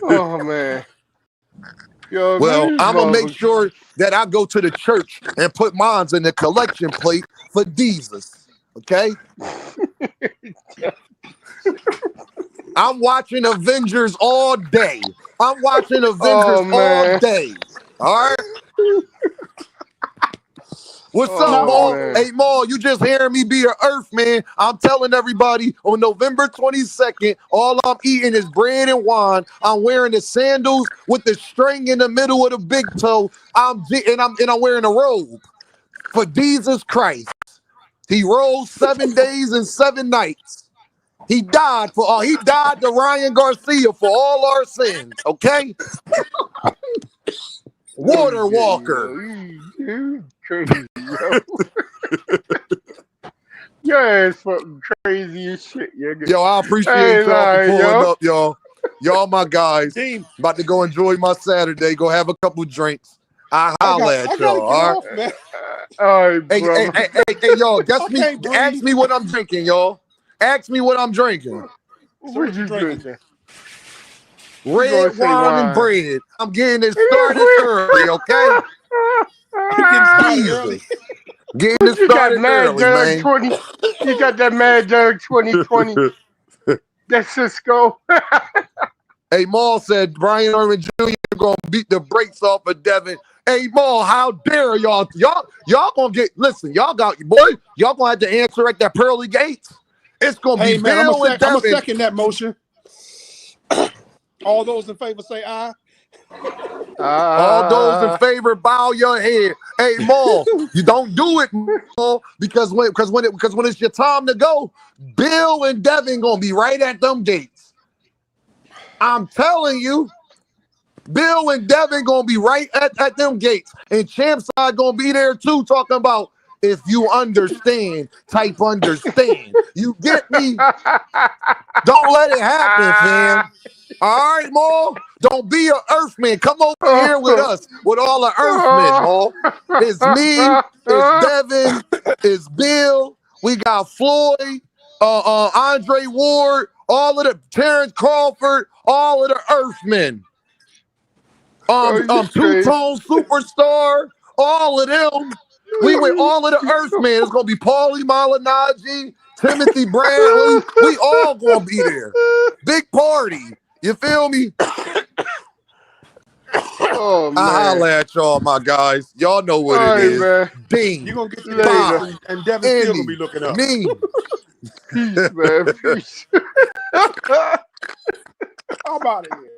Oh man. Yo, well, I'm gonna make sure that I go to the church and put mine in the collection plate for Jesus. Okay? I'm watching Avengers all day. I'm watching Avengers all day. All right? What's up, Maul? Hey, Maul, you just hearing me be an Earth, man. I'm telling everybody on November 22nd, all I'm eating is bread and wine. I'm wearing the sandals with the string in the middle of the big toe. I'm wearing a robe for Jesus Christ. He rose 7 days and 7 nights. He died to Ryan Garcia for all our sins, okay? Water Walker. Crazy, yo. Your ass fucking crazy as shit. Yo, I appreciate y'all for pulling up, y'all. Y'all my guys. About to go enjoy my Saturday. Go have a couple drinks. I holla at y'all. All right. All right, bro. Hey, y'all. Ask me what I'm drinking, y'all. Ask me what I'm drinking. What you drinking? Red wine and bread. I'm getting it started early, okay? Jesus. Getting it started early, man. You got that Mad Dog 2020. That's Cisco. Hey, Maul said Brian Irvin Jr. gonna beat the brakes off of Devin. Hey, Maul, how dare y'all? Y'all gonna get, listen, y'all gonna have to answer at that pearly gates. It's gonna be Bill and Devin. I'm gonna second that motion. All those in favor say aye. All those in favor, bow your head. Hey, Maul, you don't do it, Maul, because when it's your time to go, Bill and Devin gonna be right at them gates. I'm telling you, Bill and Devin gonna be right at them gates, and Champside gonna be there too, talking about if you understand, type understand. You get me? Don't let it happen, fam. All right, Maul? Don't be an Earthman. Come over here with us, with all the Earthmen, Maul. It's me, it's Devin, it's Bill. We got Floyd, Andre Ward, all of the Terrence Crawford, all of the Earthmen. Two-Tone Superstar, all of them. We with all of the Earthmen. It's gonna be Paulie Malignaggi, Timothy Bradley. We all gonna be there. Big party. You feel me? Oh man. I holla at y'all, my guys. Y'all know what all it right, is. Man. Ding. You're gonna get your Later. box and Devin still gonna be looking up. Me. Peace, man. Peace. I'm out of here.